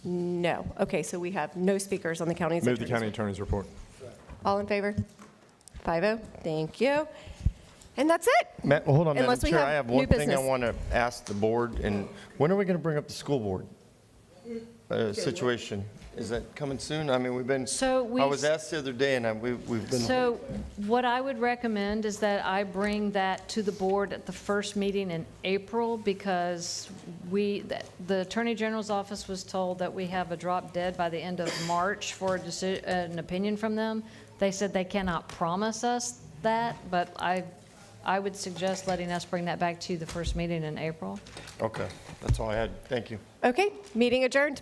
No. Okay, so we have no speakers on the county's Move the attorney's county report. attorney's report. All in favor? 5-0, thank you. And that's it. Well, hold on, Madam Unless we Chair, have I have new one thing I business. want to ask the board, and when are we going to bring up the school board situation? Is that coming soon? I mean, we've been, So I was asked the other day, and we've been. So what I would recommend is that I bring that to the board at the first meeting in April, because the Attorney General's office was told that we have a drop dead by the end of March for an opinion from them. They said they cannot promise us that, but I would suggest letting us bring that back to the first meeting in April. Okay, that's all I had. Thank you. Okay, meeting adjourned.